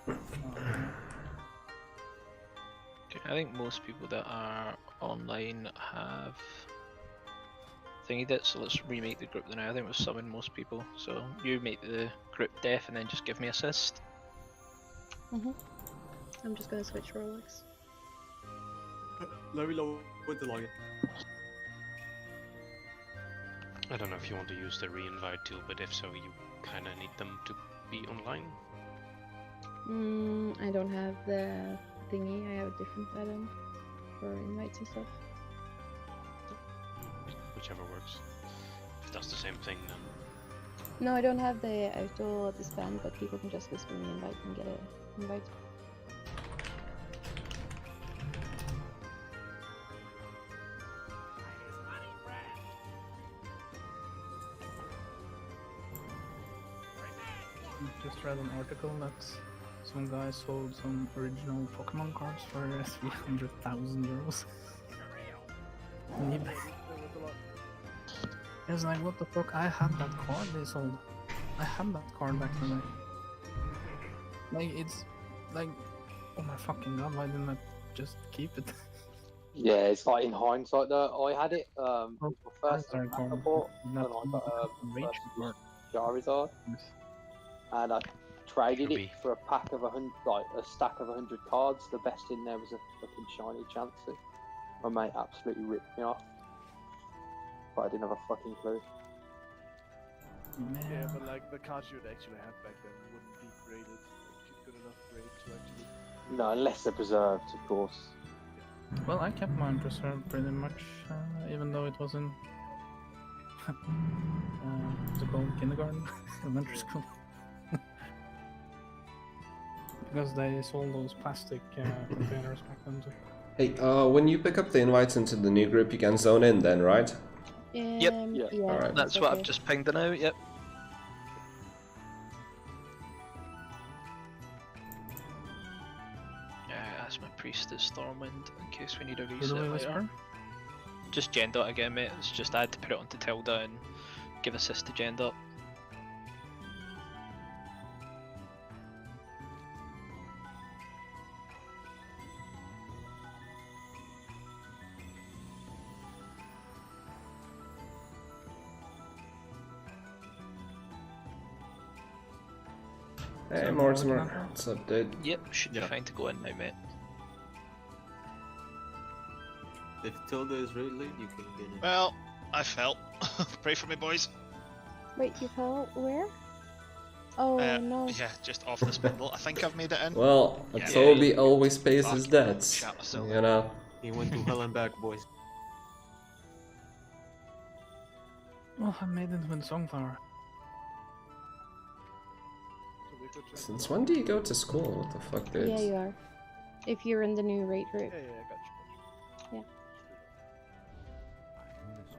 I think most people that are online have thingied it, so let's remake the group then. I think we'll summon most people. So you make the group deaf and then just give me assist. I'm just gonna switch roles. Let me load with the login. I don't know if you want to use the re-invite tool, but if so, you kind of need them to be online. I don't have the thingy. I have a different add-on for invites and stuff. Whichever works. If that's the same thing, then. No, I don't have the auto disband, but people can just whisper me invite and get an invite. Just read an article that some guy sold some original Pokemon cards for 300,000 euros. On eBay. It's like, what the fuck? I had that card they sold. I had that card back in the day. Like, it's like, oh my fucking god, why didn't I just keep it? Yeah, it's like in hindsight though, I had it, it was my first Sorry, pack I card. bought when Not I got rage first card. Charizard, and I traded Kirby. it for a pack of 100, like a stack of 100 cards. The best in there was a fucking shiny Chansey. My mate absolutely ripped me off, but I didn't have a fucking clue. Man. Yeah, but like the cards you'd actually have back then wouldn't be graded good enough grade to actually. No, unless they're preserved, of course. Well, I kept mine preserved pretty much, even though it was in what's it called, kindergarten, elementary school. Because they sold those plastic containers back then too. Hey, when you pick up the invites into the new group, you can zone in then, right? Yeah. Alright. That's what I've just pinged it out, yep. Yeah, that's my priest is Stormwind in case we need a Did reset we later. whisper? Just gen dot again, mate. It's just I had to put it onto Tilda and give assist to gen dot. Hey, So, Mortimer. Mortimer. What's up, dude? Yep, should be fine to go in now, mate. If Tilda is really late, you can get in. Well, I fell. Pray for me, boys. Wait, you fell where? Oh no. Yeah, just off the spindle. I think I've made it in. Well, Yeah. Toby always pays his Fuck. debts, Shut myself you know? He went to hell and back, boys. Well, I made it with Songflower. So we could try. Since when do you go to school? What the fuck, dude? Yeah, you are. If you're in the new raid group. Yeah, I got you.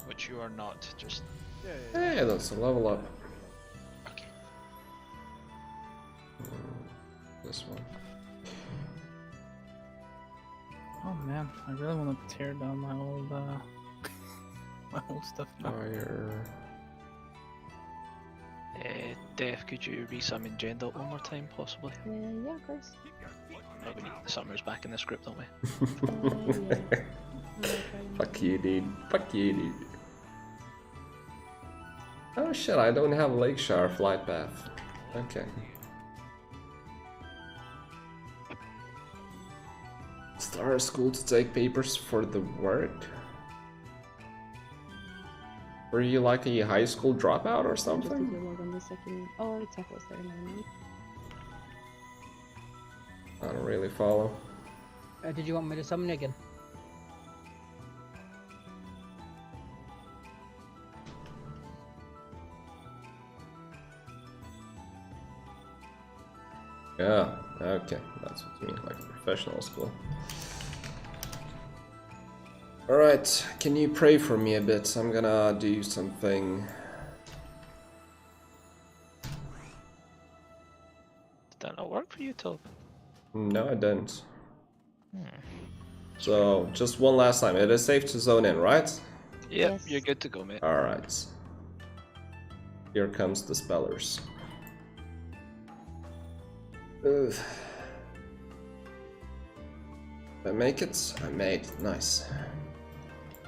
Which you are not. Just Yeah. Hey, that's a level up. okay. This one. Oh man, I really want to tear down my old my old stuff now. Fire. Def, could you resummon gen dot one more time, possibly? Yeah, of course. Oh, we need the summers back in this group, don't we? Yeah. Fuck you, dude. Fuck you, dude. Oh shit, I don't have Lakeshore flight path. Okay. Start school to take papers for the work? Were you like a high school dropout or Just did something? you log on the second? Oh, it's Apple's there, never mind. I don't really follow. Did you want me to summon again? Yeah, okay, that's what you mean, like a professional school. Alright, can you pray for me a bit? I'm gonna do something. Did that not work for you, Tob? No, I didn't. So, just one last time. It is safe to zone in, right? Yep, Yes. you're good to go, mate. Alright. Here comes the spellers. Ugh. I make it? I made it. Nice.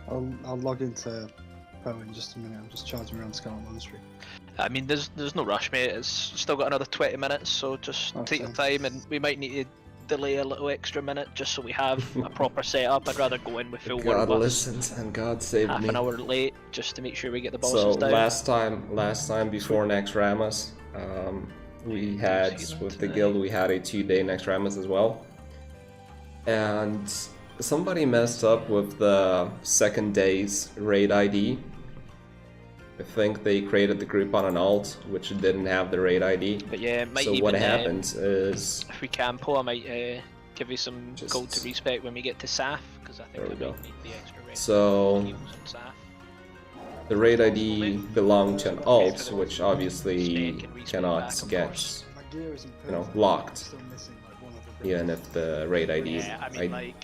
I'll log into PO in just a minute. I'm just charging around Scarlet Monastery. I mean, there's no rush, mate. It's still got another 20 minutes, so just take your time, and we might need to delay a little extra minute just so we have a proper setup. I'd rather go in with full God warm listens and God saved half me. an hour late just to make sure we get the So bosses down. last time before Naxxramas, we had with the guild we had a 2-day Naxxramas as well, and somebody messed up with the second day's raid ID. I think they created the group on an alt, which didn't have the raid ID. But yeah, it might so even, what happens is, if we can pull, I might give you some Just- gold to respec when we get to SAF, because I think There we I go. might need the extra rest So heals on SAF. the raid ID belonged to an alt, which Stay obviously and respawn cannot back, of get, course. My gear isn't you know, perfect, but locked. I'm still missing, like, one of the even if the raid ID Yeah, I mean, like,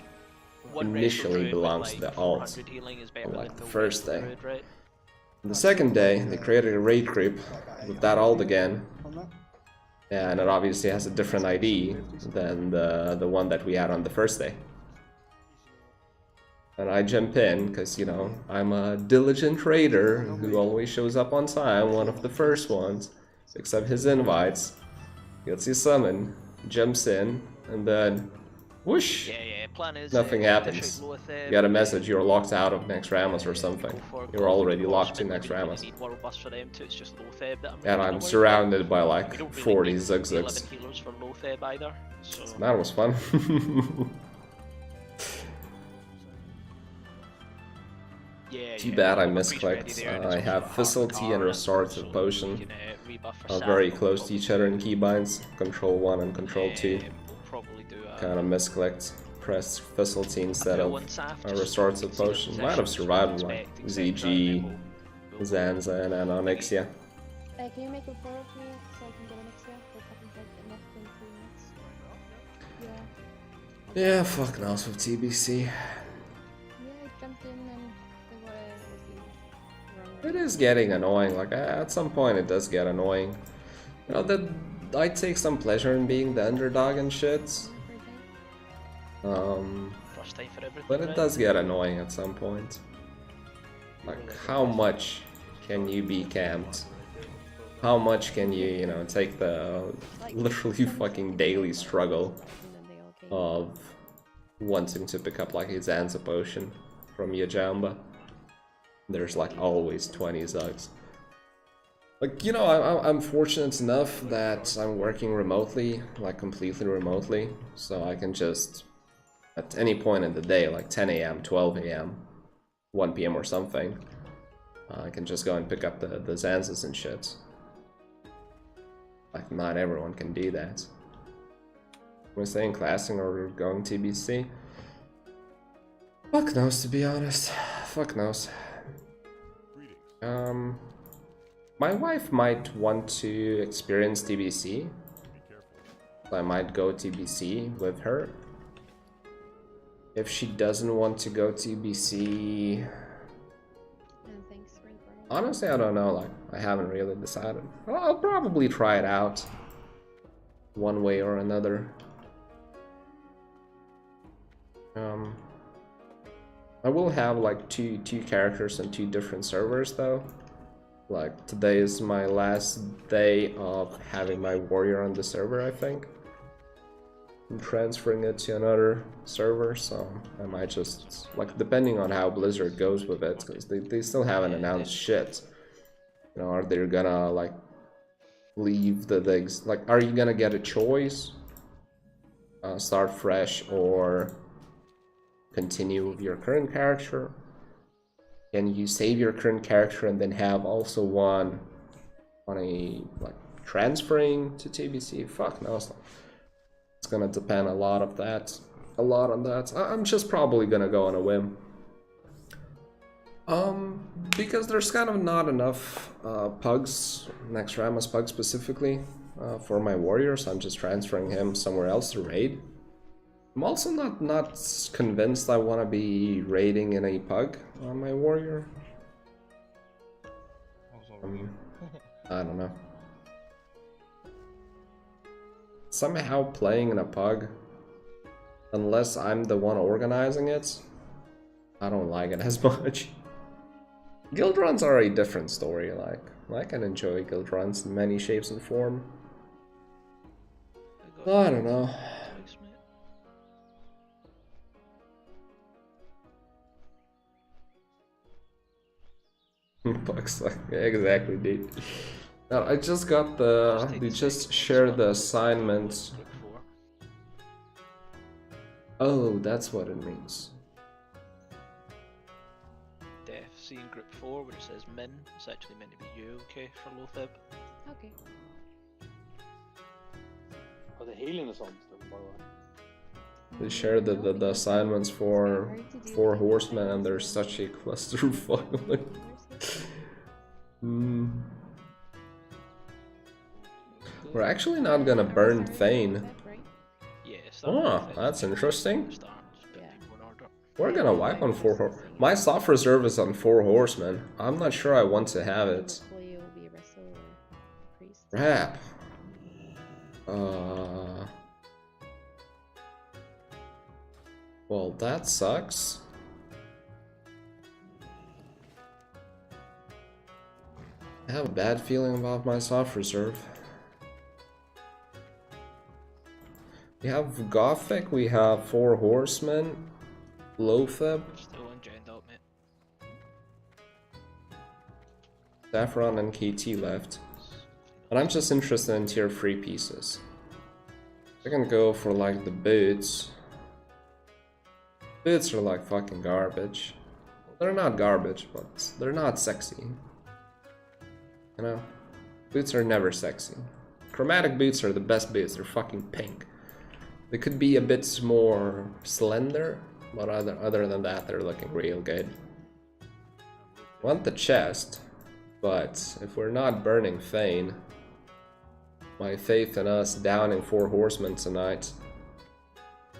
one rest initially druid with, belongs like, to the alt. 400 healing is better like than the no first rest day. druid, right? The second day, they created a raid group with that alt again, on that. and it obviously has a different ID than the one that we had on the first day. And I jump in because, you know, I'm a diligent raider who always shows up on time, one of the first ones, picks up his invites, gets his summon, jumps in, and then whoosh! Yeah, plan is Nothing dish happens. out Loath, You get a message, you're locked out of Naxxramas or something. go for You're already Cosmic locked in Horseman, we Naxxramas. need World Bus for them too, it's just Loatheb that I'm And really I'm worried surrounded by about. like We don't really 40 need the 11 zugzugs. healers for Loatheb either, so... That was fun. Yeah, Too yeah, bad I we're pretty ready misclicked. there, I just have got half Facility the and car, Restorative so Potion. we can, rebuff for Sam, Very we'll close to probably each other in keybinds. Control 1 and Control 2. We'll probably do a... Kind of misclicked. Pressed Facility instead of a Restorative Potion. Might have survived like ZG, Zanza, and Onyxia. Can you make a 4 of me so I can get an extra? But I think like enough in 2 minutes. Yeah. Yeah, fuck knows with TBC. Yeah, I jumped in and they were It is getting annoying, like at some point it does get annoying. You know, that I take some pleasure in being the underdog and shit. First time for everything, But it right? does get annoying at some point. Like, how much can you be camped? How much can you, you know, take the literally fucking daily struggle of wanting to pick up like a Zanza potion from Yajamba? There's like always 20 Zugs. Like, you know, I'm fortunate enough that I'm working remotely, like completely remotely, so I can just, at any point in the day, like 10 AM, 12 AM, 1 PM or something, I can just go and pick up the Zanzas and shit. Like, not everyone can do that. We're staying classing or going TBC? Fuck knows, to be honest. Fuck knows. My wife might want to experience TBC. I might go TBC with her. If she doesn't want to go TBC... Honestly, I don't know, like, I haven't really decided. Well, I'll probably try it out. One way or another. I will have like two characters on 2 different servers though. Like, today is my last day of having my warrior on the server, I think. I'm transferring it to another server, so I might just, like, depending on how Blizzard goes with it, because they still haven't announced shit. You know, are they gonna, like, leave like, are you gonna get a choice? Start fresh or continue with your current character? Can you save your current character and then have also one on a, like, transferring to TBC? Fuck no. It's gonna depend a lot on that. I'm just probably gonna go on a whim. Because there's kind of not enough pugs, Naxxramas PUG specifically, for my warriors. I'm just transferring him somewhere else to raid. I'm also not convinced I want to be raiding in a pug on my warrior. I don't know. Somehow playing in a pug unless I'm the one organizing it, I don't like it as much. Guild runs are a different story, like, I can enjoy guild runs in many shapes and form. I don't know. Bugs, like, exactly, dude. Now, I just got the... They just shared the assignment. Oh, that's what it means. Def, see in group 4 where it says min, it's actually meant to be you, okay, for low fib. Okay. Oh, the healing is on still, by the way. They shared the assignments for 4 horsemen, and there's such a clusterfuck. We're actually not gonna burn Thane. Oh, that's interesting. We're gonna wipe on 4 horse. My soft reserve is on 4 horsemen. I'm not sure I want to have it. Crap. Well, that sucks. I have a bad feeling about my soft reserve. We have Gothic, we have 4 horsemen, Lotheb, Still on Gen up, mate. Saffron, and KT left. And I'm just interested in tier 3 pieces. I can go for like the boots. Boots are like fucking garbage. They're not garbage, but they're not sexy. You know? Boots are never sexy. Chromatic boots are the best boots, they're fucking pink. They could be a bit more slender, but other than that, they're looking real good. Want the chest, but if we're not burning Thane, my faith in us downing 4 horsemen tonight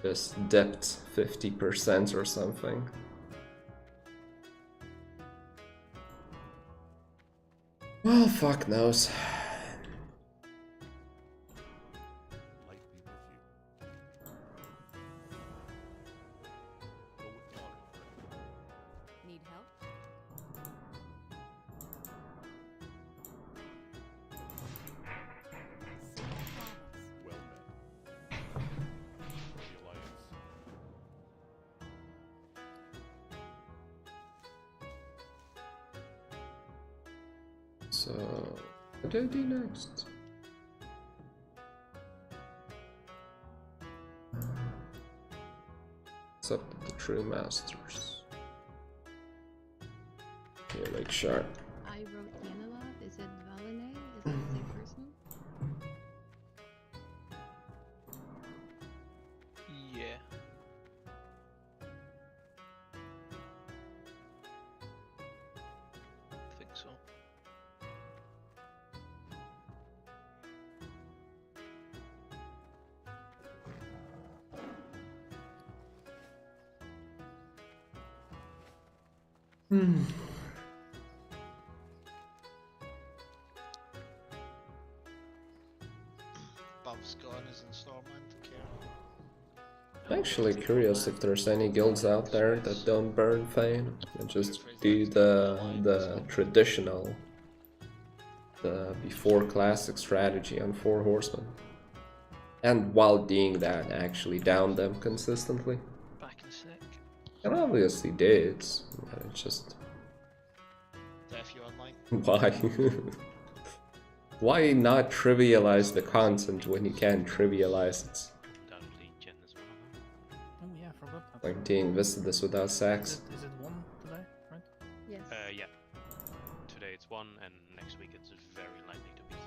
just dipped 50% or something. Well, fuck knows. Need help? Well met. For the Alliance. So, what do I do next? It's up to the true masters. Yeah, make sure. I wrote Yenilov. Is it Valinay? Is that the same person? Yeah. I think so. Bob's gone is in Stormwind, okay. I'm actually curious if there's any guilds out there that don't burn Thane and just do the traditional, the before classic strategy on 4 horsemen. And while doing that, actually down them consistently. Back in a sec. And obviously did, but it's just... Def, you online? Why? Why not trivialize the content when you can trivialize it? Oh yeah, I forgot that. Like doing this without sex. Is it 1 today, right? Yes. Yeah. Today it's 1, and next week it's very likely to be 2.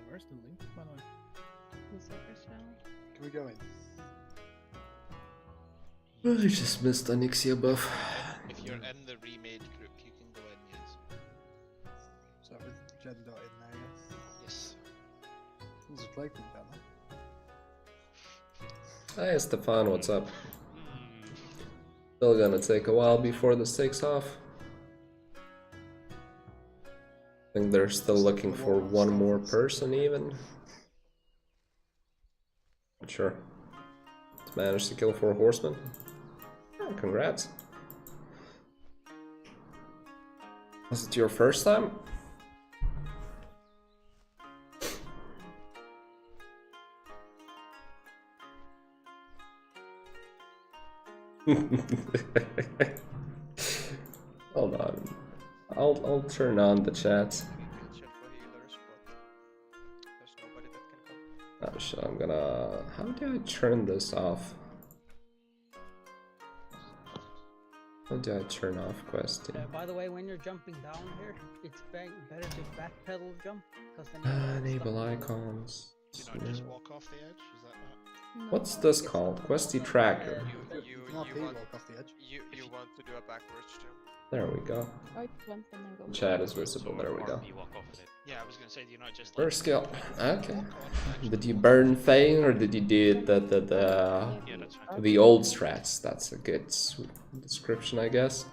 Where's the link, by the way? The Cypress channel. Can we go in? I just missed Onyxia buff. If you're in the remade group, you can go in, yes. So with Jen dot in there, yes. Yes. There's a play group down there. Hey Stefan, what's up? Still gonna take a while before this takes off. I think they're still looking for one more person even. Not sure. Managed to kill 4 horsemen. Oh, congrats. Was it your first time? Hold on. I'll turn on the chat. Oh shit, I'm gonna... How do I turn this off? How do I turn off questing? By the way, when you're jumping down here, it's better to backpedal jump, because then you Enable icons. Do you not just walk off the edge? Is that not? What's this called? Questy tracker. You walk want off the edge. you want to do a backwards jump? There we go. Oh, it's once and then go. Chat is visible, there we go. Yeah, I was gonna say, do you not just First skill. Okay. Did you burn Fane or did you do it the old strats? That's a good description, I guess.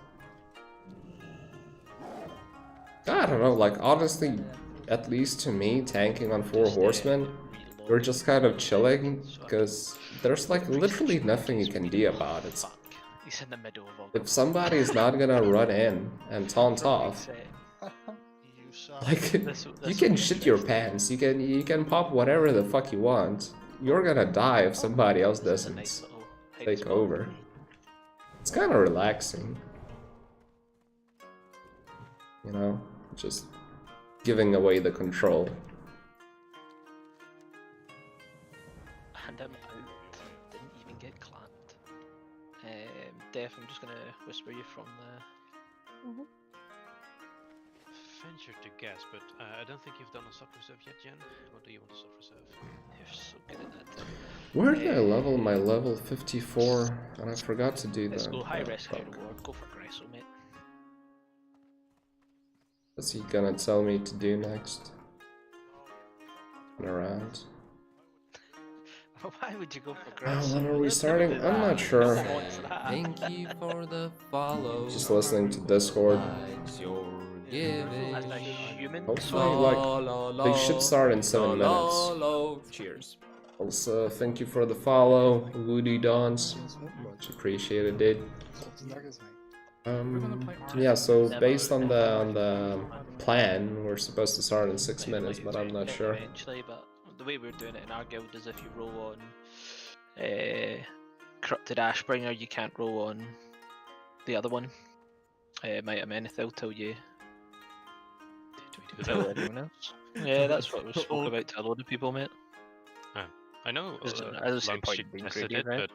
I don't know, like honestly, at least to me, tanking on 4 horsemen, we're just kind of chilling because there's like literally nothing you can do about it. He's in the middle of all. If somebody is not gonna run in and taunt off, like you can shit your pants, you can pop whatever the fuck you want. You're gonna die if somebody else doesn't take over. It's kind of relaxing, you know, just giving away the control. And I'm out. Didn't even get clamped. Def, I'm just gonna whisper you from the. Venture to guess, but I don't think you've done a soft reserve yet, Jen. Or do you want a soft reserve? You're so good at that. Where did I level my level 54? And I forgot to do Let's that. go high Oh, risk, high fuck. reward. Go for Gresso, mate. What's he gonna tell me to do next? Around. Why would you go for Oh, Gresso? when are we starting? I'm not sure. Thank you for the follow. Just listening to Discord. As a human, Hopefully, like, they should start in 7 minutes. Cheers. Also, thank you for the follow, Woody Dons. Much appreciated, dude. Yeah, so based on the plan, we're supposed to start in 6 minutes, but I'm not sure. Eventually, but the way we're doing it in our guild is if you roll on Corrupted Ashbringer, you can't roll on the other one. Might Amenith, they'll tell you. Tell anyone else? Yeah, that's what was spoke about to a load of people, mate. I know. As I say, tested it, but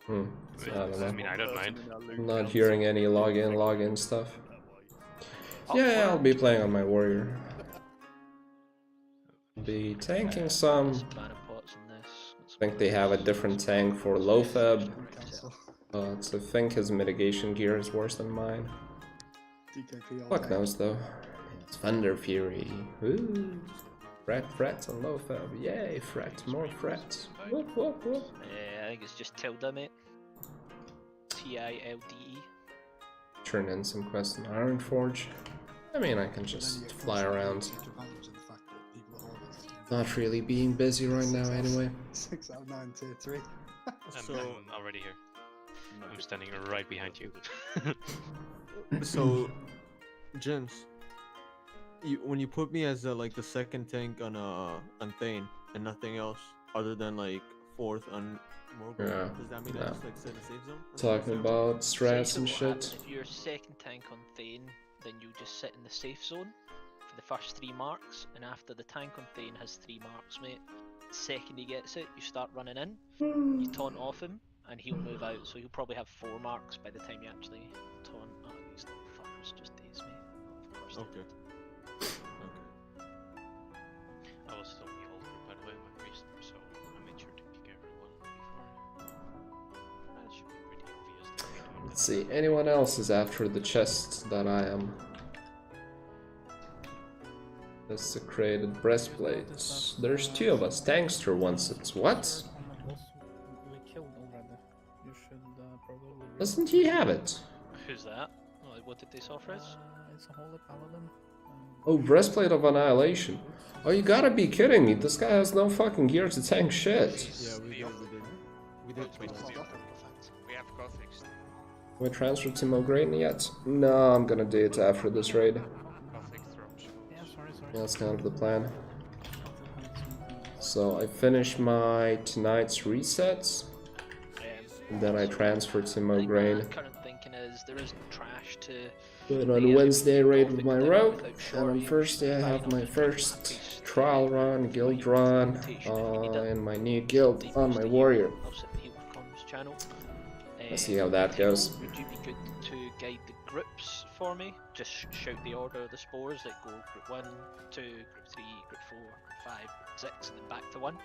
I don't know. I mean, I don't mind. I'm not hearing any login stuff. Yeah, I'll be playing on my warrior. Be tanking some. I think they have a different tank for Lothab. But I think his mitigation gear is worse than mine. Fuck knows though. It's Thunder Fury. Ooh. Fret on Lothab. Yay, fret. More frets. Whoop, whoop, whoop. I think it's just Tilda, mate. Tilde. Turn in some quests in Ironforge. I mean, I can just fly around. Not really being busy right now anyway. 6 out of 9 tier 3. I'm already here. I'm standing right behind you. So, James, when you put me as like the second tank on Thane and nothing else other than like 4th on Morgan, Yeah, does that mean I just like set a safe zone? Talking about strats and shit. If you're second tank on Thane, then you just sit in the safe zone for the first 3 marks, and after the tank on Thane has 3 marks, mate, the second he gets it, you start running in, you taunt off him, and he'll move out, so he'll probably have 4 marks by the time you actually taunt. Oh, these little fuckers just daze me. Of course. Okay. I was still in the old group, by the way, my priest, so I made sure to pick everyone before. That should be pretty obvious. Let's see, anyone else is after the chest that I am. Desecrated breastplates. There's 2 of us. Tankster wants it. What? We killed Doesn't he have it? Who's that? What did they sell for us? It's a holy paladin. Oh, breastplate of annihilation. Oh, you gotta be kidding me! This guy has no fucking gear to tank shit. Yeah, we did. We did. We have Gothics. We transferred to Mograine yet? No, I'm gonna do it after this raid. Gothic thrones. Yeah, sorry. That's kind of the plan. So I finish my tonight's resets, and then I transfer to Mograine. My current thinking is there isn't trash to. Then on Wednesday I raid with my rogue, and on Thursday I have my first trial run, guild run, and my new guild on my warrior. Let's see how that goes. Would you be good to guide the groups for me? Just shout the order of the spores that go group 1, 2, group 3, group 4, 5, 6, and then back to 1. Do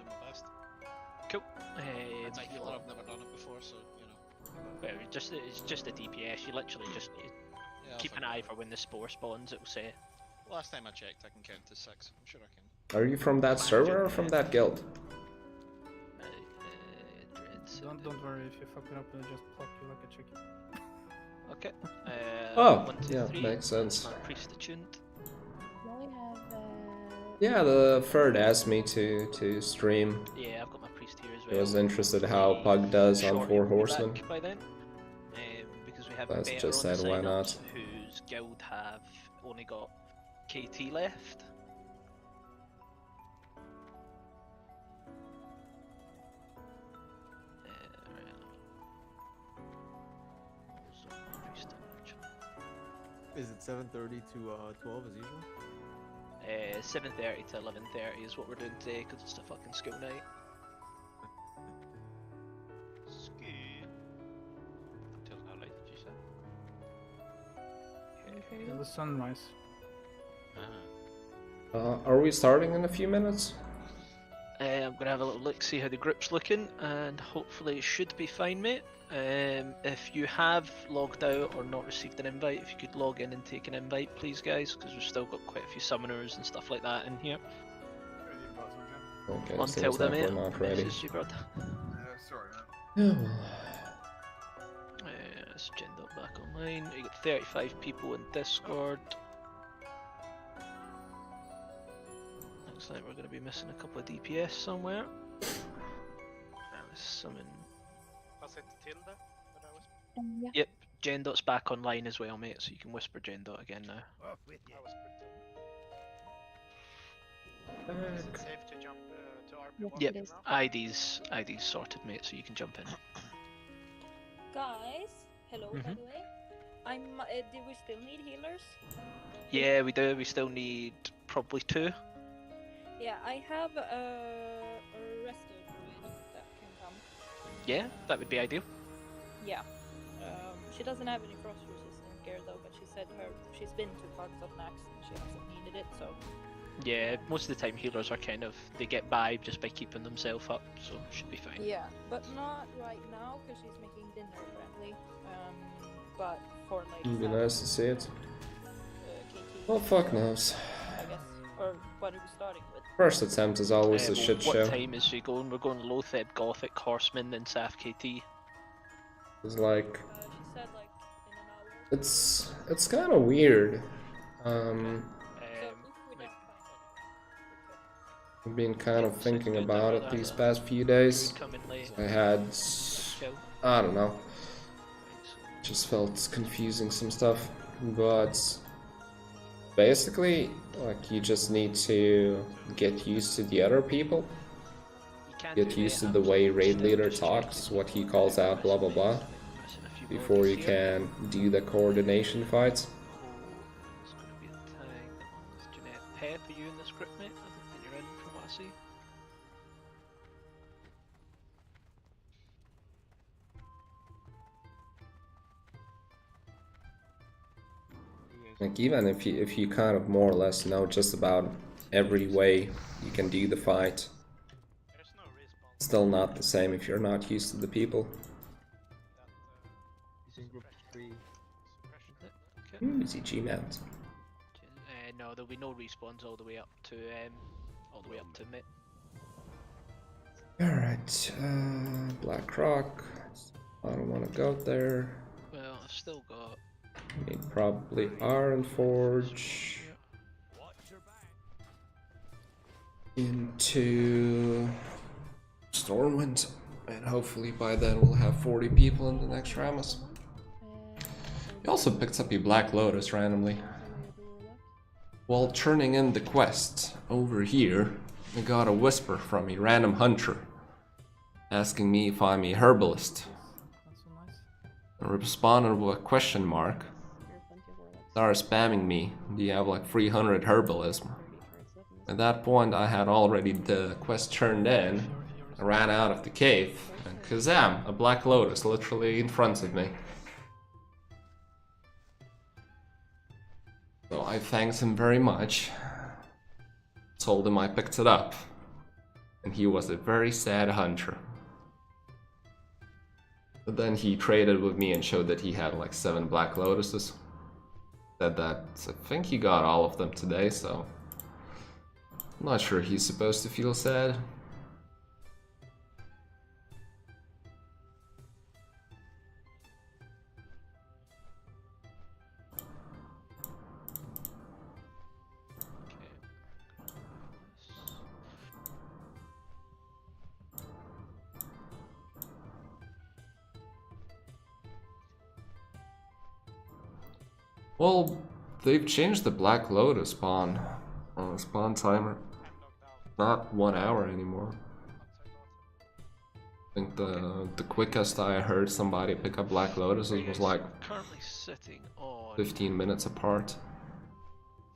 my best. Cool. It's a healer, I've never done it before, so you know. Well, it's just a DPS. You literally just keep an eye for when the spore spawns. It will say. Last time I checked, I can count to 6. I'm sure I can. Are you from that server or from that guild? Don't worry, if you fuck it up, it'll just pluck you like a chicken. Okay. Oh, 1, 2, yeah, 3. makes sense. Priest attuned. Now we have. Yeah, the third asked me to stream. Yeah, I've got my priest here as well. He was interested how Pug does on 4 horsemen. By then, because we have That's better just on said, why not? signups whose guild have only got KT left. Is it 7:30 to 12 as usual? 7:30 to 11:30 is what we're doing today because it's the fucking school night. Ski. Until how late did you say? Yeah, the sunrise. Are we starting in a few minutes? I'm gonna have a little look, see how the group's looking, and hopefully it should be fine, mate. If you have logged out or not received an invite, if you could log in and take an invite, please, guys, because we've still got quite a few summoners and stuff like that in here. Okay, Until seems then, like mate. we're not ready. Message you, bud. Sorry. Yeah, well. Let's agenda back online. You got 35 people in Discord. Looks like we're going to be missing a couple of DPS somewhere. Let's summon. Was it Tilda that I was? Yeah. Yep, Gendot's back online as well, mate, so you can whisper Gendot again now. I was Is it safe to jump to RP1 Yep, now? ID's sorted, mate, so you can jump in. Guys, hello by the way. Do we still need healers? Yeah, we do. We still need probably 2. Yeah, I have a resto druid that can come. Yeah, that would be ideal. Yeah. She doesn't have any frost resistant gear though, but she said she's been to parts of Nax and she hasn't needed it, so. Yeah, most of the time healers are they get by just by keeping themselves up, so should be fine. Yeah, but not right now because she's making dinner apparently. But for like. It'd be nice to see it. KT. Well, fuck knows. I guess. Or what are we starting with? First attempt is always a shit show. What time is she going? We're going Lotheb, Gothic, Horseman, then Saf KT. It's like She said like in an hour. it's kind of weird. I've been kind of thinking about it these past few days. I had, I don't know, just felt confusing some stuff, but basically, like, you just need to get used to the other people, get used to the way raid leader talks, what he calls out, blah blah blah, before you can do the coordination fights. Pep, are you in this group, mate? I don't think you're in from what I see. Like, even if you kind of more or less know just about every way you can do the fight, it's still not the same if you're not used to the people. Easy G-mount. No, there'll be no respawns all the way up to mid. Alright, Black Rock. I don't want to go there. Well, I've still got. Need probably Iron Forge into Stormwind, and hopefully by then we'll have 40 people in the Naxxramas. You also picked up a Black Lotus randomly. While turning in the quest over here, I got a whisper from a random hunter asking me if I'm a herbalist. I responded with a question mark. Started spamming me. Do you have like 300 herbalism? At that point I had already the quest turned in. I ran out of the cave and kazam, a Black Lotus literally in front of me. So I thanked him very much. Told him I picked it up. And he was a very sad hunter. But then he traded with me and showed that he had like 7 Black Lotuses. Said that I think he got all of them today, so I'm not sure he's supposed to feel sad. Well, they've changed the Black Lotus spawn timer. Not 1 hour anymore. I think the quickest I heard somebody pick up Black Lotuses was like Currently sitting on 15 minutes apart.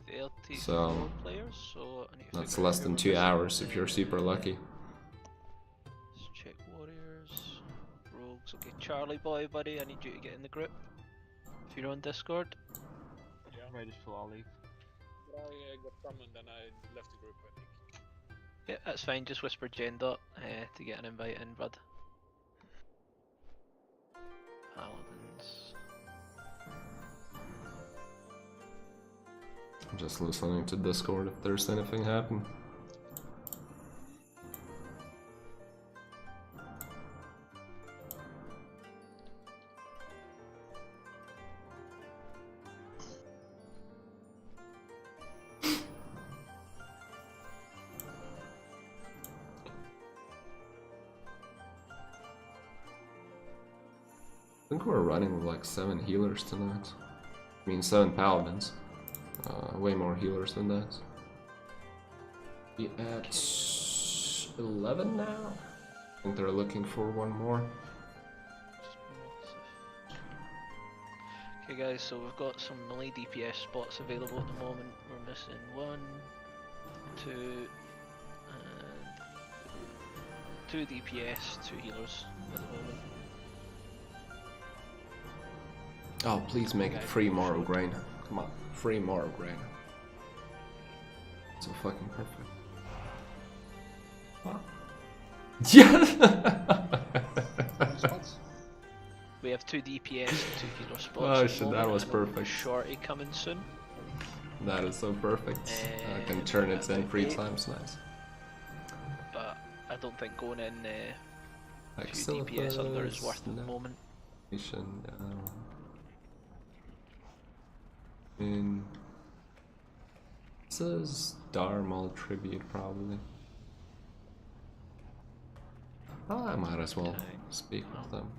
34 So players, so I need to that's figure less out than who 2 we're hours missing. if you're super lucky. Let's check warriors, rogues. Okay, Charlie boy, buddy, I need you to get in the group. If you're on Discord. Yeah, I'm ready for all leave. I got from and then I left the group, I think. Yeah, that's fine. Just whisper Gendot to get an invite in, bud. Paladins. I'm just listening to Discord if there's anything happen. I think we're running with like 7 healers tonight. I mean 7 paladins. Way more healers than that. Be at 11 now? I think they're looking for one more. Okay guys, so we've got some melee DPS spots available at the moment. We're missing 1, 2, and 2 DPS, 2 healers at the moment. Oh, please make it free Morrow Grain. Come on, free Morrow Grain. So fucking perfect. Wow. Yeah! We have 2 DPS and 2 healer spots. Oh at the shit, moment, that was and a perfect. Shorty coming soon. That is so perfect. I can turn it in 3 times, nice. But I don't think going in 2 Excellent. DPS under is worth it at the moment. In this is Darmal tribute probably. Oh, I might as well speak with them.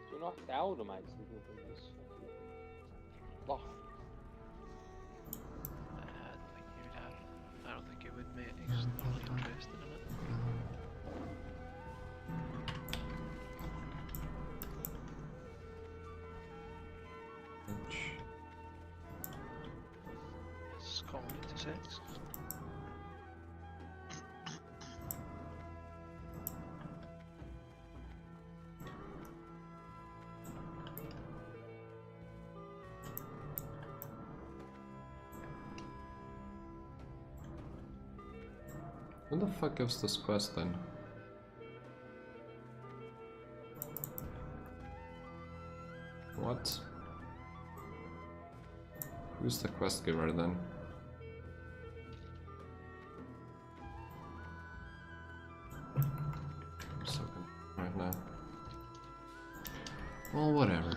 Do you knock down the mates with this? Lock. I don't think it would, mate. He's not really interested in it. It's calling it to 6. Who the fuck gives this quest then? What? Who's the quest giver then? I'm so confused right now. Well, whatever.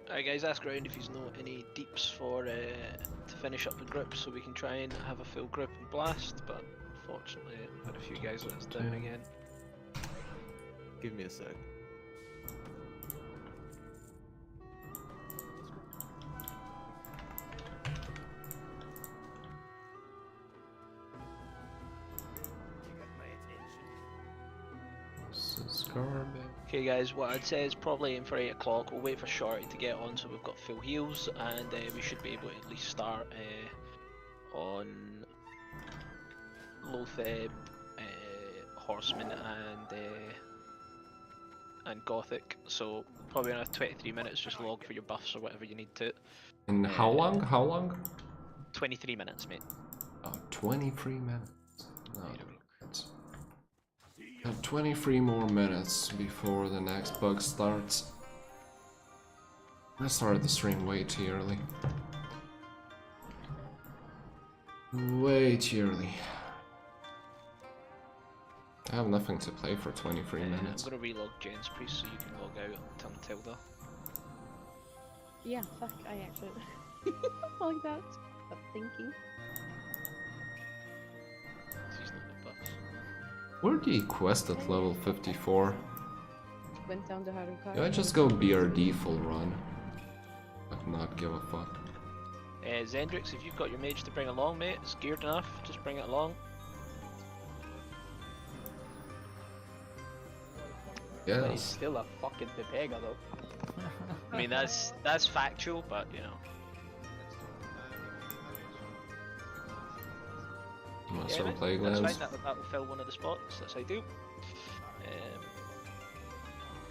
Alright guys, ask around if you know any deeps for to finish up the group so we can try and have a full group and blast, but unfortunately I've had a few guys let us down again. Give me a sec. This is garbage. Okay guys, what I'd say is probably aim for 8 o'clock, we'll wait for Shorty to get on so we've got full heals, and we should be able to at least start on Lotheb, Horseman and Gothic, so probably another 23 minutes, just log for your buffs or whatever you need to. And how long? How long? 23 minutes, mate. Oh, 23 minutes. No, it's 23 more minutes before the next bug starts. I started the stream way too early. Way too early. I have nothing to play for 23 minutes. I'm gonna relog Jane's Priest so you can log out until Tilda. Yeah, fuck, I actually like that. But thinking. She's not the buffs. Where do you quest at level 54? Went down to Haruka. Do I just go BRD full run? Like not give a fuck. Zendrix, if you've got your mage to bring along, mate, it's geared enough, just bring it along. Yes. But he's still a fucking Pepega though. I mean that's factual, but you know. Master mate, Plague that's Lands. fine, that'll fill one of the spots, that's how I do.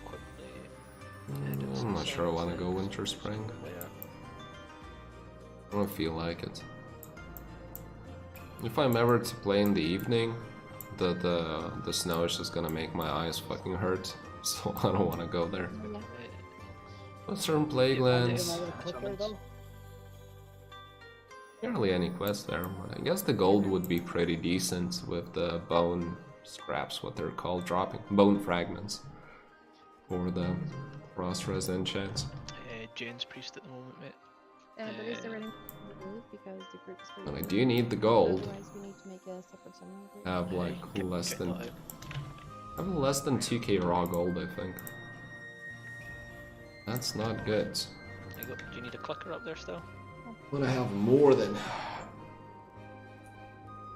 Quickly. I'm not sure I want to go Winter Spring. I don't feel like it. If I'm ever to play in the evening, the snow is just gonna make my eyes fucking hurt, so I don't want to go there. Western Plague Lands. Barely any quest there. I guess the gold would be pretty decent with the bone scraps, what they're called, dropping bone fragments for the frost res enchants. Jane's Priest at the moment, mate. But is there any move because the group is pretty I do need the gold. Otherwise we need to make a separate summon group. I have like less than 2k raw gold, I think. That's not good. Do you need a clicker up there still? But I have more than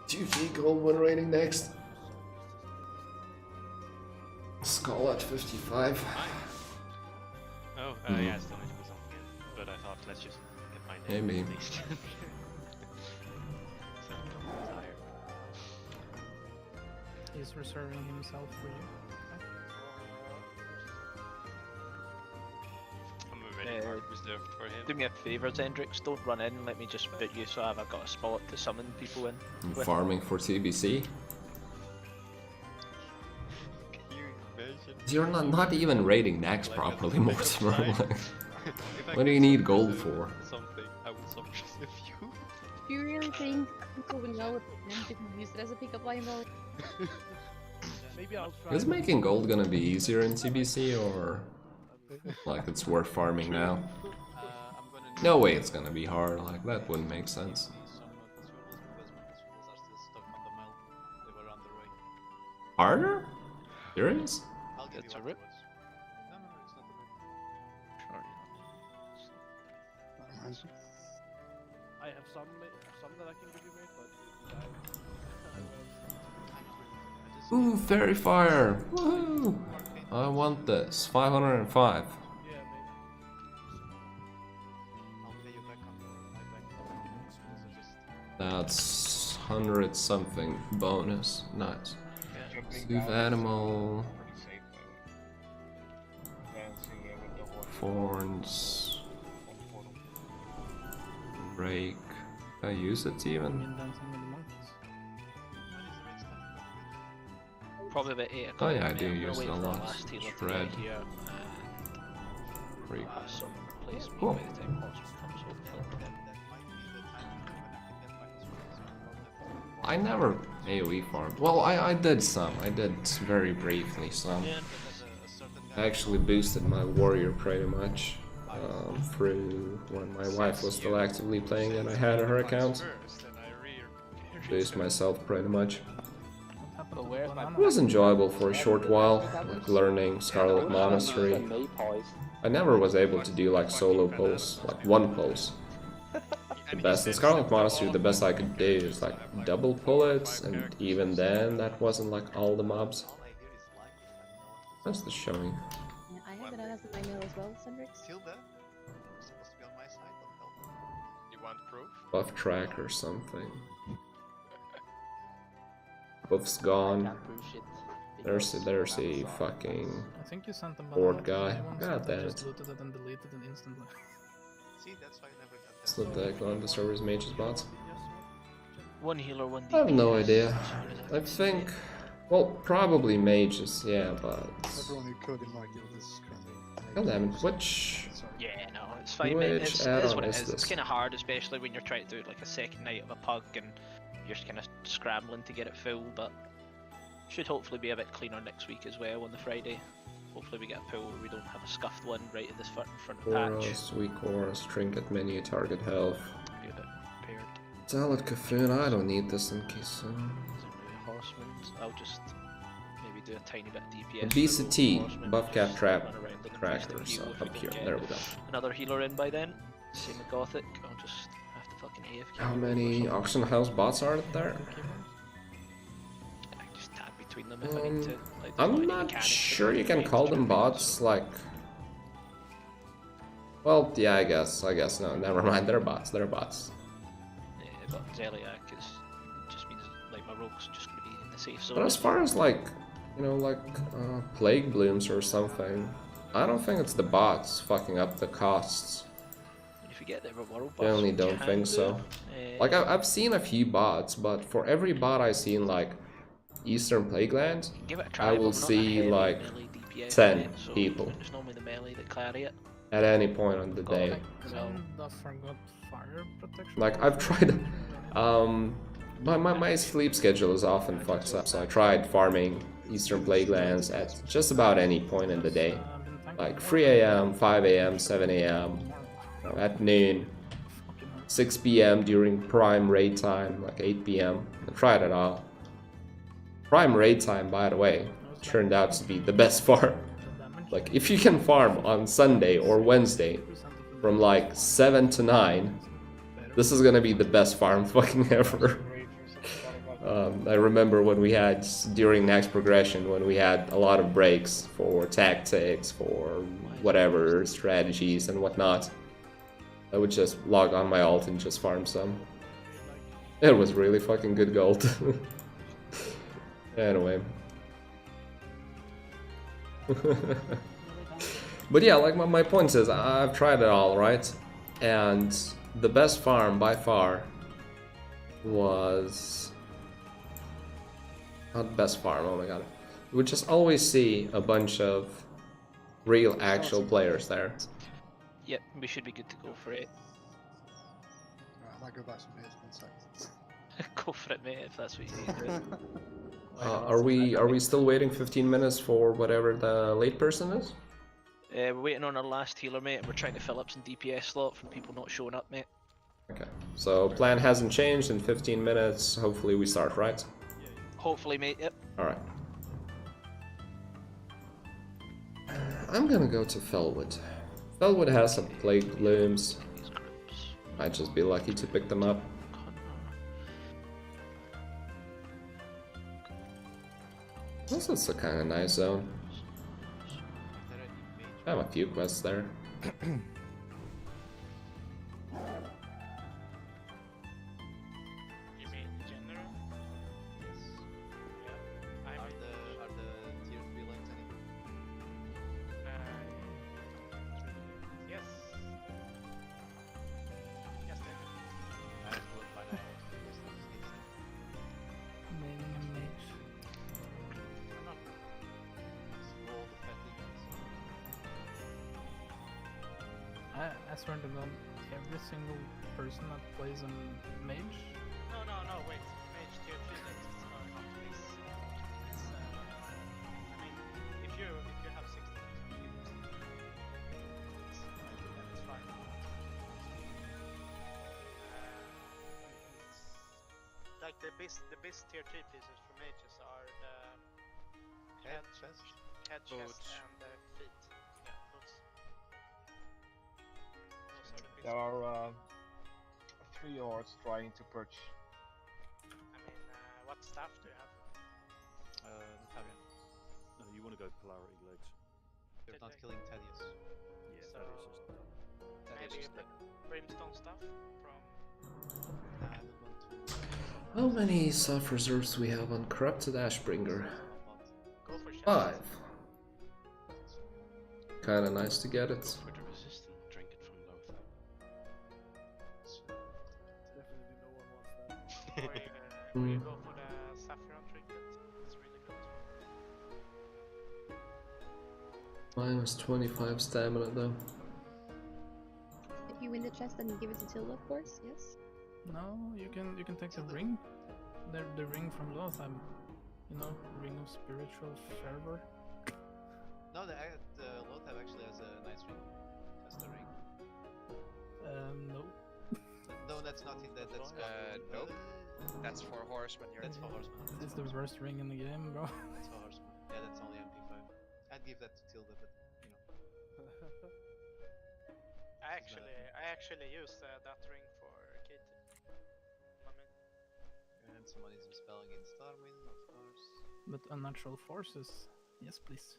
2k gold when raiding next. Skull at 55. Oh, yeah, I still need to put something in. But I thought, let's just get my name Maybe. at least. So I'm tired. He's reserving himself for you. I'm already marked reserved for him. Do me a favour, Zendrix, don't run in, let me just boot you so I've got a spot to summon people in. I'm farming for TBC. You're not even raiding Nax properly, Mortimer. What do you need gold for? Something, I will summon a few. Do you really think people would know it and didn't use it as a pickup line though? Maybe I'll try. Is making gold gonna be easier in TBC, or like it's worth farming now? No way it's gonna be hard, like that wouldn't make sense. Harder? Serious? It's a rip. I have some that I can give you, mate, but Ooh, Fairy Fire! Woohoo! I want this. 505. yeah, mate. That's 100 something bonus. Nice. Sooth Animal. Thorns. Break. Can I use it even? probably about 8 o'clock. Oh yeah, I mate. do I'm gonna use wait it a for the lot. last healer to Shred. get here, and Pretty I'll have some placement cool. by the time Horseman comes hopefully. I never AoE farmed. Well, I did some. I did very briefly some. I actually boosted my warrior pretty much through when my wife was still actively playing and I had her account. Boost myself pretty much. It was enjoyable for a short while, like learning Scarlet Monastery. I never was able to do like solo pulls, like one pulls. The best in Scarlet Monastery, the best I could do is like double pullets, and even then that wasn't like all the mobs. That's the showing. Yeah, I have bananas in my mail as well, Cendrix. Tilda? Supposed to be on my side, don't help. You want proof? Buff track or something. Buff's gone. There's a fucking I think you sent them board guy. God damn it. Just looted it and deleted it instantly. See, that's why I never got that. It's not that on the server's mages bots. One healer, one DPS. I have no idea. I think, well, probably mages, yeah, but. Everyone who could in my guild is currently. God damn it, which. Yeah, no, it's fine, mate. Which It is add-on what it is is. It's this? kind of hard, especially when you're trying to do like a second night of a pug and you're just kind of scrambling to get it full, but should hopefully be a bit cleaner next week as well on the Friday. Hopefully we get a pull where we don't have a scuffed one right at this front of the patch. Chorus, weak chorus, trinket menu, target health. Be a bit prepared. Salad Caffoon, I don't need this in case. Horsemen, I'll just maybe do a tiny bit of DPS. Obesity, Horsemen, buff cap just trap, run around and cracker, heal so if we up don't here, get there we go. Another healer in by then. Same with Gothic, I'll just have to fucking AFK. How many auction house bots are there? I just tab between them if I need to. Like, I'm not sure you can call them bots, like... Well, yeah, I guess, no, never mind, they're bots. Yeah, but Zeliac is just means like my rogue's just gonna be in the safe zone. But as far as like, you know, like plague blooms or something, I don't think it's the bots fucking up the costs. If you get the world buffs, Generally which don't you think can so. do, Like I've seen a few bots, but for every bot I've seen like Eastern Plagueland, give it a try, I but will we're not a see heavy like melee DPS 10 unit, so people It's normally the melee that carry it. at any point on the day. I kinda forgot fire protection. Like I've tried, my sleep schedule is often fucked up, so I tried farming Eastern Plaguelands at just about any point in the day, like 3 AM, 5 AM, 7 AM, at noon, 6 PM during prime raid time, like 8 PM. I tried it all. Prime raid time, by the way, turned out to be the best farm. Like if you can farm on Sunday or Wednesday from like 7 to 9, this is gonna be the best farm fucking ever. I remember when we had, during next progression, when we had a lot of breaks for tactics, for whatever, strategies and whatnot, I would just log on my alt and just farm some. It was really fucking good gold. Anyway. But yeah, like my point is, I've tried it all, right? And the best farm by far was... Not best farm, oh my god. You would just always see a bunch of real actual players there. Yep, we should be good to go for it. Right, I might go buy some beers in 1 second. Go for it, mate, if that's what you need to do. Are we still waiting 15 minutes for whatever the late person is? We're waiting on our last healer, mate, and we're trying to fill up some DPS slot from people not showing up, mate. Okay, so plan hasn't changed. In 15 minutes, hopefully we start, right? Hopefully, mate, yep. Alright. I'm gonna go to Felwood. Felwood has some plague blooms. Might just be lucky to pick them up. This is a kind of nice zone. I have a few quests there. Are the tier 3 lanes any? Yes. Yes, they I have to look by now. Maining a mage. are not swear to God, every single person that plays a mage. No, wait. Mage tier 3 decks are not this. It's, I mean, if you have 60 decks, then it's fine. Like the best tier 3 pieces for mages are the head chest, and the feet. Yeah, boots. Those are the best. There are 3 hordes trying to purge. I mean, what staff do you have? Natalia. No, you want to go polarity legs. They're not killing Thaddeus. Yeah, So, Thaddeus is dumb. maybe the brimstone stuff from. Nah, I don't want to. How many soft reserves we have on Corrupted Ashbringer? Go for 5. Kinda nice to get it. For the resistant, drink it from Lothar. Definitely no one wants that. Or you go for the saffron trinket. It's really good. Minus 25 stamina though. If you win the chest, then you give it to Tilda, of course. Yes. No, you can take the ring. The ring from Lothar. You know, ring of spiritual fervor. No, the Lothar actually has a nice ring. That's the ring. No. No, that's not in that. That's nope. That's for horsemen. That's for horsemen. It's the worst ring in the game, bro. That's for horsemen. Yeah, that's only MP5. I'd give that to Tilda, but you know. I actually used that ring for Katie. I mean, And somebody's spelling in Stormwind, of course. But unnatural forces. Yes, please.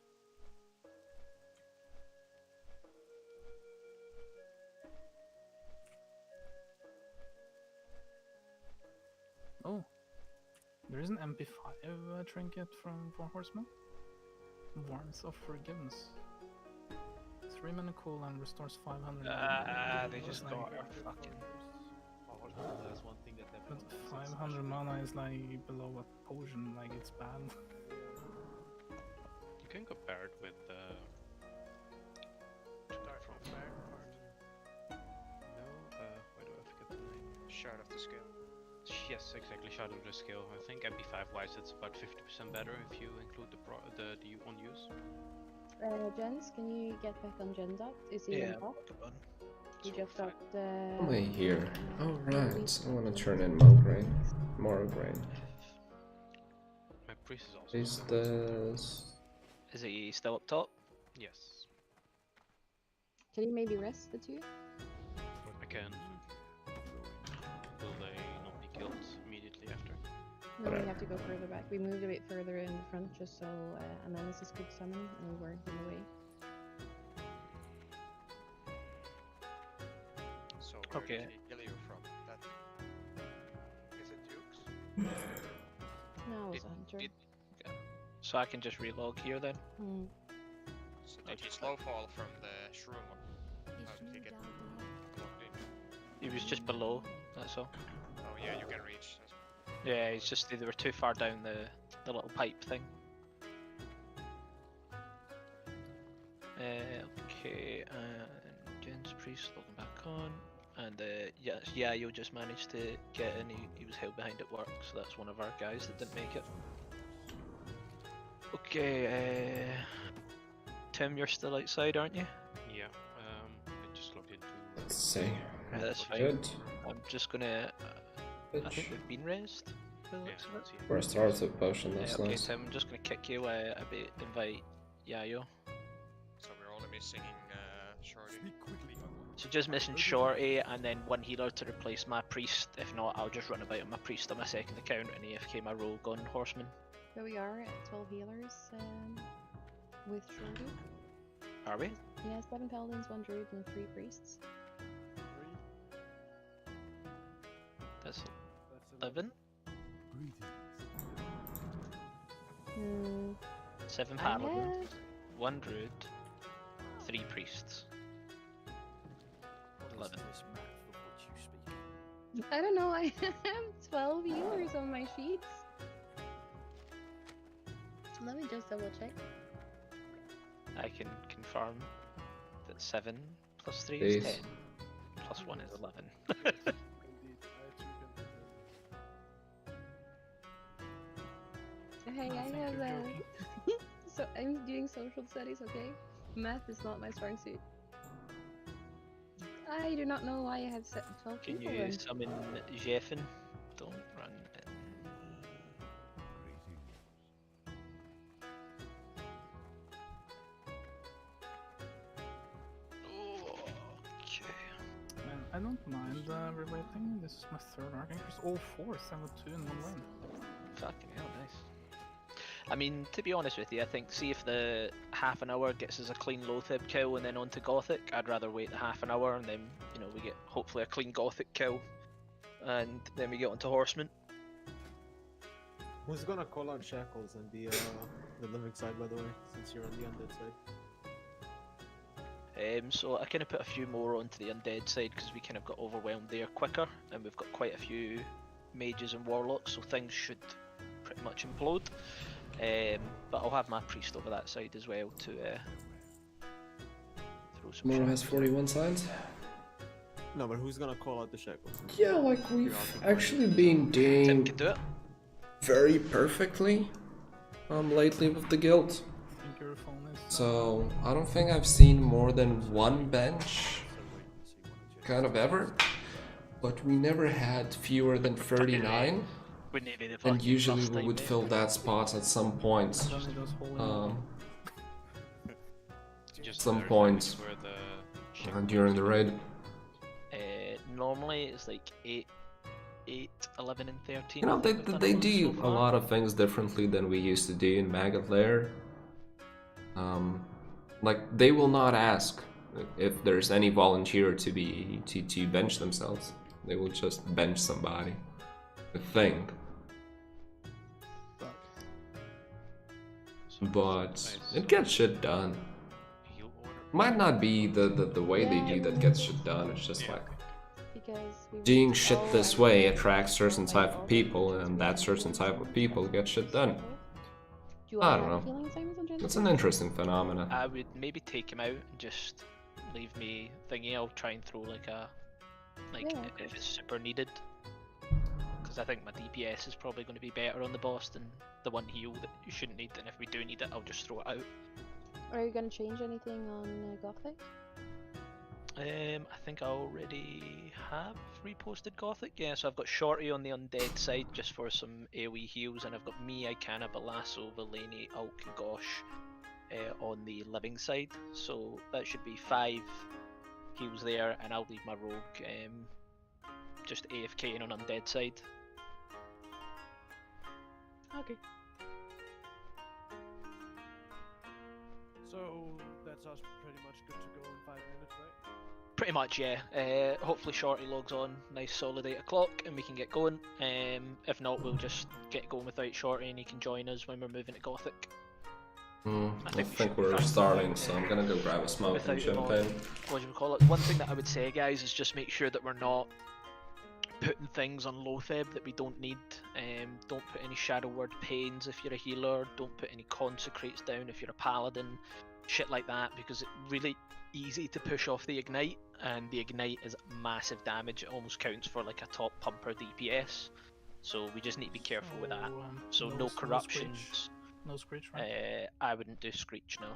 Oh, there is an MP5 trinket for Horseman. Warmth of Forgiveness. 3 mana cooldown restores 500. They just got our fucking. That's one thing that But 500 mana is like below a potion, like it's bad. You can compare it with Dark from Fire part. no, why do I forget the name? Shard of the Scale. Yes, exactly. Shadow of the Scale. I think MP5 wise, it's about 50% better if you include the unuse. Jens, can you get back on Gendoc? Is he Yeah, on top? come on. You just got Only here. Alright, I wanna turn in Mograine. Moragraine. My priest is also. Is this? Is he still up top? Yes, Can you maybe rest the two? I can. Will they not be killed immediately after? No, we have to go further back. We moved a bit further in the front just so Analysis could summon and we weren't in the way. So where Okay. did he kill you from? That Is it Dukes? No, it was a hunter. So I can just relog here then. Hmm. so did he slow fall from the shroom? How did he get locked in? He was just below, that's all. Oh yeah, you can reach. Yeah, he's just, they were too far down the little pipe thing. Okay, and Jen's Priest logging back on. And yeah, you just managed to get in, he was held behind at work, so that's one of our guys that didn't make it. Okay, Tim, you're still outside, aren't you? Yeah. I just logged into. Let's see. Yeah, that's fine. Good. I'm just gonna. I think we've been raised. Restorative potion, that's okay, nice. Tim, I'm just gonna kick you a bit, invite Yayo. So we're only missing Shorty. So just missing Shorty and then one healer to replace my priest. If not, I'll just run about on my priest on my second account and AFK my rogue on horseman. So we are at 12 healers with Shorty. Are we? Yeah, 7 paladins, 1 druid, and 3 priests. That's 11. 7 paladins, 1 druid, 3 priests. 11. I don't know, I have 12 healers on my sheets. Let me just double check. I can confirm that 7 plus 3 is 10. plus 1 is 11. Indeed, I took him. Hey, I I think have you're joking. so I'm doing social studies, okay? Math is not my strong suit. I do not know why I have 12 Can people you then. summon Jeffen? Don't run it. Man, I don't mind relating. This is my third arc. It's all fourth. I got 2 in one lane. Fucking hell, nice. I mean, to be honest with you, I think see if the half an hour gets us a clean Loatheb kill and then on to Gothic. I'd rather wait the half an hour and then, you know, we get hopefully a clean Gothic kill and then we get onto Horseman. Who's gonna call out Shackles and the living side, by the way, since you're on the undead side? So I kind of put a few more onto the undead side because we kind of got overwhelmed there quicker and we've got quite a few mages and warlocks, so things should pretty much implode. But I'll have my priest over that side as well to throw some Moro shots. has 41 signs. No, but who's gonna call out the Shackles? Yeah, like we've actually been doing Can do it. very perfectly lately with the guild. Your phone is So I don't think I've seen more than one bench kind of ever, but we never had fewer than 39. Wouldn't it be the And fucking usually first we time, would mate? fill that spot at some point. Some point during the raid. Normally it's like 8, 11 and 13. You know, I think we've done they one do so a far. lot of things differently than we used to do in Maggot Lair. Like they will not ask if there's any volunteer to bench themselves. They will just bench somebody. I think. But it gets shit done. Might not be the way they do that gets shit done. It's just like Because we doing went shit all this around way the attracts certain like, type all of the people, and that certain type of people get shit done. Do I I don't have know. healing assignments on Gen It's 6? an interesting phenomenon. I would maybe take him out and just leave me thingy. I'll try and throw like a Yeah, if it's super needed. Because I think my DPS is probably going to be better on the boss than the one heal that you shouldn't need. And if we do need it, I'll just throw it out. Are you gonna change anything on Gothic? I think I already have reposted Gothic. Yeah, so I've got Shorty on the undead side just for some AoE heals, and I've got me, Icana, Balasso, Valeni, Alk, and Gosh on the living side. So that should be 5 heals there, and I'll leave my rogue just AFKing on undead side. Okay. So that's us pretty much good to go in 5 minutes, right? Pretty much, yeah. Hopefully Shorty logs on nice solid 8 o'clock and we can get going. If not, we'll just get going without Shorty and he can join us when we're moving to Gothic. I think we're starting, so I'm gonna go grab a smoke and jump in. What do you call it? One thing that I would say, guys, is just make sure that we're not putting things on Loatheb that we don't need. Don't put any Shadow Word Pains if you're a healer. Don't put any Consecrates down if you're a paladin. Shit like that, because it's really easy to push off the Ignite, and the Ignite is massive damage. It almost counts for like a top pumper DPS. So we just need to be careful with that. So no corruptions. No Screech, right? I wouldn't do Screech, no.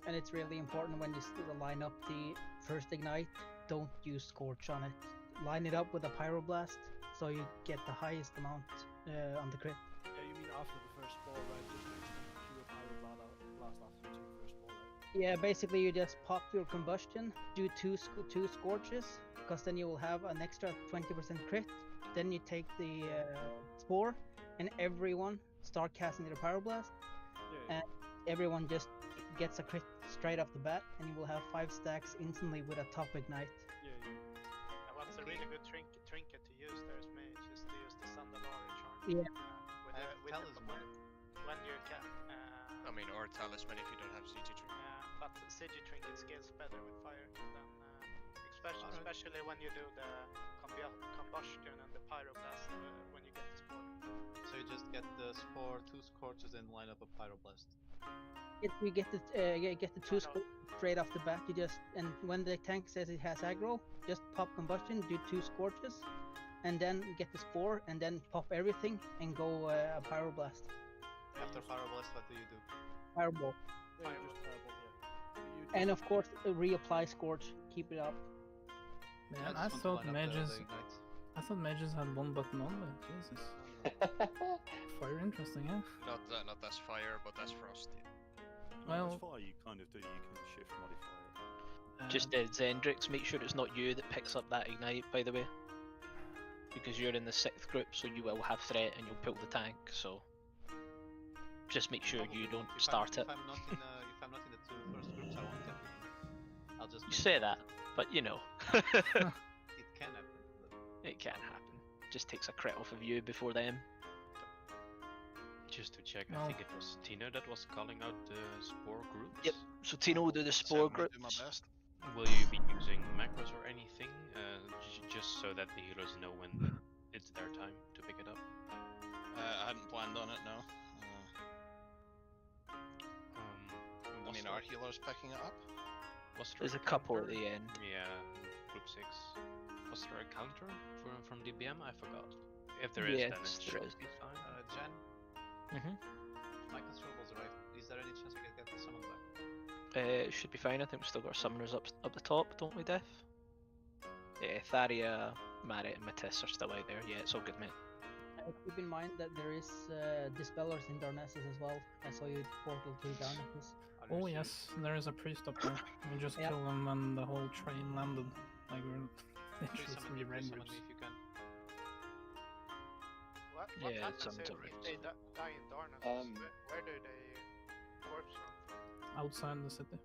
And it's really important when you line up the first ignite, don't use Scorch on it. Line it up with a Pyroblast, so you get the highest amount on the crit. Yeah, you mean after the first ball, right? Just pure Pyroblast after the first ball, right? Yeah, basically you just pop your combustion, do two Scorches, because then you will have an extra 20% crit. Then you take the Spore, and everyone start casting their Pyroblast, and everyone just gets a crit straight off the bat, and you will have 5 stacks instantly with a top ignite. And what's a really good trinket to use there is mage, is to use the Sandalari charm. Yeah. With talisman. When you can. I mean, or talisman if you don't have CG trinket. But CG trinket scales better with fire than especially when you do the combustion and the pyroblast when you get the spore. So you just get the spore, 2 scorches, and line up a pyroblast. you get the two straight off the bat. You just and when the tank says it has aggro, just pop combustion, do 2 scorches, and then get the spore, and then pop everything and go pyroblast. After Pyroblast, what do you do? Fireball. Yeah, you just fireball, yeah. And of course, reapply scorch. Keep it up. Man, I thought mages had one button only. Jesus. Fire interesting, yeah. Not as fire, but as frost. Well, as fire you kind of do. You can shift modify it. Just Zendrix, make sure it's not you that picks up that ignite, by the way. Because you're in the 6th group, so you will have threat and you'll pull the tank, so... Just make sure you don't start it. If I'm not in the 2 first groups, I won't get it. I'll just... You say that, but you know. It can happen. It can happen. Just takes a crit off of you before them. Just to check, I think it was Tino that was calling out the spore groups. Yep. So Tino will do the spore groups. Do my best. Will you be using macros or anything, just so that the healers know when it's their time to pick it up? I hadn't planned on it, no. I mean, are healers picking it up? There's a couple at the end. Yeah, group 6. Was there a counter from DBM? I forgot. If there is, then it should be fine. Jen? Mm-hmm. My consumables arrived. Is there any chance I can get someone back? It should be fine. I think we've still got summoners up the top, don't we, Def? Yeah, Tharia, Marit, and Matisse are still out there. Yeah, it's all good, mate. Keep in mind that there is dispellers in Darnassus as well. I saw you portal to Darnassus. Oh yes, there is a priest up there. We just killed him when the whole train landed. Like we're literally 3 red groups. If you can. What Yeah, happens sounds if alright. they die in Darnassus? Where do they corpse from? Outside the city.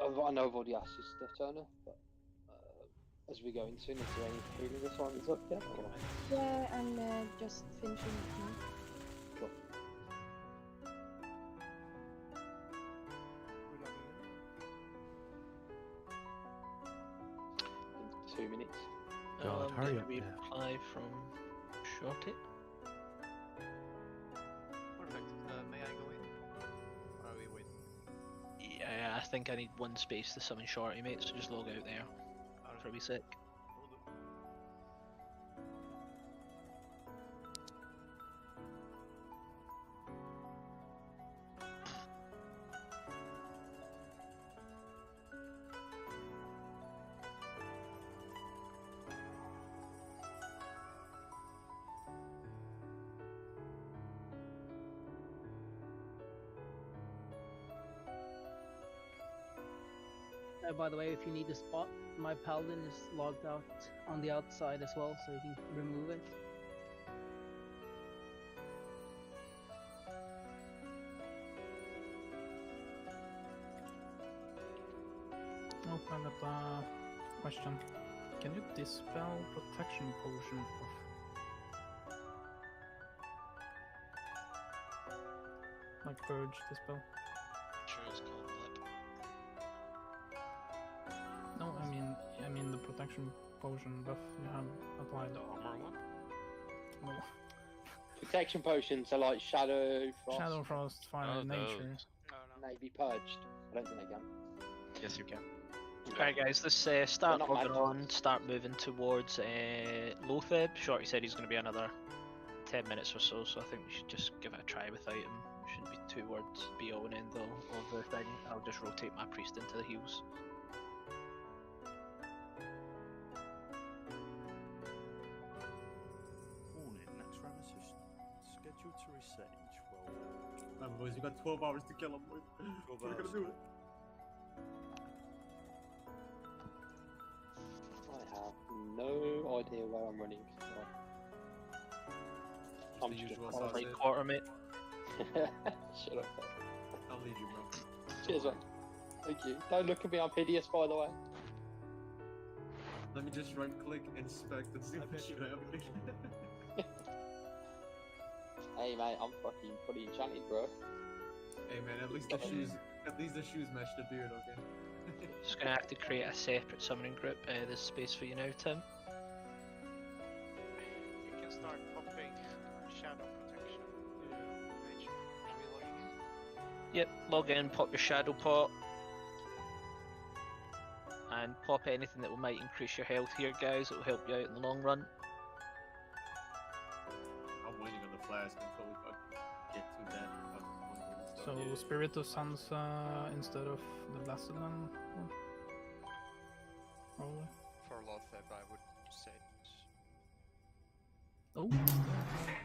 I know I've already asked you stuff, Turner, but as we go into, is there any feeling assignments up yet? Or? Yeah, I'm just finishing it now. Cool. 2 minutes. God, hurry up We now. reply from Shorty. Perfect. May I go in? Or are we waiting? Yeah, I think I need 1 space to summon Shorty, mate, so just log out there for a wee sec. By the way, if you need a spot, my paladin is logged out on the outside as well, so you can remove it. Oh, I got a question. Can you dispel protection potion off? Like purge dispel? Sure, it's called blood. No, I mean the protection potion buff you have applied. The armor one? No. Protection potions are like Shadow Frost. Shadow Frost, Fire, Nature. Maybe purged. I don't think they can. Yes, you can. Alright guys, let's start logging on, start moving towards Lotheb. Shorty said he's going to be another 10 minutes or so, so I think we should just give it a try without him. Shouldn't be 2 words be all and end all of the thing. I'll just rotate my priest into the heals. Warning, Naxxramas is scheduled to reset in 12 Remember, boys, you got 12 hours to kill him, boys. We're gonna do it. I have no idea where I'm running. So. I'm the just usual gonna sausage. Quarter, mate. Shut up. I'll leave you, bro. Cheers, man. Thank you. Don't look at me, I'm hideous, by the way. Let me just right click, inspect, and see if shit happening. Hey, mate, I'm fucking pretty enchanted, bro. Hey man, at least the shoes match the beard, okay? Just gonna have to create a separate summoning group. There's space for you now, Tim. You can start popping shadow protection. Nature. Yep, log in, pop your shadow pot, and pop anything that might increase your health here, guys. It will help you out in the long run. I'm waiting on the flask until we fucking get to that fucking point where we So start. Spirit of Sansa instead of the Basilian one? Probably. For Lotheb, I would say. Oh,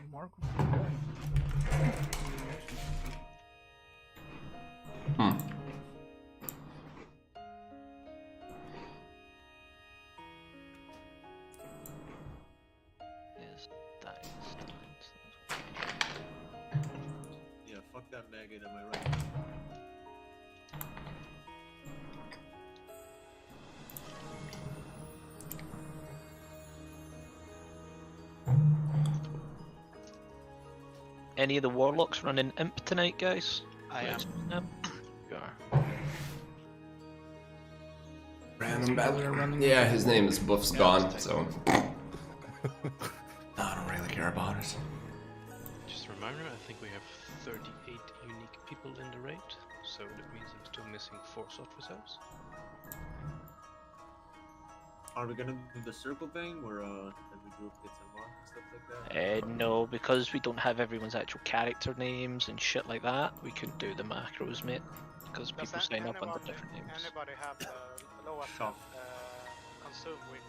Mark. Yes, that is. Yeah, fuck that maggot, am I right? Any of the warlocks running imp tonight, guys? I am. Imp? You are. Random battle. Yeah, his name is Buff's gone, so I don't really care about it. Just a reminder, I think we have 38 unique people in the raid, so that means I'm still missing 4 soft reserves. Are we gonna do the circle thing where every group gets a mark and stuff like that? No, because we don't have everyone's actual character names and shit like that, we couldn't do the macros, mate. Because people sign up under different names. Anybody have the lowest Shop. consume week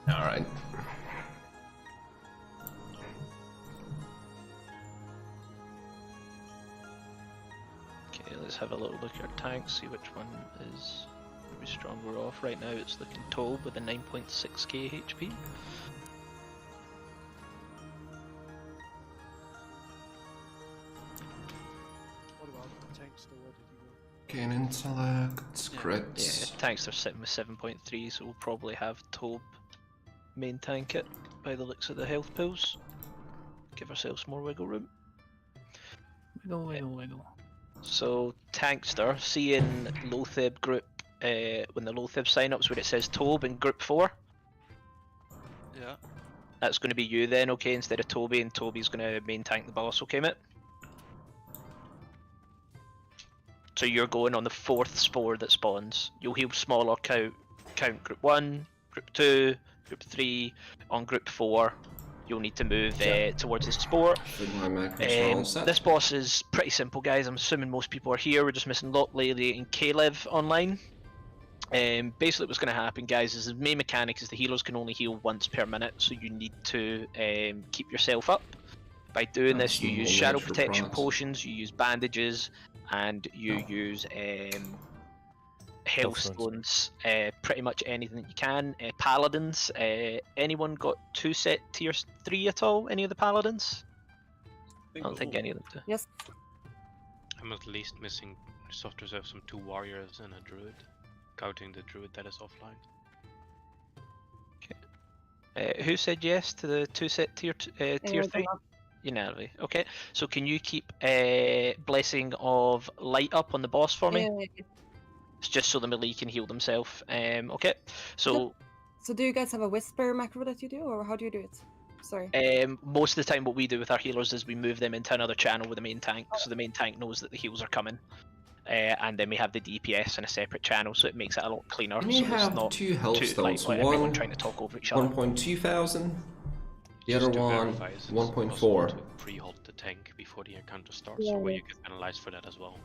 or... Alright. Okay, let's have a little look at our tanks, see which one is maybe stronger off. Right now it's looking Tobe with a 9.6k HP. What about the tanks? Where did you go? Cannon select, crits. Yeah, tanks are sitting with 7.3, so we'll probably have Tobe main tank it by the looks of the health pools. Give ourselves more wiggle room. Wiggle, wiggle, wiggle. So, Tankster, see in Lotheb group, when the Lotheb sign-ups where it says Tobe in group 4? Yeah. That's going to be you then, okay, instead of Toby, and Toby's going to main tank the boss, okay, mate? So you're going on the 4th spore that spawns. You'll heal smaller count group 1, group 2, group 3, on group 4. You'll need to move towards the spore. This boss is pretty simple, guys. I'm assuming most people are here. We're just missing Lot, Lily, and Caleb online. Basically what's going to happen, guys, is the main mechanic is the healers can only heal once per minute, so you need to keep yourself up. By doing this, you use shadow protection potions, you use bandages, and you use health stones, pretty much anything that you can. Paladins, anyone got 2 set tier 3 at all? Any of the paladins? I don't think any of them do. Yes. I'm at least missing soft reserves from 2 warriors and a druid, counting the druid that is offline. Okay. Who said yes to the 2 set tier 3? Unanimously. Okay, so can you keep Blessing of Light up on the boss for me? Yeah. It's just so the melee can heal themselves. Okay, so... So do you guys have a whisper macro that you do, or how do you do it? Sorry. Most of the time what we do with our healers is we move them into another channel with the main tank, so the main tank knows that the heals are coming. And then we have the DPS in a separate channel, so it makes it a lot cleaner. Can you so it's have not 2 health stones? like everyone trying to talk over each other. 1.2 thousand. The other one, 1.4. Pre-halt the tank before the encounter starts, Yeah, or where yeah. you get penalized for that as well.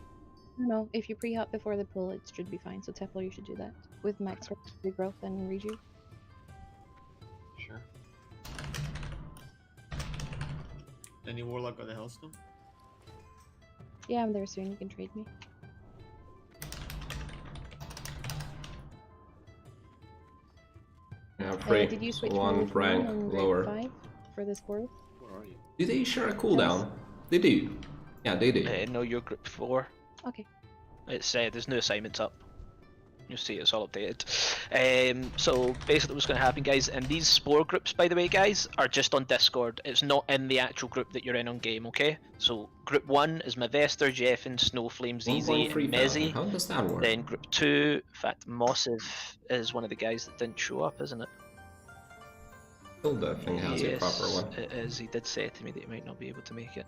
No, if you pre-hop before the pull, it should be fine. So Teflon, you should do that with max regrowth and reju. Sure. Any warlock got the hellstone? Yeah, I'm there soon. You can trade me. Yeah, free. Did you switch one mode rank on grade lower. 5 for this growth? Where are you? Do they share a cooldown? They do. Yeah, they do. No, you're group 4. Okay. It's there's no assignments up. You'll see it's all updated. So basically what's going to happen, guys, and these spore groups, by the way, guys, are just on Discord. It's not in the actual group that you're in on game, okay? So group 1 is Mavester, Jeffin, Snowflame, Zizi, and 1.3 Mezzy. How does that work? Then group 2, in fact, Mossiv is one of the guys that didn't show up, isn't it? Hilda thing has a proper one. It is. He did say to me that he might not be able to make it.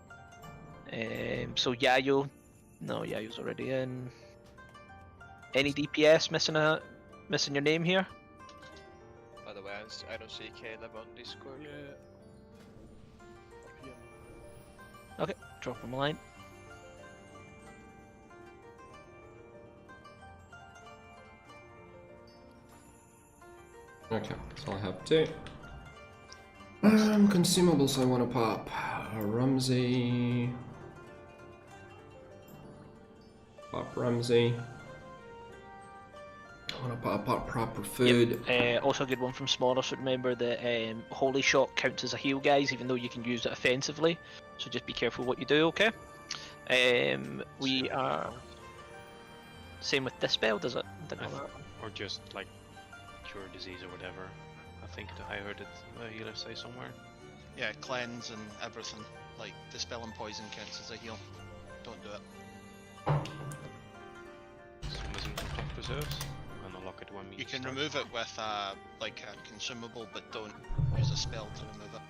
So Yayo, no, Yayo's already in. Any DPS missing your name here? By the way, I don't see Caleb on Discord. Yeah. Okay, drop him a line. Okay, so I have two. Consumables I want to pop. Rumsey. Pop Rumsey. I want to pop proper food. Yep. Also a good one from Smaller, so remember that Holy Shot counts as a heal, guys, even though you can use it offensively. So just be careful what you do, okay? We are... Same with Dispel, does it? Or just like cure disease or whatever. I think I heard it a healer say somewhere. Yeah, cleanse and everything. Like dispel and poison counts as a heal. Don't do it. Some isn't top reserves. And I'll lock it when we You can start. remove it with like a consumable, but don't use a spell to remove it.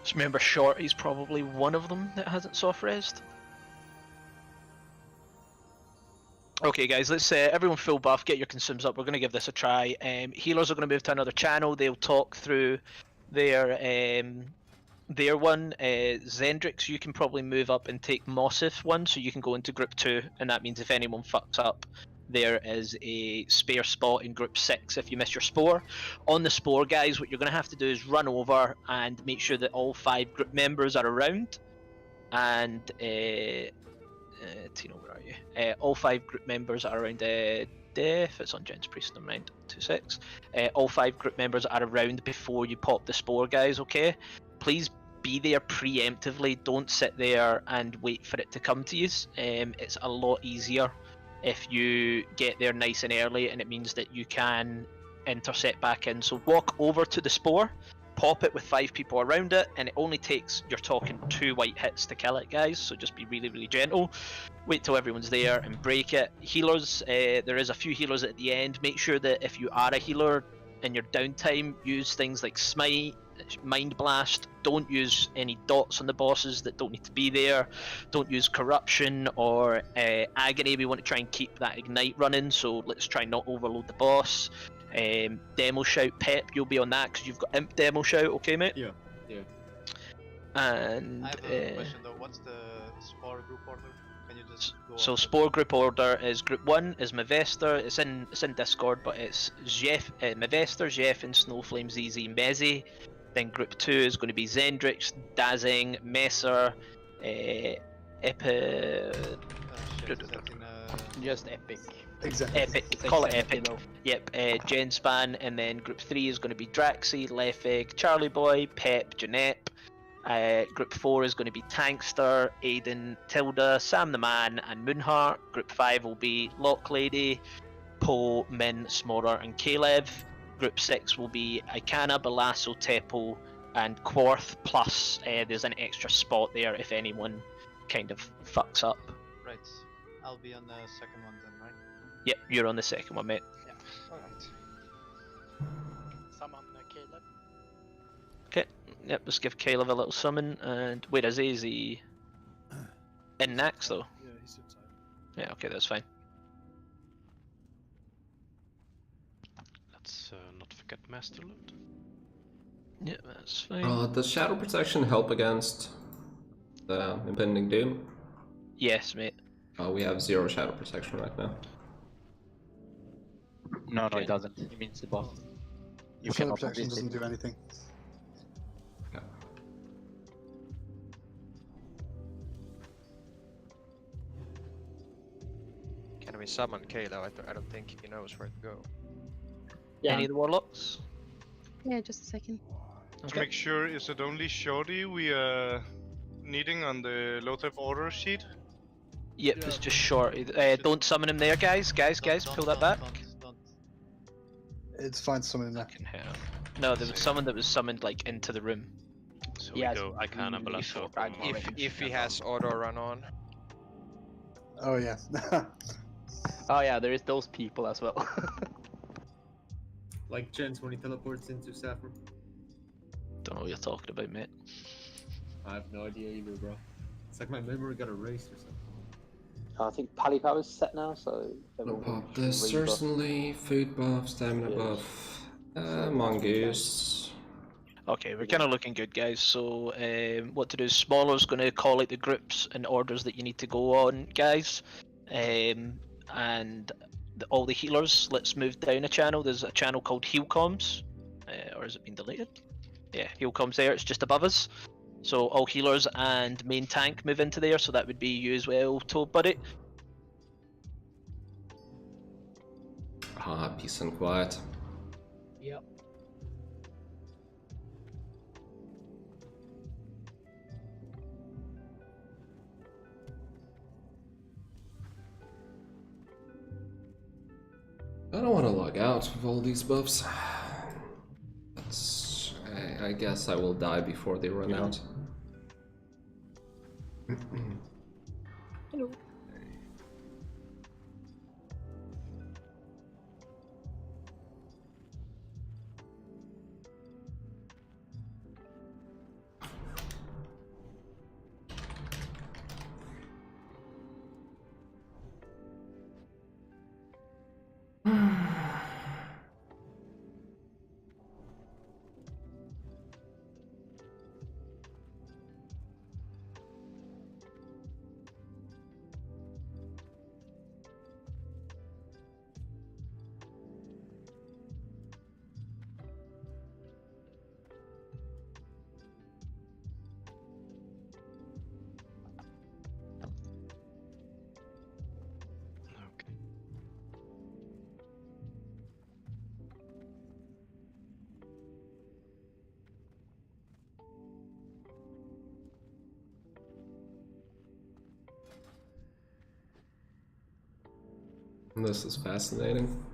Just remember Shorty's probably one of them that hasn't soft resed. Okay guys, let's everyone full buff, get your consumes up, we're going to give this a try. Healers are going to move to another channel, they'll talk through their one. Zendrix, you can probably move up and take Mossif one, so you can go into group 2, and that means if anyone fucks up, there is a spare spot in group 6 if you miss your spore. On the spore, guys, what you're going to have to do is run over and make sure that all 5 group members are around, and Tino, where are you? All 5 group members are around Def, it's on Jen's Priest, never mind, 2-6. All 5 group members are around before you pop the spore, guys, okay? Please be there preemptively, don't sit there and wait for it to come to you. It's a lot easier if you get there nice and early, and it means that you can intercept back in. So walk over to the spore, pop it with 5 people around it, and it only takes, you're talking 2 white hits to kill it, guys, so just be really, really gentle. Wait till everyone's there and break it. Healers, there is a few healers at the end. Make sure that if you are a healer in your downtime, use things like Smite, Mind Blast. Don't use any dots on the bosses that don't need to be there. Don't use Corruption or Agony. We want to try and keep that Ignite running, so let's try not overload the boss. Demo Shout, Pep, you'll be on that because you've got Imp Demo Shout, okay mate? Yeah. I And have a question though, what's the Spore group order? Can you just go so on Spore group order is group 1 is Mavester, it's in Discord, but it's Mavester, Jeff and Snowflame, ZZ, Mezzy. Then group 2 is going to be Zendrix, Dazing, Messer, Just Epic. Exactly. Epic, call it Epic. Yep, Genspan, and then group 3 is going to be Draxi, Lefig, Charlie Boy, Pep, Jeanette. Group 4 is going to be Tankster, Aiden, Tilda, Sam the Man, and Moonheart. Group 5 will be Lock Lady, Poe, Min, Smorer, and Caleb. Group 6 will be Ikana, Balasso, Tepo, and Quarth, plus there's an extra spot there if anyone kind of fucks up. Right. I'll be on the second one then, right? Yep, you're on the second one, mate. Yeah. Alright. Summon Caleb. Okay, yep, let's give Caleb a little summon, and wait, is he in Nax though? Yeah, he's inside. Yeah, okay, that's fine. Let's not forget Master Loot. Yeah, that's fine. Does Shadow Protection help against the impending doom? Yes, mate. We have 0 Shadow Protection right now. No, it doesn't. It means the boss. You Shadow cannot protection resist doesn't it. do anything. Can we summon Kayla? I don't think he knows where to go. Yeah. Any of the warlocks? Yeah, just a second. To make sure, is it only Shorty we are needing on the low type order sheet? Yep, it's just short. Don't summon him there, guys. Guys, pull that back. It's fine to summon in there. No, there was someone that was summoned like into the room. So we go Ikana, Balasso. If he has auto run on. Oh yeah. Oh yeah, there is those people as well. Like Jens when he teleports into Saffron. Don't know what you're talking about, mate. I have no idea either, bro. It's like my memory got erased or something. I think Pally Power's set now, so No everyone pop can this, rebuff. certainly. Food buff, stamina Yes. buff. So Mongoose. Okay, we're kind of looking good, guys. So, what to do? Smaller's going to call out the groups and orders that you need to go on, guys. And all the healers, let's move down a channel. There's a channel called Heal Comms. Or has it been deleted? Yeah, Heal Comms there. It's just above us. So, all healers and main tank move into there. So, that would be you as well, Toad Buddy. Ah, peace and quiet. Yep. I don't want to log out with all these buffs. I guess I will die before they run out. Hello. This is fascinating.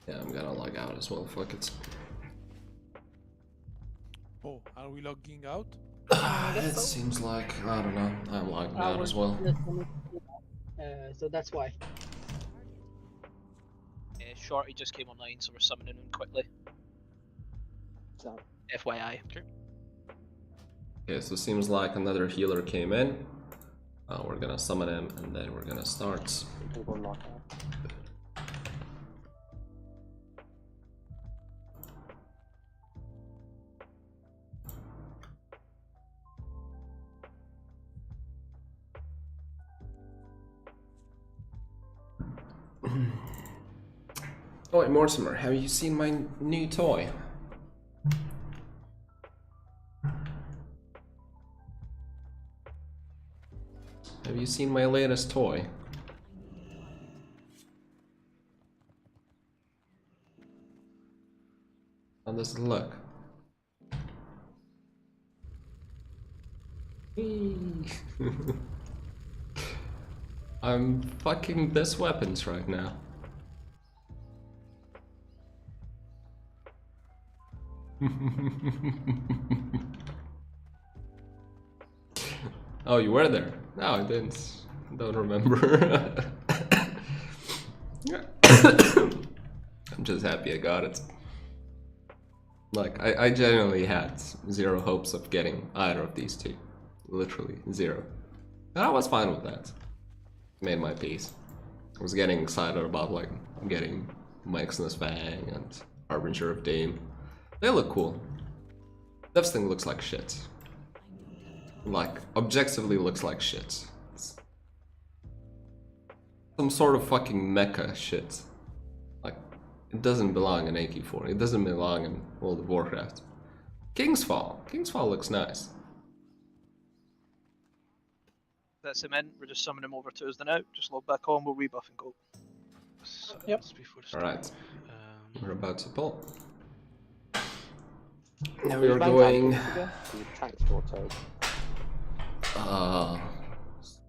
Yeah, I'm gonna log out as well, fuck it. Oh, are we logging out? It seems like, I don't know, I'm logging out as well. So that's why. Shorty just came online, so we're summoning him quickly. So. FYI. Okay, so it seems like another healer came in. We're gonna summon him and then we're gonna start. Oh wait, Mortimer, have you seen my new toy? Have you seen my latest toy? How does it look? I'm fucking best weapons right now. Oh, you were there? No, I didn't. Don't remember. I'm just happy I got it. Like, I genuinely had zero hopes of getting either of these two. Literally, zero. And I was fine with that. Made my peace. I was getting excited about, like, getting Mike's Fang and Harbinger of Doom. They look cool. This thing looks like shit. Like, objectively looks like shit. It's some sort of fucking mecha shit. Like, it doesn't belong in AK4. It doesn't belong in World of Warcraft. King's Fall. King's Fall looks nice. That's him in. We're just summoning him over to us now. Just log back on, we'll rebuff and go. Yep. Alright. We're about to pull. Now Who's we're main going... tank again? The tank store Toad.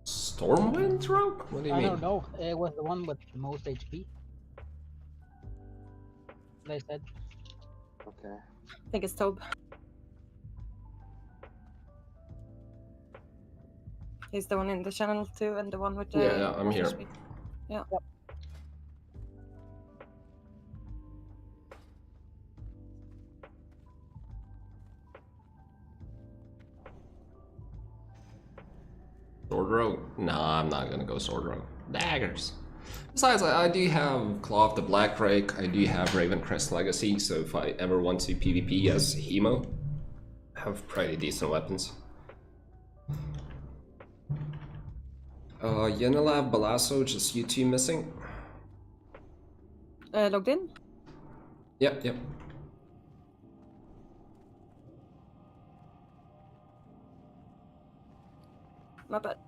Stormwind Rogue? What do you I mean? don't know. It was the one with the most HP. They said. Okay. I think it's Tob. He's the one in the channel too, and the one with the. Yeah, I'm here. speed. Yeah. Sword Rogue? Nah, I'm not gonna go Sword Rogue. Daggers. Besides, I do have Claw of the Black Drake, I do have Ravencrest Legacy, so if I ever want to PvP as Hemo, I have pretty decent weapons. Yenilab, Balasso, just you two missing? Logged in? Yep, yep. My bad.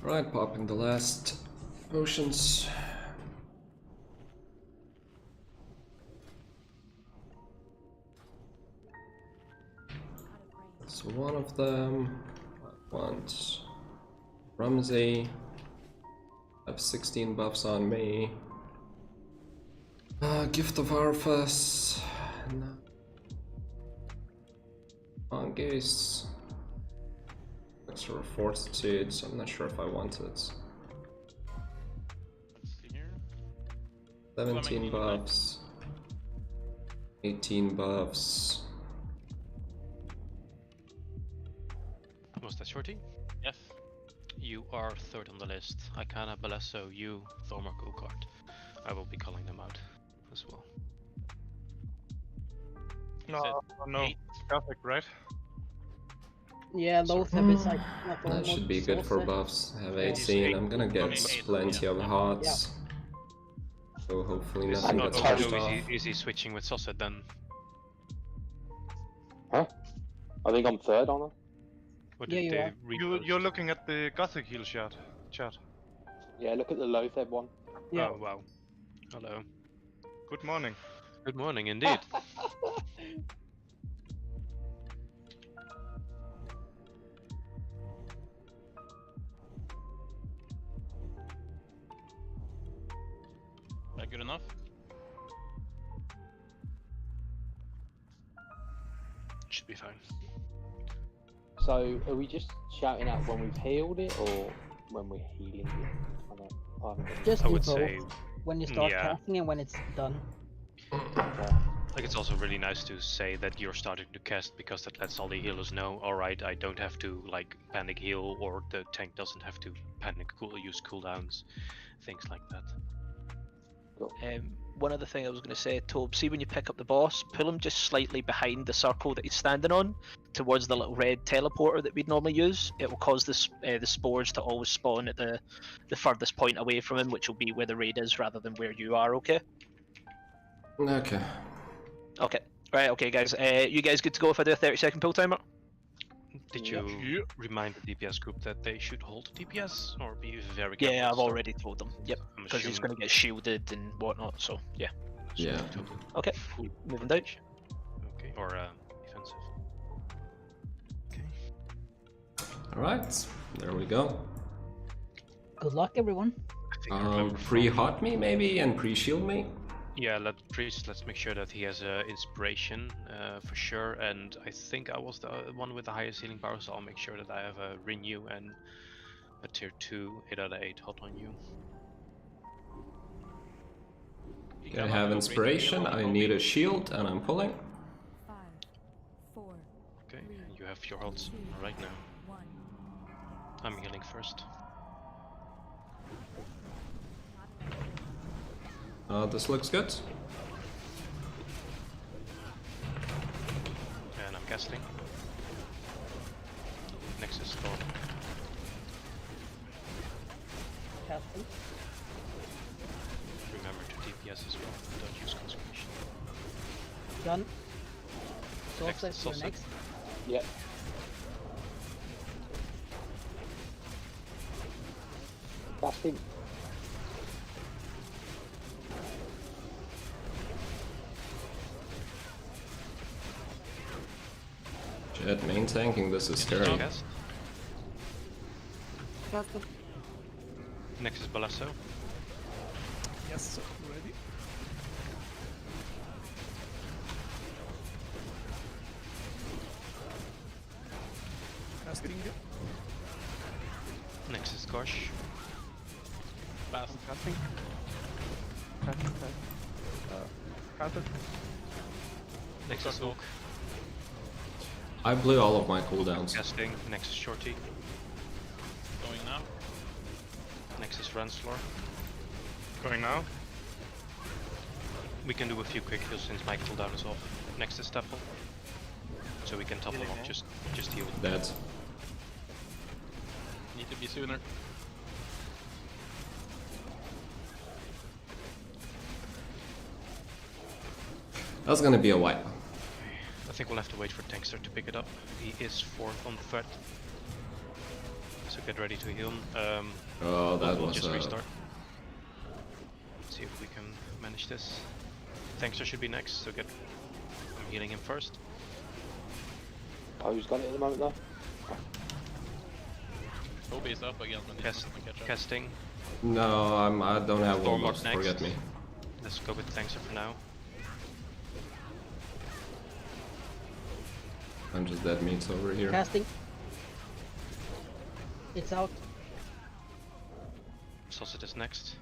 Right, popping the last potions. So one of them, I want Rumsey. I have 16 buffs on me. Gift of Arthas. No. Mongoose. Extra Fortitude, so I'm not sure if I want it. 17 buffs. 18 buffs. Was that Shorty? Yes. You are third on the list. Icana, Balasso, you, Thormark, Ukart. I will be calling them out as well. No, Gothic, right? Yeah, Lothab is like That should be good for buffs. I have 18. I'm gonna get plenty of hots. So hopefully nothing gets pushed off. Is he switching with Sosset then? Huh? I think I'm third on it. You're looking at the Gothic heal chat. Yeah, look at the Lothab one. Yeah. Oh wow. Hello. Good morning. Good morning indeed. That good enough? Should be fine. So, are we just shouting out when we've healed it, or when we're healing it? I haven't got Just I do would both. say When you start yeah. casting and when it's done. Like it's also really nice to say that you're starting to cast because that lets all the healers know, alright, I don't have to like panic heal or the tank doesn't have to panic use cooldowns, things like that. One other thing I was going to say, Tobe, see when you pick up the boss, pull him just slightly behind the circle that he's standing on, towards the little red teleporter that we'd normally use. It will cause the spores to always spawn at the furthest point away from him, which will be where the raid is rather than where you are, okay? Okay. Okay. Right, okay guys. You guys good to go if I do a 30-second pull timer? Did you remind the DPS group that they should hold DPS or be very careful? Yeah, I've already told them. Yep, I'm because he's going to get shielded and whatnot, so yeah. Yeah. Okay, moving down. Okay, or defensive. Alright, there we go. Good luck, everyone. Pre-hot me maybe and pre-shield me? Yeah, let's make sure that he has inspiration for sure, and I think I was the one with the highest healing power, so I'll make sure that I have a renew and a tier 2 8 out of 8 hot on you. I have inspiration, I need a shield, and I'm pulling. 5, 4, okay, you have your holds right now. I'm healing first. This looks good. And I'm casting. Next is Storm. Casting. Remember to DPS as well, don't use consecration. Done. Next, Solstice, you're next. Yep. Casting. Shit, main tanking, this is scary. Next is Balasso. Yes, ready. Casting. Next is Gosh. Fast. Casting. Casting. Casting. Next is Oak. I blew all of my cooldowns. Casting. Next is Shorty. Going now. Next is Renslayer. Going now. We can do a few quick heals since my cooldown is off. Next is Staffel. So we can top them up, just heal. Dead. Need to be sooner. That's gonna be a wipe. I think we'll have to wait for Tankster to pick it up. He is 4th on threat. So get ready to heal him. Oh, that we'll was just restart. See if we can manage this. Tankster should be next, so I'm healing him first. Oh, who's got it at the moment though? Toby is up again when he can catch up. Casting. No, I don't have one Stormlord next. forget me. Let's go with Tankster for now. I'm just dead meats over here. Casting. It's out. Sausage is next.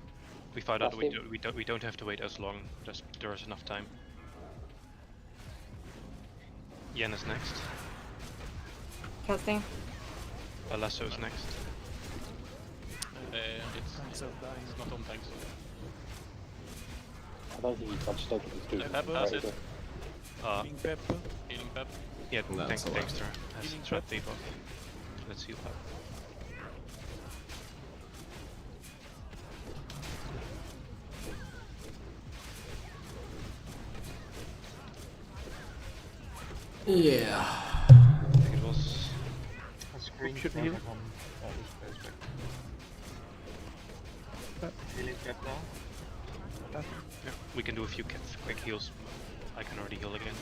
We found out we don't have to wait as long. There is enough time. Yen is next. Casting. Lasso is next. It's not on tanks. I don't think I just don't think he's doing Pep has it. Healing Pep. Healing Pep. Yeah, That's a lot. Tankster has threat debuff. Let's heal Pep. Yeah. I think it was a screen. Should we heal? Yeah, we can do a few quick heals. I can already heal again.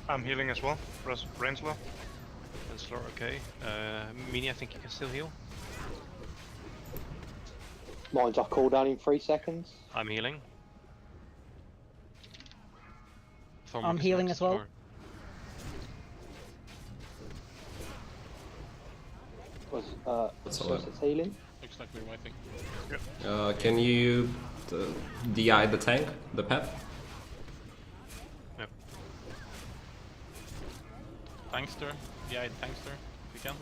I'm healing as well. Renslayer. Renslayer, okay. Mini, I think you can still heal. Mine's off cooldown in 3 seconds. I'm healing. I'm healing as well. That's so all right. it's healing. Looks like we're waiting. Can you DI the tank, the pet? Yep. Tankster. Yeah, Tankster. If you can.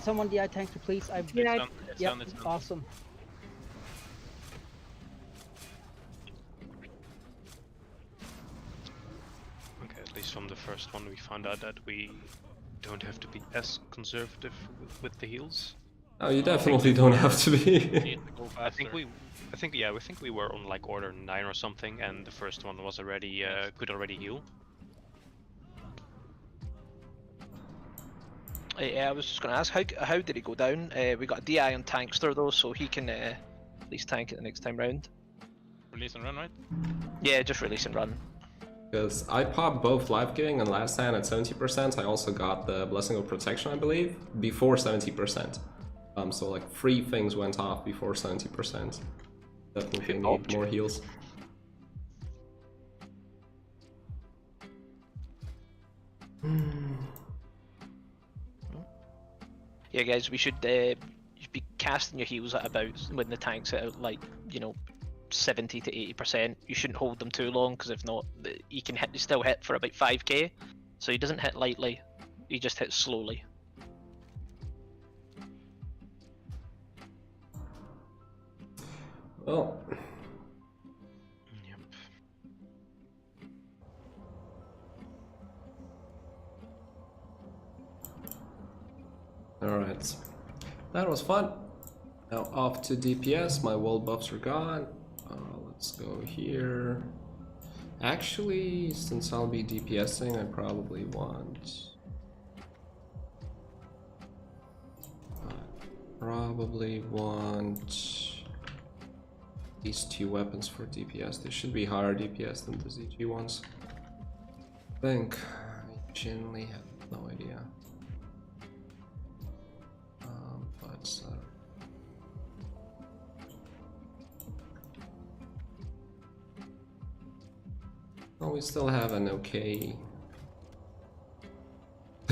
Someone DI Tankster, please. It's done. It's Yep, done. It's done. awesome. Okay, at least from the first one we found out that we don't have to be as conservative with the heals. Oh, you definitely don't have to be. I think we were on like order 9 or something, and the first one was already could already heal. Yeah, I was just going to ask, how did it go down? We got a DI on Tankster though, so he can at least tank it the next time round. Release and run, right? Yeah, just release and run. Because I popped both Life Giving and Last Stand at 70%. I also got the Blessing of Protection, I believe, before 70%. So like 3 things went off before 70%. Definitely need more heals. Yeah, guys, we should be casting your heals at about when the tank's at like 70 to 80%. You shouldn't hold them too long, because if not, he can still hit for about 5k. So he doesn't hit lightly, he just hits slowly. Well. Yep. Alright. That was fun. Now off to DPS. My world buffs are gone. Let's go here. Actually, since I'll be DPSing, I probably want... these 2 weapons for DPS. They should be higher DPS than the ZG ones. I think. I genuinely have no idea. Well, we still have an okay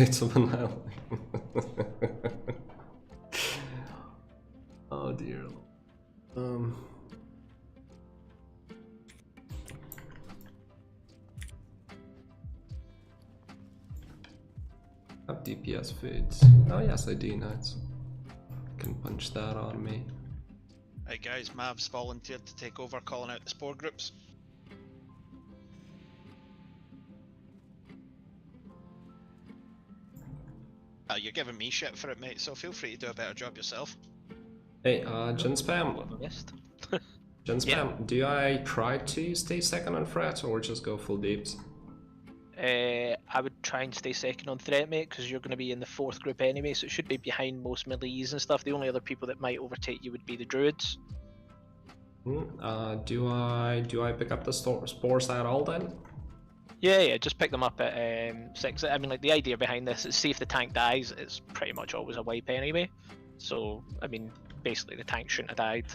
Plates of annihilating. Oh dear. Have DPS foods. Oh yes, I do. Nice. Can punch that on me. Right guys, Mav's volunteered to take over calling out the spore groups. Oh, you're giving me shit for it, mate, so feel free to do a better job yourself. Hey, Gen Spam. Gen Spam, do I try to stay second on threat or just go full deeps? I would try and stay second on threat, mate, because you're going to be in the 4th group anyway, so it should be behind most melees and stuff. The only other people that might overtake you would be the druids. Do I pick up the spores at all then? Yeah, just pick them up at 6. I mean, like, the idea behind this is see if the tank dies, it's pretty much always a wipe anyway. So, I mean, basically the tank shouldn't have died.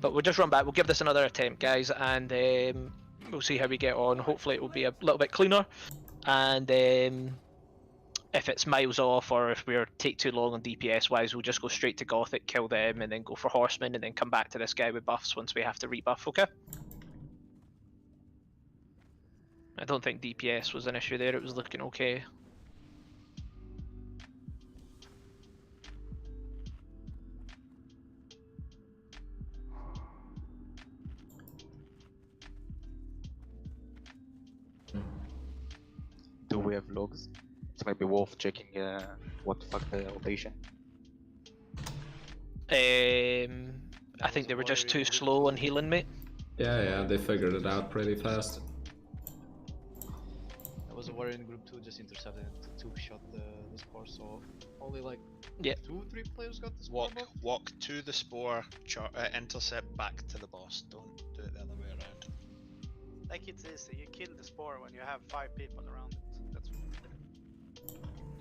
But we'll just run back, we'll give this another attempt, guys, and we'll see how we get on. Hopefully it will be a little bit cleaner, and if it's miles off or if we take too long on DPS wise, we'll just go straight to Gothic, kill them, and then go for Horsemen, and then come back to this guy with buffs once we have to rebuff, okay? I don't think DPS was an issue there, it was looking okay. Do we have logs? It might be worth checking what the fuck the rotation. I think they were just too slow on healing, mate. Yeah, they figured it out pretty fast. There was a warrior in group 2 just intercepted and 2 shot the spore, so only like 2-3 players got the spore. Walk to the spore, intercept back to the boss. Don't do it the other way around. Like it's easy, you kill the spore when you have 5 people around it. That's what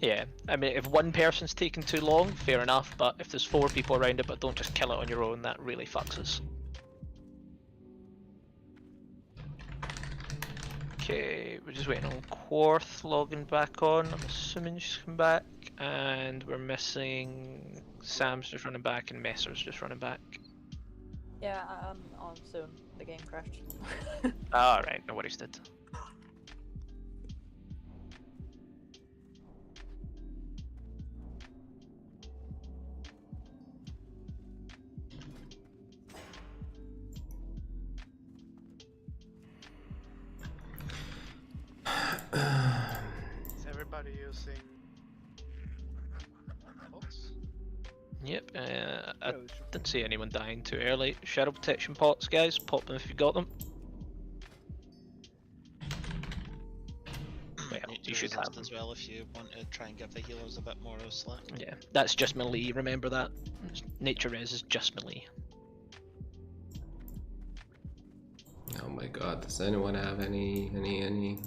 Yeah, I mean, if one person's taking too long, fair enough, but if there's 4 people around it but don't just kill it on your own, that really fucks us. Okay, we're just waiting on Quarth logging back on. I'm assuming she's come back, and we're missing Sam's just running back and Messer's just running back. Yeah, I'm on soon. The game crashed. Alright, no worries, dude. Is everybody using pots? Yep, I didn't see anyone dying too early. Shadow protection pots, guys, pop them if you got them. Well, you should have them as well if you want to try and give the healers a bit more of a slack. Yeah, that's just melee, remember that. Nature res is just melee. Oh my god, does anyone have any?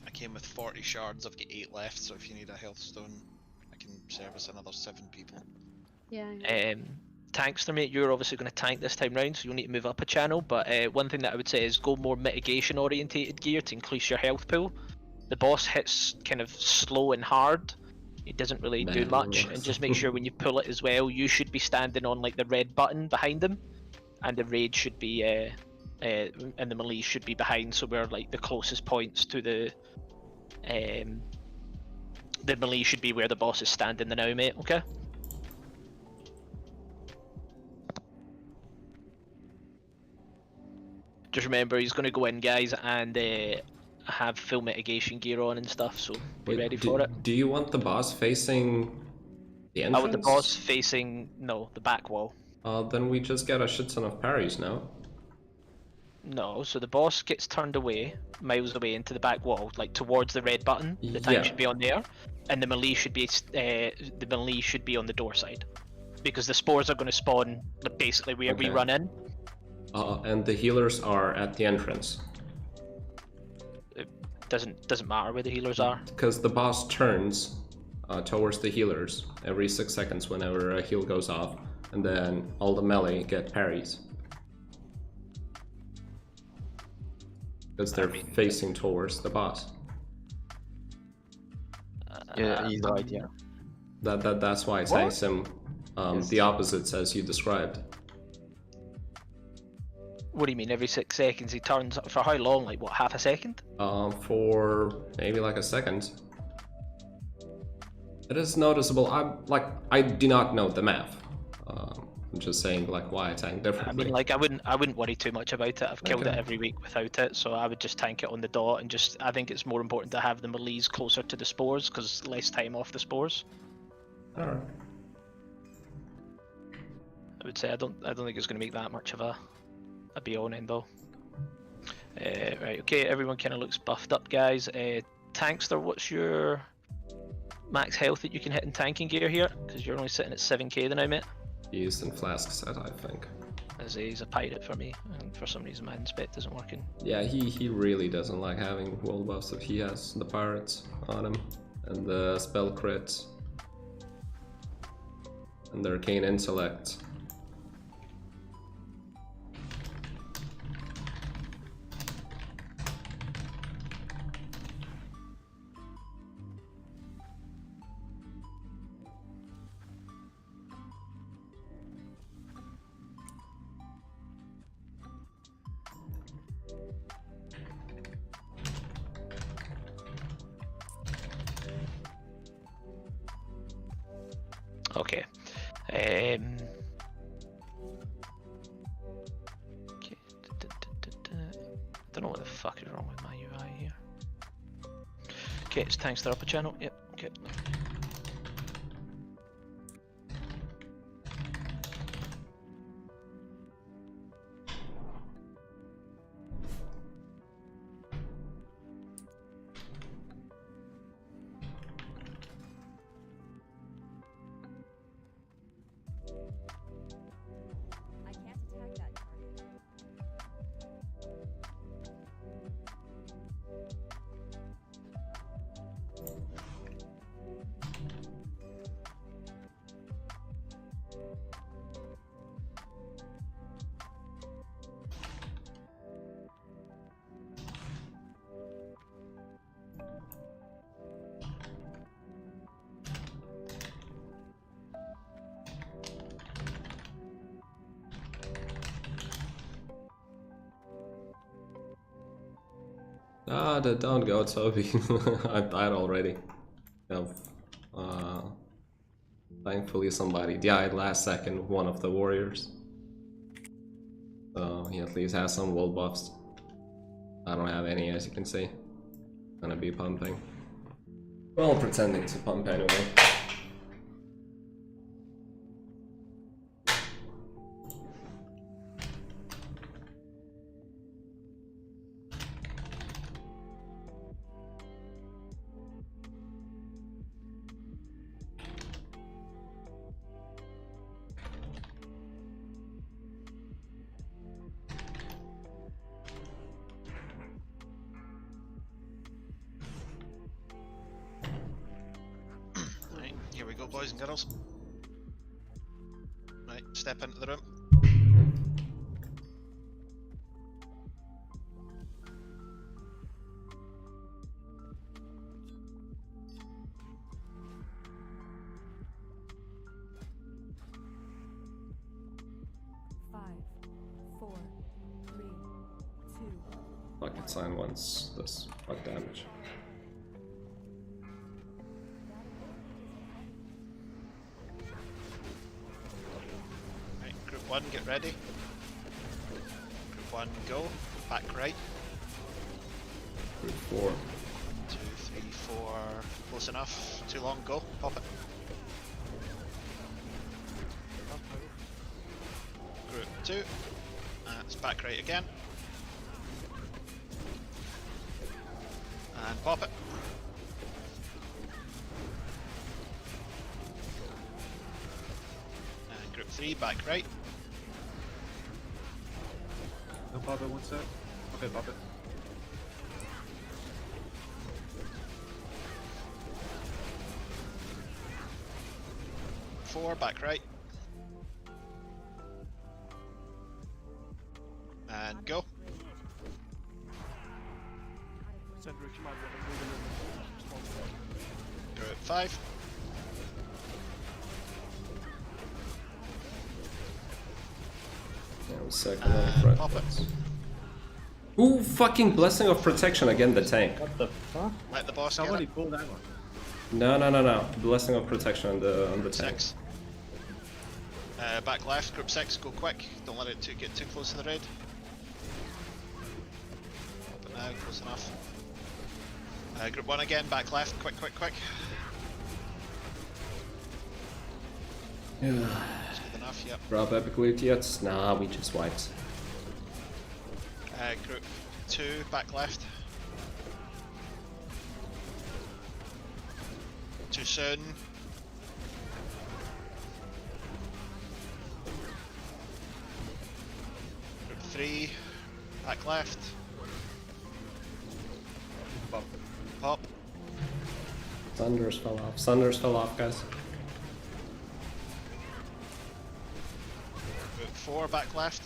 I came with 40 shards, I've got 8 left, so if you need a health stone, I can service another 7 people. Yeah. Tankster, mate, you're obviously going to tank this time round, so you'll need to move up a channel, but one thing that I would say is go more mitigation orientated gear to increase your health pool. The boss hits kind of slow and hard, it doesn't really do much, and just make sure when you pull it as well, you should be standing on like the red button behind them, and the raid should be, and the melee should be behind, so we're like the closest points to the melee should be where the boss is standing now, mate, okay? Just remember, he's going to go in, guys, and have full mitigation gear on and stuff, so be ready for it. Do you want the boss facing the entrance? I want the boss facing, no, the back wall. Then we just get a shit ton of parries now. No, so the boss gets turned away, miles away into the back wall, like towards the red button. The tank should be on there, and the melee should be on the door side, because the spores are going to spawn basically where we run in. And the healers are at the entrance. It doesn't matter where the healers are. Because the boss turns towards the healers every 6 seconds whenever a heal goes off, and then all the melee get parries. because they're facing towards the boss. Yeah, he's right. Yeah. That's why tanks him the opposites as you described. What do you mean? Every 6 seconds he turns? For how long? Like what? Half a second? For maybe like a second. It is noticeable. I do not know the math. I'm just saying like why I tank differently. I mean, like I wouldn't worry too much about it. I've killed Okay. it every week without it, so I would just tank it on the dot and just. I think it's more important to have the melees closer to the spores because less time off the spores. Alright. I would say I don't think it's going to make that much of a be on end though. Right, okay, everyone kind of looks buffed up, guys. Tankster, what's your max health that you can hit in tanking gear here? Because you're only sitting at 7k now, mate. Used in flask set, I think. As he's a pirate for me, and for some reason my inspect isn't working. Yeah, he really doesn't like having world buffs if he has the pirates on him, and the spell crits, and the arcane intellect. Okay. Okay. I don't know what the fuck is wrong with my UI here. Okay, it's Tankster up a channel. Yep. Okay. I can't attack that target. Ah, don't go, Toby. I died already. Thankfully somebody died last second, one of the warriors. So he at least has some world buffs. I don't have any, as you can see. Gonna be pumping. Well, pretending to pump anyway. Right, here we go, boys and girls. Right, step into the room. Five, four, three, two. Bucket sign once this fuck damage. Right, group 1, get ready. Group 1, go. Back right. Group 4. 2, 3, 4. Close enough. Too long, go. Pop it. Group 2. It's back right again. And pop it. And group 3, back right. No pop it, one sec. Okay, pop it. Four, back right. And go. Cedric, you might want to move a little bit. Go at 5. Yeah, second on front. Pop it. Ooh, fucking Blessing of Protection again, the tank. What the fuck? Let the boss Somebody get it. pull that one. No. Blessing of Protection on the tank. 6. Back left, group 6, go quick. Don't let it get too close to the red. But now, close enough. Group 1 again, back left, quick. Yeah. That's good enough, yep. Drop epic loot yet? Nah, we just wiped. Group 2, back left. Too soon. Group 3, back left. Pop. Thunders fell off. Thunders fell off, guys. Group 4, back left.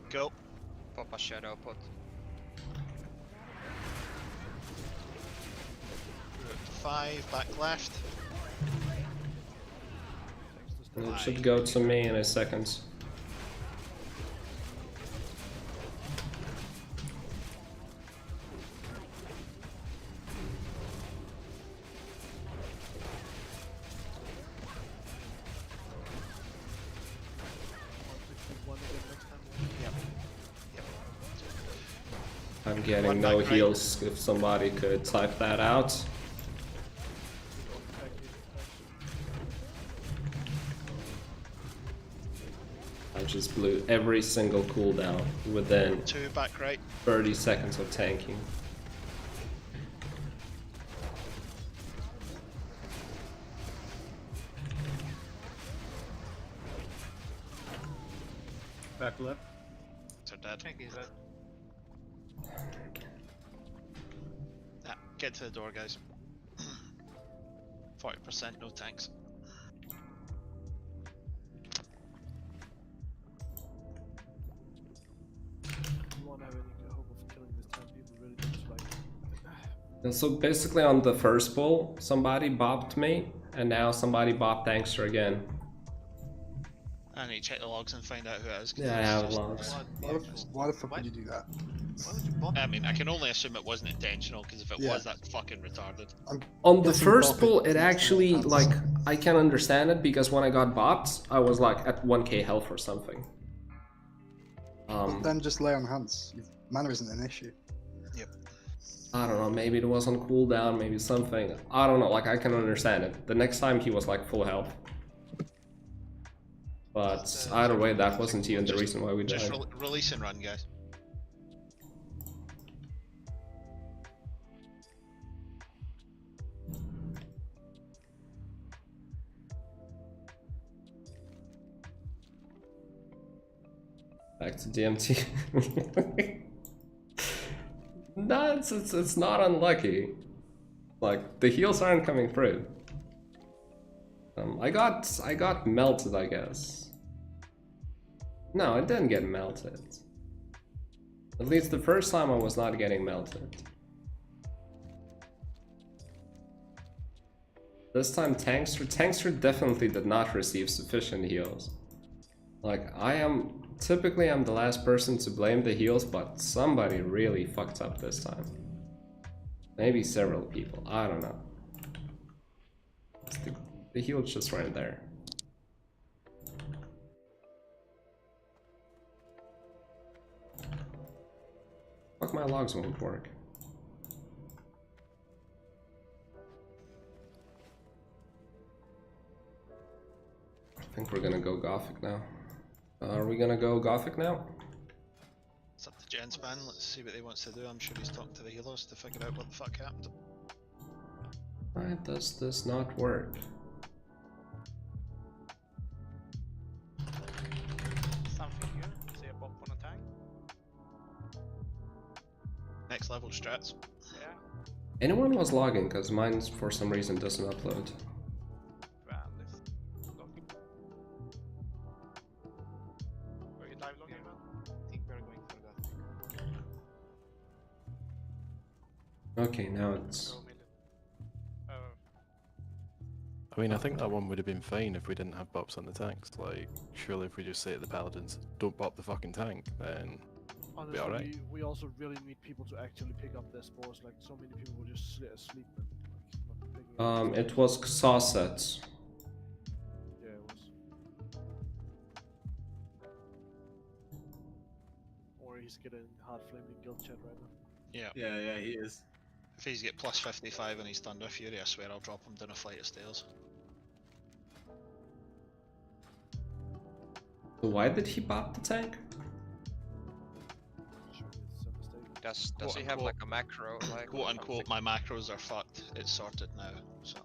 Go. Pop a shadow pot. Group 5, back left. It should go to me in a second. I'm getting no heals. If somebody could type that out. I just blew every single cooldown within 2, back right. 30 seconds of tanking. Back left. So dead. Yeah, get to the door, guys. 40%, no tanks. You won't have any hope of killing this 10 people, really just like... And so basically on the first pull, somebody bopped me, and now somebody bopped Naxxra again. I need to check the logs and find out who it is. Yeah, I have logs. Why the fuck would you do that? I mean, I can only assume it wasn't intentional, because if it was, that's fucking retarded. On the first pull, it actually, like, I can understand it, because when I got bopped, I was like at 1k health or something. But then just lay on hands. Mana isn't an issue. Yep. I don't know, maybe it was on cooldown, maybe something. I don't know, like, I can understand it. The next time he was like full health. But either way, that wasn't even the reason why we died. Just release and run, guys. Back to DMT. No, it's not unlucky. Like, the heals aren't coming through. I got melted, I guess. No, it didn't get melted. At least the first time I was not getting melted. This time Naxxra definitely did not receive sufficient heals. Like, typically I'm the last person to blame the heals, but somebody really fucked up this time. Maybe several people, I don't know. The heals just weren't there. Fuck, my logs won't work. I think we're gonna go Gothic now. Are we gonna go Gothic now? It's up to Jens, man. Let's see what he wants to do. I'm sure he's talking to the healers to figure out what the fuck happened. Why does this not work? Something here. See a bump on a tank. Next level strats. Yeah. Anyone was logging, because mine for some reason doesn't upload. Were you live logging, man? Okay, now it's. I mean, I think that one would have been fine if we didn't have bops on the tanks. Like, surely if we just say to the paladins, don't bop the fucking tank, then Honestly, be alright. we also really need people to actually pick up their spores. Like, so many people will just sleep them. Like, not picking up It was Xosets. Yeah, it was. Or he's getting hard flaming guild chat right now. Yeah. Yeah, he is. If he's get plus 55 on his Thunder Fury, I swear I'll drop him down a flight of stairs. Why did he bop the tank? Does he have like a macro? Like quote unquote, my macros are fucked. It's sorted now, so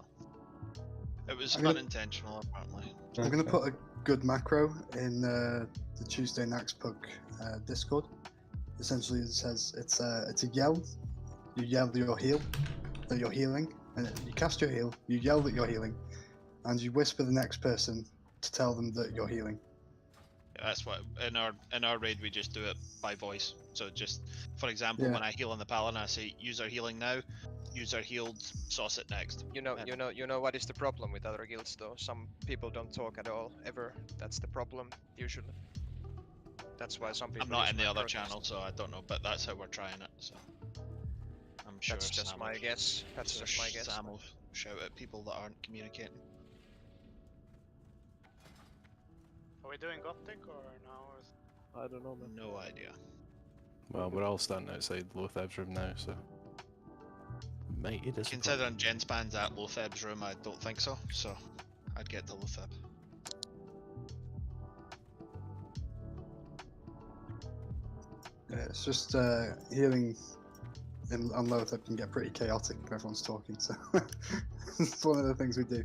it was I'm gonna- unintentional apparently. I'm gonna put a good macro in the Tuesday Naxxramas PUG Discord. Essentially, it says it's a yell. You yell that you're that you're healing, and you cast your heal. You yell that you're healing, and you whisper the next person to tell them that you're healing. Yeah, that's what in our raid we just do it by voice. So just for example, Yeah. when I heal on the paladin, I say user healing now, user healed, sauce it next. You know what is the problem with other guilds though? Some people don't talk at all, ever. That's the problem, usually. That's why some people. I'm not use in the other macros. channel, so I don't know, but that's how we're trying it. So I'm sure That's just Sam my will- guess. That's sure just my guess. Sam will shout at people that aren't communicating. Are we doing Gothic or now? I don't know, man. No idea. Well, we're all standing outside Lotheb's room now, so. Mighty disappointing. Considering Genspan's at Lotheb's room, I don't think so. So I'd get to Lotheb. Yeah, it's just healing on Lothar can get pretty chaotic if everyone's talking, so it's one of the things we do.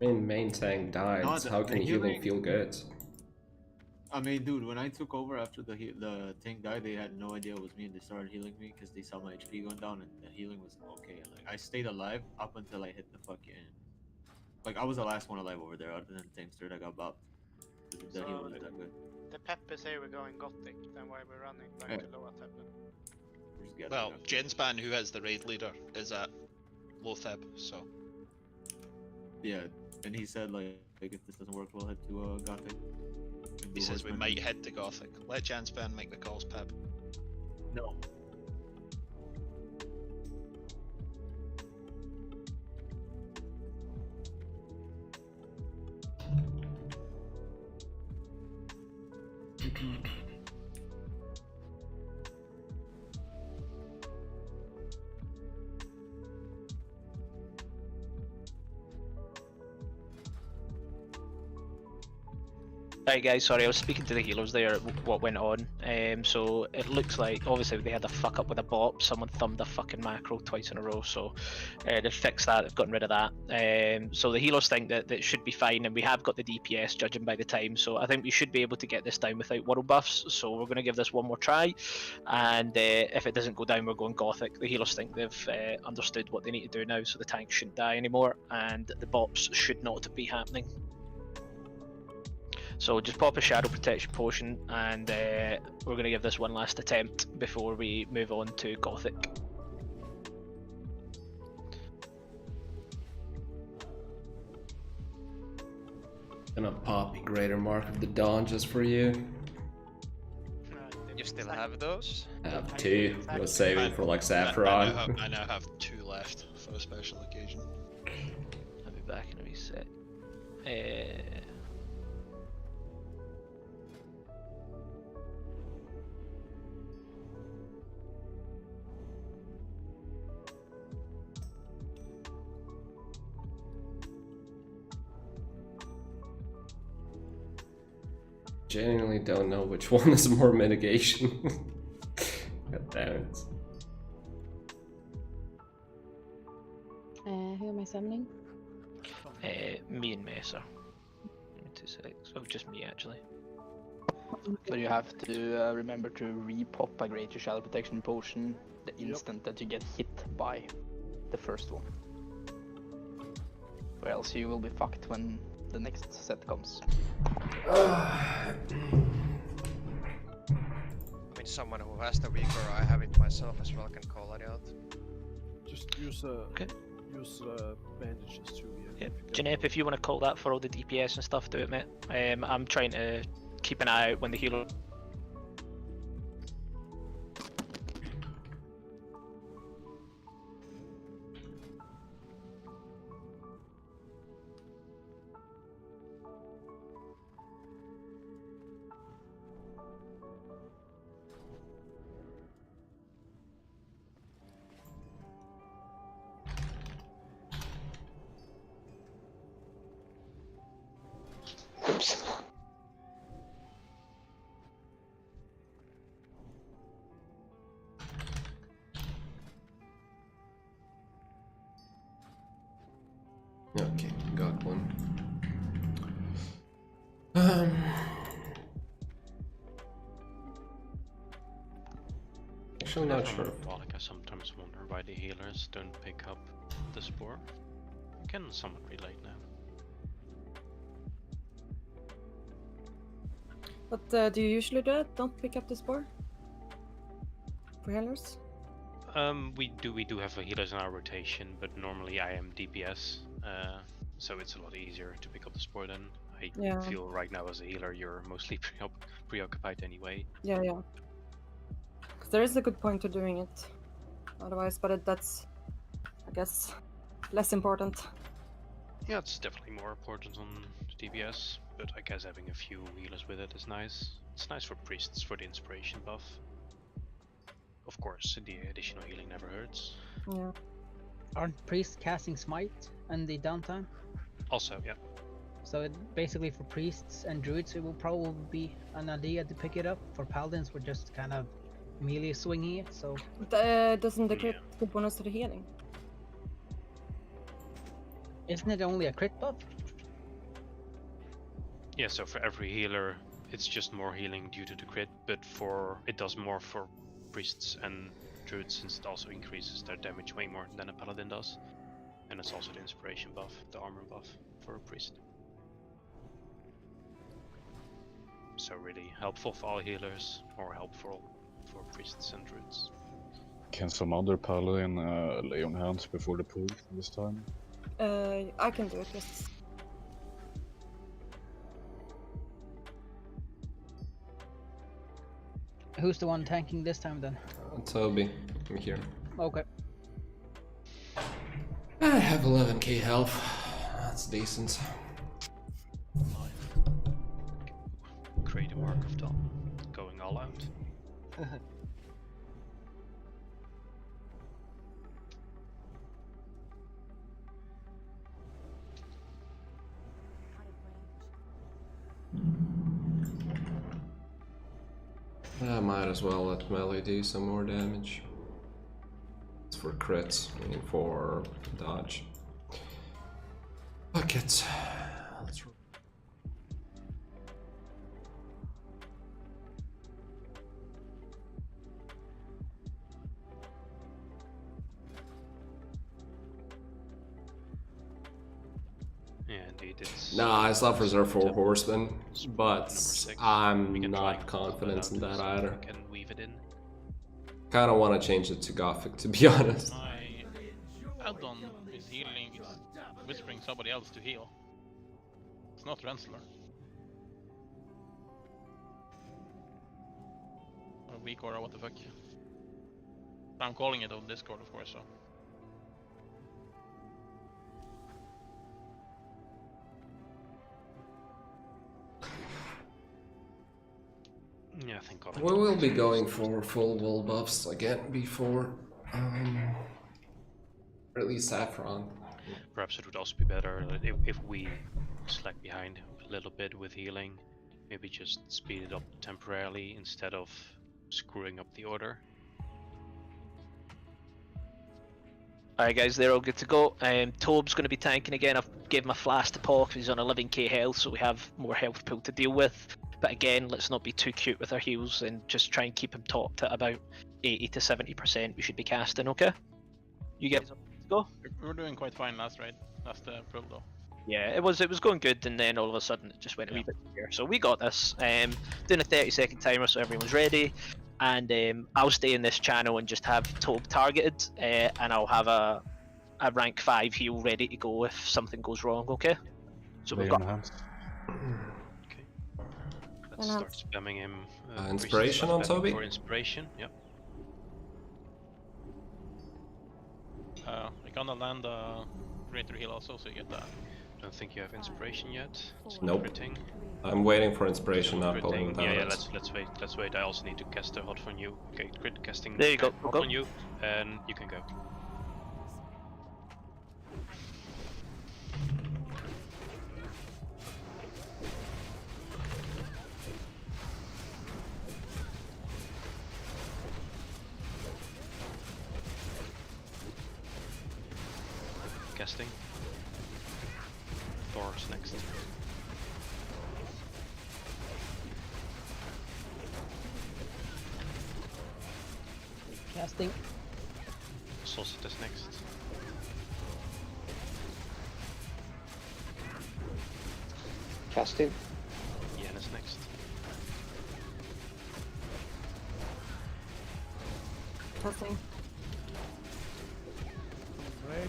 I mean, main tank died. No, How can healing feel good? I mean, dude, when I took over after the tank died, they had no idea it was me, and they started healing me because they saw my HP going down, and the healing was okay. Like, I stayed alive up until I hit the fucking. Like, I was the last one alive over there, other than Tankster that got bopped. The heal was that good. The Peppers say we're going Gothic, then why are we running back to Lower Tab then? Well, Genspan, who is the raid leader, is at Lotheb, so. Yeah, and he said like if this doesn't work, we'll head to Gothic. He says we might head to Gothic. Let Genspan make the calls, Pep. No. Right guys, sorry, I was speaking to the healers there, what went on. So it looks like, obviously they had a fuck up with a bop, someone thumbed a fucking macro twice in a row, so they've fixed that, they've gotten rid of that. So the healers think that it should be fine, and we have got the DPS judging by the time, so I think we should be able to get this down without world buffs, so we're going to give this one more try, and if it doesn't go down, we're going Gothic. The healers think they've understood what they need to do now, so the tank shouldn't die anymore, and the bops should not be happening. So just pop a Shadow Protection Potion, and we're going to give this one last attempt before we move on to Gothic. Gonna pop Greater Mark of the Dawn just for you. You still have those? I have two. I was saving for like Saffron. I now have 2 left for a special occasion. I'll be back in a wee sec. Genuinely don't know which one is more mitigation. God damn it. Who am I summoning? Me and Messer. 2 seconds. Oh, just me actually. But you have to remember to re-pop a Greater Shadow Protection Potion the instant that you get hit by the first one. Or else you will be fucked when the next set comes. I mean, someone who has the weaker, I have it myself as well, can call it out. Just use bandages too. Yeah. Janep, if you want to call that for all the DPS and stuff, do it, mate. I'm trying to keep an eye out when the healer. Oops. Okay, got one. Actually, not sure. Like, I sometimes wonder why the healers don't pick up the spore. Can someone relate now? But do you usually do it? Don't pick up the spore? For healers? We do have a healers in our rotation, but normally I am DPS, so it's a lot easier to pick up the spore then. I feel right now as a healer you're mostly preoccupied anyway. Yeah, yeah. Because there is a good point to doing it. Otherwise, but that's, I guess, less important. Yeah, it's definitely more important on DPS, but I guess having a few healers with it is nice. It's nice for priests for the inspiration buff. Of course, the additional healing never hurts. Yeah. Aren't priests casting smite in the downtime? Also, yeah. So basically for priests and druids it will probably be an idea to pick it up. For paladins we're just kind of melee swinging it, so... Doesn't the crit give bonus to the healing? Isn't it only a crit buff? Yeah, so for every healer it's just more healing due to the crit, but it does more for priests and druids since it also increases their damage way more than a paladin does. And it's also the inspiration buff, the armor buff for a priest. So really helpful for all healers, or helpful for priests and druids. Can some other paladin lay on hands before the PUG this time? I can do it, yes. Who's the one tanking this time then? Toby, I'm here. Okay. I have 11k health. That's decent. Create a mark of Tom, going all out. I might as well let melee do some more damage. It's for crits, I mean for dodge. Buckets. Let's Yeah, indeed, it's... No, I still have reserve for horsemen, but I'm not confident in that either. Can weave it in. Kinda wanna change it to Gothic, to be honest. My add-on is healing, it's whispering somebody else to heal. It's not Rensler. Or weak or what the fuck. I'm calling it on Discord, of course, so. Yeah, I think We will be going for full wall buffs again before release Saffron. Perhaps it would also be better if we slack behind a little bit with healing, maybe just speed it up temporarily instead of screwing up the order. Alright guys, they're all good to go. Tobe's going to be tanking again. I've given him a flash to Paul because he's on 11k health, so we have more health pool to deal with. But again, let's not be too cute with our heals and just try and keep him topped at about 80 to 70% we should be casting, okay? You guys go? We were doing quite fine last raid, last pull though. Yeah, it was going good, and then all of a sudden it just went a wee bit here. So we got this. Doing a 30-second timer so everyone's ready, and I'll stay in this channel and just have Tobe targeted, and I'll have a rank 5 heal ready to go if something goes wrong. Okay. So we've got. Let's start spamming him. Inspiration on Toby? For inspiration, yep. We're gonna land a greater heal also, so you get that. Don't think you have inspiration yet. It's Nope. critting. I'm waiting for inspiration, not pulling Critting. the Yeah, paladins. let's wait. I also need to cast a hot on you. Okay, crit casting. There you go, Hot go. on you, and you can go. Casting. Thor's next. Casting. Solstice next. Casting. Yen is next. Testing.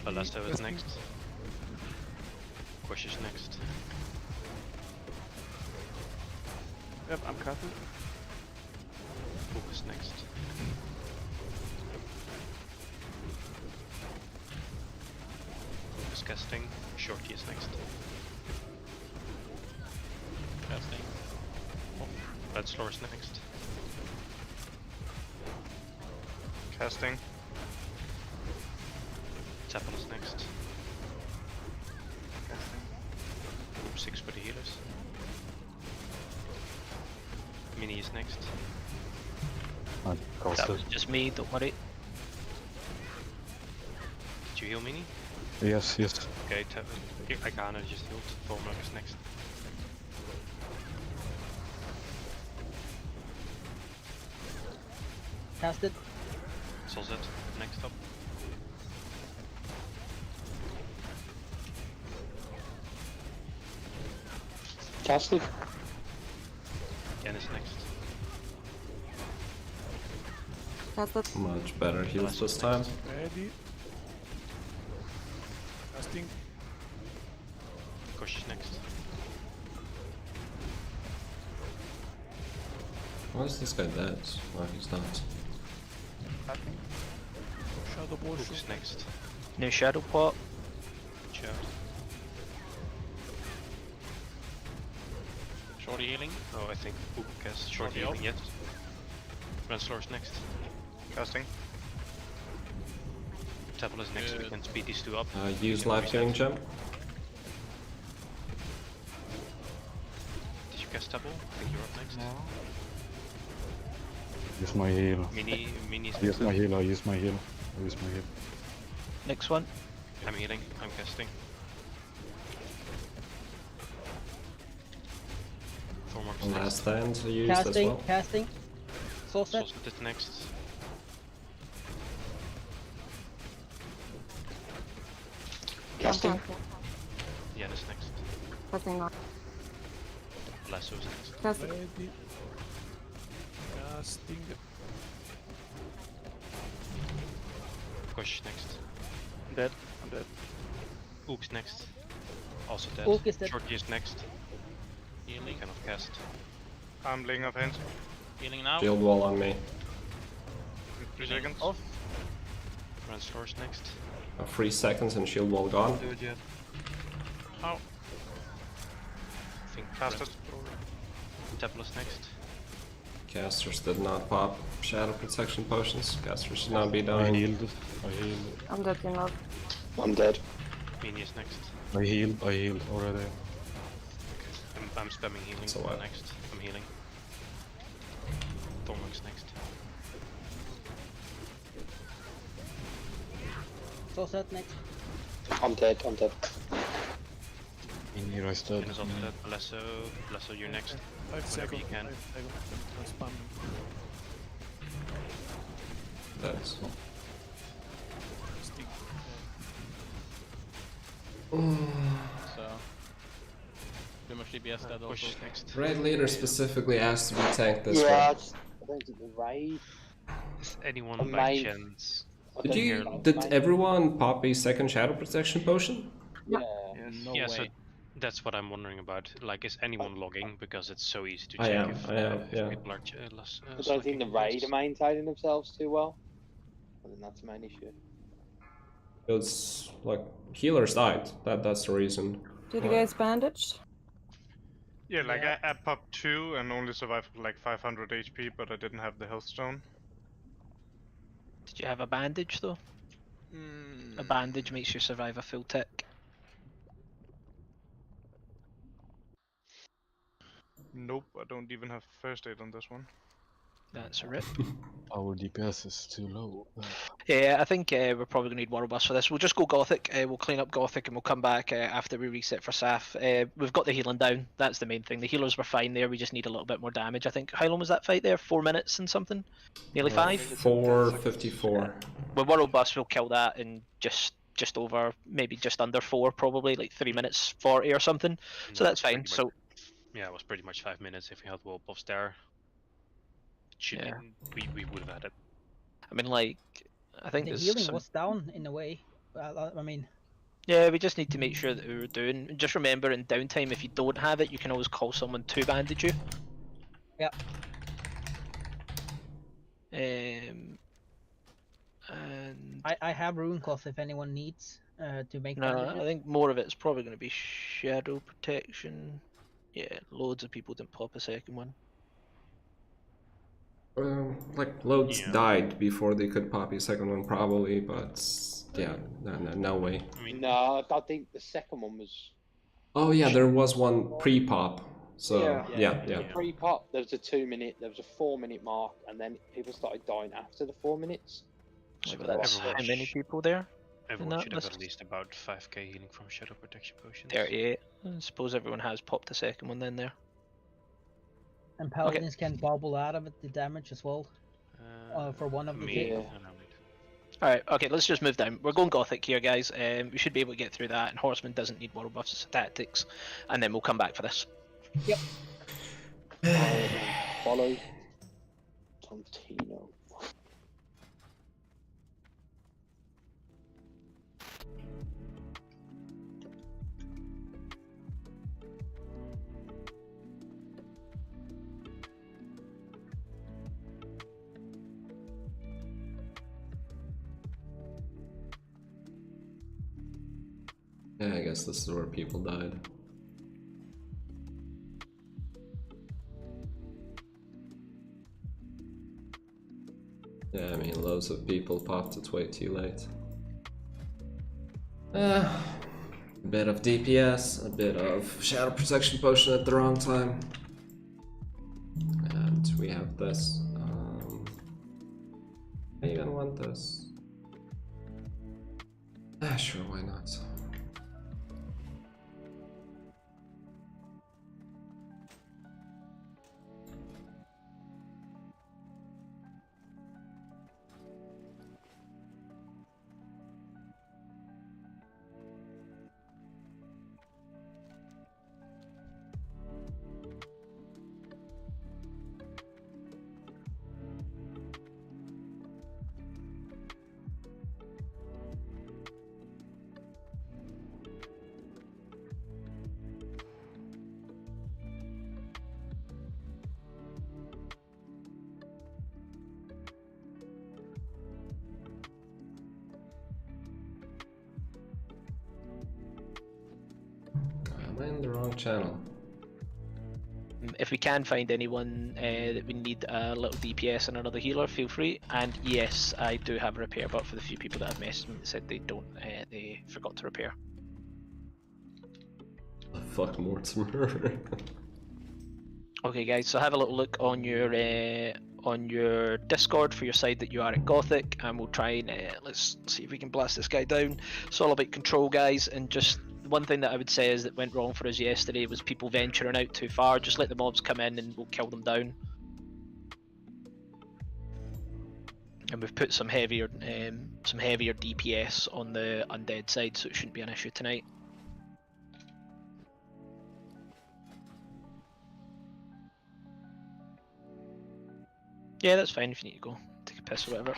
Balasto is next. Quash is next. Yep, I'm casting. Book is next. Is casting. Shorty is next. Casting. Red Slur is next. Casting. Tapple is next. 6 for the healers. Mini is next. That was just me. Don't worry. Did you heal Mini? Yes. Okay, I kinda just healed. Thormark is next. Casted. Solzet, next up. Casted. Yen is next. Casted. Much better heals this time. Ready. Casting. Kosh is next. Why is this guy dead? Oh, he's not. Shadow Ball. Book is next. New shadow pot. Shout. Shorty healing. Oh, I think Book has short Shorty healing up. yet. Renslaw is next. Casting. Tapple is next, we can speed these two up. Use life healing gem. Did you cast Tapple? I think you're up next. Use my heal. Mini is Use next. my heal. I use my heal. Next one. I'm healing, I'm casting. Thormark is Last next. stand used as Casting. well. Casting. Soul set. Solstice is next. Casting. Yen is next. Casting not. Lasso is next. Casting. Ready. Casting. Kosh next. I'm dead. Ook's next. Also dead. Ook is dead. Shorty is next. Healing. Cannot cast. I'm laying of hands. Healing now. Shield wall on me. 3 Healing seconds. off. Renslaw is next. 3 seconds and shield wall gone. Do it yet. How? I think Casted. Tapple is next. Casters did not pop shadow protection potions. Casters should not be I dying. healed. I'm dead enough. I'm dead. Mini is next. I healed already. I'm spamming healing. So what? Next. I'm healing. Thormark's next. Soul set next. I'm dead. Mini is dead. Yen is also dead. Lasso, you're next. 5 Whenever seconds. you can. 5 seconds. I'm spamming. That's Casting. So should be a stat also. Next. Raid leader specifically asked to be tanked this Yeah, I way. don't think the raid. Is anyone The by main- chance? Did everyone pop a second shadow protection potion? Yeah. No yeah, way. so that's what I'm wondering about. Like, is anyone logging? Because it's so easy to I check am, if yeah. people are less. I don't think the raid are maintaining themselves too well. I think that's the main issue. Because like healers died. That's the reason. Did you guys bandage? Yeah, like I popped 2 and only survived like 500 HP, but I didn't have the health stone. Did you have a bandage though? A bandage makes you survive a full tick. Nope, I don't even have first aid on this one. That's a rip. Our DPS is too low. Yeah, I think we're probably going to need World Bus for this. We'll just go Gothic, we'll clean up Gothic and we'll come back after we reset for Saf. We've got the healing down, that's the main thing. The healers were fine there, we just need a little bit more damage, I think. How long was that fight there? 4 minutes and something? Nearly 5? 4:54. With World Bus we'll kill that in just over, maybe just under 4 probably, like 3 minutes 40 or something. So that's fine, so... Yeah, it was pretty much 5 minutes if we had wall buffs there. Yeah. We would have had it. I mean, like, I think The there's healing some... was down in a way. I mean, Yeah, we just need to make sure that we're doing. Just remember, in downtime, if you don't have it, you can always call someone to bandage you. Yep. And I have rune cloth if anyone needs to make no, bandages. I think more of it's probably going to be shadow protection. Yeah, loads of people didn't pop a second one. Like loads died before they could pop a second one probably, but yeah, no way. No, I think the second one was. Oh yeah, there was one pre-pop. So yeah. Pre-pop, there was a 2 minute, there was a 4 minute mark, and then people started dying after the 4 minutes. So that's how many people there? Everyone should have at least about 5k healing from shadow protection potions. 38. I suppose everyone has popped the second one then there. And paladins can bobble out of it the damage as well. For one of the hits. Alright, okay, let's just move down. We're going Gothic here, guys. We should be able to get through that, and Horseman doesn't need world buffs, it's tactics. And then we'll come back for this. Yep. Follow Tontino. Yeah, I guess this is where people died. Yeah, I mean, loads of people popped it way too late. A bit of DPS, a bit of shadow protection potion at the wrong time. And we have this. I even want this. Sure, why not? Am I in the wrong channel? If we can find anyone that we need a little DPS and another healer, feel free. And yes, I do have a repair, but for the few people that have messaged me that said they don't, they forgot to repair. Oh, fuck Mortimer. Okay, guys, so have a little look on your Discord for your side that you are at Gothic, and we'll try and let's see if we can blast this guy down. It's all about control, guys, and just one thing that I would say is that went wrong for us yesterday was people venturing out too far. Just let the mobs come in and we'll kill them down. And we've put some heavier DPS on the undead side, so it shouldn't be an issue tonight. Yeah, that's fine if you need to go take a piss or whatever.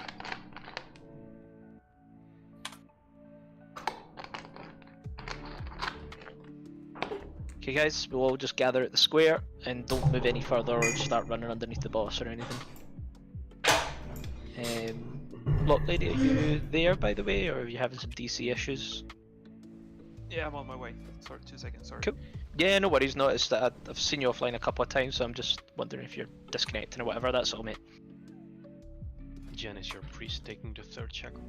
Okay guys, we'll all just gather at the square and don't move any further or start running underneath the boss or anything. Lock Lady, are you there by the way, or are you having some DC issues? Yeah, I'm on my way. Sorry, 2 seconds, sorry. Cool. Yeah, no worries, noticed that I've seen you offline a couple of times, so I'm just wondering if you're disconnecting or whatever, that's all mate. Jen, is your priest taking the third shackle?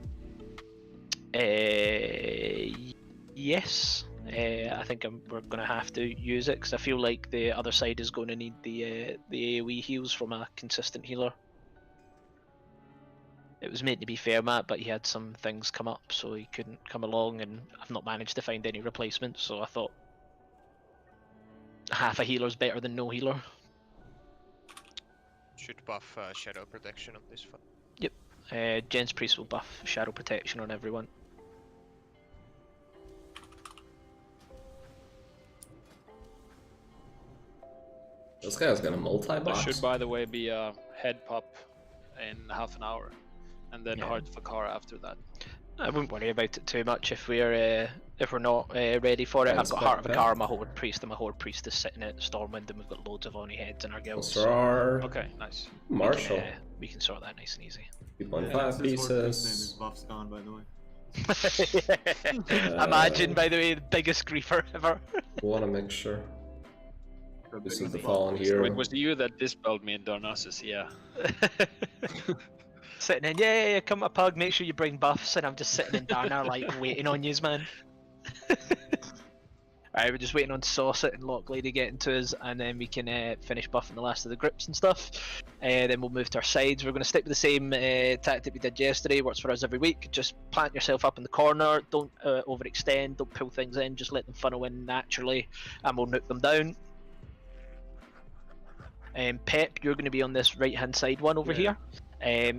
Yes. I think we're going to have to use it, because I feel like the other side is going to need the AoE heals from a consistent healer. It was meant to be Fairmat, but he had some things come up, so he couldn't come along, and I've not managed to find any replacements, so I thought half a healer's better than no healer. Should buff shadow protection on this one. Yep. Jen's Priest will buff shadow protection on everyone. This guy's gonna multi-box. There should, by the way, be a head pop in half an hour, and then hard for car after that. I wouldn't worry about it too much if we're not ready for it. I've got Heart of a Car, my Horde Priest, and my Horde Priest is sitting at Stormwind, and we've got loads of Oni heads in our guild. Okay, nice. Marshall. We can sort that nice and easy. 2.5 pieces. Buff's gone, by the way. Imagine, by the way, the biggest griefer ever. Wanna make sure. This is the fallen hero. So it was you that dispelled me in Darnassus, yeah. Sitting in, yeah, come a pug, make sure you bring buffs, and I'm just sitting in Darna, like, waiting on yous, man. Alright, we're just waiting on Saucet and Lock Lady getting to us, and then we can finish buffing the last of the grips and stuff. Then we'll move to our sides. We're going to stick with the same tactic we did yesterday, works for us every week. Just plant yourself up in the corner, don't overextend, don't pull things in, just let them funnel in naturally, and we'll nuke them down. Pep, you're going to be on this right hand side one over here.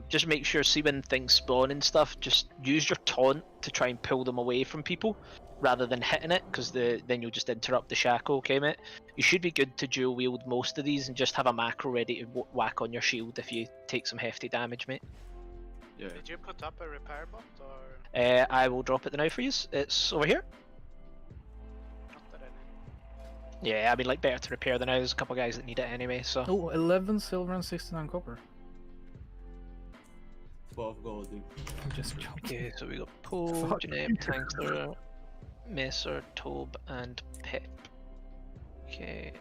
Just make sure, see when things spawn and stuff, just use your taunt to try and pull them away from people rather than hitting it, because then you'll just interrupt the shackle, okay mate? You should be good to dual wield most of these and just have a macro ready to whack on your shield if you take some hefty damage, mate. Yeah. Did you put up a repair bot or? I will drop it now for you. It's over here. Yeah, I mean, like, better to repair than now. There's a couple of guys that need it anyway, so. Oh, 11 silver and 69 copper. 12 gold, dude. I'm just joking. Okay, so we got Poe, Janeb, Tankster, Messer, Tobe, and Pep. Okay.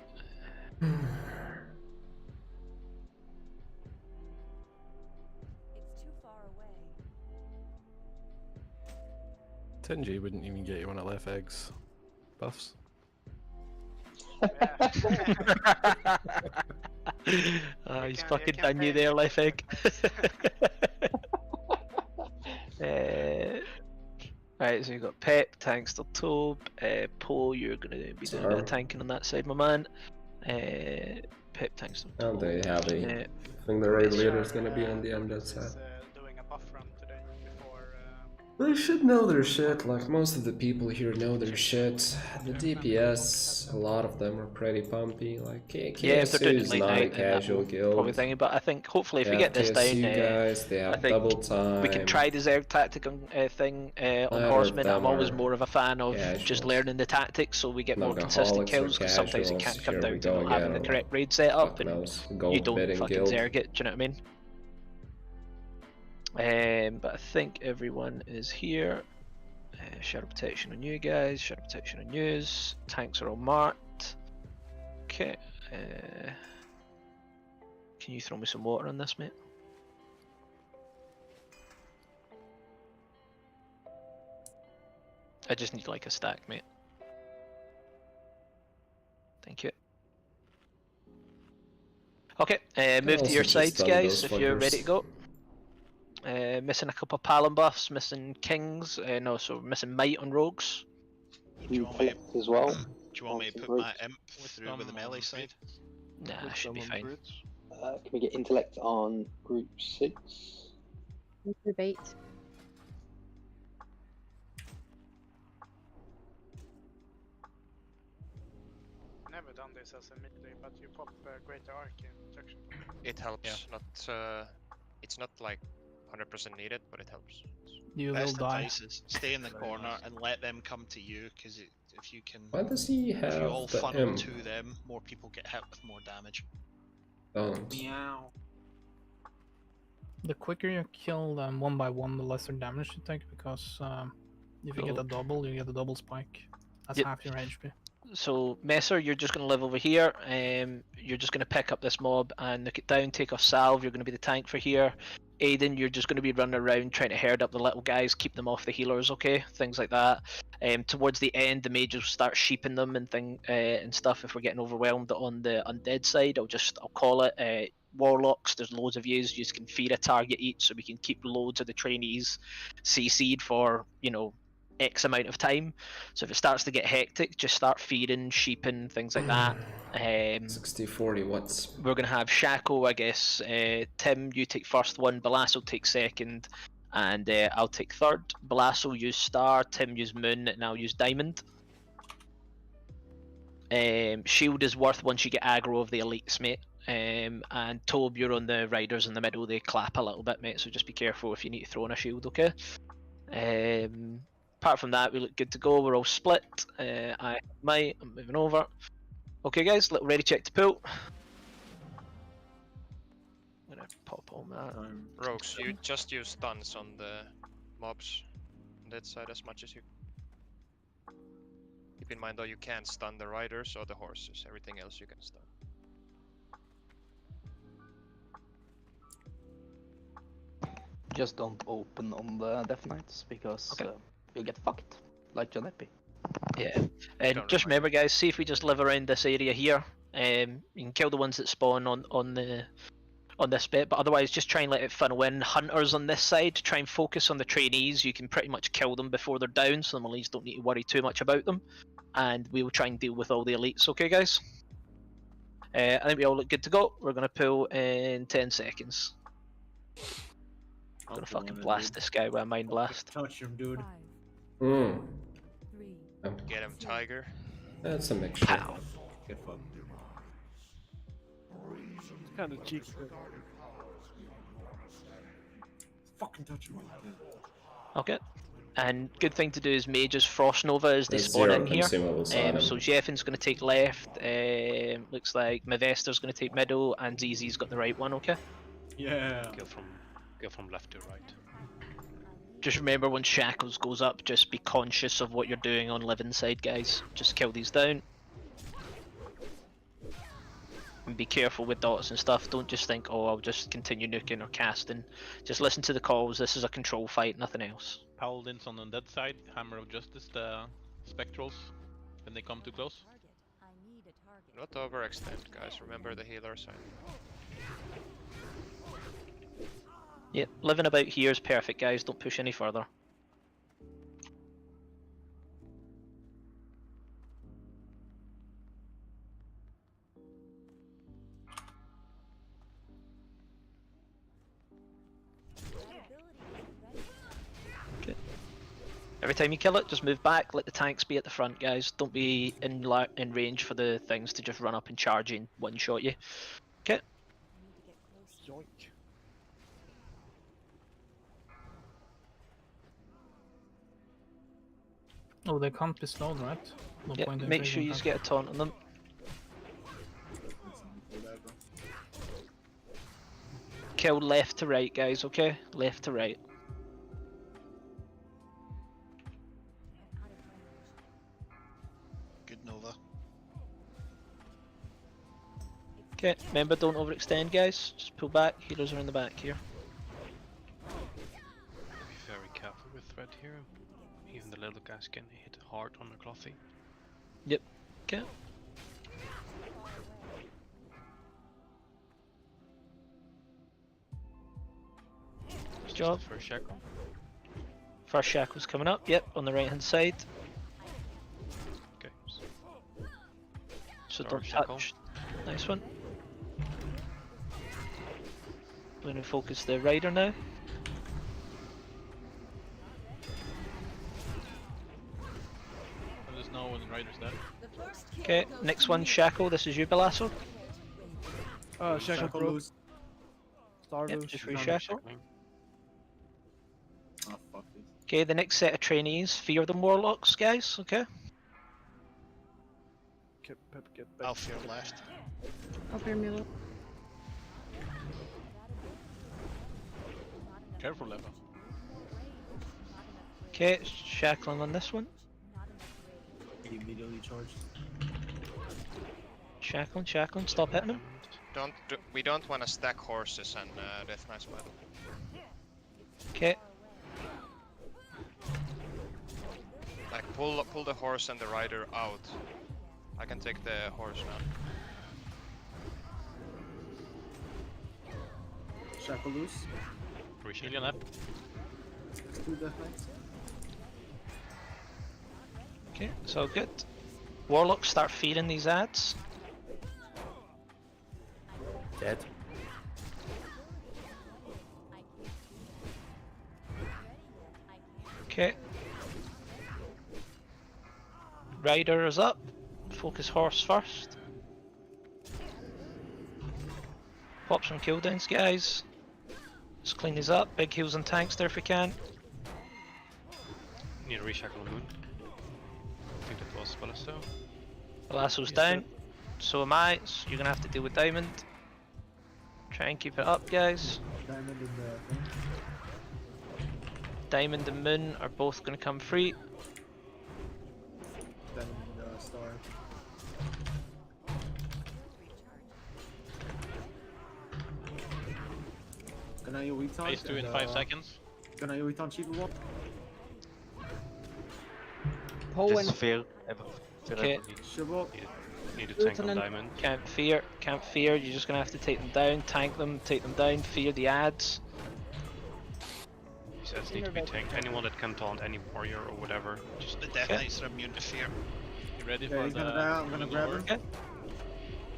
It's too far away. Tenji wouldn't even get you one of left eggs buffs. He's fucking done you there, Life Egg. Right, so you've got Pep, Tankster, Tobe, Poe, you're going to be doing a bit of tanking on that side, my man. Pep, Tankster, And they have a. I think the raid leader is gonna be on the undead side. Doing a buff run today before. They should know their shit, like most of the people here know their shit. The DPS, a lot of them are pretty pumpy, like KSU is not a casual guild. Probably thinking, but I think hopefully if They we have get this KSU down, guys, they have I think double time. we can try the Zerg tactic on, thing on Neither of Horsemen. them I'm always are more of a fan of casuals. just learning the tactics so we get more consistent Nugaholics kills, or because sometimes it casuals, can't come here down we to go not having the again, correct raid set up, fuck and knows, you gold don't bidding fucking guild. Zerg it, do you know what I mean? But I think everyone is here. Shadow protection on you guys, shadow protection on yous, tanks are all marked. Okay, can you throw me some water on this, mate? I just need like a stack, mate. Thank you. Okay, move to also your just sides, stun guys, those if you're fuckers. ready to go. Missing a couple of Palin buffs, missing Kings, no, so we're missing Might on Rogues. As well. Do you want me to put my imp through with the melee side? Nah, should be fine. Can we get intellect on group 6? Group 8. No, never done this as a melee, but you pop Greater Arc in protection. It helps. Not. It's not like 100% needed, but it helps. You Best will die. advice is stay in the corner and let them come to you, because if you can, Why does he if you all have the funnel imp? to them, more people get hit with more damage. Don't. Meow. The quicker you kill them one by one, the lesser damage you take, because if you get a double, you get a double spike. That's Yep. half your HP. So Messer, you're just going to live over here. You're just going to pick up this mob and knock it down, take off Salve. You're going to be the tank for here. Aiden, you're just going to be running around trying to herd up the little guys, keep them off the healers, okay? Things like that. Towards the end, the mages will start sheeping them and stuff. If we're getting overwhelmed on the undead side, I'll call it warlocks. There's loads of yous. You can feed a target each, so we can keep loads of the trainees CC'd for X amount of time. So if it starts to get hectic, just start feeding, sheeping, things like that. 60-40 watts. We're going to have Shaco, I guess. Tim, you take first one, Balas will take second, and I'll take third. Balas will use Star, Tim use Moon, and I'll use Diamond. Shield is worth once you get aggro of the elites, mate. And Tobe, you're on the riders in the middle, they clap a little bit, mate, so just be careful if you need to throw in a shield, okay? Apart from that, we look good to go. We're all split. I'm moving over. Okay, guys, little ready check to pull. I'm gonna pop on that. Rogues, you just use stuns on the mobs on that side as much as you. Keep in mind though, you can't stun the riders or the horses. Everything else you can stun. Just don't open on the Death Knights because you'll get fucked, like Janepi. Yeah, and just remember, guys, see if we just live around this area here. You can kill the ones that spawn on this bit, but otherwise just try and let it funnel in. Hunters on this side, try and focus on the trainees. You can pretty much kill them before they're down, so the Malays don't need to worry too much about them. And we will try and deal with all the elites, okay, guys? I think we all look good to go. We're going to pull in 10 seconds. I'm going to fucking blast this guy with a mind blast. Touch him, dude. Get him, Tiger. That's a mixture. Pow. Get fucked. It's kind of cheeky. Fucking touch him. Okay. And good thing to do is mages Frost Nova as they There's spawn 0 in here. consumables on him. So Jeffen's going to take left. Looks like Mavester's going to take middle, and ZZ's got the right one. Okay. Yeah. Go from left to right. Just remember when Shackles goes up, just be conscious of what you're doing on living side, guys. Just kill these down. And be careful with dots and stuff. Don't just think, oh, I'll just continue nuking or casting. Just listen to the calls. This is a control fight, nothing else. Paladins on the undead side, Hammer of Justice, the spectrals, when they come too close. Not overextend, guys. Remember the healer side. Yep, living about here is perfect, guys. Don't push any further. Okay. Every time you kill it, just move back. Let the tanks be at the front, guys. Don't be in range for the things to just run up and charge and one-shot you. Okay. Yoink. Oh, they can't be slowed, right? No Yep, point in make sure taking you that. get a taunt on them. Kill left to right, guys, okay? Left to right. Good Nova. Okay, remember, don't overextend, guys. Just pull back. Healers are in the back here. Be very careful with threat here. Even the little guys can hit hard on the clothy. Yep. Okay. Good job. First shackle. First shackle's coming up. Yep, on the right hand side. Okay. So Third don't shackle. touch. Nice one. Going to focus the rider now. And there's no one right Rider's dead. Okay, next one, Shackle. This is you, Belasso. Shackle broke. Star Yep, loose. just reshackle. Oh, fuck this. Okay, the next set of trainees, fear the Warlocks, guys, okay? Get back. I'll fear left. I'll fear middle. Careful, Lever. Okay, shackling on this one. He immediately charged. Shackling, stop hitting him. We don't want to stack horses and Death Knights battle. Okay. Like pull the horse and the rider out. I can take the horse now. Shackle loose. Million up. Let's do Death Knights. Okay, it's all good. Warlocks start feeding these ads. Dead. Okay. Rider is up. Focus horse first. Pop some cooldowns, guys. Just clean these up. Big heals and tanks there if we can. Need to reshackle Moon. I think that was Balasto. Belasso's down. So am I. So you're gonna have to deal with Diamond. Try and keep it up, guys. Diamond and the thing. Diamond and Moon are both gonna come free. Diamond and the star. Can I wait on? Phase 2 in 5 seconds. Can I wait on Chief Wall? Poen. Fail. Okay. Need to tank on Diamond. Can't fear. You're just gonna have to take them down, tank them, take them down, fear the ads. These ads need to be tanked. Anyone that can taunt any warrior or whatever. Just The Death Knights are immune to fear. You ready Yeah, for he's the gonna die. I'm gonna grab him. Okay.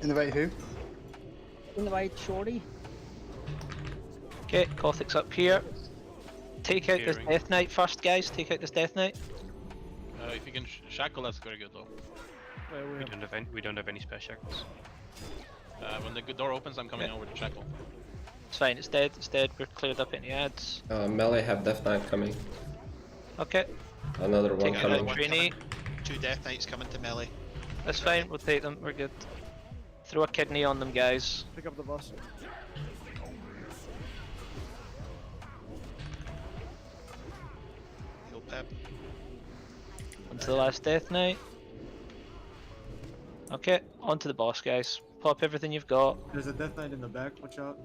Invite who? Invite Shorty. Okay, Gothic's up here. Take out this Fearing. Death Knight first, guys. Take out this Death Knight. If you can shackle, that's very good though. We don't have any spare shackles. When the door opens, I'm coming over to shackle. It's fine, it's dead, We're cleared up any ads. Melee have Death Knight coming. Okay. Another one Take out coming. that trainee. 2 Death Knights coming to melee. That's fine, we'll take them, we're good. Throw a kidney on them, guys. Pick up the bus. Heal Pep. Onto the last Death Knight. Okay, onto the boss, guys. Pop everything you've got. There's a Death Knight in the back. Watch out.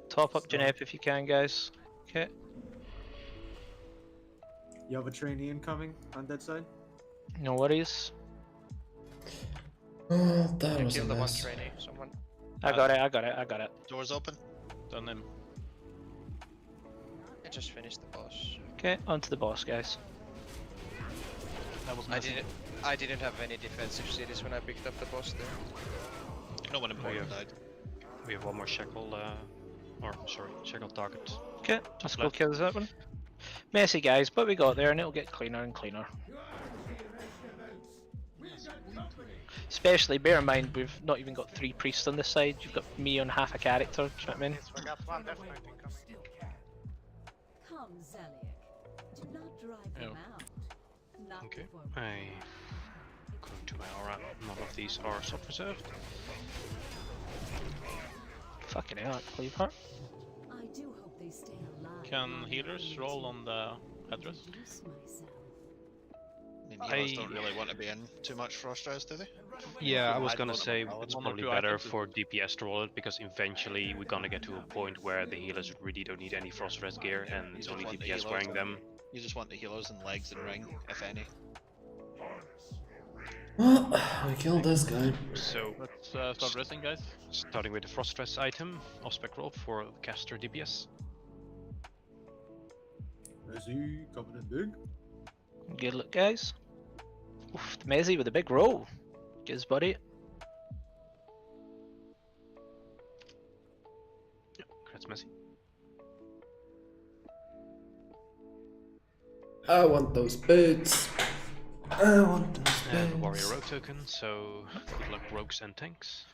Top up Janep if you can, guys. Okay. You have a trainee incoming on that side. No worries. Oh, that You was a killed the one mess. trainee, someone. I got it. Doors open. Done him. I just finished the boss. Okay, onto the boss, guys. That was I didn't have any defensive cities when I picked up the boss there. No one important died. We have one more shackle, shackle target. Okay, let's go left. kill that one. Messy, guys, but we got there and it'll get cleaner and cleaner. Especially, bear in mind, we've not even got 3 priests on this side. You've got me on half a character, do you know what I mean? We got one Death Knight incoming. Come, Zeliek. Do not drive them out. Not Okay. before Going to my aura. None of these are sub-reserved. Fucking hell, cleave her. I do hope they stay alive. Can healers roll on the address? I mean, healers don't really want to be in too much Frost Res, do they? Yeah, I was I'd gonna roll say them. it's One or probably two better items. for DPS to roll it because eventually we're gonna get to a point where the healers really don't need any frost rest gear and You it's just only want the DPS healers wearing and- them. You just want the healers and legs and ring, if any. Well, I killed this guy. So Let's start resting, guys. starting with the frost rest item, off-spec roll for caster DPS. Is he coming in big? Good luck, guys. Oof, the Mezzy with a big roll. Gives buddy. That's messy. I want those boots. I want to And warrior rogue token, so good luck rogues and tanks.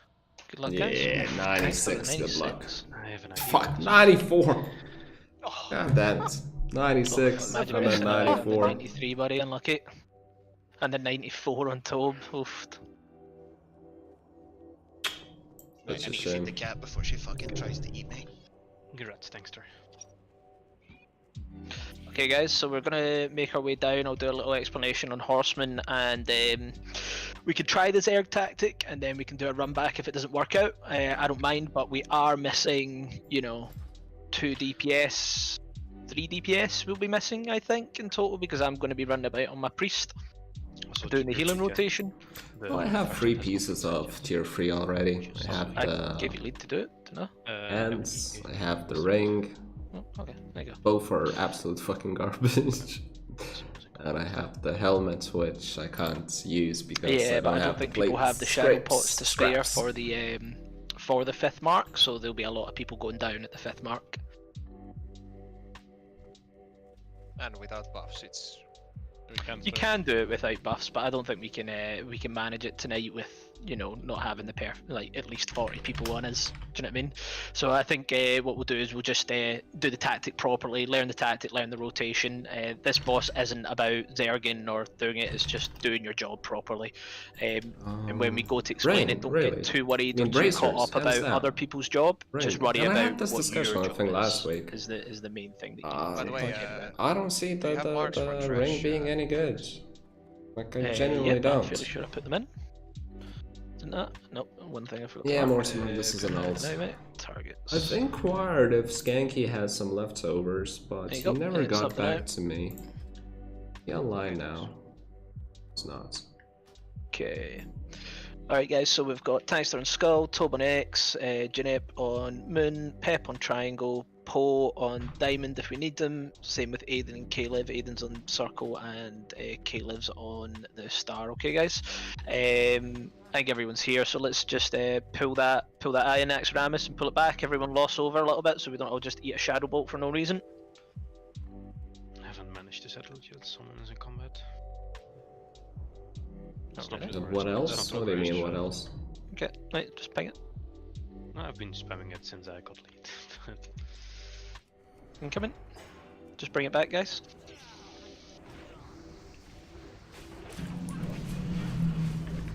Good luck, Yeah, guys. 96, good luck. I have an idea. Fuck, 94! God damn it. 96 Imagine and then missing out on the 94. 93, buddy, unlucky. And then 94 on Tob. Oof. That's I a need to feed shame. the cat before she fucking tries to eat me. Congrats, Tankster. Okay, guys, so we're gonna make our way down. I'll do a little explanation on Horseman, and we can try the Zerg tactic, and then we can do a run back if it doesn't work out. I don't mind, but we are missing, you know, 2 DPS, 3 DPS we'll be missing, I think, in total, because I'm going to be running about on my Priest, doing the healing rotation. Well, I have 3 pieces of tier 3 already. I have I gave you lead to do it, didn't I? hands, I have the ring. Oh, okay, there you go. Both are absolute fucking garbage. And I have the helmet, which I can't use because Yeah, but I don't have think the people have the shadow scrapes, pots to spare scraps. for the 5th mark, so there'll be a lot of people going down at the 5th mark. And without buffs, it's... You can do it without buffs, but I don't think we can manage it tonight with, you know, not having the like at least 40 people on us. Do you know what I mean? So I think what we'll do is we'll just do the tactic properly, learn the tactic, learn the rotation. This boss isn't about zerging or doing it; it's just doing your job properly. And when we go to explain it, don't get too worried or too caught up about other people's job. Just worry And about I had this what discussion, your I job think, last week. is the main thing that you By the way, I don't see the ring being any good. Like, I genuinely I'm don't. fairly sure I put them in. Isn't that? Nope, one thing I forgot. Yeah, Mortimer, this is an alt. No, mate. Targets. I've inquired if Skanky has some leftovers, but There you he go. never It's got up and back out. to me. He online now. It's not. Okay. Alright guys, so we've got Tankster on Skull, Tob on X, Janep on Moon, Pep on Triangle, Poe on Diamond if we need them, same with Aiden and Caleb. Aiden's on Circle and Caleb's on the Star. Okay guys, I think everyone's here, so let's just pull that eye in Naxxramas and pull it back. Everyone lost over a little bit so we don't all just eat a Shadow Bolt for no reason. I haven't managed to settle it yet, someone is in combat. What else? What do you mean, what else? Okay, right, just ping it. I've been spamming it since I got lead. Incoming. Just bring it back, guys.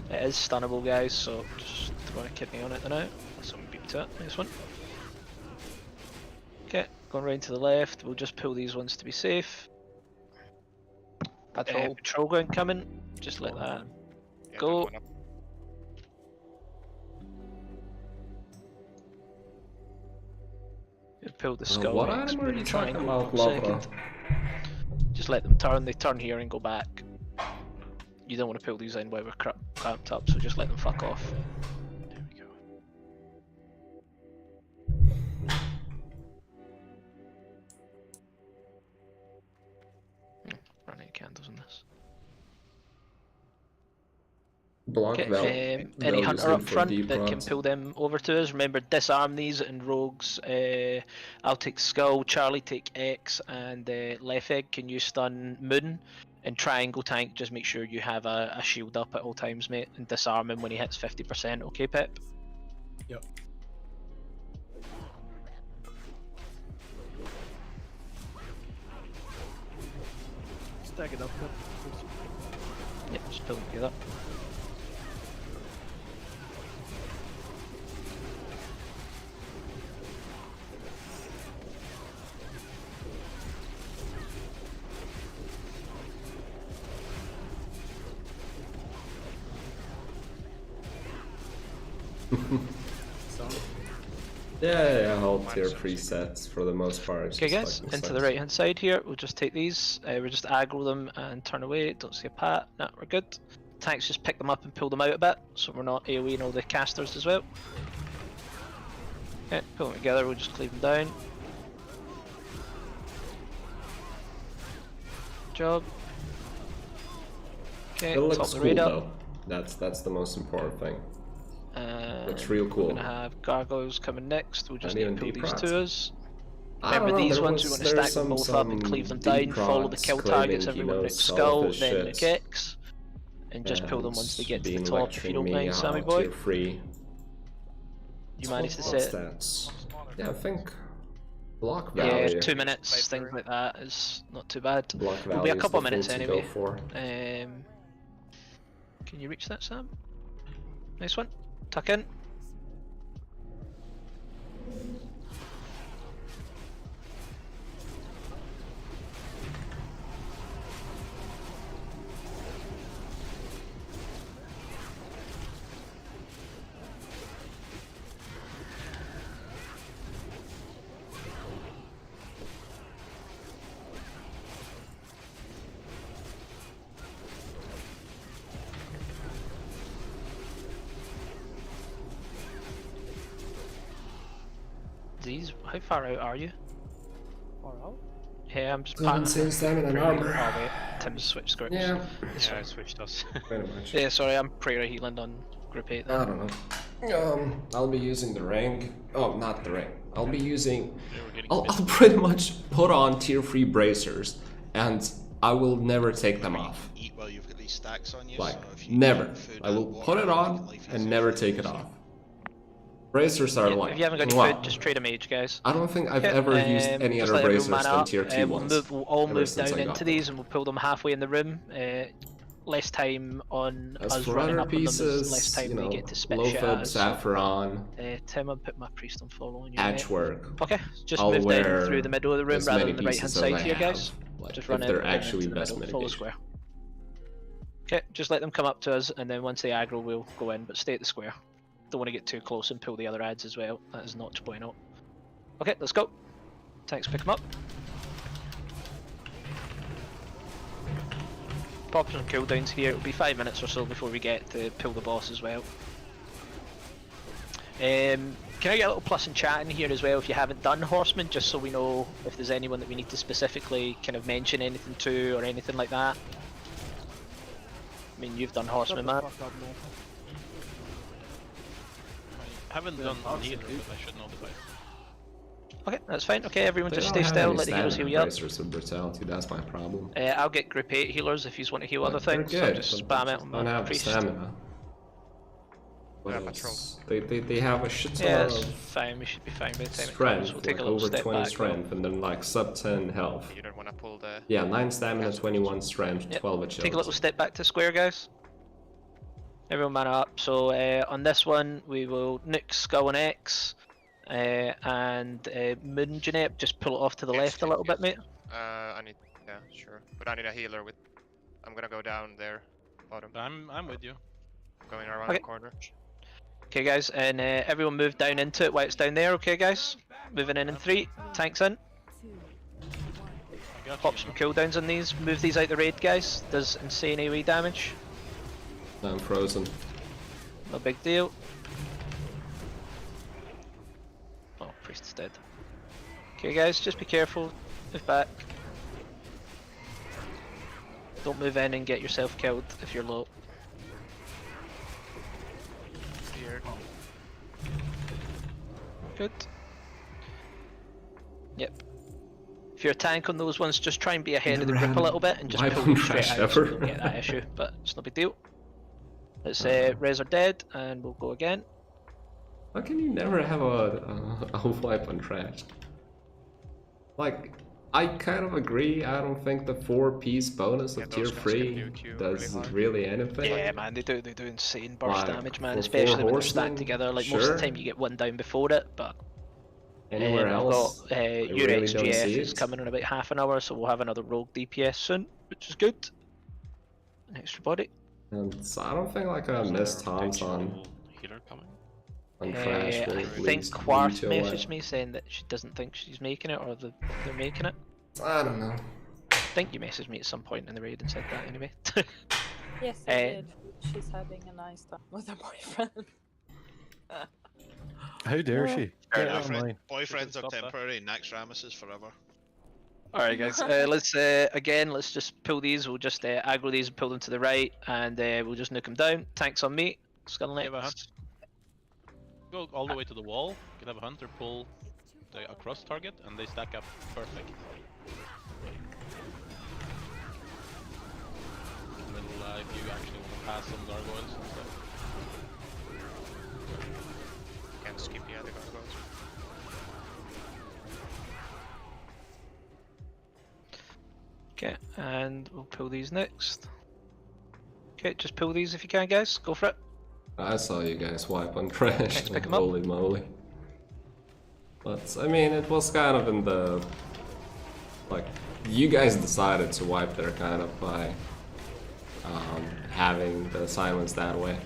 It is stunnable, guys, so just throw a kidney on it now. Someone beat to it. Nice one. Okay, going round to the left. We'll just pull these ones to be safe. Patrol going coming. Just let that go. Pull the skull. What X, item are bring you the talking triangle about, for a second. Lava? Just let them turn. They turn here and go back. You don't want to pull these in while we're clamped up, so just let them fuck off. There we go. Run out of candles in this. Block Any hunter up front that can pull them over to us, remember disarm these and rogues. I'll take Skull, Charlie take X, and Lefeg, can you stun Moon? And Triangle Tank, just make sure you have a shield up at all times, mate, and disarm him when he hits 50%, okay, Pep? Yep. Stack it up, Pep. Yep, just pull them together. Yeah, I hold tier presets for the most part. Okay guys, into the right hand side here, we'll just take these, we'll just aggro them and turn away, don't see a pat, nah, we're good. Tanks just pick them up and pull them out a bit, so we're not AoEing all the casters as well. Okay, pull them together, we'll just cleave them down. Good job. Okay, It looks top the cool radar. though. That's the most important thing. Looks real cool. We're gonna have gargoyles coming next. We'll just And need to even pull these deep to us. I don't Remember know, these there ones, was- we want to there's stack them both up and cleave them down, deep follow the prods kill claiming, targets, you everyone know, next skull, selfish then shit. Nick X. and just pull them once they get to the being top, if you don't mind, Sammy boy. Tier 3. You managed to What's set. that? Yeah, I think block Yeah, value. 2 minutes, things like that is not too bad. Block We'll be a value is couple the of minutes thing to anyway. go for. Can you reach that, Sam? Nice one. Tuck in. How far out are you? Far out? Yeah, I'm just Insane stamina and armor. Oh wait, Tim's switched scripts. Yeah. Yeah, I switched us. Pretty much. Yeah, sorry, I'm prayer healing on group 8 then. I don't know. I'll be using the ring. Oh, not the ring. I'll be using. I'll pretty much put on tier 3 bracers, and I will never take them off. Eat while you've got these stacks on you. Like, so if you never. eat food I will and water, put it you on can life and easier never for take you, it so- off. Bracers are like. If you haven't got any mwah. food, just trade a mage, guys. I don't think I've Okay, ever used any just other let everyone bracers man than up. tier 2 ones. We'll all ever move since down I got into them. these and we'll pull them halfway in the room. Less time on As us for running other up on them, pieces, less time you know, they get to spit low shit at fib us. saffron, Tim, I'll put my priest on following you. patch mate. work. Okay, just I'll move down wear through the middle of the room as rather many than the right hand pieces as side I here, have, guys. like, Just if run in they're and actually into the best middle, follow mitigation. square. Okay, just let them come up to us, and then once they aggro, we'll go in, but stay at the square. Don't want to get too close and pull the other ads as well. That is not bueno. Okay, let's go. Tanks, pick them up. Pop some cooldowns here. It'll be 5 minutes or so before we get to pull the boss as well. Can I get a little plus in chat in here as well if you haven't done Horseman, just so we know if there's anyone that we need to specifically kind of mention anything to or anything like that? I mean, you've done Horseman, man. I haven't done either, but I should notify. Okay, that's fine. Okay, everyone They just don't stay have still, any let the healers stamina heal you up. bracers of brutality, that's my problem. I'll get group 8 healers if you want to heal other They're things, so good, just but spam they it on don't my have the priest. stamina. What Yeah, else? They have a shit ton Yeah, of that's fine, we should be fine by the time it comes. strength, We'll take like a little over step 20 back. strength, and then like sub 10 health. You don't want to pull the. Yeah, 9 stamina, 21 strength, Yep. 12 agility. Take a little step back to square, guys. Everyone man up. So on this one, we will nuke Skull and X, and Moon Jeanette, just pull it off to the left a little bit, mate. I need. Yeah, sure. But I need a healer with. I'm gonna go down there, bottom. I'm with you. Going around Okay. the corner. Okay, guys, and everyone move down into it while it's down there. Okay, guys. Moving in 3. Tanks in. Pop some cooldowns on these. Move these out the raid, guys. Does insane AoE damage. I'm frozen. No big deal. Oh, priest's dead. Okay, guys, just be careful. Move back. Don't move in and get yourself killed if you're low. Here. Good. Yep. If you're a tank on those ones, just try and be ahead of the Never group had a little bit and just wipe pull on them straight trash out so we ever. don't get that issue, but it's no big deal. Let's res are dead and we'll go again. How can you never have a wipe on trash? Like, I kind of agree. I don't think the 4-piece bonus of tier 3 does really anything. Yeah, man, they do insane burst Like, damage, man. for Especially 4 when they're horsemen, stacked together. Like most of sure. the time, you get one down before it, but Anywhere we've else, got I your really don't XGF see is it. coming in about half an hour, so we'll have another rogue DPS soon, which is good. An extra body. And so I don't think like a Miss Tom's on Healer coming. trash will I at think least Quarth lead to a messaged me saying that she doesn't think she's making it, or they're making it. I don't know. I think you messaged me at some point in the raid and said that anyway. Yes, I did. She's having a nice time with her boyfriend. How dare she? Get out of Boyfriend, mine. boyfriends are Stop that. temporary, Naxxramas is forever. Alright guys, let's just pull these, we'll just aggro these and pull them to the right, and we'll just nuke them down. Tanks on me, Skull and Have a X. hunt. Go all the way to the wall. You can have a hunter pull the across target, and they stack up perfect. Little, if you actually want to past some gargoyles and stuff. Can't skip the other gargoyles. Okay, and we'll pull these next. Okay, just pull these if you can, guys. Go for it. I saw you guys wipe on trash. Thanks, pick 'em up. Holy moly. But, I mean, it was kind of in the... Like, you guys decided to wipe there kind of by having the silence that way.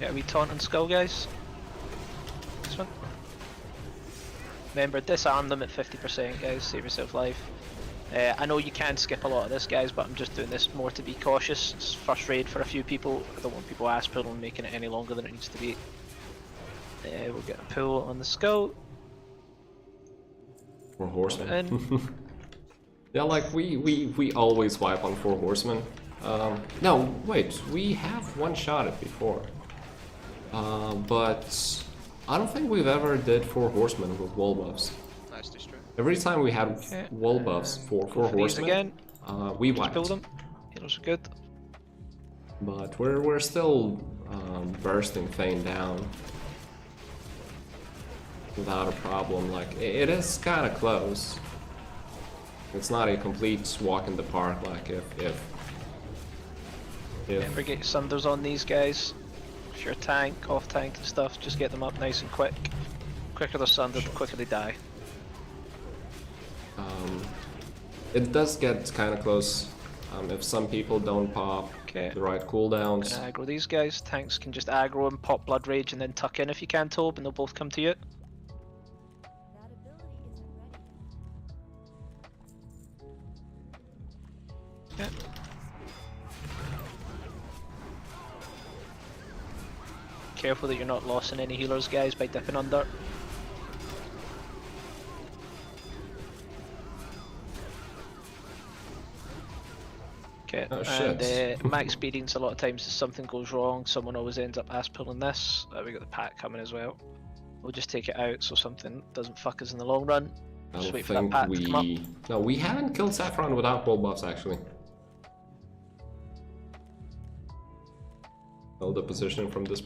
Yeah, we taunt and skull, guys. This one. Remember, disarm them at 50%, guys. Save yourself life. I know you can skip a lot of this, guys, but I'm just doing this more to be cautious. It's first raid for a few people. I don't want people ass pulling making it any longer than it needs to be. We'll get a pull on the skull. Four horsemen. Yeah, like we always wipe on 4 horsemen. No, wait, we have one-shotted before. But I don't think we've ever did 4 horsemen with wall buffs. Nice destroy. Every time we had wall buffs for 4 horsemen, again. we Just wiped. pull them. Healers are good. But we're still bursting Thane down without a problem. Like, it is kind of close. It's not a complete walk in the park. Like if Remember, get your sunders on these guys. If you're a tank, off tank and stuff, just get them up nice and quick. Quicker they're sundered, the quicker they die. It does get kind of close if some people don't pop the right cooldowns. Gonna aggro these guys. Tanks can just aggro and pop Blood Rage and then tuck in if you can, Tobe, and they'll both come to you. Yeah. Careful that you're not losing any healers, guys, by dipping under. Okay, oh, and my experience a lot of times is something goes wrong, someone always ends up ass pulling this. We got the pack coming as well. We'll just take it out so something doesn't fuck us in the long run. I Just don't wait for that think pack to come up. No, we haven't killed Saffron without wall buffs actually. Hold the position from this.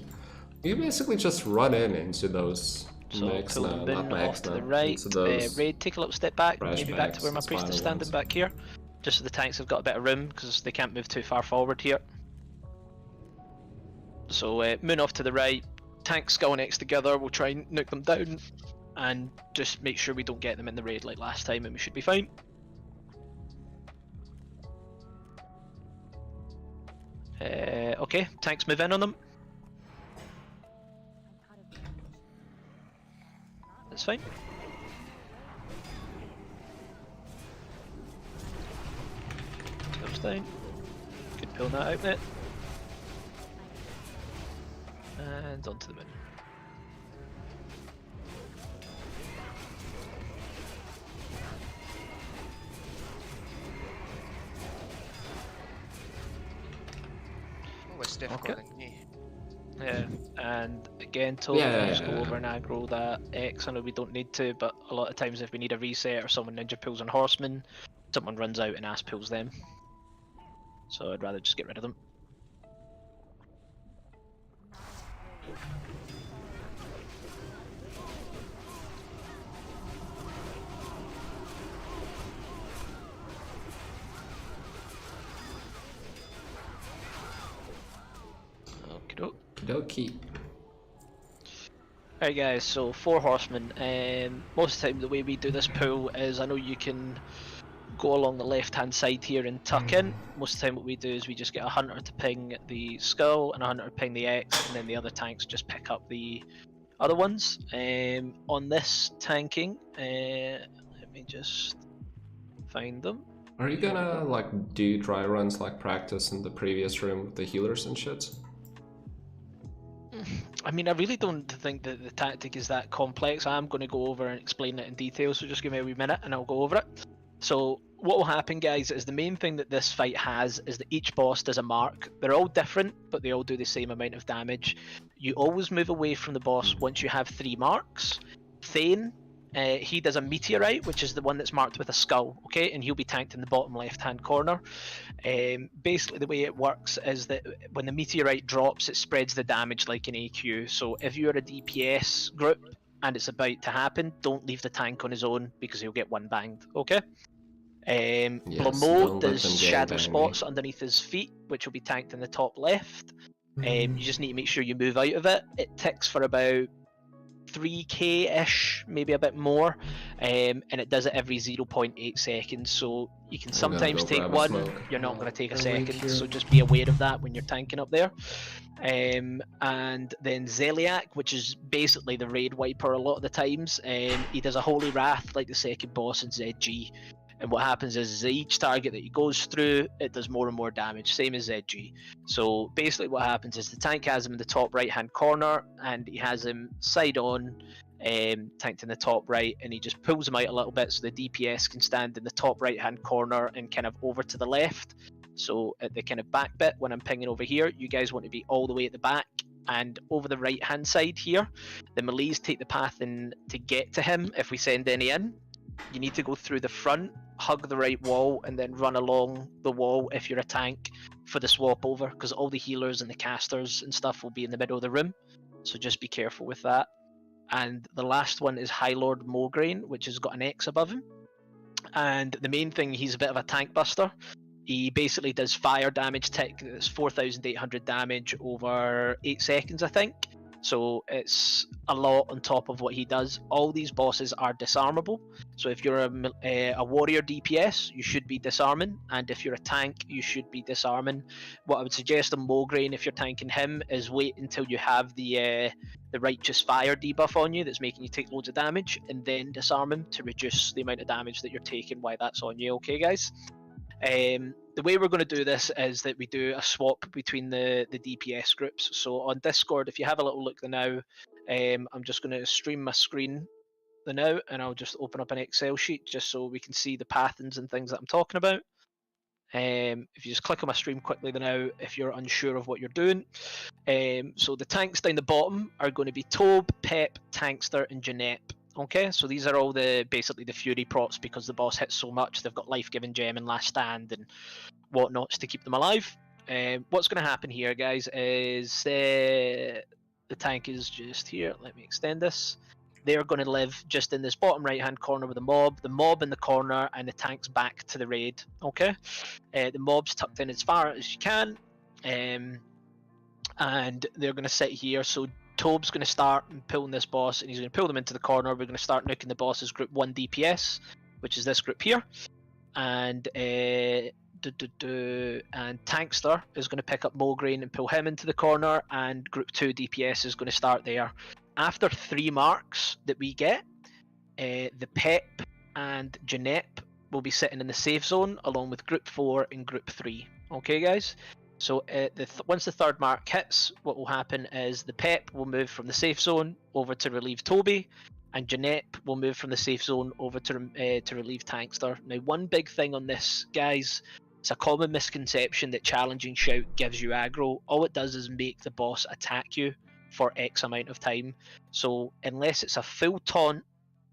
You basically just run into those mechs pull now, them not in mechs off to now. the right. Into those Raid, take a little step back, trash maybe back to bags, where my the priest is final standing ones. back here. Just so the tanks have got a bit of room, because they can't move too far forward here. So moon off to the right, tanks go next together, we'll try and nuke them down, and just make sure we don't get them in the raid like last time, and we should be fine. Okay, tanks move in on them. That's fine. Goes down. Good pulling that out, mate. And onto the moon. Always death Okay. calling me. Yeah, and again, totally just go over and aggro that X. I know we don't need to, but a lot of times if we need a reset or someone ninja pulls on horsemen, someone runs out and ass pulls them. So I'd rather just get rid of them. Okie. Alright guys, so 4 horsemen. Most of the time the way we do this pool is, I know you can go along the left hand side here and tuck in. Most of the time what we do is we just get a hunter to ping the skull and a hunter to ping the X, and then the other tanks just pick up the other ones. On this tanking, let me just find them. Are you gonna like do dry runs like practice in the previous room with the healers and shit? I mean, I really don't think that the tactic is that complex. I'm going to go over and explain it in detail, so just give me a wee minute and I'll go over it. So what will happen, guys, is the main thing that this fight has is that each boss does a mark. They're all different, but they all do the same amount of damage. You always move away from the boss once you have 3 marks. Thane, he does a meteorite, which is the one that's marked with a skull, okay, and he'll be tanked in the bottom left-hand corner. Basically, the way it works is that when the meteorite drops, it spreads the damage like an AQ. So if you're a DPS group and it's about to happen, don't leave the tank on his own because he'll get one banged, okay? Yes, Blamo don't let does them shadow gangbang me. spots underneath his feet, which will be tanked in the top left. You just need to make sure you move out of it. It ticks for about 3k-ish, maybe a bit more, and it does it every 0.8 seconds, so you can I'm gonna sometimes go take grab a one, smoke. you're not going to take a They're weak second, here. so just be aware of that when you're tanking up there. And then Zeliak, which is basically the raid wiper a lot of the times, he does a Holy Wrath like the second boss in ZG, and what happens is each target that he goes through, it does more and more damage, same as ZG. So basically what happens is the tank has him in the top right hand corner, and he has him side on, tanked in the top right, and he just pulls him out a little bit so the DPS can stand in the top right hand corner and kind of over to the left. So at the kind of back bit, when I'm pinging over here, you guys want to be all the way at the back, and over the right hand side here, the melees take the path in to get to him if we send any in. You need to go through the front, hug the right wall, and then run along the wall if you're a tank for the swap over, because all the healers and the casters and stuff will be in the middle of the room, so just be careful with that. And the last one is High Lord Mograine, which has got an X above him, and the main thing, he's a bit of a tank buster. He basically does fire damage tick, that's 4,800 damage over 8 seconds, I think. So it's a lot on top of what he does. All these bosses are disarmable. So if you're a warrior DPS, you should be disarming, and if you're a tank, you should be disarming. What I would suggest on Mograine, if you're tanking him, is wait until you have the righteous fire debuff on you that's making you take loads of damage, and then disarm him to reduce the amount of damage that you're taking while that's on you. Okay, guys? The way we're going to do this is that we do a swap between the DPS groups. So on Discord, if you have a little look now, I'm just going to stream my screen now, and I'll just open up an Excel sheet just so we can see the patterns and things that I'm talking about. If you just click on my stream quickly now, if you're unsure of what you're doing. So the tanks down the bottom are going to be Tobe, Pep, Tankster, and Janep. Okay, so these are all basically the Fury props, because the boss hits so much. They've got life-giving gem and last stand and whatnots to keep them alive. What's going to happen here, guys, is the tank is just here. Let me extend this. They're going to live just in this bottom right-hand corner with the mob in the corner, and the tank's back to the raid. Okay, the mob's tucked in as far as you can, and they're going to sit here. So Tobe's going to start pulling this boss, and he's going to pull them into the corner. We're going to start nuking the boss's group 1 DPS, which is this group here, and Tankster is going to pick up Mograine and pull him into the corner, and group 2 DPS is going to start there. After 3 marks that we get, the Pep and Janep will be sitting in the safe zone along with group 4 and group 3. Okay, guys? So once the 3rd mark hits, what will happen is the Pep will move from the safe zone over to relieve Toby, and Janep will move from the safe zone over to relieve Tankster. Now, one big thing on this, guys, it's a common misconception that challenging shout gives you aggro. All it does is make the boss attack you for X amount of time. So unless it's a full taunt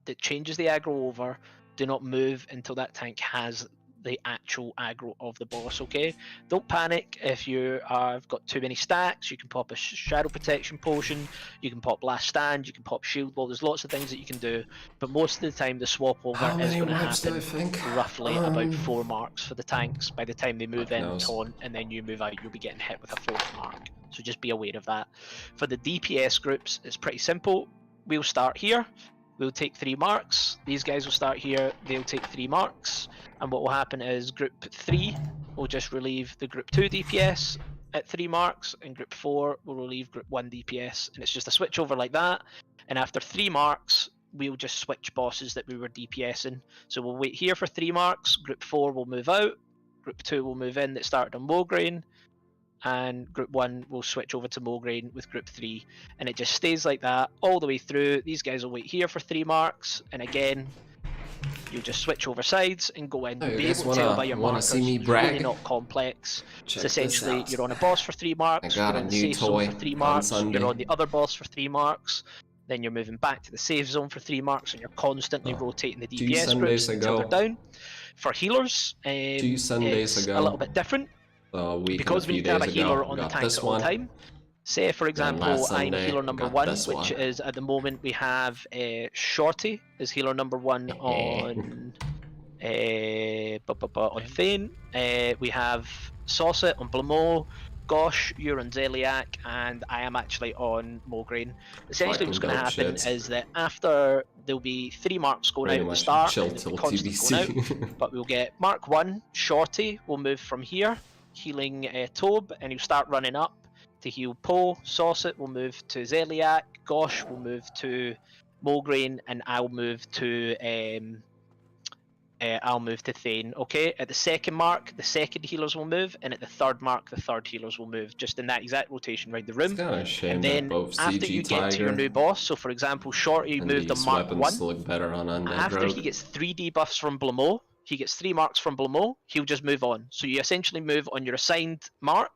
that changes the aggro over, do not move until that tank has the actual aggro of the boss. Okay, don't panic if you have got too many stacks. You can pop a shadow protection potion, you can pop last stand, you can pop shield wall. There's lots of things that you can do, but most of the time the swap over is going to happen roughly about 4 marks for the tanks. By the time they move in, taunt, and then you move out, you'll be getting hit with a 4th mark, so just be aware of that. For the DPS groups, it's pretty simple. We'll start here, we'll take 3 marks. These guys will start here, they'll take 3 marks. And what will happen is group 3 will just relieve the group 2 DPS at 3 marks, and group 4 will relieve group 1 DPS. And it's just a switch over like that. And after 3 marks, we'll just switch bosses that we were DPSing. So we'll wait here for 3 marks, group 4 will move out, group 2 will move in that started on Mograine, and group 1 will switch over to Mograine with group 3. And it just stays like that all the way through. These guys will wait here for 3 marks, and again, you'll just switch over sides and go in. You'll be able to tell by your markers. See me it's brag? really not complex. Check it's essentially this you're on a boss for 3 marks, I got you're a on the new safe zone toy for 3 on marks, Sunday. you're on the other boss for 3 marks, then you're moving back to the safe zone for 3 marks, and you're constantly rotating the 2 DPS Sundays groups until ago. they're down. For healers, 2 Sundays it's ago. a little bit different. A week Because and a we few need to have a days healer ago, on the got tank this at all one. time. Say, for example, last I'm Sunday, healer number got 1, this which one. is at the moment we have Shorty is healer number 1 on on Thane. We have Saucet on Blamo. Gosh, you're on Zeliak, and I am actually on Mograine. Essentially, what's going to happen is that after there'll be 3 marks going Pretty out at the much start, chill and they'll till be constantly going TBC. out. But we'll get Mark 1, Shorty, will move from here, healing Tobe, and he'll start running up to heal Poe. Saucet will move to Zeliak. Gosh will move to Mograine, and I'll move to Thane. Okay, at the second mark, the second healers will move, and at the third mark, the third healers will move, just in that exact rotation around the room. It's kind of a shame And that then both after CG you get to your Tiger new boss, so for example, Shorty and moved on these Mark weapons 1. look better on Undead After Rogue. he gets 3 debuffs from Blamo, he gets 3 marks from Blamo, he'll just move on. So you essentially move on your assigned mark,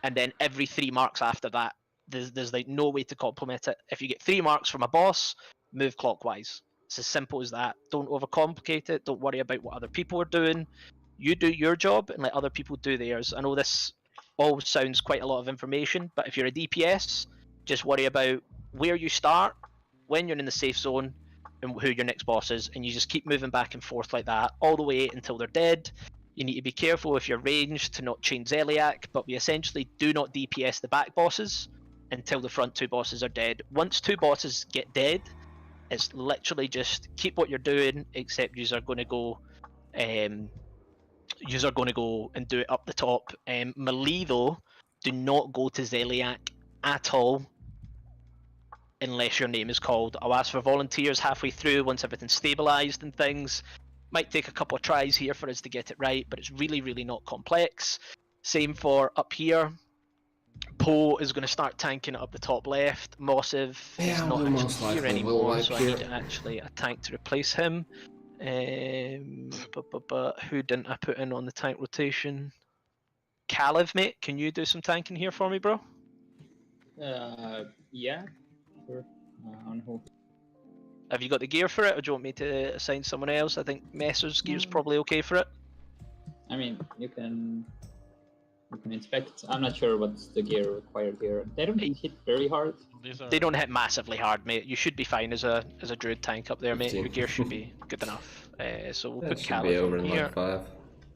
and then every 3 marks after that, there's like no way to complement it. If you get 3 marks from a boss, move clockwise. It's as simple as that. Don't overcomplicate it. Don't worry about what other people are doing. You do your job and let other people do theirs. I know this all sounds quite a lot of information, but if you're a DPS, just worry about where you start, when you're in the safe zone, and who your next boss is, and you just keep moving back and forth like that all the way until they're dead. You need to be careful if you're ranged to not chain Zeliak, but we essentially do not DPS the back bosses until the front 2 bosses are dead. Once 2 bosses get dead, it's literally just keep what you're doing, except you're going to go and do it up the top. Melee though, do not go to Zeliak at all unless your name is called. I'll ask for volunteers halfway through once everything's stabilized and things. Might take a couple of tries here for us to get it right, but it's really, really not complex. Same for up here. Poe is going to start tanking it up the top left. Mossive is not we most actually here likely will anymore, wipe so I here. need actually a tank to replace him. Who didn't I put in on the tank rotation? Caliv, mate, can you do some tanking here for me, bro? Yeah, sure. On hold. Have you got the gear for it, or do you want me to assign someone else? I think Messer's gear's probably okay for it. I mean, you can inspect. I'm not sure what's the gear required here. They don't hit very hard. They don't hit massively hard, mate. You should be fine as a druid tank up there, mate. 15. Your gear should be good enough. So we'll That put should be Caliv over in in here. like 5.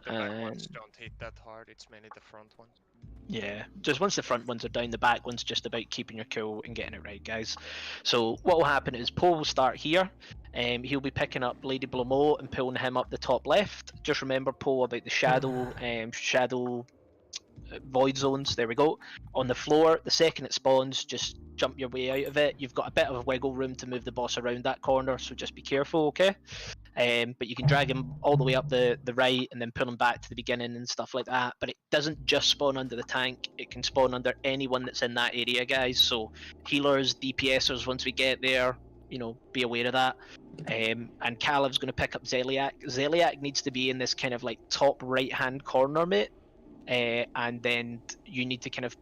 The back And ones don't hit that hard, it's mainly the front ones. yeah, just once the front ones are down, the back one's just about keeping your cool and getting it right, guys. So what will happen is Poe will start here. He'll be picking up Lady Blamo and pulling him up the top left. Just remember, Poe, about the shadow void zones. There we go. On the floor, the second it spawns, just jump your way out of it. You've got a bit of wiggle room to move the boss around that corner, so just be careful, okay? But you can drag him all the way up the right and then pull him back to the beginning and stuff like that. But it doesn't just spawn under the tank, it can spawn under anyone that's in that area, guys. So healers, DPSers, once we get there, you know, be aware of that. And Caliv's going to pick up Zeliak. Zeliak needs to be in this kind of like top right hand corner, mate. And then you need to kind of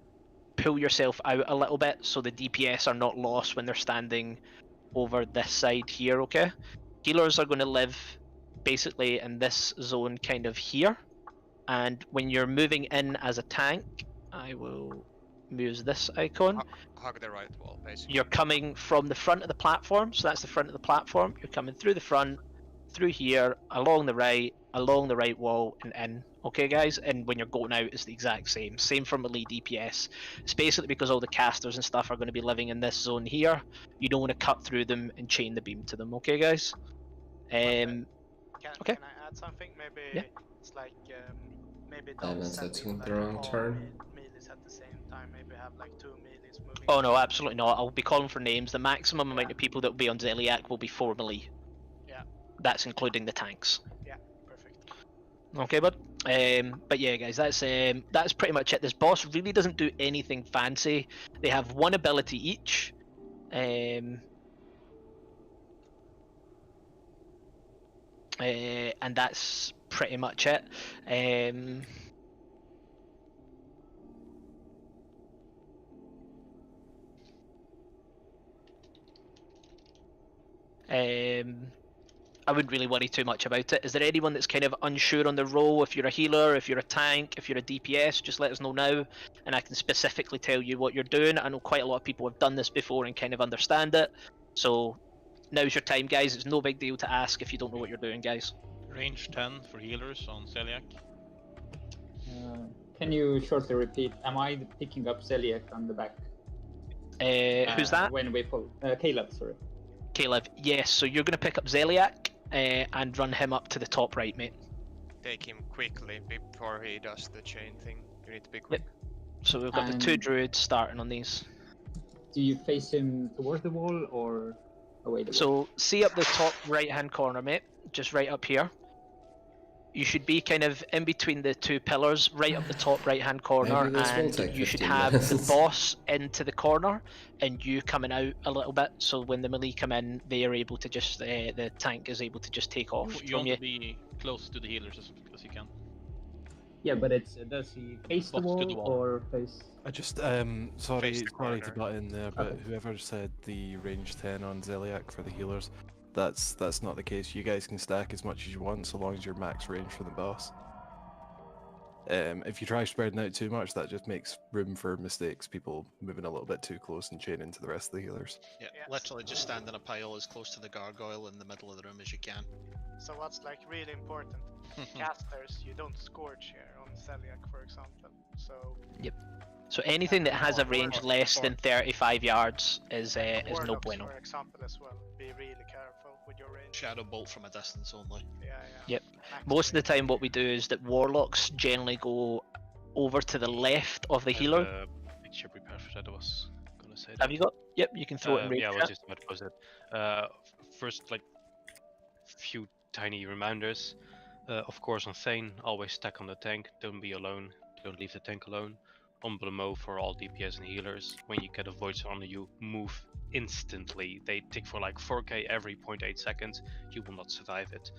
pull yourself out a little bit so the DPS are not lost when they're standing over this side here, okay? Healers are going to live basically in this zone kind of here, and when you're moving in as a tank, I will move this icon. Hug the right wall, basically. You're coming from the front of the platform, so that's the front of the platform. You're coming through the front, through here, along the right wall, and in. Okay, guys? And when you're going out, it's the exact same. Same for melee DPS. It's basically because all the casters and stuff are going to be living in this zone here. You don't want to cut through them and chain the beam to them. Okay, guys? Can Okay. I add something? Maybe Yeah. it's like maybe That's sending the wrong turn. melees at the same time. Maybe have like 2 melees moving. Oh no, absolutely not. I'll be calling for names. The maximum amount of people that will be on Zeliak will be 4 melee. Yeah. That's including the tanks. Yeah, perfect. Okay, bud. But yeah, guys, that's pretty much it. This boss really doesn't do anything fancy. They have 1 ability each. And that's pretty much it. I wouldn't really worry too much about it. Is there anyone that's kind of unsure on the role? If you're a healer, if you're a tank, if you're a DPS, just let us know now, and I can specifically tell you what you're doing. I know quite a lot of people have done this before and kind of understand it. So now's your time, guys. It's no big deal to ask if you don't know what you're doing, guys. Range 10 for healers on Celiac. Can you shortly repeat? Am I picking up Celiac on the back? Who's that? When we pull Caleb, sorry. Caleb, yes. So you're going to pick up Zeliak and run him up to the top right, mate. Take him quickly before he does the chain thing. You need to be quick. Yep. So we've got the 2 druids starting on these. Do you face him towards the wall or away the wall? So see up the top right hand corner, mate. Just right up here. You should be kind of in between the 2 pillars, right up the top right hand corner, and you should have the boss into the corner and you coming out a little bit, so when the melee come in, they are able to just, the tank is able to just take off You from want to be close to the healers as you can. Yeah, but it's does he face the wall, or face? I just sorry to butt in there, but whoever said the range 10 on Zeliak for the healers, that's not the case. You guys can stack as much as you want so long as you're max range for the boss. If you try spreading out too much, that just makes room for mistakes, people moving a little bit too close and chaining to the rest of the healers. Yeah, literally just stand in a pile as close to the gargoyle in the middle of the room as you can. So what's like really important, casters, you don't scorch here on Celiac, for example. So Yep. So anything that has a range less than 35 yards is no Warlocks, bueno. for example, as well. Be really careful with your range. Shadow bolt from a distance only. Yeah. Yep. Most of the time what we do is that warlocks generally go over to the left of the healer. Picture prepared for that, I was gonna say that. Have you got? Yep, you can throw it in range. Yeah, I was just about to post it. First, like, few tiny reminders. Of course, on Thane, always stack on the tank. Don't be alone. Don't leave the tank alone. On Blamo for all DPS and healers. When you get a voice on you, move instantly. They tick for like 4k every 0.8 seconds. You will not survive it.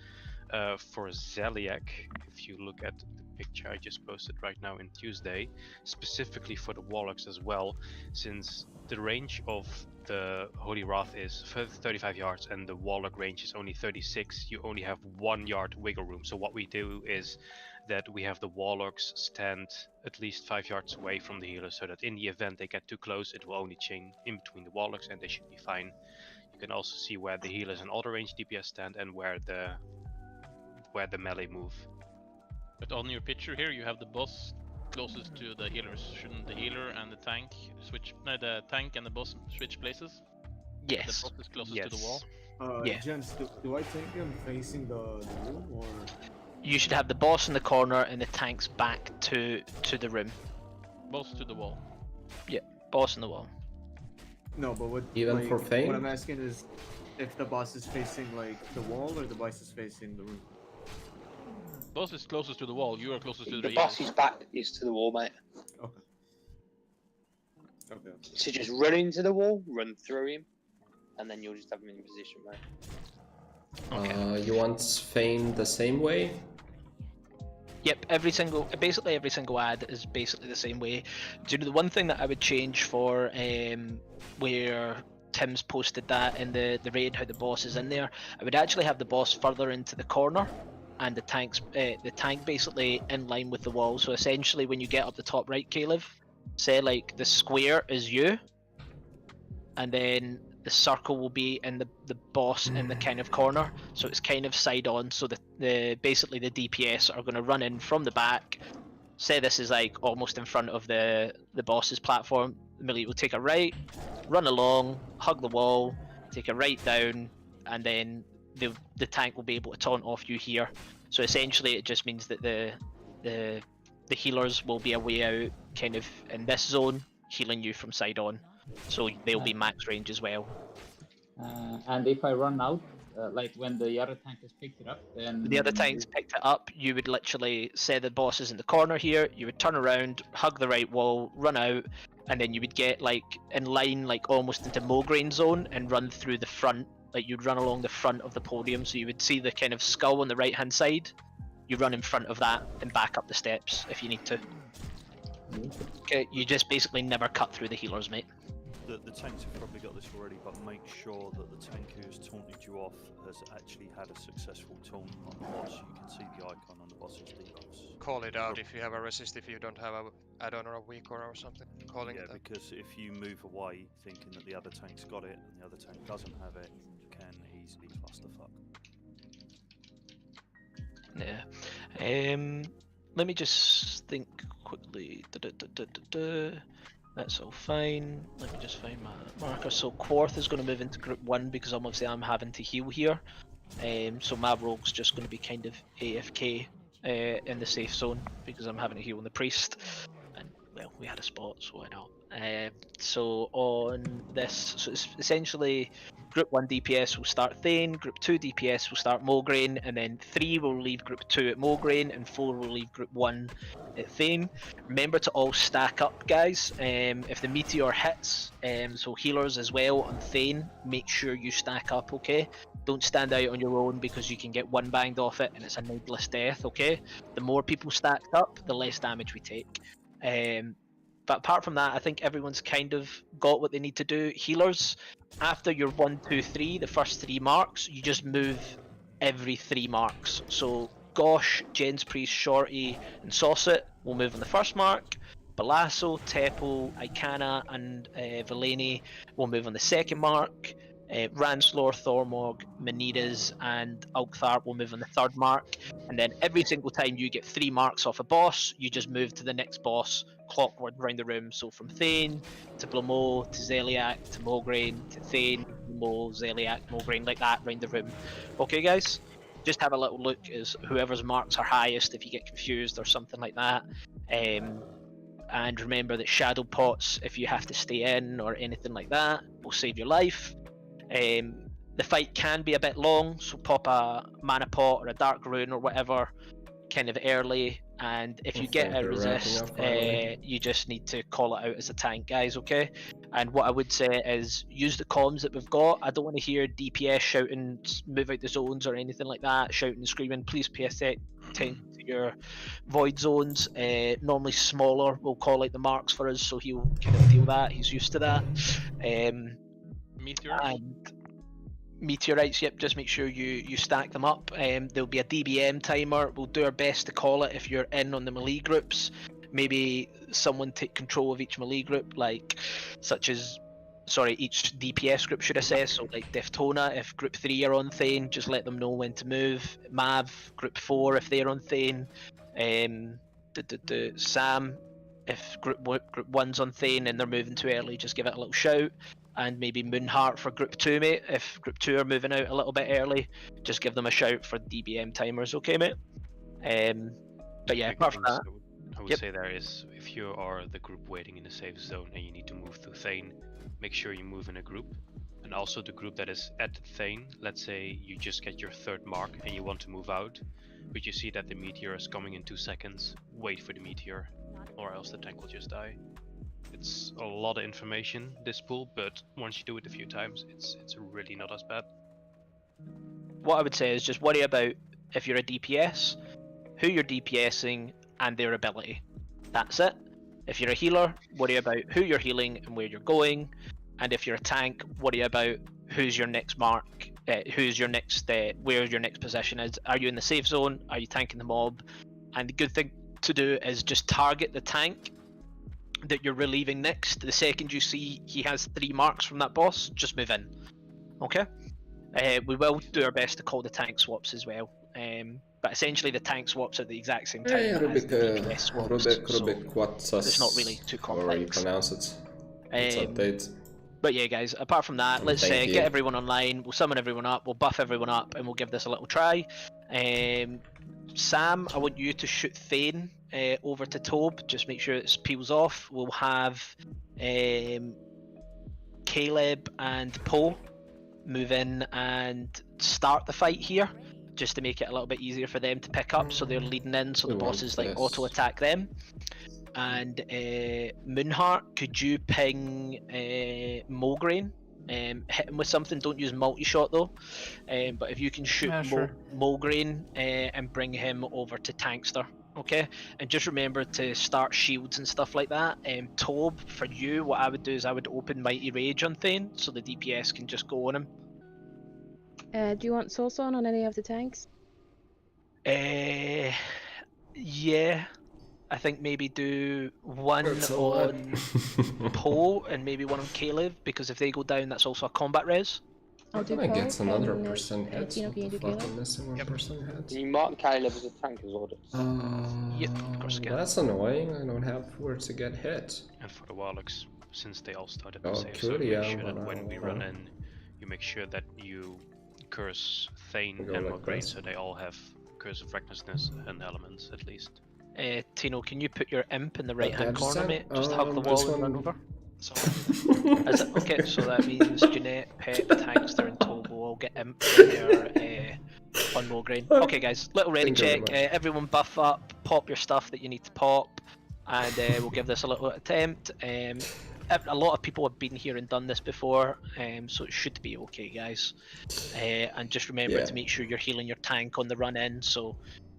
For Zeliak, if you look at the picture I just posted right now in Tuesday, specifically for the Warlocks as well, since the range of the Holy Wrath is 35 yards and the Warlock range is only 36, you only have 1 yard wiggle room. So what we do is that we have the Warlocks stand at least 5 yards away from the healers, so that in the event they get too close, it will only chain in between the Warlocks and they should be fine. You can also see where the healers and other range DPS stand and where the melee move. But on your picture here, you have the boss closest to the healers. Shouldn't the healer and the tank switch? No, the tank and the boss switch places? Yes. The boss is closest to the wall. Yeah. Gents, do I think I'm facing the room or? You should have the boss in the corner and the tanks back to the room. Boss to the wall. Yeah, boss in the wall. No, but what? Even like, for Thane? What I'm asking is, if the boss is facing like the wall or the boss is facing the room. Boss is closest to the wall. You are closest to the The healers. boss's back is to the wall, mate. Okay. Okay. So just run into the wall, run through him, and then you'll just have him in position, mate. You want Fane the same way? Yep, basically every single ad is basically the same way. Do you know the one thing that I would change for where Tim's posted that in the raid, how the boss is in there? I would actually have the boss further into the corner, and the tank basically in line with the wall. So essentially, when you get up the top right, Caleb, say like the square is you, and then the circle will be in the boss in the kind of corner, so it's kind of side on. So the basically the DPS are going to run in from the back. Say this is like almost in front of the boss's platform. The melee will take a right, run along, hug the wall, take a right down, and then the tank will be able to taunt off you here. So essentially, it just means that the healers will be a way out, kind of in this zone, healing you from side on. So they'll be max range as well. And if I run out, like when the other tank has picked it up, then The other tanks picked it up, you would literally say the boss is in the corner here, you would turn around, hug the right wall, run out, and then you would get like in line, like almost into Mograine zone, and run through the front. Like you'd run along the front of the podium, so you would see the kind of skull on the right hand side. You run in front of that and back up the steps if you need to. Okay, you just basically never cut through the healers, mate. the tanks have probably got this already, but make sure that the tank who has taunted you off has actually had a successful taunt on the boss. You can see the icon on the boss's debuffs. Call it out if you have a resist, if you don't have a add-on or a weak or something. Calling yeah, it out. because if you move away thinking that the other tank's got it and the other tank doesn't have it, you can easily clusterfuck. Yeah. Let me just think quickly. That's all fine. Let me just find my marker. So Quarth is going to move into group 1 because obviously I'm having to heal here. So my rogue's just going to be kind of AFK in the safe zone because I'm having to heal on the priest. And well, we had a spot, so why not? So on this, so it's essentially Group 1 DPS will start Thane, Group 2 DPS will start Mograine, and then 3 will leave Group 2 at Mograine, and 4 will leave Group 1 at Thane. Remember to all stack up, guys. If the meteor hits, so healers as well on Thane, make sure you stack up, okay? Don't stand out on your own because you can get one banged off it and it's a needless death, okay? The more people stacked up, the less damage we take. But apart from that, I think everyone's kind of got what they need to do. Healers, after your 1, 2, 3, the first 3 marks, you just move every 3 marks. So Gosh, Jens Priest, Shorty, and Saucet will move on the first mark. Balasso, Tepo, Icana, and Veleni will move on the second mark. Ranslor, Thormog, Manidas, and Algthar will move on the third mark. And then every single time you get 3 marks off a boss, you just move to the next boss, clockwise around the room. So from Thane to Blamo to Zeliak to Mograine to Thane, Blamo, Zeliak, Mograine, like that around the room. Okay, guys? Just have a little look as whoever's marks are highest if you get confused or something like that. And remember that shadow pots, if you have to stay in or anything like that, will save your life. The fight can be a bit long, so pop a mana pot or a dark rune or whatever kind of early, and if you get a resist, you just need to call it out as a tank, guys, okay? And what I would say is use the comms that we've got. I don't want to hear DPS shouting move out the zones or anything like that, shouting and screaming. Please pay attention to your void zones. Normally Smaller will call out the marks for us, so he'll kind of deal that. He's used to that. Meteors? And meteorites, yep, just make sure you stack them up. There'll be a DBM timer. We'll do our best to call it if you're in on the melee groups. Maybe someone take control of each melee group, each DPS group should I say, so like Deftona, if group 3 are on Thane, just let them know when to move. Mav, group 4 if they're on Thane. Sam, if group 1's on Thane and they're moving too early, just give it a little shout. And maybe Moonheart for group 2, mate. If group 2 are moving out a little bit early, just give them a shout for DBM timers, okay, mate? But yeah, apart from that, I would say there is, if you are the group waiting in the safe zone and you need to move to Thane, make sure you move in a group. And also the group that is at Thane, let's say you just get your 3rd mark and you want to move out, but you see that the meteor is coming in 2 seconds, wait for the meteor, or else the tank will just die. It's a lot of information, this pool, but once you do it a few times, it's really not as bad. What I would say is just worry about, if you're a DPS, who you're DPSing and their ability. That's it. If you're a healer, worry about who you're healing and where you're going. And if you're a tank, worry about who's your next mark, where's your next position is. Are you in the safe zone? Are you tanking the mob? And the good thing to do is just target the tank that you're relieving next. The second you see he has 3 marks from that boss, just move in. Okay? We will do our best to call the tank swaps as well. But essentially the tank swaps at the exact same time as the DPS swaps, so it's not really too complex. However you pronounce it. It's update. But yeah, guys, apart from that, let's get everyone online, we'll summon everyone up, we'll buff everyone up, and we'll give this a little try. Sam, I want you to shoot Thane over to Tobe, just make sure it peels off. We'll have Caleb and Poe move in and start the fight here, just to make it a little bit easier for them to pick up, so they're leading in, so the bosses like auto attack them. And Moonheart, could you ping Mograine? Hit him with something, don't use multi-shot though. But if you can shoot Mograine and bring him over to Tankster, okay? And just remember to start shields and stuff like that. Tobe, for you, what I would do is I would open Mighty Rage on Thane, so the DPS can just go on him. Do you want Soul Stone on any of the tanks? Yeah. I think maybe do one That's a lot. on Poe and maybe one on Caleb, because if they go down, that's also a combat res. I'll do I get Poe, another and, percent hits. Tino, What can you the do fuck? Caleb? I'm missing 1% hits. Can you mark Caleb as a tank as ordered? Yep, of course you can. That's annoying. I don't have where to get hit. And for the Warlocks, since they all started Oh, the same cool, zone, yeah, make sure that but when we I run don't in, you make sure that you curse Thane go and like Mograine, this. so they all have Curse of Recklessness and elements at least. Tino, can you put your imp in the right hand Gadget corner, set? mate? Just hug the This wall and run one- over. Is it? Okay, so that means Jeanette, Pep, Tankster, and Tobo all get imp when they're on Mograine. Okay, guys, little ready Thank you very check. much. Everyone buff up, pop your stuff that you need to pop, and we'll give this a little attempt. A lot of people have been here and done this before, so it should be okay, guys. And just remember Yeah. to make sure you're healing your tank on the run in. So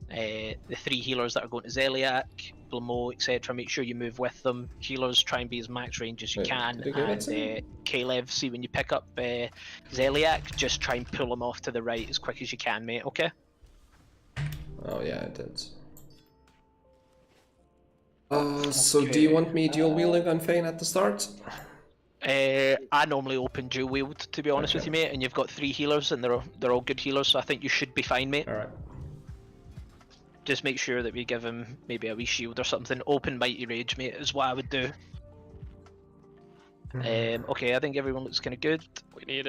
the 3 healers that are going to Zeliak, Blamo, etc., make sure you move with them. Healers, try and be as max range as you Wait, can. did you give it to me? And Caleb, see when you pick up Zeliak, just try and pull him off to the right as quick as you can, mate, okay? Oh yeah, I did. So do you want me dual wielding on Thane at the start? I normally open dual wield, to be honest with you, mate, and you've got 3 healers, and they're all good healers, so I think you should be fine, mate. Alright. Just make sure that we give him maybe a wee shield or something. Open Mighty Rage, mate, is what I would do. Okay, I think everyone looks kind of good. We need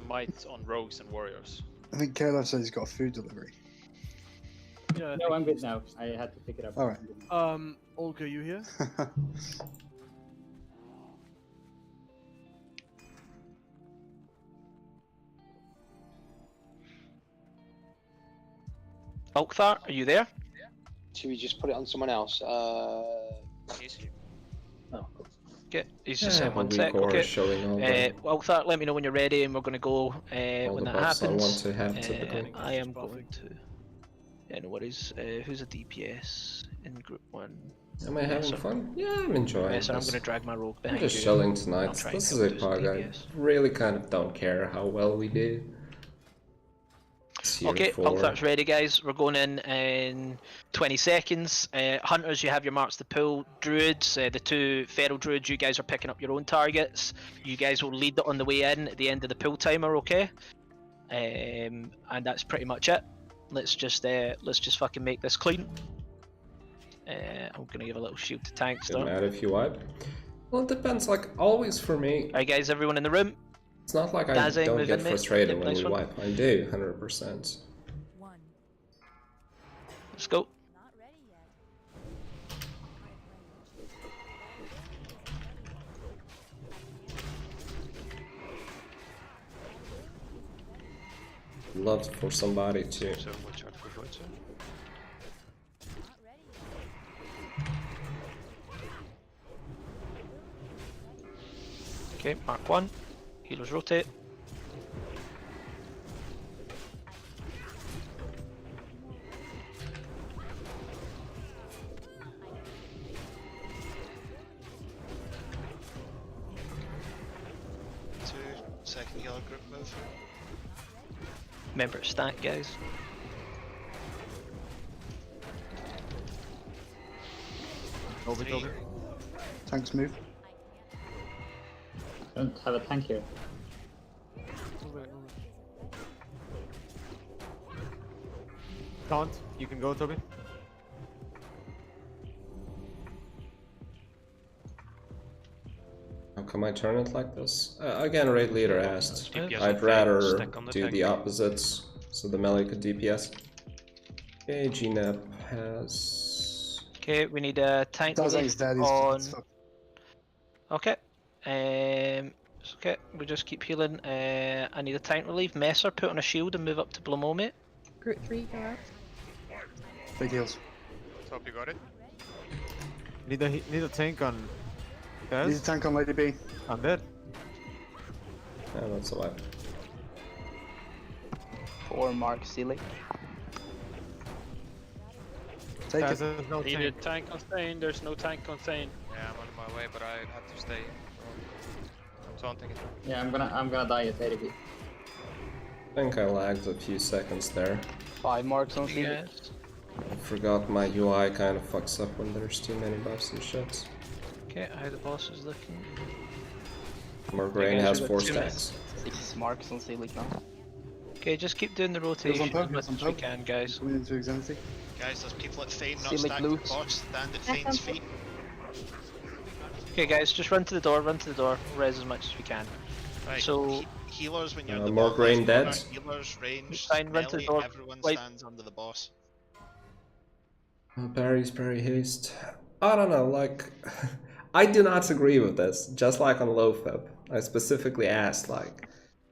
might on rogues and warriors. I think Caleb said he's got a food delivery. Yeah. No, I'm good now. I had to pick it up. All right. Olga, you here? Alkthar, are you there? Should we just put it on someone else? Okay, he's Yeah, just I saying have a one weak sec. aura Okay. showing all the- Alkthar, let me know when you're ready, and we're going to go when the that buffs I happens. want to have typically. I am going to. Yeah, no worries. Who's a DPS in Group 1? Am I having fun? Yeah, I'm enjoying So I'm this. going to drag my rogue I'm behind just you. chilling I'll tonight. try and This is help a do some pug. I DPS. really kind of don't care how well we do. It's here Okay, for- Alktar's ready, guys. We're going in 20 seconds. Hunters, you have your marks to pull. Druids, the 2 feral druids, you guys are picking up your own targets. You guys will lead it on the way in at the end of the pull timer, okay? And that's pretty much it. Let's just fucking make this clean. I'm gonna give a little shield to tanks Doesn't though. matter if you wipe. Well, it depends. Like always for me. Alright, guys, everyone in the room. It's not like I Dazing, don't move get in, mate. frustrated Yep, when nice we one. wipe. I do, 100%. Let's go. Love for somebody to. So watch out for voids. Okay, mark 1. Healers rotate. Second healer group move. Remember to stack, guys. Over, over. Tanks move. I don't have a tank here. Taunt, you can go, Toby. How come I turn it like this? Again, raid leader asked. DPS I'd on rather stack on the do tank. the opposites, so the melee could DPS. Okay, GNAP has. Okay, we need a tank Does relief he's dead, he's on. fucked. Okay. It's okay, we just keep healing. I need a tank relief. Messer, put on a shield and move up to Blamo, mate. Group 3, go out. Big heals. Hope you got it. Need a tank on. Need a tank on Lady B. I'm dead. Yeah, that's a wipe. 4 mark Ceiling. Take Guys, it. there's no Needed tank. tank on Thane, there's no tank on Thane. Yeah, I'm on my way, but I had to stay. I'm taunting it. Yeah, I'm gonna die at 80 feet. I think I lagged a few seconds there. 5 marks on Celic. Yes. I forgot my UI kind of fucks up when there's too many buffs and shit. Okay, how the boss is looking. Morgraine guys, has we've 4 got 2 minutes. stacks. 6 marks on Celic now. Okay, just keep doing the rotation as much as we can, guys. Coming into Exenity. Guys, there's people at Thane not Celic stacked loot. the boss. Stand at Thane's feet. Okay, guys, just run to the door, res as much as we can. Right. So, Healers when you're in the Morgraine bottom dead. left corner, healers, range, Fine, run to the melee, door. everyone Wait. stands under the boss. Parry haste. I don't know, like... I do not agree with this, just like on Lofeb. I specifically asked, like,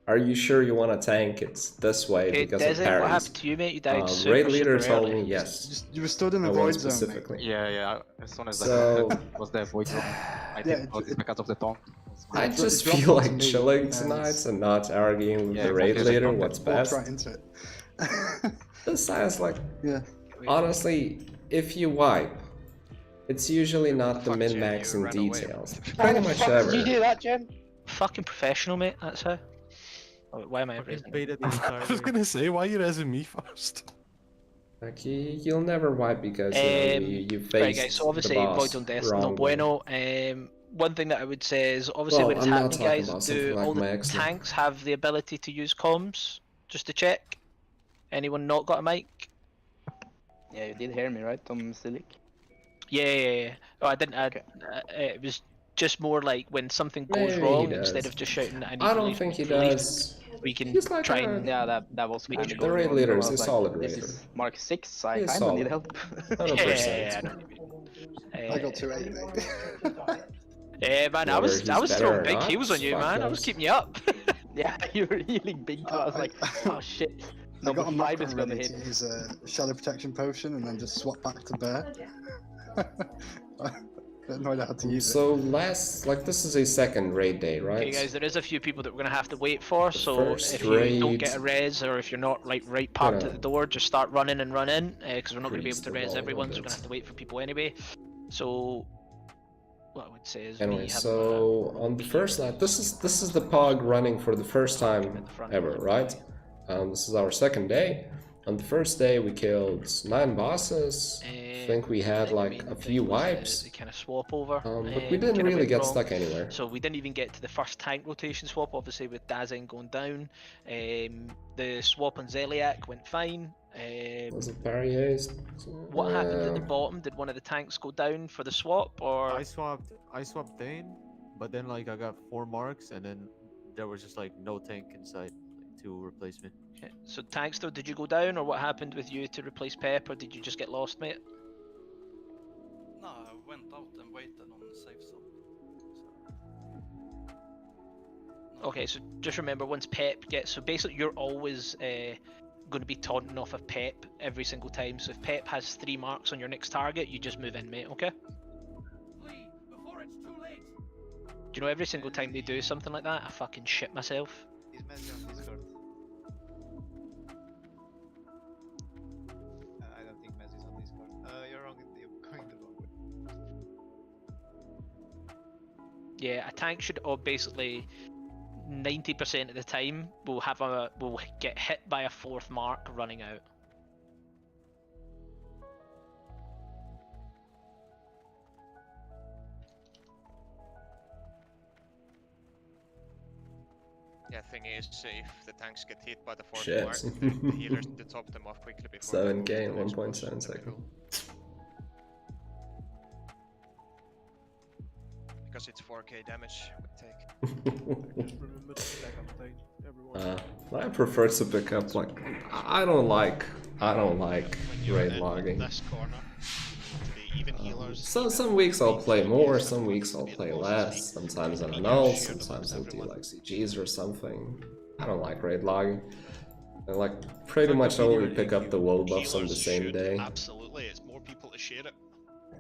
are you sure you want to tank it this way okay, because of Desert, parries? what happened to you, mate? You died super, Raid leader super told early. me yes. You were stood in the I void want zone. specifically. Yeah, as soon as So- I was there void zone, I think it was because of the taunt. I it just dropped feel onto like me, chilling and- tonight and not arguing with Yeah, the raid exactly. leader Walked what's Walked best. right into it. This sounds like, Yeah. honestly, if you wipe, it's usually not the Fuck, Jen, min-max you in ran away. details. How Pretty the much fuck ever. did you do that, Jen? Fucking professional, mate, that's how. Oh, why am I Fucking raising? baited the entire I was gonna say, why are you resing me first? Like, you'll never wipe because you faced Right, guys, so obviously, the boss Void on Death, no wrongly. bueno. One thing that I would say is, obviously, Well, when it's I'm not happening, talking guys, about do something like all the my ex-name. tanks have the ability to use comms? Just to check. Anyone not got a mic? Yeah, you did hear me, right, on Celic? Yeah. Oh, I didn't. It was just more like when something goes Maybe he wrong, does. instead of just shouting, I need I don't relief, think he relief, does. we can He's like try a- and... Yeah, that was kind of The going raid on, leader so is I a was like, solid this raider. is Mark 6, I He is kind of need solid. help. 100%. I got 280, mate. Yeah, man, I Whether was he's throwing better or big not, heals on you, fuck man. I was knows. keeping you up. Yeah, you were healing big time. I was like, oh shit. I Number got a 5 is Macron gonna ready hit. to use a shadow protection potion and then just swap back to bear. I don't know how to use it. So this is a second raid day, right? Okay, guys, there is a few people that we're gonna have to wait for. So first if you don't raid- get a res, or if you're not like right parked at the door, just start running and run in, because we're not gonna be able Increase to the res wall a everyone. So bit. we're gonna have to wait for people anyway. So what I would say is, Anyway, me having so on the first night, this is the PUG running for the first time ever, right? This is our second day. On the first day, we killed 9 bosses. I think we had like a few wipes, they kind of swap over, but we didn't kinda really went get wrong. stuck anywhere. So we didn't even get to the first tank rotation swap, obviously with Dazing going down. The swap on Zeliak went fine. Was it parry haste? What happened at the bottom? Did one of the tanks go down for the swap, or I swapped Thane, but then like I got 4 marks, and then there was just like no tank inside to replace me. Okay, so tanks though, did you go down, or what happened with you to replace Pep, or did you just get lost, mate? No, I went out and waited on the safe zone. Okay, so just remember, once Pep gets, so basically you're always going to be taunting off of Pep every single time. So if Pep has 3 marks on your next target, you just move in, mate. Okay? Flee before it's too late. Do you know every single time they do something like that, I fucking shit myself. He's messy on Discord. I don't think Messi's on Discord. You're wrong. You're going the wrong way. Yeah, a tank should basically 90% of the time will get hit by a 4th mark running out. Yeah, thing is, if the tanks get hit by the 4th Shit. mark, the healers need to top them off quickly before. 7k in 1.7 seconds. Because it's 4k damage would take. Remember to stack up Thane, everyone. I prefer to pick up like I don't like raid logging. This corner. Even healers. So some weeks I'll play more, some weeks I'll play less. Sometimes I'm null, sometimes I'll do like CGs or something. I don't like raid logging. I like pretty much only pick up the wall buffs on the same day. Absolutely, it's more people to share it.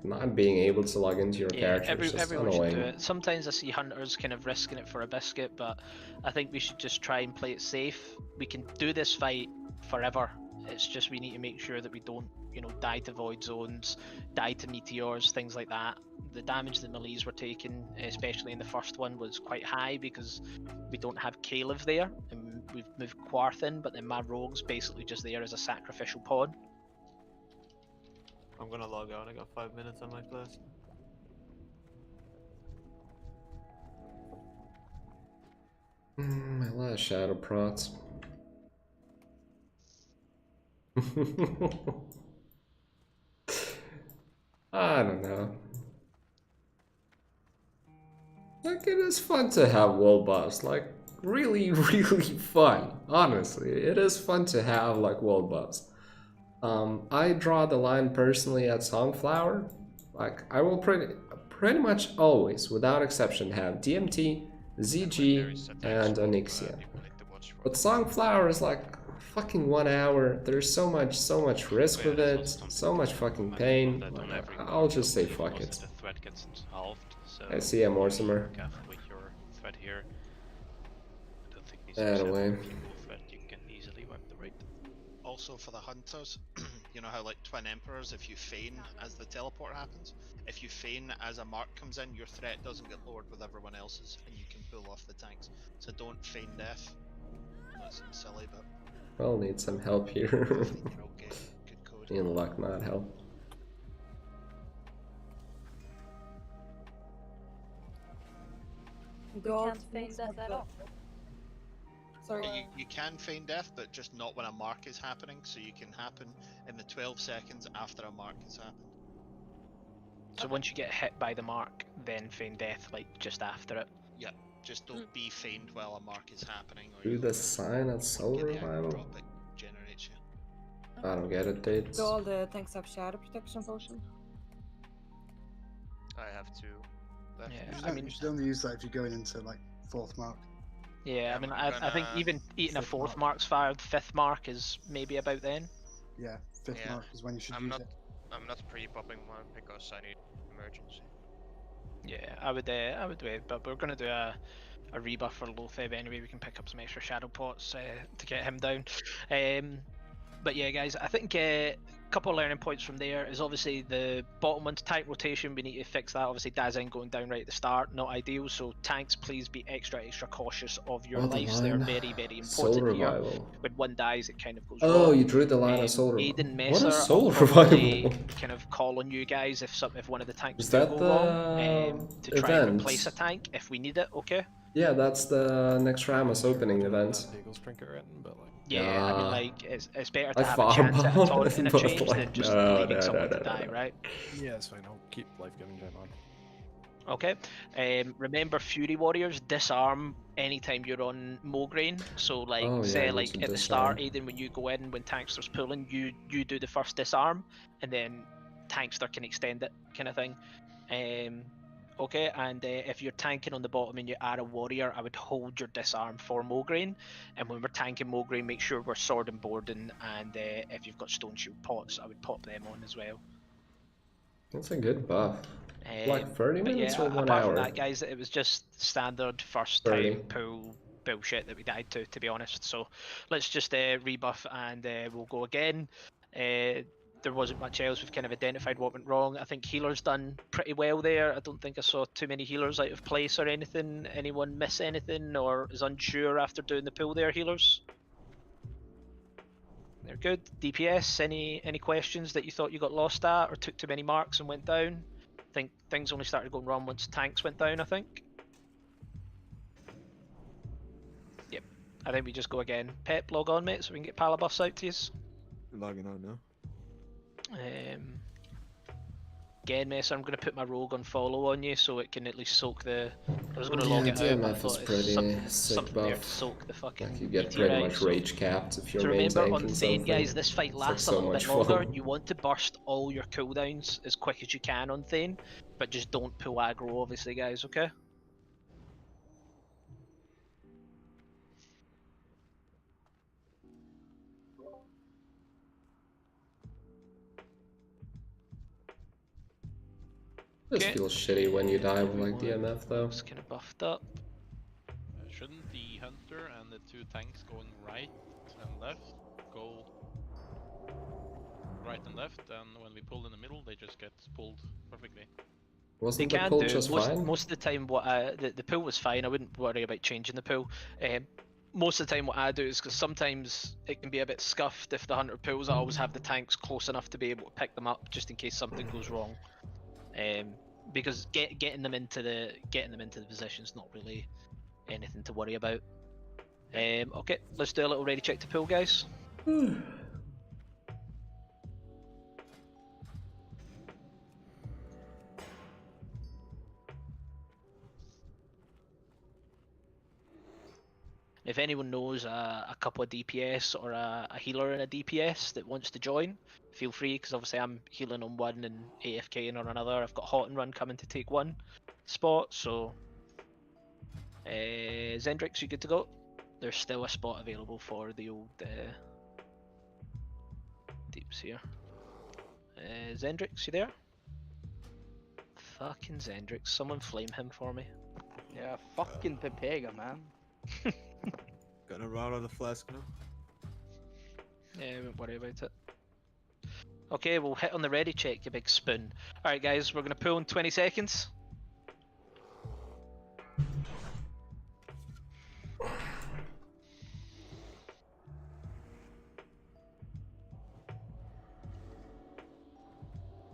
Not being able to log into your character is just everyone should annoying. do it. Sometimes I see hunters kind of risking it for a biscuit, but I think we should just try and play it safe. We can do this fight forever. It's just we need to make sure that we don't, you know, die to void zones, die to meteors, things like that. The damage that melees were taking, especially in the first one, was quite high because we don't have Caleb there, and we've moved Quarth in, but then my rogue's basically just there as a sacrificial pawn. I'm gonna log out. I got 5 minutes on my class. My last shadow prots. I don't know. Like, it is fun to have wall buffs. Like, really, really fun. Honestly, it is fun to have, like, wall buffs. I draw the line personally at Songflower. Like, I will pretty much always, without exception, have DMT, ZG, and Onyxia. But Songflower is like fucking 1 hour. There's so much risk with it, so much fucking pain. I'll just say fuck it. The threat gets halved, so I see a Mortimer. careful with your threat here. I don't think these That are away. threat, you can easily wipe the raid. Also for the hunters, you know how like Twin Emperors, if you feign as the teleport happens, if you feign as a mark comes in, your threat doesn't get lowered with everyone else's, and you can pull off the tanks. So don't feign death. That seems silly, but I'll need some help here. okay, good code. In luck, not help. You can't feign death at all. Sorry. You can feign death, but just not when a mark is happening, so you can happen in the 12 seconds after a mark has happened. So once you get hit by the mark, then feign death, like just after it. Yeah, just don't be feigned while a mark is happening. Or Do the sign at Soul Revival? drop it generates you. I don't get it, dude. Do all the tanks have shadow protection potion? I have 2 left. Yeah, You should only use that if you're going into like 4th mark. Yeah, I mean, I think even eating a 4th mark's fired, 5th mark is maybe about then. Yeah, 5th mark is when you should use it. I'm not pre-popping one because I need emergency. Yeah, I would wait, but we're gonna do a rebuff for Lotheb anyway. We can pick up some extra shadow pots to get him down. But yeah, guys, I think a couple of learning points from there is obviously the bottom one's tank rotation. We need to fix that. Obviously, Dazen going down right at the start, not ideal. So tanks, please be extra cautious of your lives. They're very, very Soul important here. Revival. When one dies, it kind of goes Oh, wrong. you drew the line of Soul Revival. Aiden What a Messer, Soul I'll probably Revival? kind of call on you guys if one of the tanks Is do that go the wrong, to try and event? replace a tank if we need it. Okay. Yeah, that's the Naxxramas opening event. Yeah, I mean, like, it's better to I have a chance at a fireballed taunt in a but change like, than just no, leaving no, someone no, to no, die, no. right? Yeah, it's fine. I'll keep life giving Gen on. Okay. Remember, Fury Warriors disarm anytime you're on Mograine. So, like, Oh, yeah, say, you like can at the disarm. start, Aiden, when you go in, when Tankster's pulling, you do the first disarm, and then Tankster can extend it, kind of thing. Okay, and if you're tanking on the bottom and you are a warrior, I would hold your disarm for Mograine. And when we're tanking Mograine, make sure we're sword and boarding. And if you've got stone shield pots, I would pop them on as well. That's a good buff. Like 30 But minutes yeah, or 1 apart hour? from that, guys, it was just standard first 30. time pool bullshit that we died to be honest. So let's just rebuff and we'll go again. There wasn't much else. We've kind of identified what went wrong. I think healers done pretty well there. I don't think I saw too many healers out of place or anything. Anyone miss anything or is unsure after doing the pool there, healers? They're good. DPS, any questions that you thought you got lost at or took too many marks and went down? I think things only started going wrong once tanks went down, I think. Yep. I think we just go again. Pep, log on, mate, so we can get Palabus out to you. Logging on now. Again, Messer, I'm going to put my rogue on follow on you so it can at least soak the... I was going to Yeah, log it out, but I DMF is thought pretty it's something sick there to buff. soak the fucking Like, you get meteor pretty out, much so- rage capped if you're So main remember on tanking Thane, something. guys, this fight It's like lasts so a little much bit longer. fun. You want to burst all your cooldowns as quick as you can on Thane, but just don't pull aggro, obviously, guys, okay? This Okay. feels shitty when you die with like DMF though. It's kind of buffed up. Shouldn't the hunter and the 2 tanks going right and left go right and left, and when we pull in the middle, they just get pulled perfectly. Wasn't They the can pull do just most fine? most of the time. What the pool was fine. I wouldn't worry about changing the pool. Most of the time, what I do is because sometimes it can be a bit scuffed if the hunter pulls. I always have the tanks close enough to be able to pick them up just in case something goes wrong. Because getting them into the position is not really anything to worry about. Okay, let's do a little ready check to pull, guys. If anyone knows a couple of DPS or a healer and a DPS that wants to join, feel free, because obviously I'm healing on one and AFKing on another. I've got Hot and Run coming to take one spot, so Zendrix, you good to go? There's still a spot available for the old Deeps here. Zendrix, you there? Fucking Zendrix, someone flame him for me. Yeah, fucking Pepega, man. Gonna run on the flask now. Yeah, don't worry about it. Okay, we'll hit on the ready check, you big spoon. Alright guys, we're gonna pull in 20 seconds.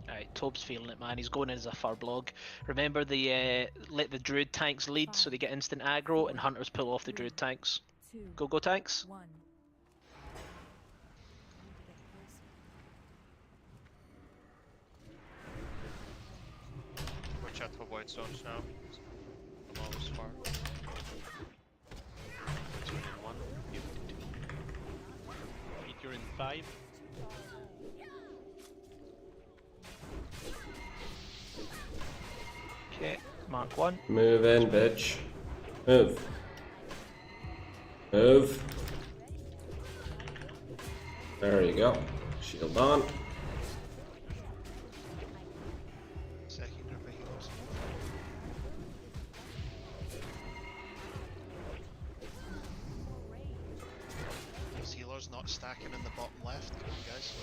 Alright, Tobe's feeling it, man. He's going in as a fur blog. Remember the let the druid tanks lead so they get instant aggro and hunters pull off the druid tanks. Go tanks. Watch out for white zones now. I'm always far. You're in 1, you're in 2. Pete, you're in 5. Okay, mark 1. Move in, bitch. Move. Move. There you go. Shield on. Second group of healers. Those healers not stacking in the bottom left. Come on, guys.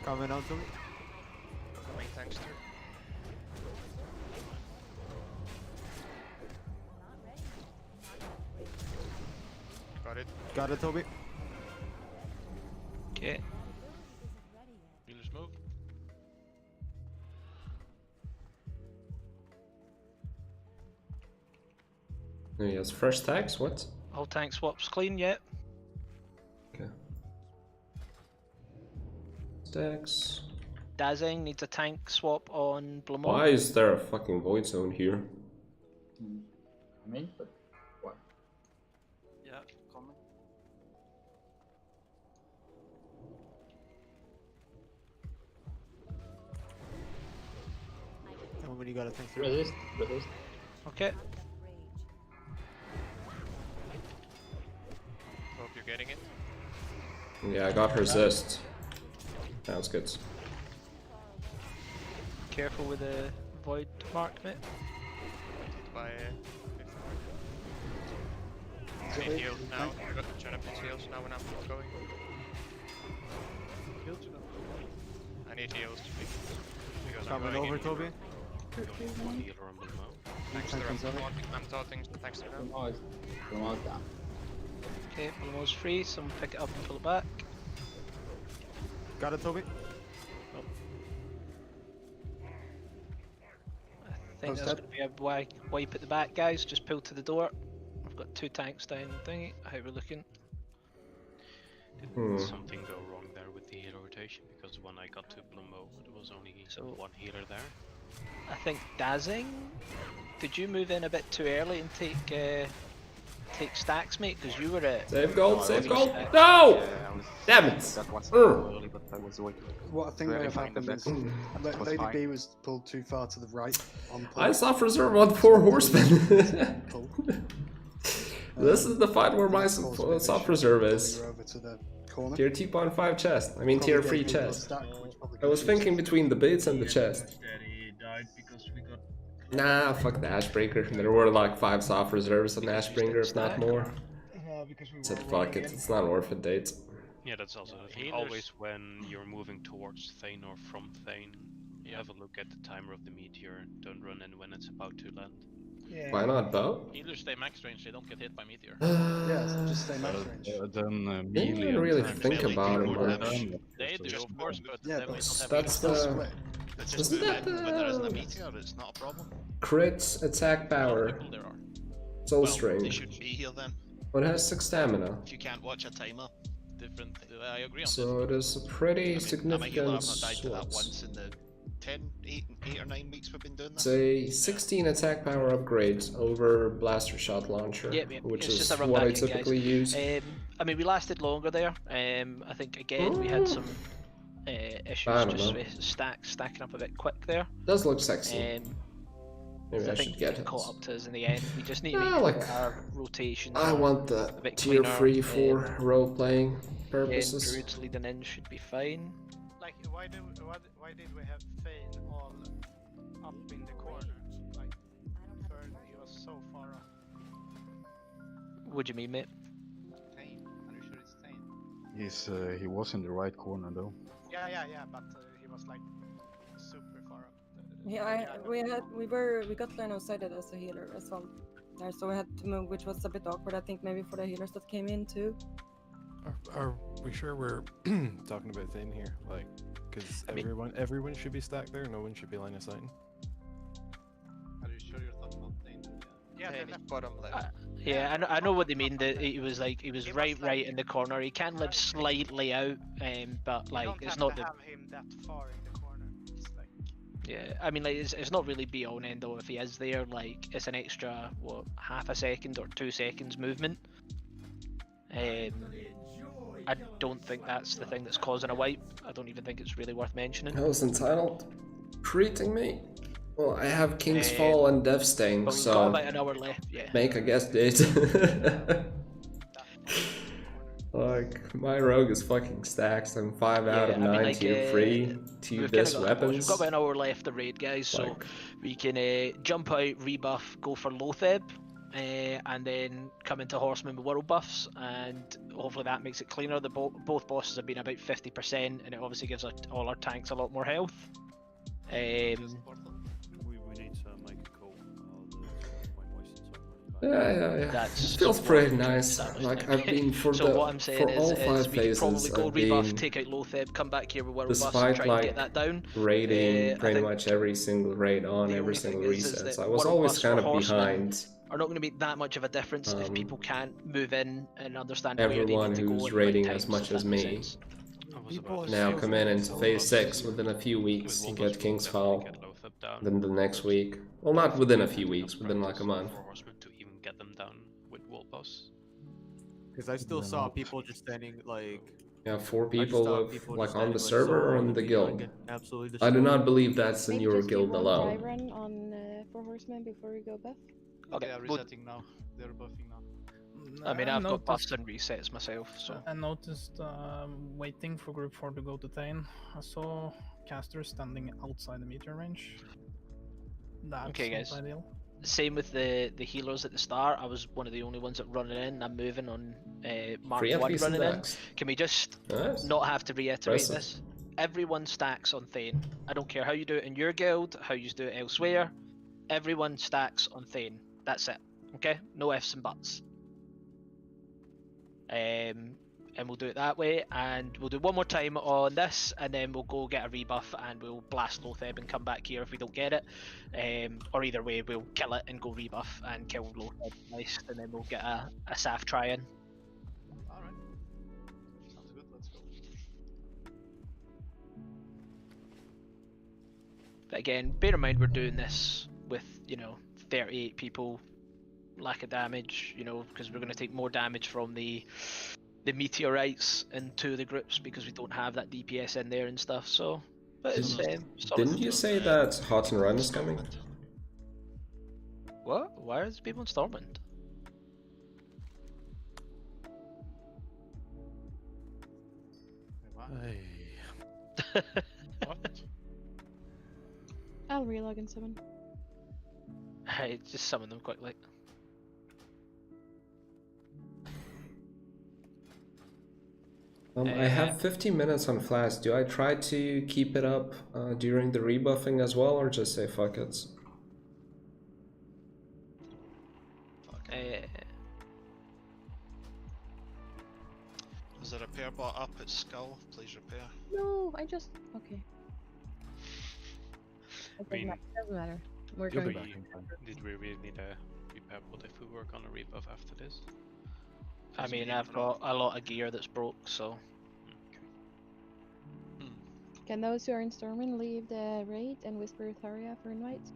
Coming on to me. Coming, thanks to. Got it. Got it, Toby. Okay. Healers move. He has fresh tags, what? All tank swaps clean yet? Okay. Stacks. Dazing needs a tank swap on Blamo. Why is there a fucking void zone here? I mean, but what? Yeah, coming. Tell me when you got a thing. Resist. Okay. Hope you're getting it. Yeah, I got resist. That was good. Careful with the void mark, mate. By I need heals now. I got to turn up his heals now when I'm going. I need heals because I'm Coming going over, in. Toby. One healer on Blamo. Thanks to I'm talking thanks to them. Okay, Blamo's free. Someone pick it up and pull it back. Got it, Toby. I think there's going to be a wipe at the back, guys. Just pull to the door. I've got 2 tanks down thingy. How we're looking. Did something go wrong there with the healer rotation? Because when I got to Blamo, there was only one healer there. I think Dazing. Did you move in a bit too early and take stacks, mate? Because you were at. Save gold, save gold. No! Damn it! What I think may have happened is Lady B was pulled too far to the right on pull. I soft reserve on 4 horsemen. This is the fight where my soft reserve is. Tier 2.5 chest. I mean tier 3 chest. I was thinking between the boots and the chest. Nah, fuck the Ashbreaker. There were like 5 soft reserves on Ashbreaker, if not more. Said fuck it, it's not worth it, date. Yeah, that's also the thing. Healers- Always when you're moving towards Thane or from Thane, you have a look at the timer of the meteor. Don't run in when it's about to land. Why not bow? Healers stay max range, they don't get hit by meteor. Yes, just stay max range. Then Didn't melee even and really tank think don't about do it more much. damage. They do, of course, but Yeah, then we don't have That's still healers. split. But just Isn't move that in when there isn't a the- meteor, it's not a problem. Crit attack power. People there are. Soul Well, string. they shouldn't be here then. What has 6 stamina? If you can't watch a timer. Different. I agree on So it is a pretty I'm a healer, significant I've not died to that switch. once in the 8 or 9 weeks we've been doing It's this. a 16 attack power upgrade over blaster shot launcher, Yep, yep. which It's is just a run what I back in, typically guys. use. I mean, we lasted longer there. I think again we had some issues I don't just know. with stacking up a bit quick there. Does look sexy. Maybe So I I think should get it it. caught up to us in the end. We just need to Yeah, make sure like, that our rotations. I are want the a bit tier cleaner, 3, 4 role playing Again, purposes. druids leading in should be fine. Like, why did we have Fane all up in the corner? Like, he was so far up. What do you mean, mate? Thane. Are you sure it's Thane? He was in the right corner though. Yeah, but he was like super far up. Yeah, we got line of sighted as a healer as well there, so we had to move, which was a bit awkward. I think maybe for the healers that came in too. Are we sure we're talking about Thane here? Like, because everyone should be stacked there. No one should be line of sight. Are you sure you're talking about Thane? Yeah, Thane is bottom left. Yeah, I know what they mean. That he was right in the corner. He can live slightly out, but like it's not the. Have him that far in the corner. It's like, Yeah, I mean, like it's not really be all and end all if he is there. Like it's an extra half a second or 2 seconds movement. I don't think that's the thing that's causing a wipe. I don't even think it's really worth mentioning. I was entitled. Treating me. Well, I have King's Fall and Death Stain, But we've so got about an hour left. Yeah. make a guess date. Like, my rogue is fucking stacked. I'm 5 out of 9 like, tier 3, 2 we've best kinda got the boss. We've weapons. got about an hour left to raid, guys, so Like- we can jump out, rebuff, go for Lotheb, and then come into Horseman with world buffs, and hopefully that makes it cleaner. Both bosses have been about 50%, and it obviously gives all our tanks a lot more health. We need to make a call. Yeah. That's It feels what pretty we've nice. established Like, now. I've been for So what I'm saying for all is 5 we could probably phases, go I've rebuff, been take out Lotheb, come back here with world buffs, and despite try and like get that down. raiding I pretty think much every single raid on the every only single thing is reset. that So I was world always buffs kind for of Horsemen behind are not going to make that much of a difference if people can't move in and understand where they everyone need to go who's at the right raiding times, as much if that as makes me. sense. Now come in into phase 6 within a few weeks, you get King's Fall. Then the next week, well, not within a few weeks, within like a month. For horsemen to even get them down with wall boss. Because I still saw people just standing like. Yeah, 4 I just people saw of, people like just on the standing, server so or on low the that guild. get absolutely I do destroyed. not believe that's in Maybe your just do guild one alone. dry run on 4 horsemen before we go buff. Okay, They are resetting now. They're buffing now. I mean, I I've got noticed- buffs and resets myself, so. I noticed waiting for group 4 to go to Thane. I saw casters standing outside the meteor range. That's Okay, not guys. ideal. Same with the healers at the start. I was one of the only ones that running in. I'm moving on Mark 3 1 FPs running and in. Dex. Can we just Nice. not have to reiterate Impressive. this? Everyone stacks on Thane. I don't care how you do it in your guild, how you do it elsewhere. Everyone stacks on Thane. That's it. Okay? No ifs and buts. And we'll do it that way, and we'll do one more time on this, and then we'll go get a rebuff, and we'll blast Lotheb and come back here if we don't get it. Or either way, we'll kill it and go rebuff and kill Lotheb nice, and then we'll get a Saf try-in. Alright. Sounds good, let's go. But again, bear in mind we're doing this with, 38 people, lack of damage, because we're going to take more damage from the meteorites into the groups because we don't have that DPS in there and stuff, so. But it's solid. Didn't you say that Hot and Run is coming? What? Why are there people in Stormwind? I'll relog and summon. Hey, just summon them quickly. I have 15 minutes on Flash. Do I try to keep it up during the rebuffing as well, or just say fuck it? Is there a repair bot up at Skull? Please repair. No, I just okay. It doesn't matter. We're going back. Did we really need a repair bot if we work on a rebuff after this? I mean, I've got a lot of gear that's broke, so. Can those who are in Stormwind leave the raid and whisper Tharia for invites?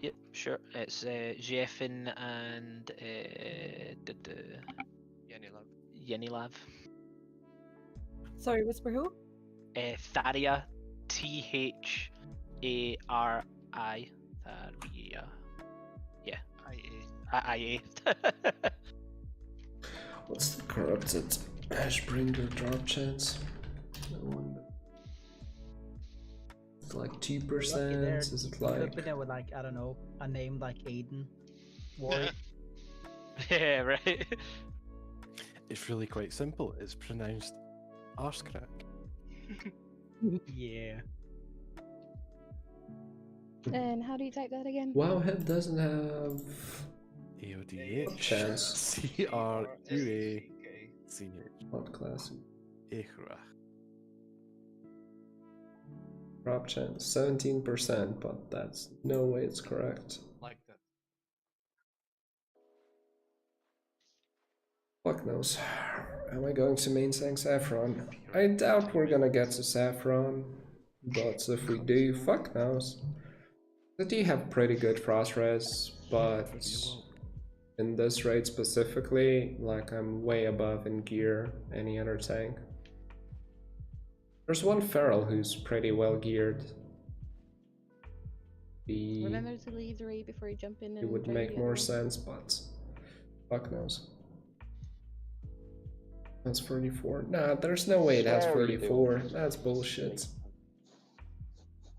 Yep, sure. It's Jeffin and Yenilav. Sorry, whisper who? Tharia, Thari. Tharia. Yeah. IA. What's the corrupted Ashbringer drop chance? It's like 2%. Is it like? Could be there with like, I don't know, a name like Aiden. Warwick. Yeah, right. It's really quite simple. It's pronounced arse crack. Yeah. And how do you type that again? Wowhead doesn't have AODH. Chance. CRUACH. What class? Naxxramas. Drop chance 17%, but that's no way it's correct. Like that. Fuck knows. Am I going to main tank Saffron? I doubt we're gonna get to Saffron, but if we do, fuck knows. I do have pretty good frost res, but in this raid specifically, like I'm way above in gear any other tank. There's one Feral who's pretty well geared. Remember to leave the raid before you jump in. It would make more sense, but fuck knows. That's 34. Nah, there's no way that's 34. That's bullshit.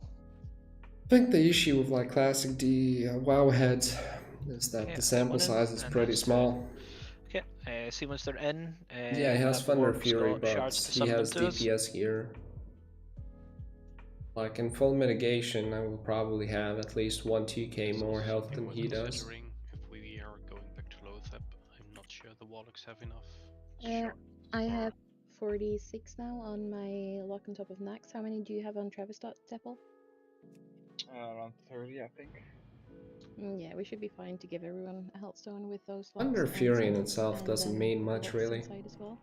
I think the issue with like classic D Wowhead is that the sample size is pretty small. Okay, see once they're in. Yeah, he has Thunder Fury, but shards to he has summon to us. DPS here. Like in full mitigation, I will probably have at least 1-2k more health than he does. Considering if we are going back to Lothep, I'm not sure the Warlocks have enough. I have 46 now on my lock on top of Nax. How many do you have on Travis Teppel? Around 30, I think. Yeah, we should be fine to give everyone a health stone with those. Thunder Fury in itself doesn't mean much really. As well.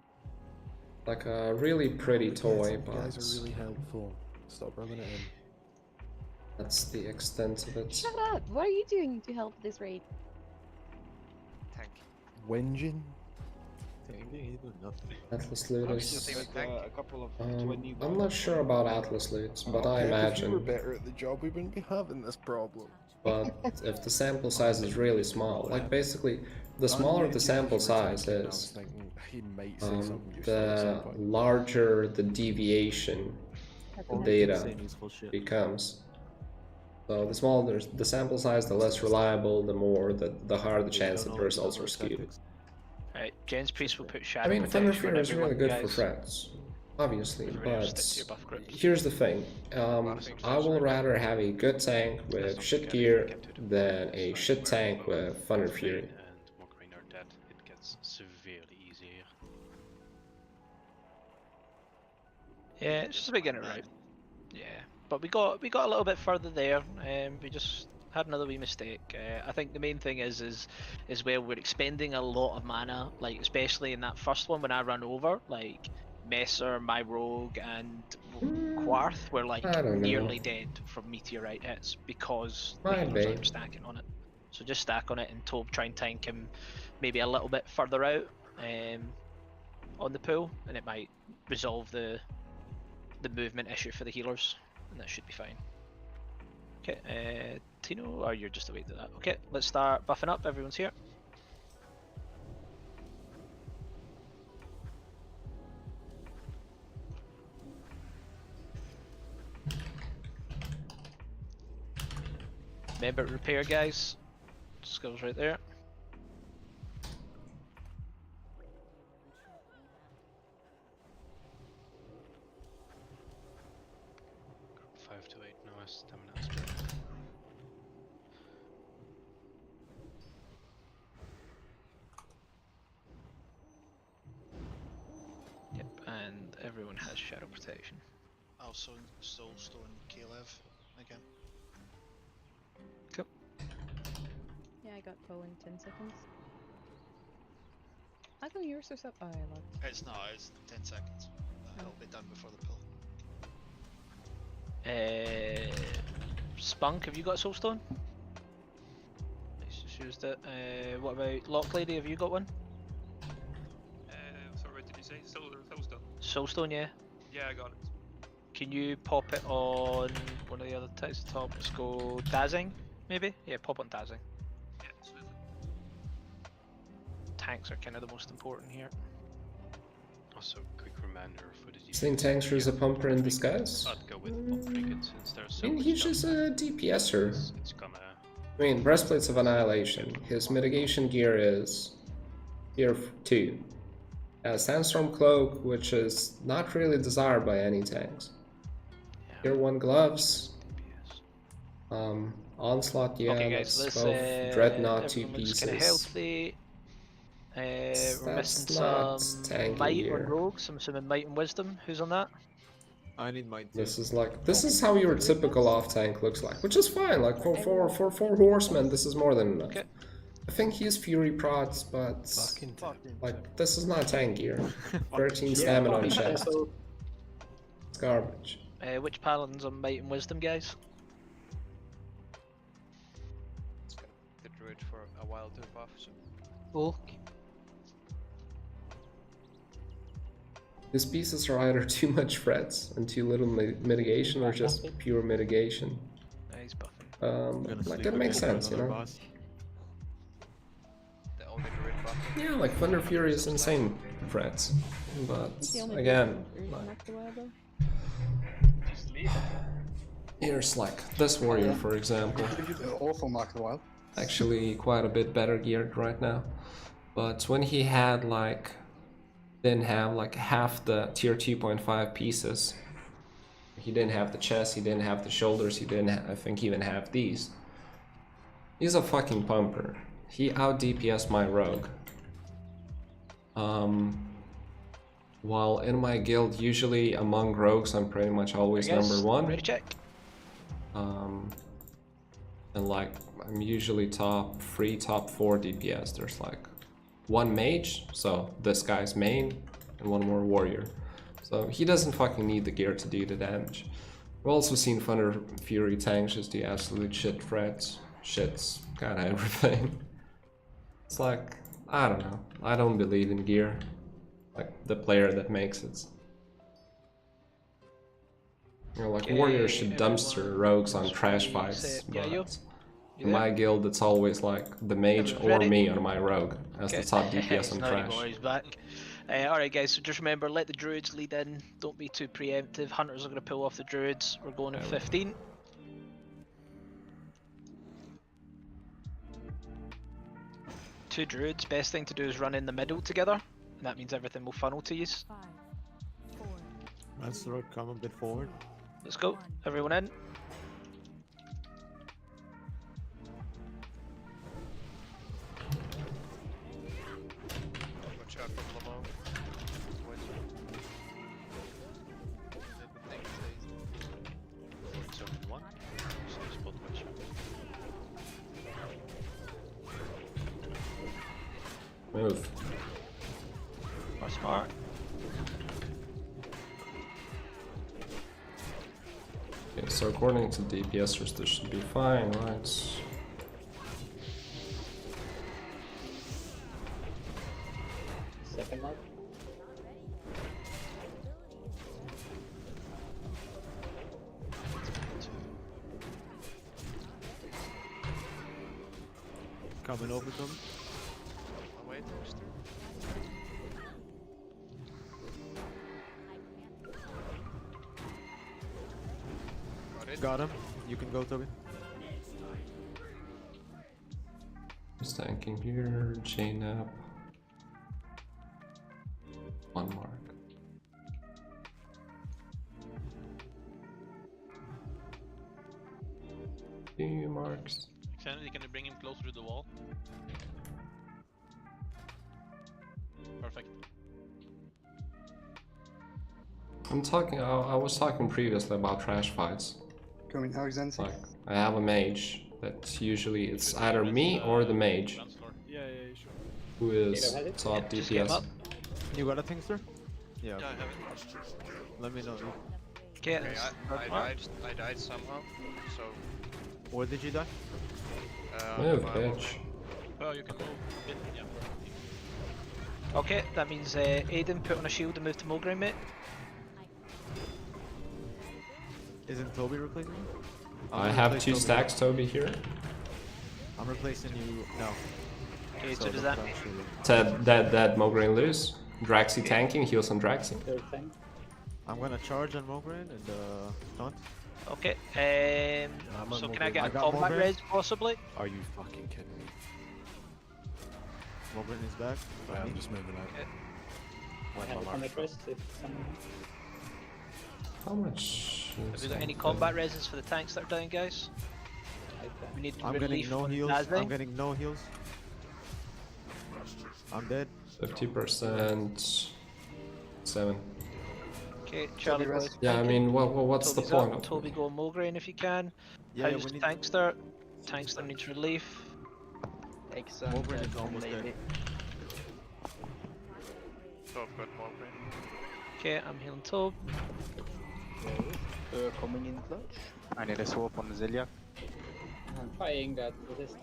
Like a really pretty toy, but guys are really helpful. Stop rubbing it in. That's the extent of it. Shut up! What are you doing to help this raid? Tank. Whinging? Atlas Loot is... a couple of 20 I'm not sure about Atlas Loot, but I If we were imagine. better at the job, we wouldn't be having this problem. But if the sample size is really small, like basically, the smaller the sample size is, the larger the deviation of data becomes. So the smaller the sample size, the less reliable, the higher the chance that the results are skewed. Alright, Jen's Priest will put Shadow I mean, Thunder Protection on Fury is really everyone, good for guys. threats, obviously, Everybody stick but to your buff groups. here's the thing. I will rather have a good tank with shit gear than a shit tank with Thunder Fury. And more green are dead, it gets severely easier. Yeah, it's just a beginner route. Yeah, but we got a little bit further there, and we just had another wee mistake. I think the main thing is where we're expending a lot of mana, like especially in that first one when I run over, like Messer, my rogue, and Quarth were like nearly dead from meteorite hits because the healers aren't stacking on it. So just stack on it and try and tank him maybe a little bit further out on the pool, and it might resolve the movement issue for the healers, and that should be fine. Okay, Tino, or you're just away to that. Okay, let's start buffing up. Everyone's here. Remember to repair, guys. Skills right there. has stamina and strength. Yep, and everyone has shadow protection. Also, Soulstone Kalev again. Cool. Yeah, I got Poe in 10 seconds. How come yours are so... Oh, I locked. It's not, it's 10 seconds. It'll be done before the pull. Spunk, have you got a soulstone? Nice, just used it. What about Lock Lady, have you got one? Sorry, what did you say? Soulstone? Soulstone, yeah. Yeah, I got it. Can you pop it on one of the other types at the top? Let's go Dazzing, maybe? Yeah, pop on Dazzing. Yeah, absolutely. Tanks are kind of the most important here. Also, quick reminder for the You think Tankster is a pumper in disguise? I'd go with Pump Trinket since there's so I mean, much he's stuff. just a DPSer. It's gonna... I mean, Breastplates of Annihilation. His mitigation gear is Gear 2. Sandstorm Cloak, which is not really desired by any tanks. Gear 1 Gloves. Onslaught, yeah, Okay, guys, that's let's both Dreadnought 2 everyone looks pieces. kind of healthy. We're missing not some tanky might here. on rogues. I'm assuming might and wisdom. Who's on that? I need might too. This is how your typical off tank looks like, which is fine. Like for four horsemen, this is more than enough. Okay. I think he's fury prots, but like this is not tank gear. 13 stamina on chest. It's garbage. Which paladins on might and wisdom, guys? It's gonna be the druid for a while to buff, so. Cool. These pieces are either too much threats and too little mitigation, or just pure mitigation. Nice buffing. Like that makes sense, you know. The only druid buff. Yeah, like Thunder Fury is insane threats, but The only again, druid like, knocked the wild, though. here's like this warrior, for example. Awful Mark of the Wild. Actually, quite a bit better geared right now, but when he had like didn't have like half the tier 2.5 pieces. He didn't have the chest, he didn't have the shoulders, he didn't I think even have these. He's a fucking pumper. He out DPS my rogue. While in my guild, usually among rogues, I'm pretty much always number 1. Ready check. And like I'm usually top 3, top 4 DPS. There's like 1 mage, so this guy's main, and 1 more warrior. So he doesn't fucking need the gear to do the damage. We've also seen Thunder Fury tanks just do absolute shit threats. Shits, kinda everything. It's like, I don't know. I don't believe in gear. Like, the player that makes it. You know, like, warriors should dumpster rogues on trash fights, but in my guild, it's always like the mage or me on my rogue as the top DPS on trash. He's back. Alright guys, so just remember, let the druids lead in, don't be too preemptive. Hunters are going to pull off the druids. We're going at 15. Two druids, best thing to do is run in the middle together, and that means everything will funnel to you. Master, come a bit forward. Let's go, everyone in. Watch out from Lamont. It's only one, so spot watch. Move. Smart. Okay, so according to DPSers, this should be fine, right? Second mark. Coming over to him. Away, Toaster. Got him. You can go, Toby. Just tanking here, chain up. 1 mark. Few marks. Sanity, can you bring him closer to the wall? Perfect. I was talking previously about trash fights. Going now, Xansi. Like, I have a mage that usually it's either me or the mage Yeah, sure. who is top Just get him DPS. up. You got a thing, sir? Yeah. Yeah, I have it. Let me know. Okay, Okay, I died somehow, so... Where did you die? Move, my bitch. Oh, you can move. Yeah. Okay, that means Aiden, put on a shield and move to Mulgrave, mate. Isn't Toby replacing you? I have 2 stacks, Toby, here. I'm replacing you now. Okay, so does that... Dead, Mograine lose. Draxi tanking, heals on Draxi. I'm gonna charge on Mograine and taunt. Okay, I'm on so can I Mograine. get a got combat Mograine. res, possibly? Are you fucking kidding me? Mograine is back. Right, I'm just moving out. Okay. Let my mark. How much? Have we got any combat reses for the tanks that are down, guys? We need I'm relief getting no on heals. Nazday. I'm getting no heals. I'm dead. 50%. 7. Okay, Charlie boy. Yeah, I mean, what's Toby's the point up. of Toby go Mulgrave if you can. Yeah, How's we need- Tankster? Tankster needs relief. Mograine is almost dead. Top got Mograine. Okay, I'm healing Tob. Coming in clutch. I need a swap on the Zilliac. I'm trying that resist.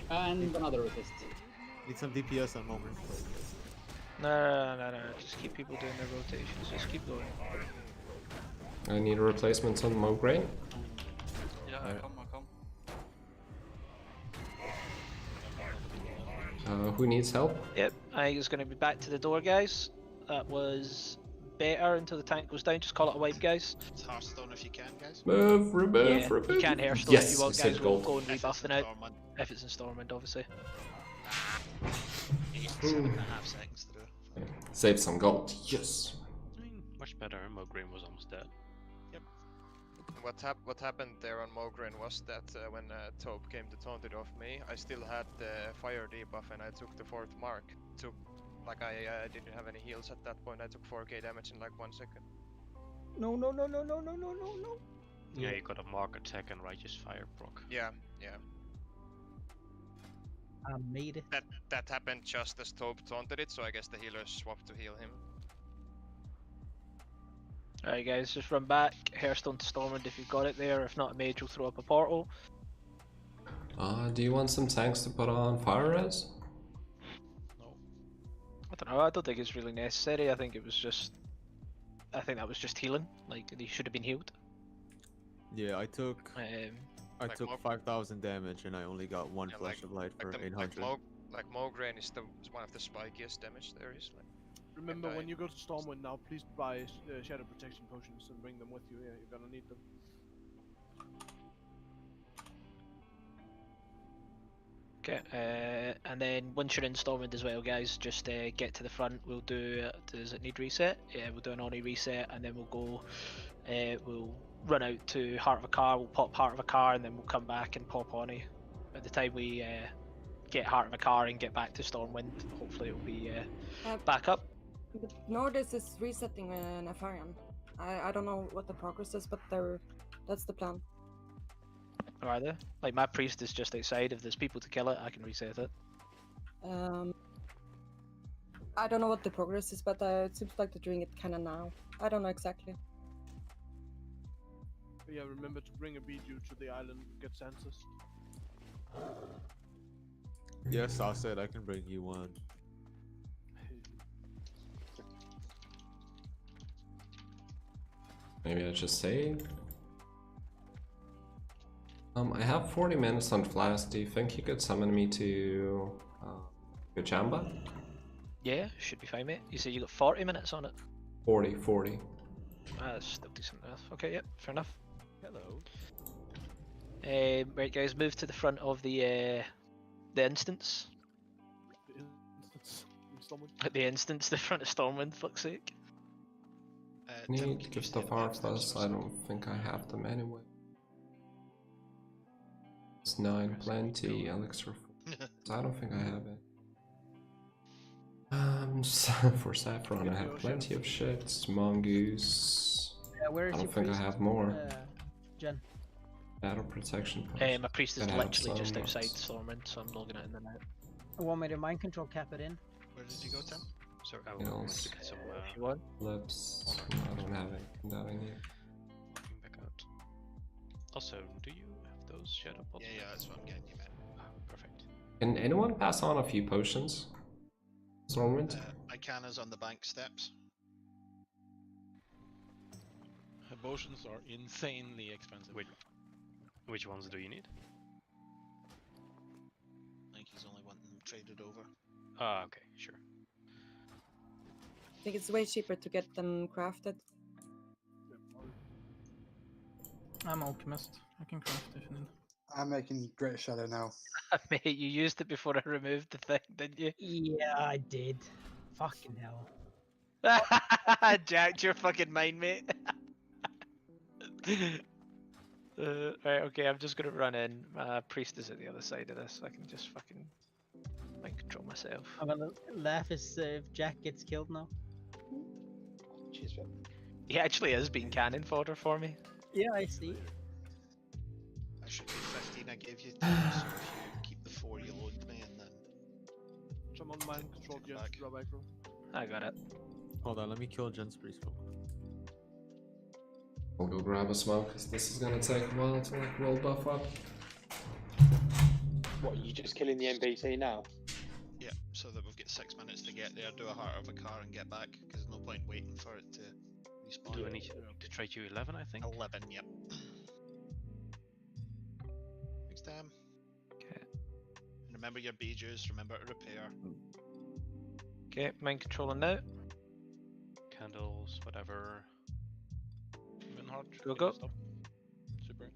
And another resist. Need some DPS on Mograine. No. Just keep people doing their rotations. Just keep going. I need a replacement on Mograine. Yeah, I come. Who needs help? Yep, I was going to be back to the door, guys. That was better until the tank goes down. Just call it a wipe, guys. It's Hearthstone if you can, guys. Move, remove, Yeah, remove. you can Hearthstone Yes, if you want, I said guys. We'll gold. go and If it's rebuff in it out. Stormwind. If it's in Stormwind, obviously. You get 7.5 seconds to do it. Save some gold. Yes. I mean, much better. Mograine was almost dead. What happened there on Mograine was that when Tope came to taunt it off me, I still had the fire debuff and I took the 4th mark. I didn't have any heals at that point. I took 4k damage in like 1 second. No. Yeah, you got a mark attack and righteous fire proc. Yeah. I made it. That happened just as Tope taunted it, so I guess the healers swapped to heal him. Alright, guys, just run back. Hearthstone to Stormwind if you've got it there. If not, a mage will throw up a portal. Do you want some tanks to put on fire res? I don't know. I don't think it's really necessary. I think that was just healing. Like they should have been healed. Yeah, I took Like 5,000 damage and I only got 1 flash of light for 800. Like Mograine is one of the spikiest damage there is. Like, Remember, when you go to Stormwind now, please buy shadow protection potions and bring them with you. Yeah, you're gonna need them. Okay, and then once you're in Stormwind as well, guys, just get to the front. We'll do. Does it need reset? Yeah, we'll do an Oni reset, and then we'll go. We'll run out to Heart of a Car. We'll pop Heart of a Car, and then we'll come back and pop Oni. By the time we get Heart of a Car and get back to Stormwind, hopefully it'll be back up. But Nordis is resetting Nefarian. I don't know what the progress is, but that's the plan. Are they? Like my priest is just outside. If there's people to kill it, I can reset it. I don't know what the progress is, but it seems like they're doing it kind of now. I don't know exactly. But yeah, remember to bring a Biju to the island, get census. Yes, I said I can bring you one. Maybe I just save. I have 40 minutes on Flask. Do you think you could summon me to Gachamba? Yeah, should be fine, mate. You said you got 40 minutes on it. 40. That's still decent enough. Okay, yep, fair enough. Hello. Right, guys, move to the front of the instance. Stormwind. At the instance, the front of Stormwind, fuck's sake. Need gift of Arthas, I don't think I have them anyway. It's 9, plenty, elixir. I don't think I have it. For Saffron, I have plenty of shit. Mongoose. Where is I your don't think I priest, have more. Jen? Battle protection. My priest is Gotta have literally just some, outside Stormwind, so I'm logging it in the net. I want me to mind control cap it in. Where did you go, Tim? Sorry, I Nails. want to get some. If you want. Lips. No, I don't have anything down in here. Walking back out. Also, do you have those shadow pots? Yeah, that's what I'm getting you, man. Oh, perfect. Can anyone pass on a few potions? Stormwind? Icana's on the bank steps. Potions are insanely expensive. Which ones do you need? I think he's only wanting them traded over. Ah, okay, sure. I think it's way cheaper to get them crafted. I'm alchemist. I can craft if you need. I'm making Great Shadow now. Mate, you used it before I removed the thing, didn't you? Yeah, I did. Fucking hell. Jacked your fucking mind, mate. Right, okay, I'm just gonna run in. Priest is at the other side of this. I can just fucking mind control myself. I'm gonna laugh if Jack gets killed now. Jeez, man. He actually is being cannon fodder for me. Yeah, I see. I should be 15. I gave you 2, so if you keep the 4, you load me, and then. Someone mind control Jen. Draw back room. I got it. Hold on, let me kill Jen's priest real quick. I'll go grab a smoke, because this is gonna take a while to like roll buff up. What, are you just killing the NPC now? Yeah, so that we've got 6 minutes to get there, do a heart of a car, and get back, because there's no point waiting for it to respawn. Do I need to trade you 11, I think? 11, yep. Next time. Okay. Remember your Bijus, remember to repair. Okay, mind controlling now. Candles, whatever. Even hard. Go. Super.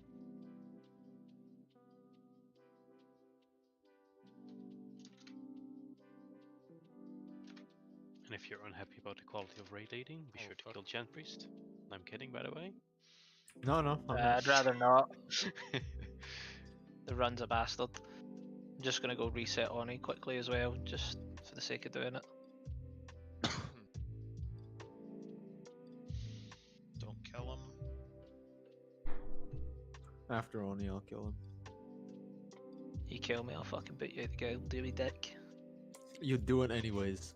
And if you're unhappy about the quality of raid aiding, be sure to kill Gen Priest. I'm kidding, by the way. No, no. I'd rather not. The run's a bastard. I'm just gonna go reset Oni quickly as well, just for the sake of doing it. Don't kill him. After Oni, I'll kill him. You kill me, I'll fucking put you out the guild, do me dick. You do it anyways.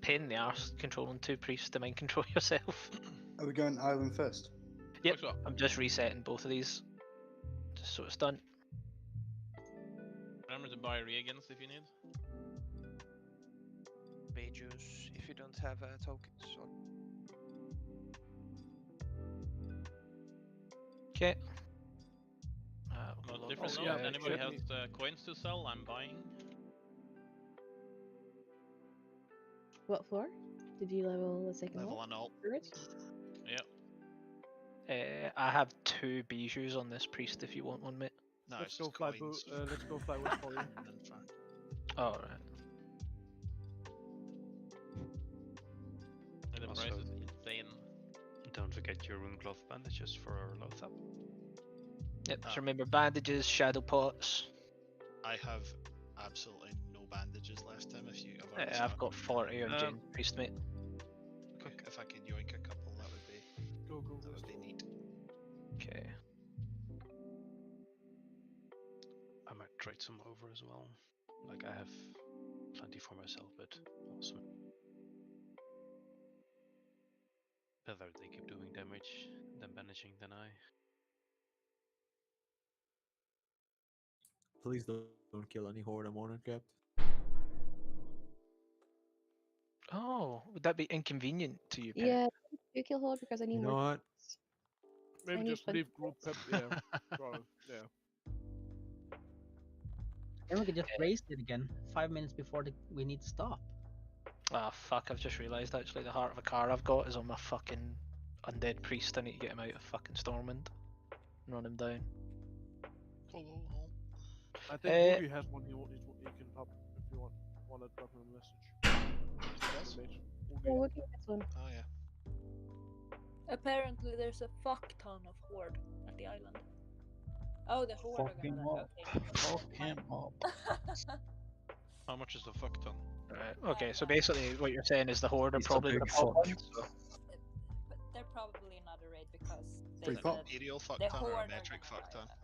Pain in the arse controlling 2 priests to mind control yourself. Are we going island first? Yep, I'm just resetting both of these, just so it's done. Remember to buy reagents if you need. Bijus if you don't have tokens. Or... Okay. Most different note. Anybody has coins to sell? I'm buying. What floor? Did you level the second Level one? on alt. Yep. I have 2 bijous on this priest if you want one, mate. No, Let's go fly with for you. Oh, right. And the price is insane. Don't forget your rune cloth bandages for loath up. Yep, so remember bandages, shadow pots. I have absolutely no bandages left, Tim, if you have I've got 40 on Gen Priest, mate. Okay, if I could yoink a couple, that would be that would be neat. Okay. I might trade some over as well. Like I have plenty for myself, but also better they keep doing damage than banishing than I. Please don't kill any horde I'm uncapped. Oh, would that be inconvenient to you, Pep? Yeah, you kill Horde because I need You know more. what? Maybe need just plenty leave group Pep. Yeah. Yeah. Then we can just raise it again 5 minutes before we need to stop. Ah, fuck, I've just realised actually the heart of a car I've got is on my fucking undead priest. I need to get him out of fucking Stormwind and run him down. I think Boogie has one you can pop if you want. wanna drop him a message. Oh, look at this one. Oh yeah. Apparently, there's a fuck ton of horde at the island. Oh, the horde Fuck are him gonna up. okay. Fuck him up. How much is the fuck ton? Right. Okay, so basically what you're saying is the horde are He's a probably big the top fuck. ones. So. But they're probably not a raid because they Is said it an imperial fuck the ton horde or a are metric gonna fuck ton? riot.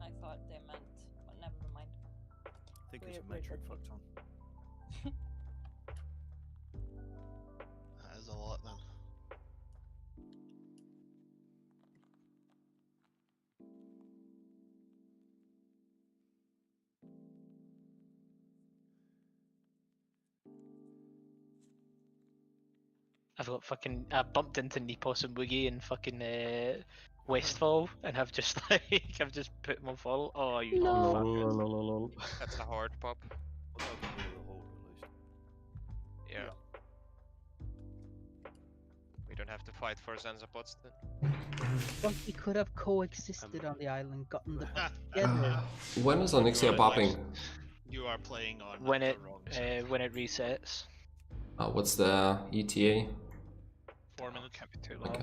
I thought they meant. Well, never mind. I think it's a Weird metric thing. fuck ton. That is a lot then. I bumped into Nepos and Woogie in fucking Westfall and have just I've just put them on follow. Oh, you No. fuckers. That's a hard pop. Well, that'll get rid of the horde at least. Yeah. We don't have to fight for Zanzapots then. But we could have coexisted on the island, gotten the together. When is Onyxia popping? You are playing on When the it wrong server. when it resets. What's the ETA? 4 minutes. Can't be too long.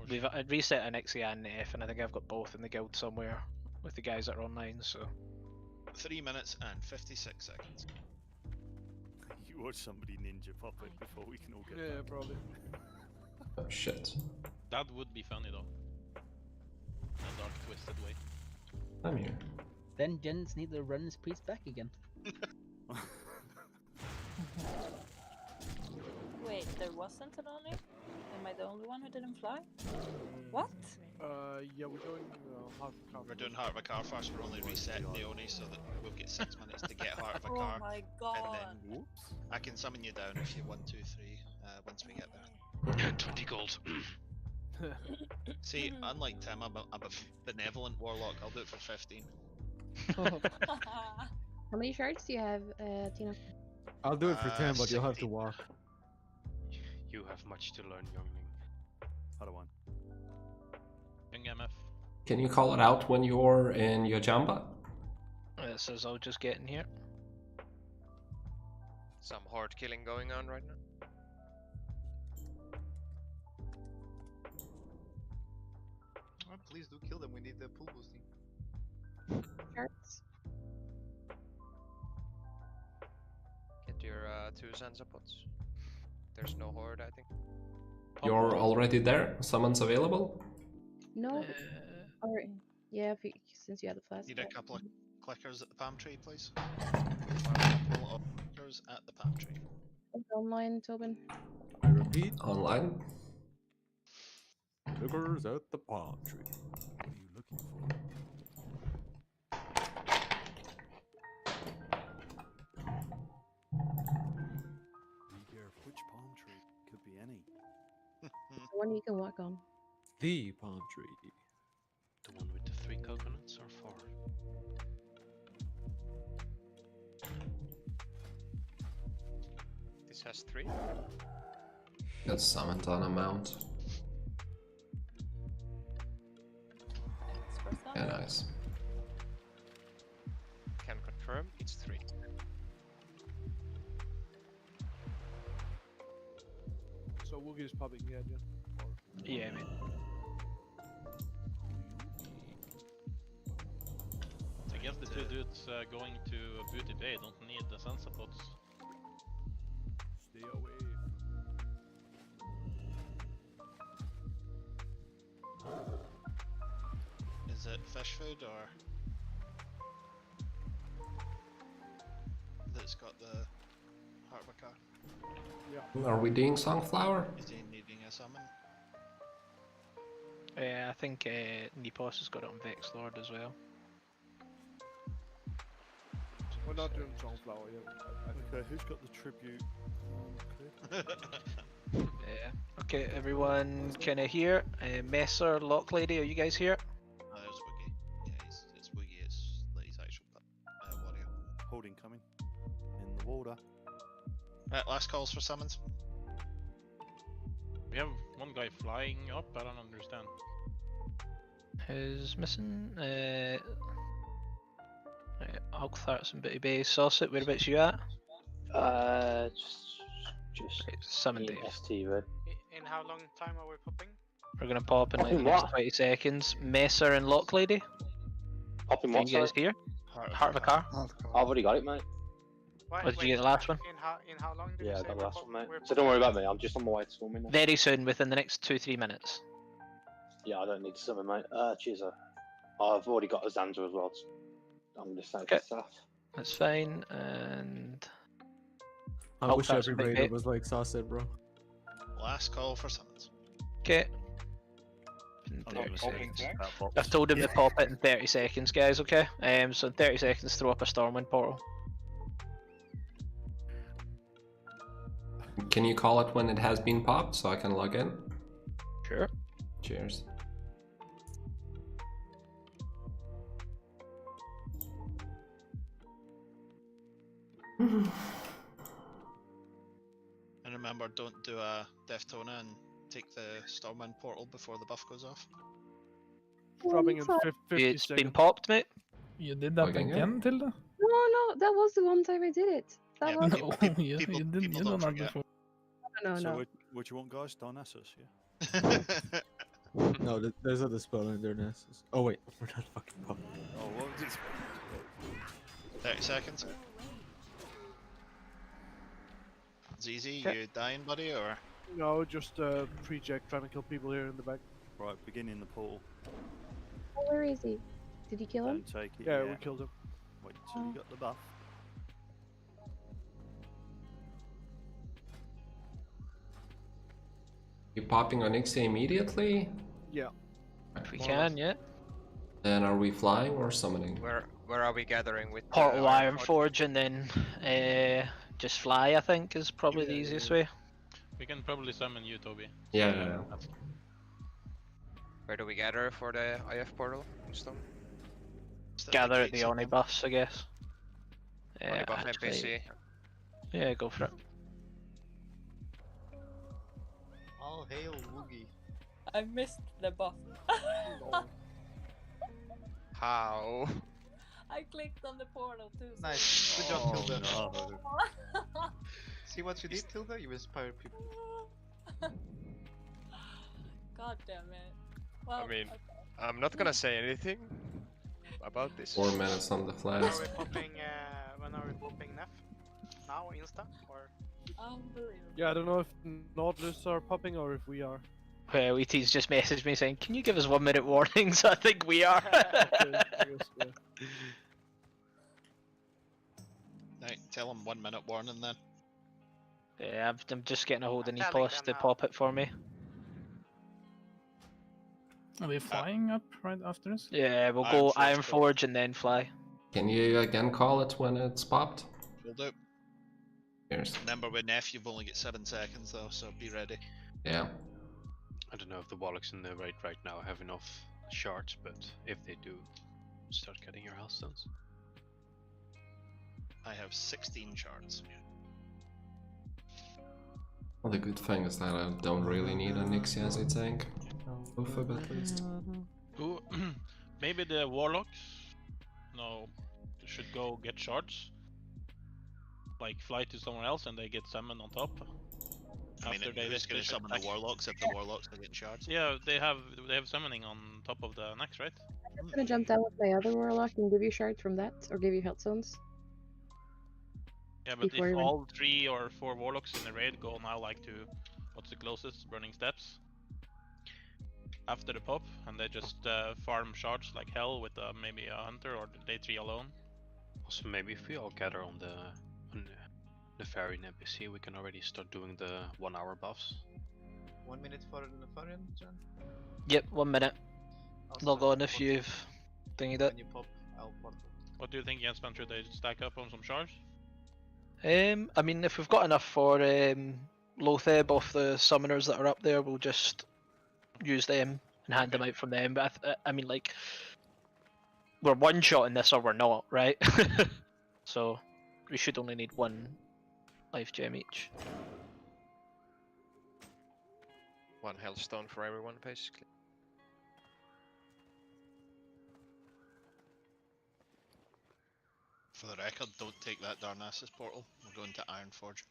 Okay. I'd reset an Ixia and F, and I think I've got both in the guild somewhere with the guys that are online. So 3 minutes and 56 seconds. You watch somebody ninja pop it before we can all get Yeah, back. probably. Oh shit. That would be funny though. In a dark, twisted way. I'm here. Then Jens need to run his priest back again. Wait, there wasn't an Oni? Am I the only one who didn't fly? What? Yeah, we're doing Heart of a Car. We're doing Heart of a Car first. We're only resetting the Oni so that we'll get 6 minutes to get Heart of a Oh Car. my god. And then I can summon you down if you 1, 2, 3. Once we get there. 20 gold. See, unlike Tim, I'm a benevolent warlock. I'll do it for 15. How many shards do you have, Tina? I'll do it for 10, but you'll have to 16. walk. You have much to learn, youngling. Padawan. Young MF. Can you call it out when you're in your Jamba? it says I'll just get in here. Some horde killing going on right now. Oh, please do kill them. We need the pool boosting. Shards? Get your 2 Zanzapots. There's no horde, I think. You're already there? Someone's available? No. Or yeah, if you, since you had the flask. Need a couple of clickers at the palm tree, please. A couple of clickers at the palm tree. It's online, Tobin. I repeat, Online? Clickers at the palm tree. What are you looking for? Be careful. Which palm tree? Could be any. The one you can walk on. The palm tree. The one with the 3 coconuts or 4? This has 3. Got summoned on a mount. Yeah, nice. Can confirm it's 3. So Woogie is popping again, yeah? Or... Yeah, mate. I guess the 2 dudes going to Booty Bay don't need the Zanzapots. Stay away. Is it fish food or that's got the Heart of a Car? Yeah. Are we doing Songflower? Is he needing a summon? I think Nepos has got it on Vex Lord as well. We're not doing Songflower yet. Okay, who's got the tribute? Yeah. Okay, everyone kind of here. Messer, Lock Lady, are you guys here? Oh, there's Woogie. Yeah, it's Woogie. It's his actual warrior. Holding coming. In the water. Right, last calls for summons. We have one guy flying up, I don't understand. Who's missing? Right, I'll start some bitty bay sauce it. Whereabouts you at? Just right, summon Dave. ST red. In how long time are we popping? We're gonna pop in like the Popping next what? 20 seconds. Messer and Lock Lady. Popping Are what, you guys sorry? here? Heart of a car. I've already got it, mate. Why, Or did you get the last one? In how long did Yeah, you I say got the we're last pop- one, mate. we're So don't worry popping? about me, I'm just on my way to swimming now. Very soon, within the next 2-3 minutes. Yeah, I don't need to summon, mate. Cheers. I've already got a Zanza as well. So I'm just saying Okay. stuff. That's fine, and I I'll wish start every some big raider bait. was like Sausage, bro. Last call for summons. Okay. I'm not mistaken. That box. I've told him to pop it in 30 seconds, guys, okay? So in 30 seconds, throw up a Stormwind portal. Can you call it when it has been popped so I can log in? Sure. Cheers. And remember, don't do a Deftona and take the Stormwind portal before the buff goes off. Dropping in 50 It's seconds. been popped, mate. You did that Okay, again, Tilda? No, that was the one time I did it. That was No, you didn't you done that before. no. So what you want, guys? Don't ask us, yeah? No, there's other spell in there, Nessus. Oh wait, we're not fucking popping. Oh, what was it? 30 seconds. ZZ, you dying, buddy, or? No, just pre-check, trying to kill people here in the back. Right, beginning the portal. Oh, where is he? Did you kill him? Don't take it. Yeah, we killed him. Wait till you got the buff. You popping on Ixie immediately? Yeah. If we can, yeah. Then are we flying or summoning? Where are we gathering with Portal Iron Ironforge and then just fly, I think, is probably the easiest way. We can probably summon you, Toby. Yeah. Where do we gather for the IF portal in Stone? Gather at the Oni buffs, I guess. Oni buff actually- NPC. Yeah, go for it. All hail Woogie. I missed the buff. How? I clicked on the portal too. so- Nice. Good job, Tilda. no. See what you did, Tilda? You inspired people. God damn it. Well, I mean, okay. I'm not gonna say anything about this. 4 minutes on the When flash. are we popping? When are we popping Nef? Now, insta, or? Unbelievable. Yeah, I don't know if Nautilus are popping or if we are. Well, ET's just messaged me saying, can you give us 1 minute warnings? I think we are. Okay, I guess, yeah. Right, tell him 1 minute warning then. Yeah, I'm just getting a hold of I'm telling Nepos them to now. pop it for me. Are they flying up right after us? Yeah, we'll go Ironforge Ironforge and then fly. Can you again call it when it's popped? Will do. Cheers. Remember, with Nef, you've only got 7 seconds though, so be ready. Yeah. I don't know if the Warlocks in the raid right now have enough shards, but if they do, start getting your health stones. I have 16 shards. Well, the good thing is that I don't really need a Nixie as a tank. Both of at least. Ooh, maybe the Warlocks should go get shards. Like fly to somewhere else and they get summoned on top. I mean, who's going to summon the Warlocks if the Warlocks are getting shards? Yeah, they have summoning on top of the Nax, right? I'm gonna jump down with my other warlock and give you shards from that, or give you health zones. Yeah, but Before if you went- all 3 or 4 Warlocks in the raid go now like to what's the closest Burning Steps after the pop, and they just farm shards like hell with maybe a hunter or day 3 alone. Also, maybe if we all gather on the Nefarian NPC, we can already start doing the 1 hour buffs. 1 minute for Nefarian, John? Yep, 1 minute. Log Also, on if you've thingied it. When you pop, I'll portal. What do you think, Jens? Should they stack up on some shards? I mean, if we've got enough for Lotheb off the summoners that are up there, we'll just use them and hand them out from them. But I mean, like, we're one-shotting this or we're not, right? So we should only need 1 life gem each. 1 hellstone for everyone, basically. For the record, don't take that Darnassus portal. We're going to Ironforge.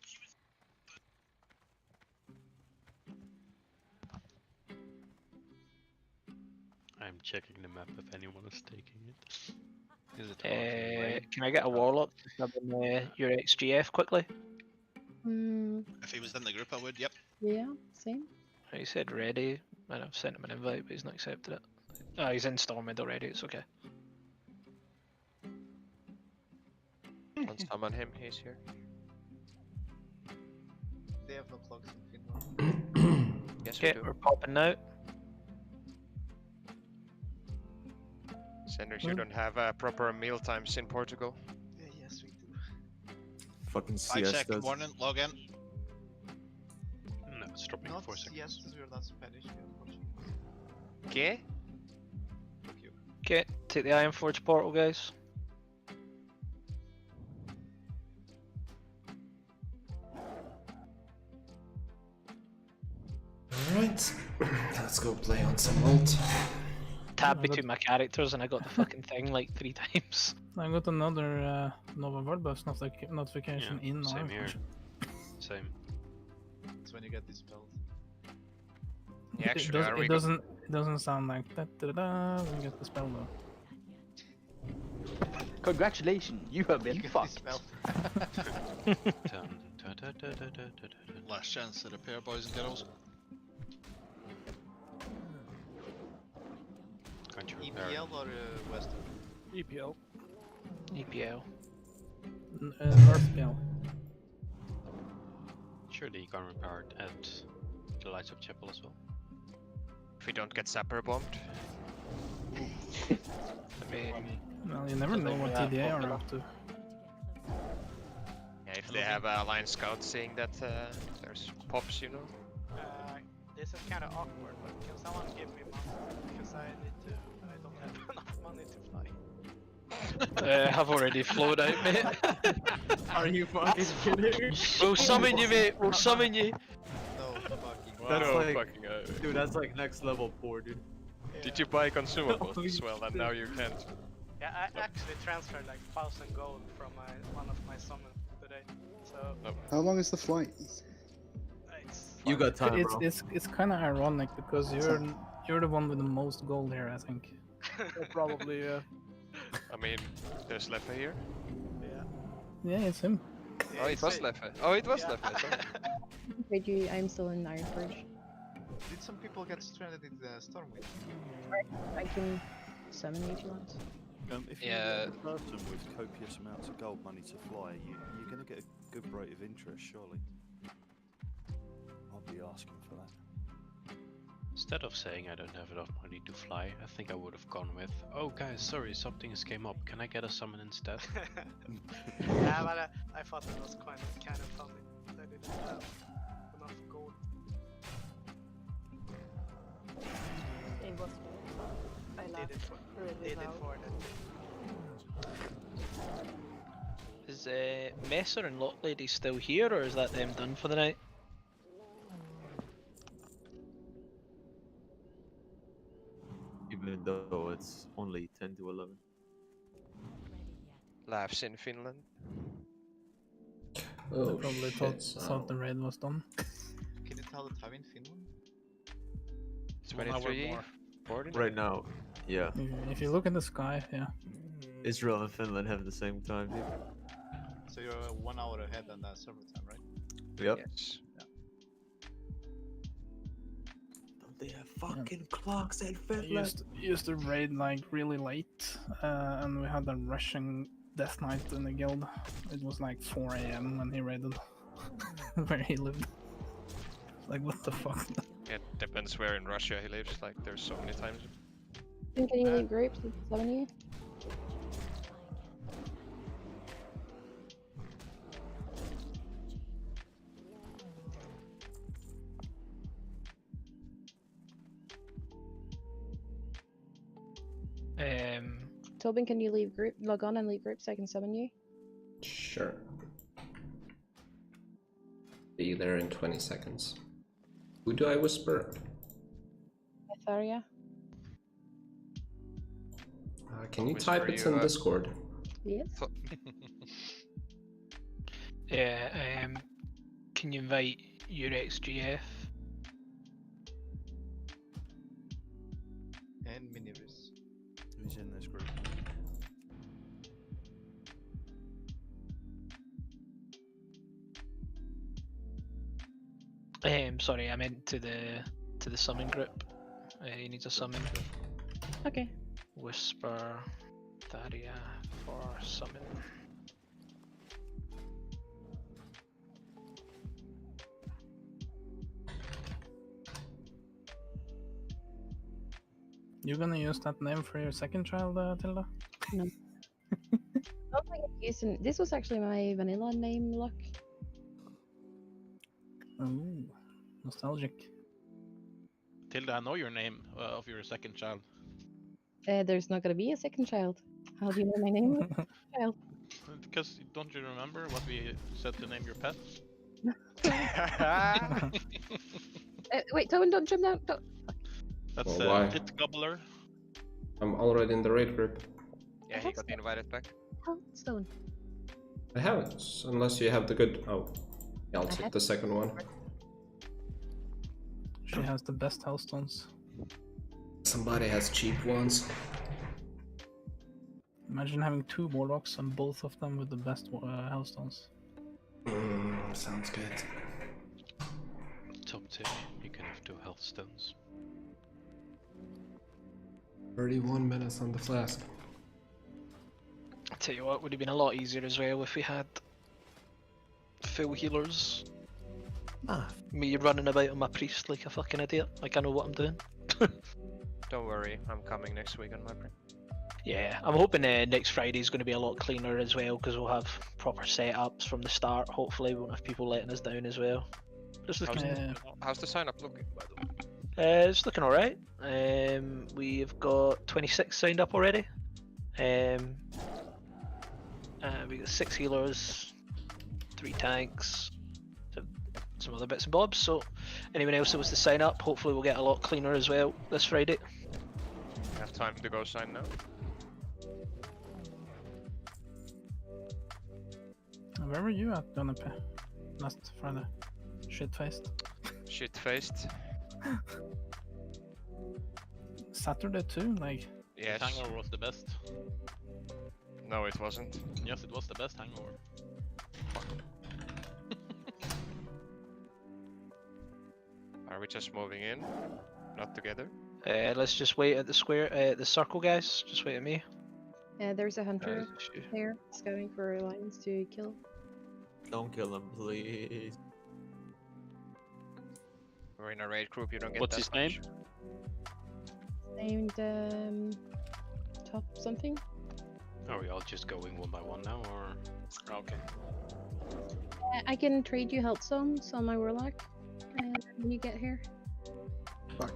I'm checking the map if anyone is taking it. Is it far away? Can I get a warlock to sub in your XGF quickly? If he was in the group, I would. Yep. Yeah, same. He said ready, and I've sent him an invite, but he's not accepted it. Oh, he's in Stormwind already. It's okay. Don't summon him, he's here. They have no clocks in Finland. Yes, we Okay, do. we're popping now. Senders, you don't have proper meal times in Portugal. Yeah, yes, we do. Fucking 5 second siestas. warning, log in. No, it's dropping Not 4 seconds. siestas, we're not Spanish, we are Portuguese. Okay? Fuck you. Okay, take the Ironforge portal, guys. Alright, let's go play on some ult. Tab between my characters, and I got the fucking thing like 3 times. I got another Nova World Buffs notification in Same here. Ironforge. Same. That's when you get dispelled. Yeah, actually, it doesn't sound like that. Da-da-da, when you get the spell though. Congratulations, you have been fucked. Last chance to repair, boys and girls. EPL or Western? EPL. EPL. North PL. Surely you can repair it at the Lights of Chapel as well. If we don't get sapper bombed. I mean, well, you never know what TDA are up to. Yeah, if they have a line scout saying that there's pops, you know. This is kind of awkward, but can someone give me money? Because I don't have enough money to fly. I've already flown out, mate. Are you fucking kidding? We'll summon you, mate. We'll summon you. No fucking That's No like, fucking dude, that's like next level poor, dude. Did you buy consumables as well, and now you can't? Yeah, I actually transferred like 1,000 gold from one of my summons today. So How long is the flight? You got time, bro. It's kind of ironic because you're the one with the most gold here, I think. Probably, yeah. I mean, there's Leffe here. Yeah, it's him. Oh, it was Leffe. Oh, it was Leffe. Sorry. Wait, I'm still in Ironforge. Did some people get stranded in the Stormwind? I can summon you if you want. If you're a person with copious amounts of gold money to fly, you're going to get a good rate of interest, surely. I'll be asking for that. Instead of saying I don't have enough money to fly, I think I would have gone with, oh guys, sorry, something has came up. Can I get a summon instead? yeah, but I thought it was kind of funny. I didn't have enough gold. It was I laughed really loud. Is Messer and Lot Lady still here, or is that them done for the night? Even though it's only 10 to 11. Laughs in Finland. Oh, They probably shit, thought the raid was done. Can you tell the time in Finland? 23, 40? Right now, yeah. If you look in the sky, yeah. Israel and Finland have the same time, dude. So you're 1 hour ahead on the server time, right? Yep. Yes. They have fucking clocks in Finland. Used to raid like really late, and we had a Russian Death Knight in the guild. It was like 4 AM when he raided where he lived. Like, what the fuck? It depends where in Russia he lives, like there's so many times. Can you leave groups with 70? Tobin, can you log on and leave groups so I can summon you? Sure. Be there in 20 seconds. Who do I whisper? Atharia. Can you Whisper type it you, in Discord? Yes. Yeah, can you invite your XGF? And Minivis. Who's in this group? Sorry, I meant to the summon group. He needs a summon. Okay. Whisper Tharia for summon. You gonna use that name for your second child, Tilda? No. Oh my god, using this was actually my vanilla name, look. Ooh, nostalgic. Tilda, I know your name of your second child. There's not gonna be a second child. How do you know my name? Child. Because don't you remember what we said to name your pet? Wait, Tobin, don't jump down. Don't. That's Well, why? Pit Gobbler. I'm already in the raid group. Yeah, he got invited back. Stone. I haven't, unless you have the good. Oh, yeah, I'll take the second one. She has the best hellstones. Somebody has cheap ones. Imagine having 2 warlocks and both of them with the best hellstones. Sounds good. Top tip, you can have 2 health stones. 31 minutes on the flask. I tell you what, would have been a lot easier as well if we had full healers. Me running about on my priest like a fucking idiot, like I know what I'm doing. Don't worry, I'm coming next week on my print. Yeah, I'm hoping next Friday's going to be a lot cleaner as well, because we'll have proper setups from the start. Hopefully we won't have people letting us down as well. Just looking... How's the sign up looking, by the way? It's looking alright. We've got 26 signed up already. We got 6 healers, 3 tanks, some other bits and bobs. So anyone else that was to sign up, hopefully we'll get a lot cleaner as well this Friday. Have time to go sign now. Where were you at, Jonape? Last Friday? Shit-faced. Shit-faced. Saturday too, like. Yes. The hangover was the best. No, it wasn't. Yes, it was the best hangover. Are we just moving in? Not together? Let's just wait at the square, the circle, guys. Just wait at me. There's a hunter there scouting for lions to kill. Don't kill him, please. We're in a raid group, you don't get What's that his name? Named Top something. Are we all just going one by one now, or? Okay. I can trade you health stones on my warlock when you get here. Back.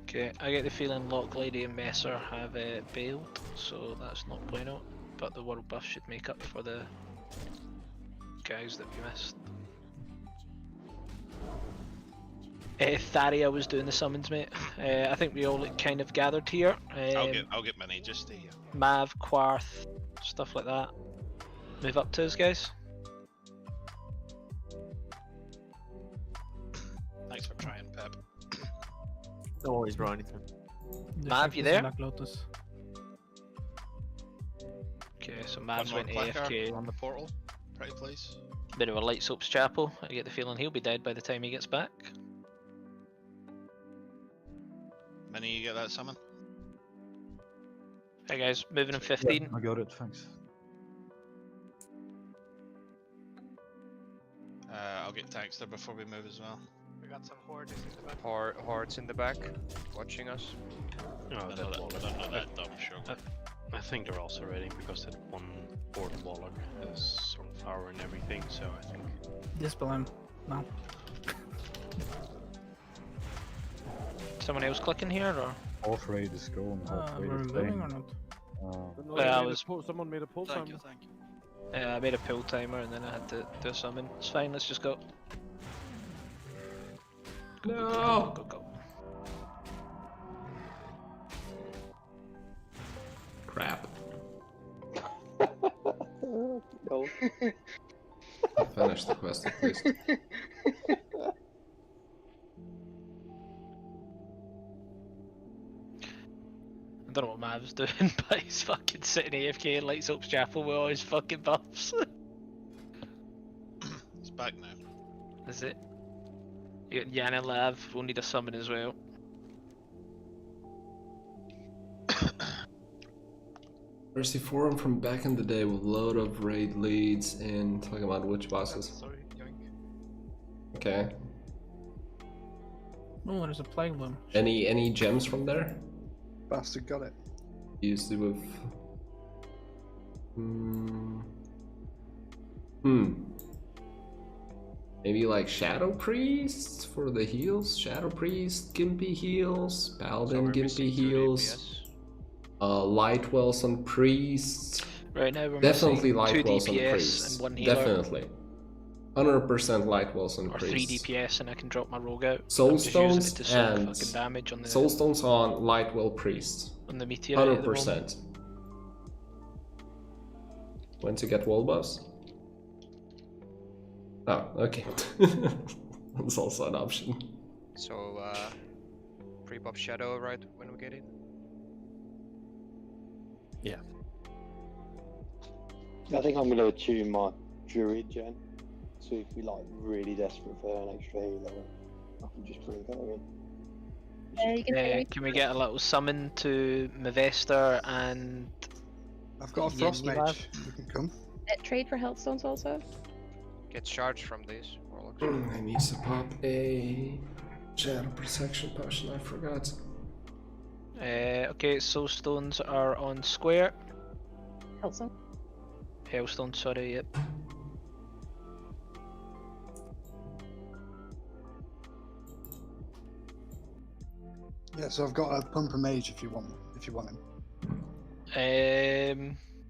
Okay, I get the feeling Lock Lady and Messer have bailed, so that's not playing out. But the world buff should make up for the guys that we missed. Tharia was doing the summons, mate. I think we all kind of gathered here. I'll get Minnie, just stay here. Mav, Quarth, stuff like that. Move up to us, guys. Thanks for trying, Pep. No worries, bro. Anything. Mav, you there? Black Lotus. Okay, so Mav's One went more clicker AFK. on the portal, pretty please. Bit of a Light Soap's chapel. I get the feeling he'll be dead by the time he gets back. Minnie, you get that summon? Hey guys, moving in 15. Yeah, I got it, thanks. I'll get tanks there before we move as well. We got some hordes in the back. Hordes in the back, watching us. No, I'm sure. I think they're also ready because that one board warlock has sort of power and everything, so I think. Dispel him now. Someone else clicking here, or? Half raid is going, half raid Were we is moving staying. or not? Someone made a pull Thank timer. you, thank you. I made a pull timer and then I had to do a summon. It's fine, let's just go. Go. crap. No. Finish the quest at least. I don't know what Mav's doing, but he's fucking sitting AFK in Lights Hope's Chapel with all his fucking buffs. He's back now. Is it? You got Yan and Lav, we'll need a summon as well. Mercy forum from back in the day with a load of raid leads and talking about witch bosses. Sorry, yoink. Okay. Oh, there's a plague loom. Any gems from there? Bastard got it. Used it with. Maybe like Shadow Priest for the heals. Shadow Priest, Gimpy heals. Paladin, Gimpy heals. Light wells on priests. Right now we're definitely missing light 2 wells on DPS priests. and 1 healer. Definitely. 100% light wells on Or priests. 3 DPS and I can drop my rogue out. Soul I'm just using it stones to soak and fucking damage on the soul stones on light well priests. on the meteorite at the 100%. When to get wall buffs? Oh, okay. That's also an option. So, pre-pop shadow right when we get it? Yeah. I think I'm gonna tune my druid gen. So if we like really desperate for an extra healer, I can just bring her in. Can we get a little summon to Mavester and... I've got a frost mage. You can come. Trade for health stones also. Get charged from these warlocks. I need to pop a shadow protection potion, I forgot. Okay, soul stones are on square. Hellstone. Hellstone, sorry, yep. Yeah, so I've got a pumper mage if you want him.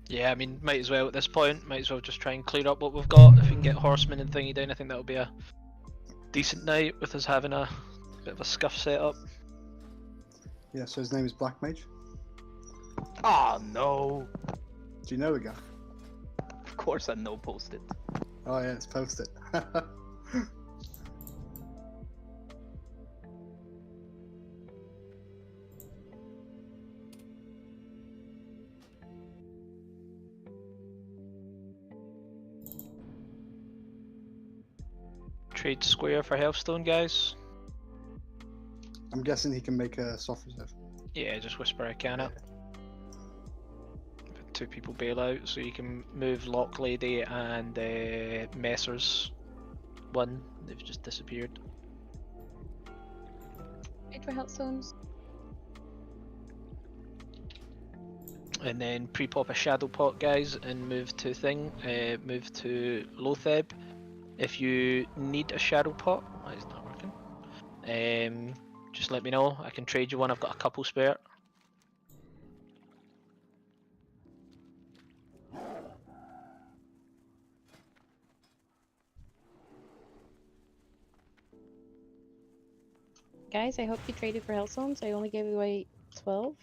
Yeah, I mean, might as well at this point. Might as well just try and clear up what we've got. If we can get horsemen and thingy down, I think that'll be a decent night with us having a bit of a scuff set up. Yeah, so his name is Black Mage. Oh no! Do you know the guy? Of course I know post it. Oh yeah, it's posted. Trade square for Healthstone, guys. I'm guessing he can make a soft reserve. Yeah, just whisper I can it. 2 people bail out, so you can move Lock Lady and Messers. 1, they've just disappeared. Trade for health stones. And then pre-pop a Shadow Pot, guys, and move to move to Lotheb. If you need a Shadow Pot, why is it not working? Just let me know. I can trade you one. I've got a couple spare. Guys, I hope you traded for health stones. I only gave away 12,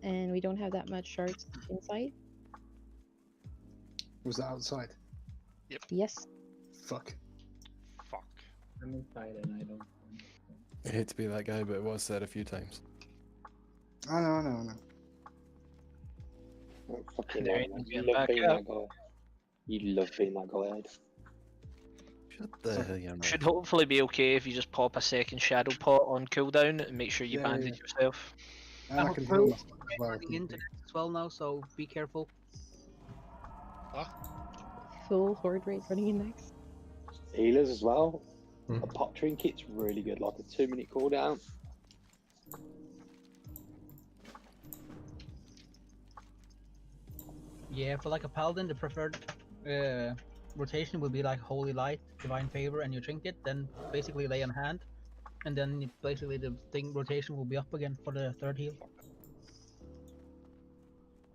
and we don't have that much shards inside. Was that outside? Yep. Yes. Fuck. Fuck. I'm inside and I don't. I hate to be that guy, but it was said a few times. I know. Oh, fucking There hell, ain't man. getting You love back being up. that guy. You love being that guy, Ed. Shut the hell you Should hopefully be okay if you just pop a second Shadow Pot on cooldown and make sure you Yeah, bandage yeah. yourself. And I I'm can full heal myself as well. running into next as well now, so be careful. Full horde rate running in next. Healers as well. A pot trinket's really good, like a 2-minute cooldown. Yeah, for like a paladin, the preferred rotation will be like Holy Light, Divine Favor, and your trinket. Then basically lay on hand, and then basically the thing rotation will be up again for the 3rd heal.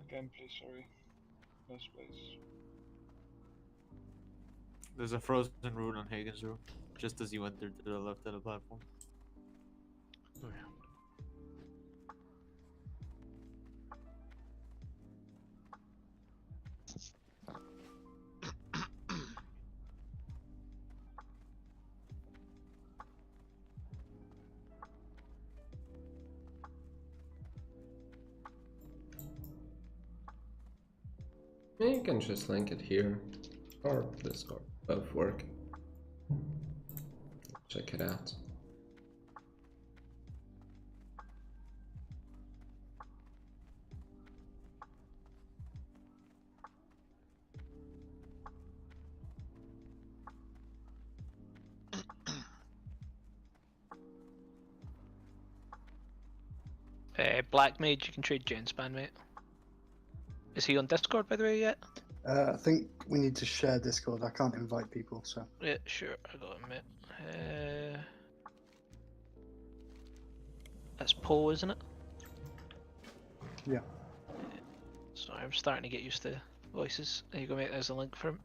Again, please, sorry. Best place. There's a frozen rune on Hagen's room, just as you entered to the left of the platform. Oh, yeah. Yeah, you can just link it here or Discord. Both work. Check it out. Black Mage, you can trade Genspan, mate. Is he on Discord, by the way, yet? I think we need to share Discord. I can't invite people, so. Yeah, sure, I got him, mate. That's Poe, isn't it? Yeah. Sorry, I'm starting to get used to voices. There you go, mate, there's a link for him.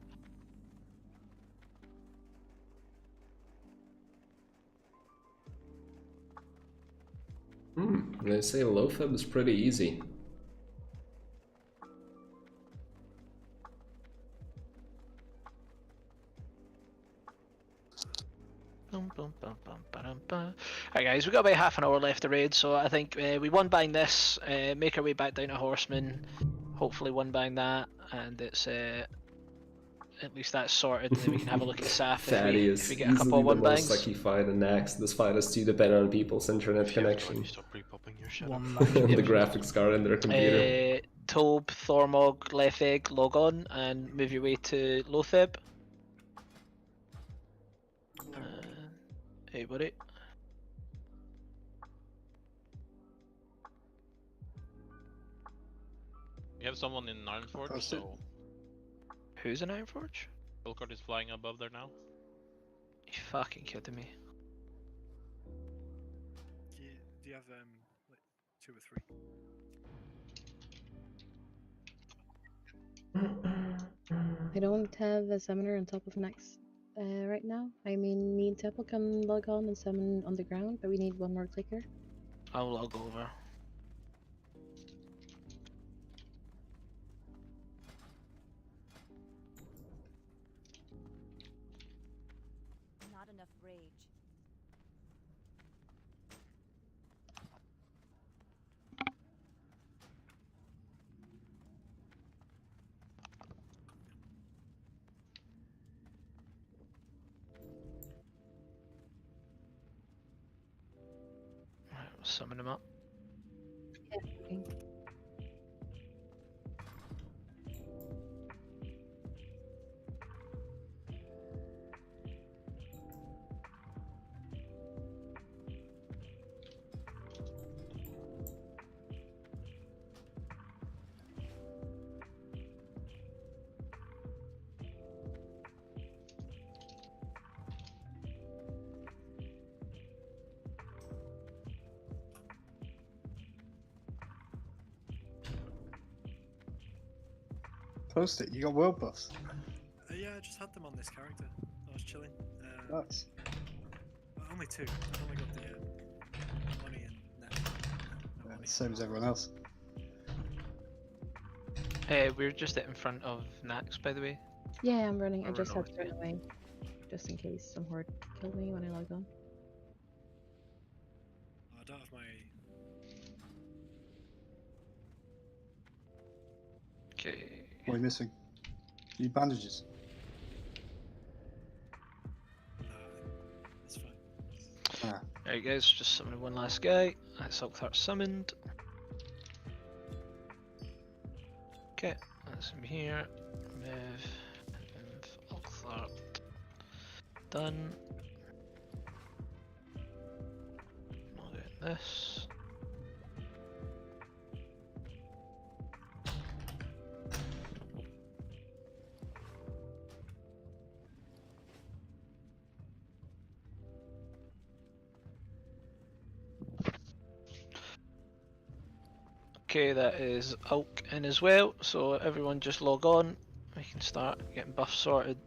They say Loatheb is pretty easy. Alright guys, we've got about half an hour left to raid, so I think we one bang this, make our way back down to Horseman, hopefully one bang that, and it's at least that's sorted, and then we can have a look at Saf Fatty if is we get a couple easily of the one most bangs. sucky fight in Nax. This fight is too dependent on people's internet connection. The graphics card in their computer. Tobe, Thormog, Lefeg, log on and move your way to Lotheb. Hey buddy. We have someone in Ironforge, so... Who's in Ironforge? Vilkard is flying above there now. You fucking kidding me? Do you have like 2 or 3? I don't have a summoner on top of Next right now. I mean, me and Temple can log on and summon on the ground, but we need one more clicker. I'll log over. Not enough rage. Right, we'll summon him up. Yeah, okay. Post it. You got world buffs. Yeah, I just had them on this character. I was chilling. Nice. Only 2. I've only got the money and net. Yeah, same as everyone else. We're just in front of Nax, by the way. Yeah, I'm running. I Or just run had to run away, just in case some horde killed me when I logged on. I don't have my. Okay. What are you missing? You need bandages. It's fine. Ah. Alright guys, just summoning one last guy. That's Alcthar summoned. Okay, that's him here. Move Alcthar. Done. Not doing this. Okay, that is Alk in as well, so everyone just log on. We can start getting buffs sorted.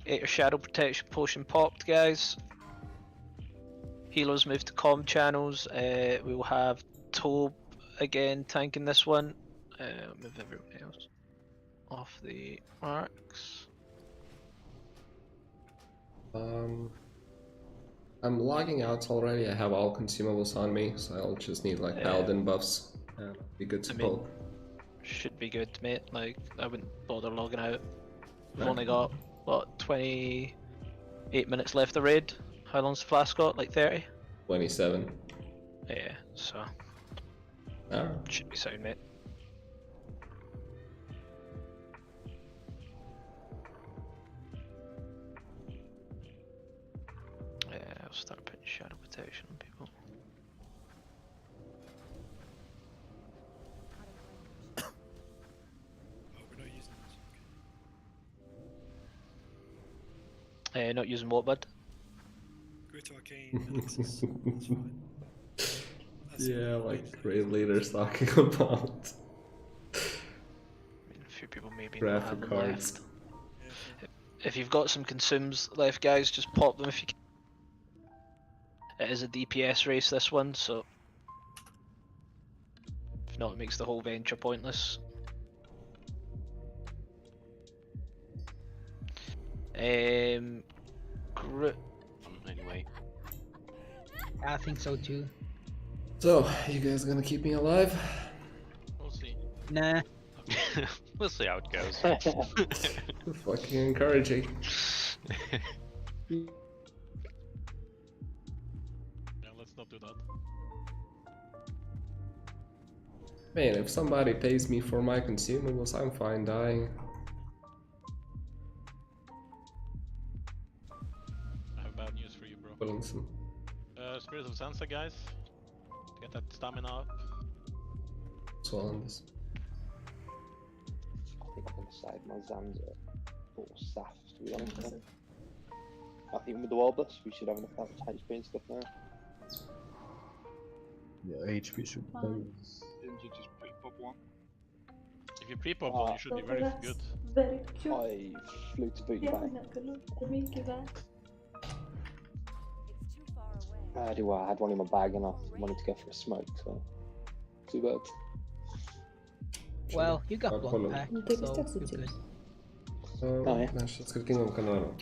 Get your Shadow Protection Potion popped, guys. Healers move to comm channels. We will have Tobe again tanking this one. Move everyone else off the marks. I'm logging out already. I have all consumables on me, so I'll just need like paladin buffs. And be good to pull. Should be good, mate. Like, I wouldn't bother logging out. We've Right. only got, what, 28 minutes left of raid? How long's the flask got? Like 30? 27. Yeah, so. Alright. Should be sound, mate. Yeah, I'll start putting shadow protection on people. Not using what, bud? Great Arcane, Nexus. That's fine. Yeah, like great leaders talking about I mean, a few people maybe not graphic have them cards. left. If you've got some consumes left, guys, just pop them if you can. It is a DPS race, this one, so if not, it makes the whole venture pointless. Group. Anyway. I think so too. So, you guys gonna keep me alive? We'll see. Nah. We'll see how it goes. Fucking encouraging. Yeah, let's not do that. Man, if somebody pays me for my consumables, I'm fine dying. I have bad news for you, bro. Pulling some. Spirits of Sansa, guys. Get that stamina up. So on this. I think I'm gonna save my Zanza or Saf, to be honest. I think with the Wild Bus, we should have enough HP and stuff now. Yeah, HP should be. Didn't you just pre-pop one? If you pre-pop one, you should be very good. Very cute. I flew to boot Yeah, back. I'm not gonna make you that. I had one in my bag and I wanted to go for a smoke, so too bad. Well, you got Follow. one pack, Take so steps you're with good. Oh, yeah. Nasz skrytkiem kanału.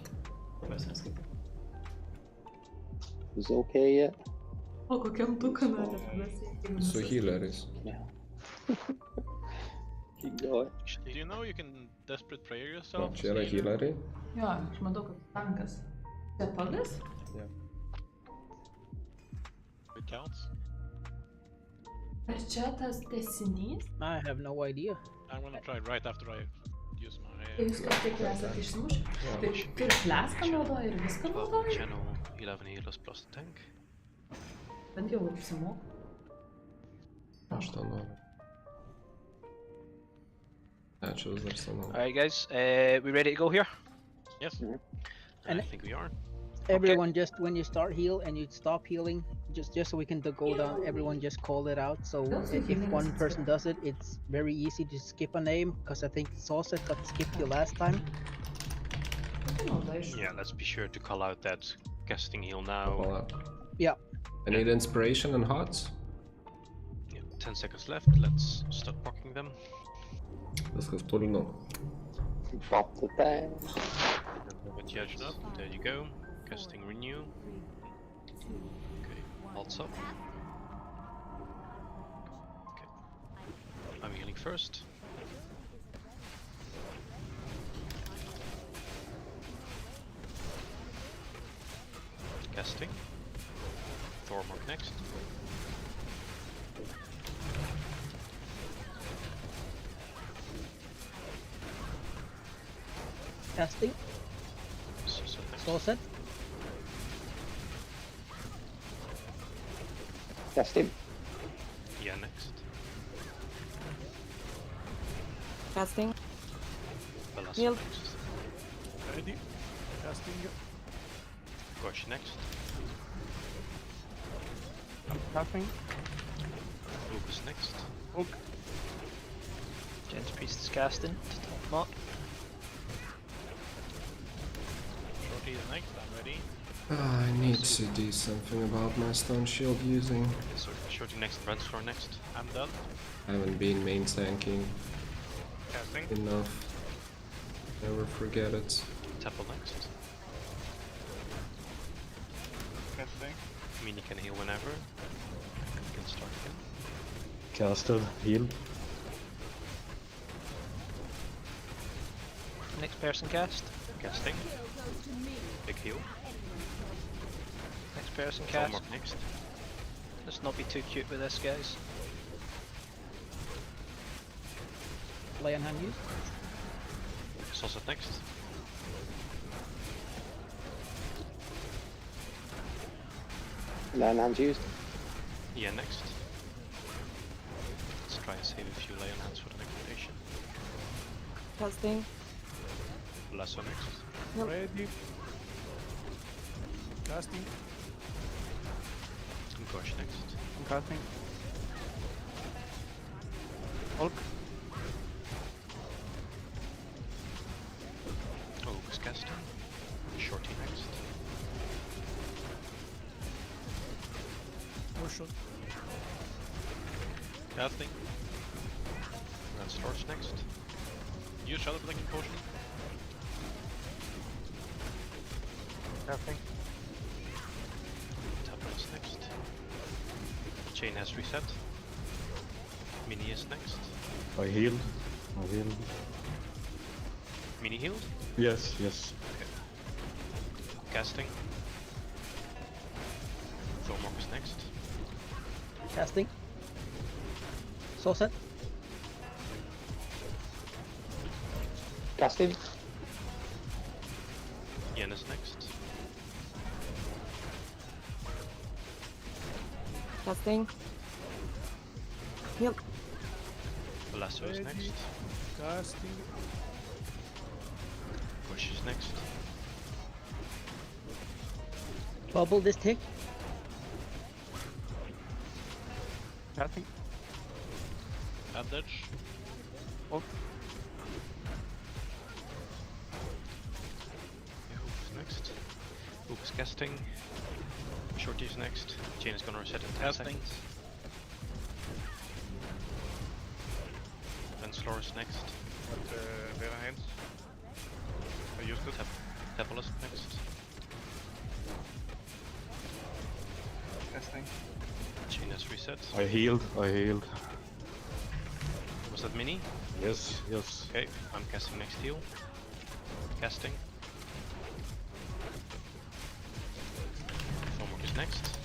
Was it okay yet? O, kokiam tu kanale So healer is. Keep going. Do you know you can desperate prayer yourself? Čia yra healeriai. Jo, aš matau, kad tankas. Čia pagas? Yeah. It counts. Ar čia tas tęsinys? I have no idea. I'm gonna try right after I use my. Tai jūs kaip tik esate išsimušę? Tai tu ir fleską naudoji ir viską naudoji? Channel 11 healers plus the tank. Bent jau apsimoku. Aš to noriu. Ačiū vis dar senu. Alright, guys, we ready to go here? Yes. And I think we are. everyone, just when you start heal and you stop healing, just so we can go down, everyone just call it out. So if one person does it, it's very easy to skip a name, because I think Saucer got skipped you last time. Yeah, let's be sure to call out that casting heal now. Call out. Yeah. I need inspiration and hots. Yeah, 10 seconds left. Let's start procking them. Viskas pulinu. Pop the tank. Get charged up. There you go. Casting renew. Okay, pulse up. Okay, I'm healing first. Casting. Thormark next. Casting. Saucer. Cast him. Yeah, next. Casting. Velas Heal. next. Ready? Casting. Gosh next. Casting. Lucas next. Hook. Gents Priest is casting to top mark. Shorty is next, I'm ready. I need to do something about my stone shield using. Okay, so shorty next, Brandscore next. I'm done. I haven't been main tanking Casting. enough. Never forget it. Temple next. Casting. Mini can heal whenever. We can start again. Casted, healed. Next person cast. Casting. Big heal. Next person cast. Mark next. Let's not be too cute with this, guys. Lay on hand used. Saucer next. Lay on hands used. Yeah, next. Let's try and save a few lay on hands for the next rotation. Casting. Lasso next. Yep. Ready. Casting. Gosh next. I'm casting. Hulk. Oh, was casting. Shorty next. Motion. Casting. And Storch next. Use Shadow Protecting Potion. Casting. Tapper's next. Chain has reset. Mini is next. I healed. I healed. Mini healed? Yes, yes. Okay. Casting. Thormork is next. Casting. Soul set. Casting. Yen is next. Casting. Yep. Lasso is next. Casting. Push is next. Bubble this tick. Casting. Advantage. Oh. Next. Hook is casting. Shorty is next. Chain is gonna reset in 10 Casting. seconds. Then Slor is next. At their hands. I used it. Temple is next. Casting. Chain is reset. I healed. I healed. Was that mini? Yes, yes. Okay, I'm casting next heal. Casting. Thormork is next.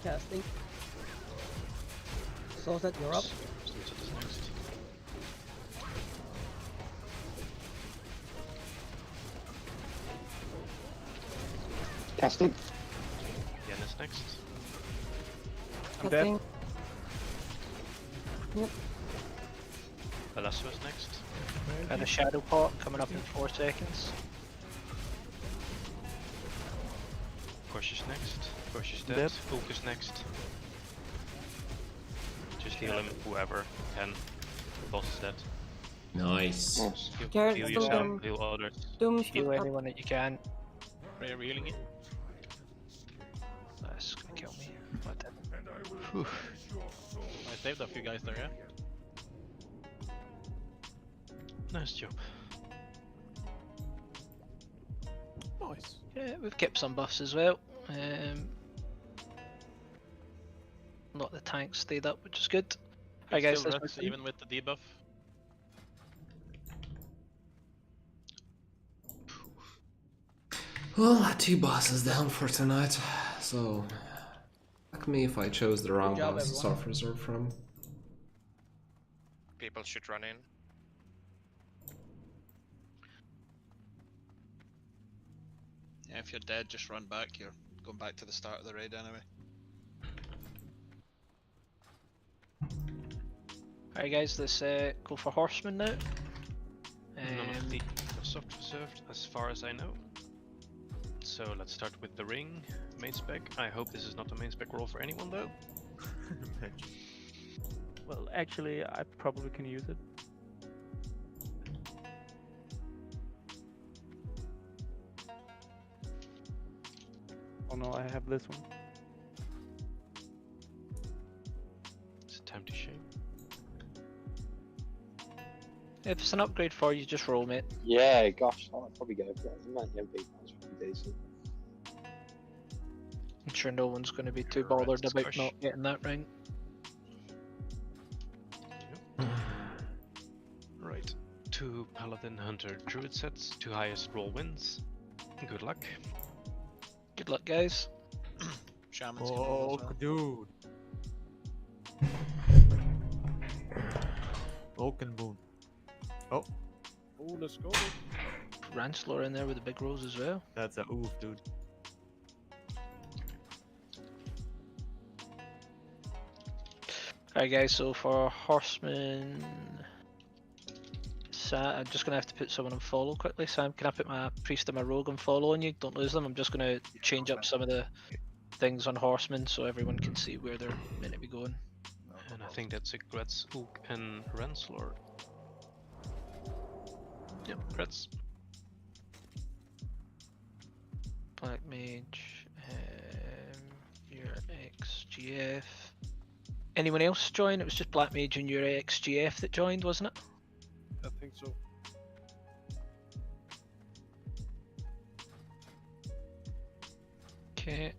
Casting. Soul set, you're up. Sunset is next. Casting. Yen is next. I'm dead. Casting. Yep. Lasso is next. And a shadow pot coming up in 4 seconds. Push is next. Push is dead. Dead. Hook is next. Just heal him, whoever can. Boss is dead. Nice. Heal, Garrett, heal still yourself, down. heal others. Doom Heal still up. anyone that you can. Prayer healing it. That's gonna kill me. What the? I saved a few guys there, yeah? Nice job. Nice. Yeah, we've kept some buffs as well. Not the tanks stayed up, which is good. Hi guys, Still this rests was even with the debuff. Well, 2 bosses down for tonight, so fuck me if I chose the wrong job, boss to everyone. self reserve from. People should run in. Yeah, if you're dead, just run back. You're going back to the start of the raid anyway. Alright guys, let's go for Horseman now. None of the soft reserved as far as I know. So let's start with the ring, main spec. I hope this is not a main spec roll for anyone though. Well, actually, I probably can use it. Oh no, I have this one. It's time to shame. If it's an upgrade for you, just roll, mate. Yeah, gosh, I'd probably go for that. The man MP is pretty decent. I'm sure no one's going to be too bothered about not getting that right. Right. 2 Paladin Hunter Druid sets, 2 highest roll wins. Good luck. Good luck, guys. Shaman's gonna roll as well. dude. Oaken Boon. Oh, Oh, let's go. Ransler in there with the big rolls as well. that's a oof, dude. Alright guys, so for Horseman... I'm just going to have to put someone on follow quickly. Sam, can I put my Priest and my Rogue on follow on you? Don't lose them. I'm just going to change up some of the things on Horseman so everyone can see where they're meant to be going. And I think that's a Gretz, Ook, and Renslayer. Yep, Gretz. Black Mage, your XGF. Anyone else join? It was just Black Mage and your XGF that joined, wasn't it? I think so. Okay.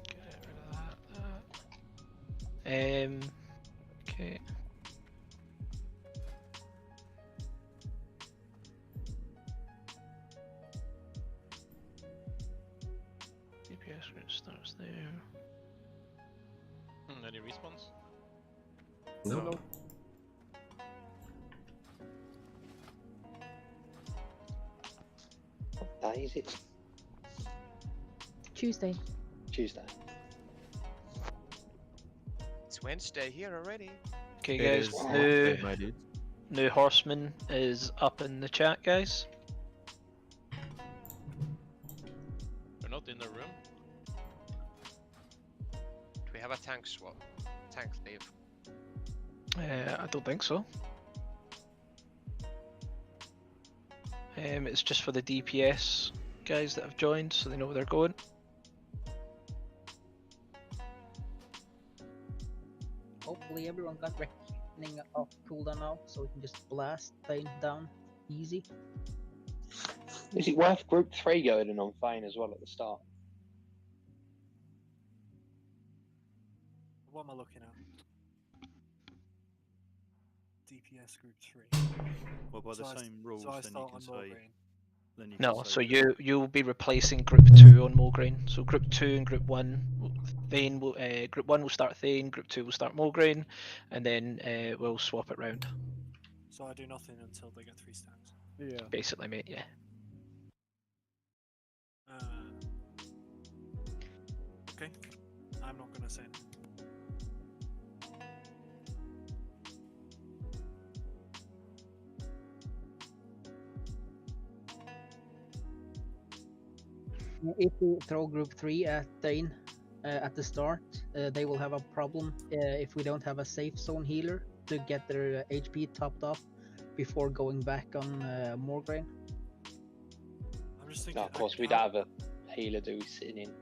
Get rid of that. Okay. DPS group starts there. Any respawns? No. What day is it? Tuesday. Tuesday. It's Wednesday here already. Okay, It guys. is New, Wednesday, my dude. new Horseman is up in the chat, guys. They're not in the room. Do we have a tank swap? Tank leave. I don't think so. It's just for the DPS guys that have joined, so they know where they're going. Hopefully everyone got reckoning off cooldown now, so we can just blast Thane down easy. Is it worth Group 3 going in on Thane as well at the start? What am I looking at? DPS group 3. Well, by the same rules, so I then you start can on say. Mulgreen. Then you No, can say so that- you'll be replacing Group 2 on Mulgreen. So Group 2 and Group 1, Thane will, Group 1 will start Thane, Group 2 will start Mulgreen, and then we'll swap it round. So I do nothing until they get 3 stacks. Yeah. Basically, mate, yeah. Okay. I'm not gonna say anything. If we throw Group 3 at Thane at the start, they will have a problem if we don't have a safe zone healer to get their HP topped off before going back on Morgraine. I'm just thinking. No, of course, we'd have a healer do sitting in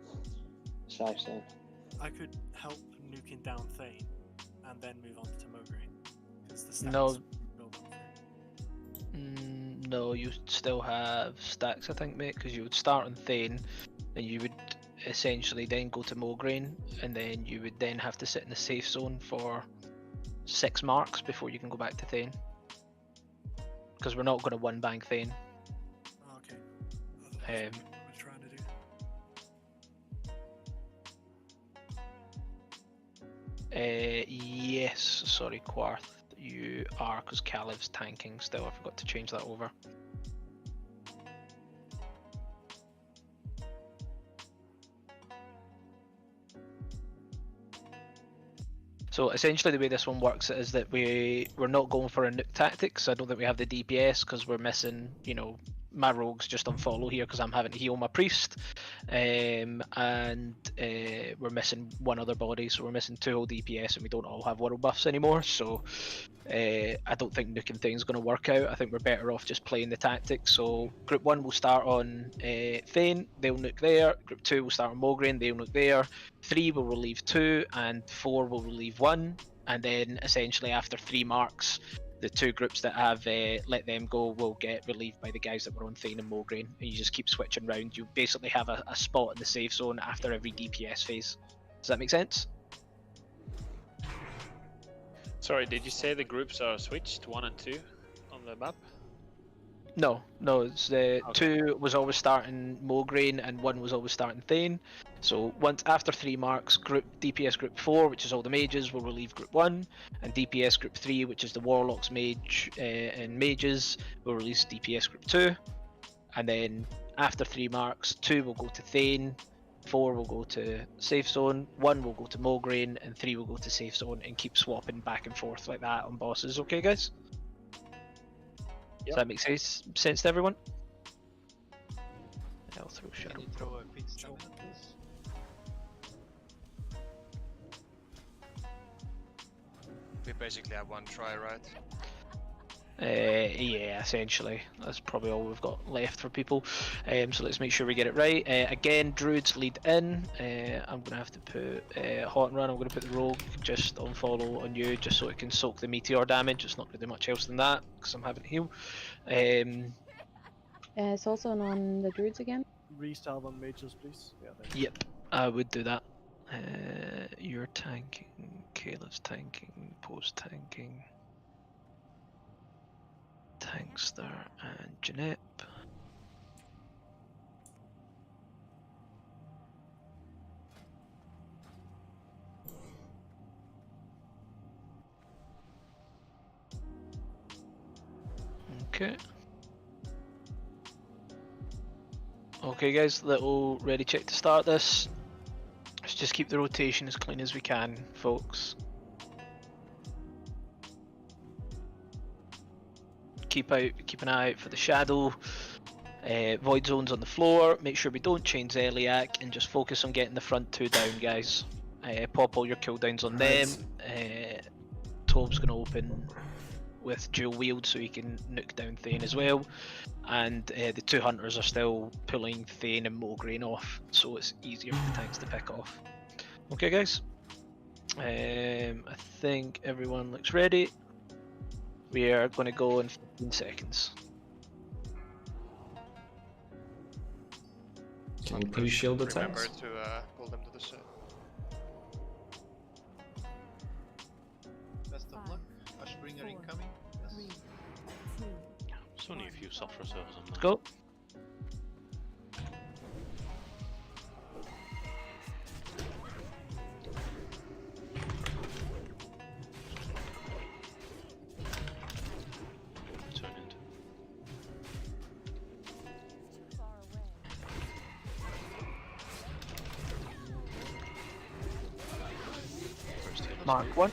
safe zone. I could help nuking down Thane and then move on to Mograine. Because the stacks No. build up. No, you still have stacks, I think, mate, because you would start on Thane, and you would essentially then go to Mulgreen, and then you would then have to sit in the safe zone for 6 marks before you can go back to Thane. Because we're not going to one bank Thane. Oh, okay. Otherwise, what we're trying to do. Yes, sorry, Quarth, you are, because Caliv's tanking still. I forgot to change that over. So essentially the way this one works is that we're not going for a nuke tactics. I don't think we have the DPS because we're missing, you know, my rogue's just on follow here because I'm having to heal my priest, and we're missing one other body, so we're missing 2 whole DPS and we don't all have world buffs anymore, so I don't think nuking thing's going to work out. I think we're better off just playing the tactics. So Group 1 will start on Thane, they'll nuke there. Group 2 will start on Mulgreen, they'll nuke there. 3 will relieve 2 and 4 will relieve 1, and then essentially after 3 marks The two groups that have let them go will get relieved by the guys that were on Thane and Mograine, and you just keep switching round. You basically have a spot in the safe zone after every DPS phase. Does that make sense? Sorry, did you say the groups are switched 1 and 2 on the map? No, it's the 2 was always starting Mograine and 1 was always starting Thane. So once after 3 marks, DPS group 4, which is all the mages, will relieve group 1, and DPS group 3, which is the warlocks, mage, and mages, will release DPS group 2. And then after 3 marks, 2 will go to Thane, 4 will go to safe zone, 1 will go to Mograine, and 3 will go to safe zone, and keep swapping back and forth like that on bosses. Okay, guys? Does that make sense to everyone? I'll throw shadow. Can you throw a quick stamina, please? We basically have 1 try, right? Yeah, essentially. That's probably all we've got left for people. So let's make sure we get it right. Again, druids lead in. I'm going to have to put hot and run. I'm going to put the rogue just on follow on you, just so it can soak the meteor damage. It's not going to do much else than that, because I'm having to heal. It's also on the druids again. Restyle on mages, please. Yeah. Yep, I would do that. You're tanking, Caleb's tanking, Poe's tanking, Tankster and Jeanette. Okay. Okay guys, little ready check to start this. Let's just keep the rotation as clean as we can, folks. Keep an eye out for the shadow. Void zones on the floor. Make sure we don't change Zeliac and just focus on getting the front 2 down, guys. Pop all your cooldowns on them. Tobe's going to open with dual wield so he can nuke down Thane as well. And the 2 hunters are still pulling Thane and Mograine off, so it's easier for the tanks to pick off. Okay guys, I think everyone looks ready. We are going to go in 15 seconds. Can you please shield the Remember tanks? to pull them to the side. Best of luck. Ashbringer incoming. Yes. There's only a few soft reserves on Let's go. Turn into. Mark 1.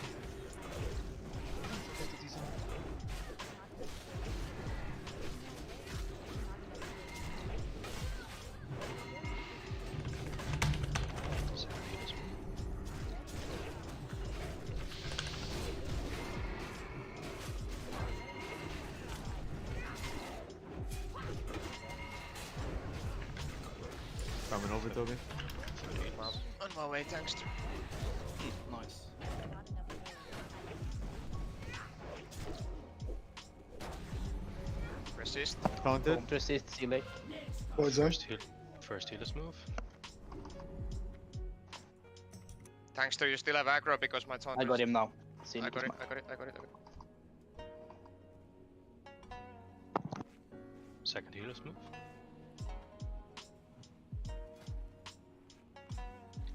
Coming over, Toby. On my way, thanks to. Nice. Resist. Counted. Resist, see late. What's that? First healers move. Thanks to you still have aggro because my taunt. I got him now. I got it. Second healers move.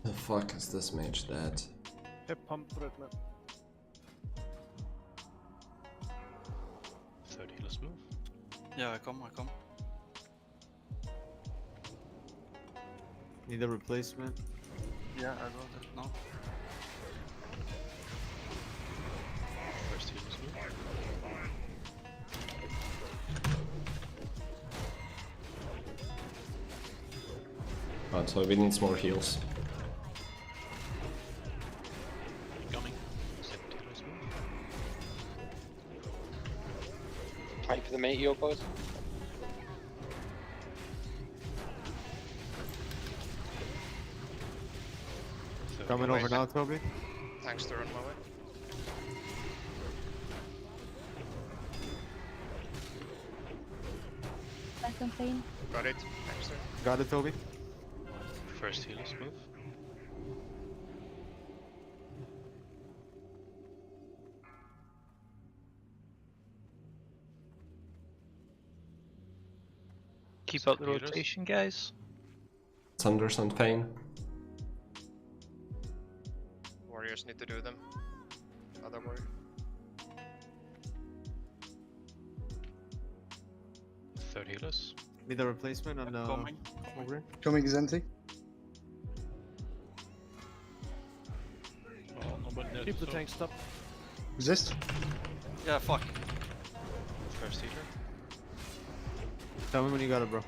The fuck is this mage dead? Hip pump for it, man. Third healers move. Yeah, I come. Need a replacement. Yeah, I got it now. First healers move. Oh, so we need more heals. Coming. Second healers move. Fight for the meteor, boys. Coming over now, Toby. Thanks to run my way. on Thane. Got it. Thanks, sir. Got it, Toby. First healers move. Keep up the Healers. rotation, guys. Thunders and Pain. Warriors need to do them. Other warrior. Third healers. Need a replacement on Coming. over. Coming Zenti. Oh, nobody knows. Keep the so- tanks up. Resist. Yeah, fuck. First healer. Tell me when you got it, bro.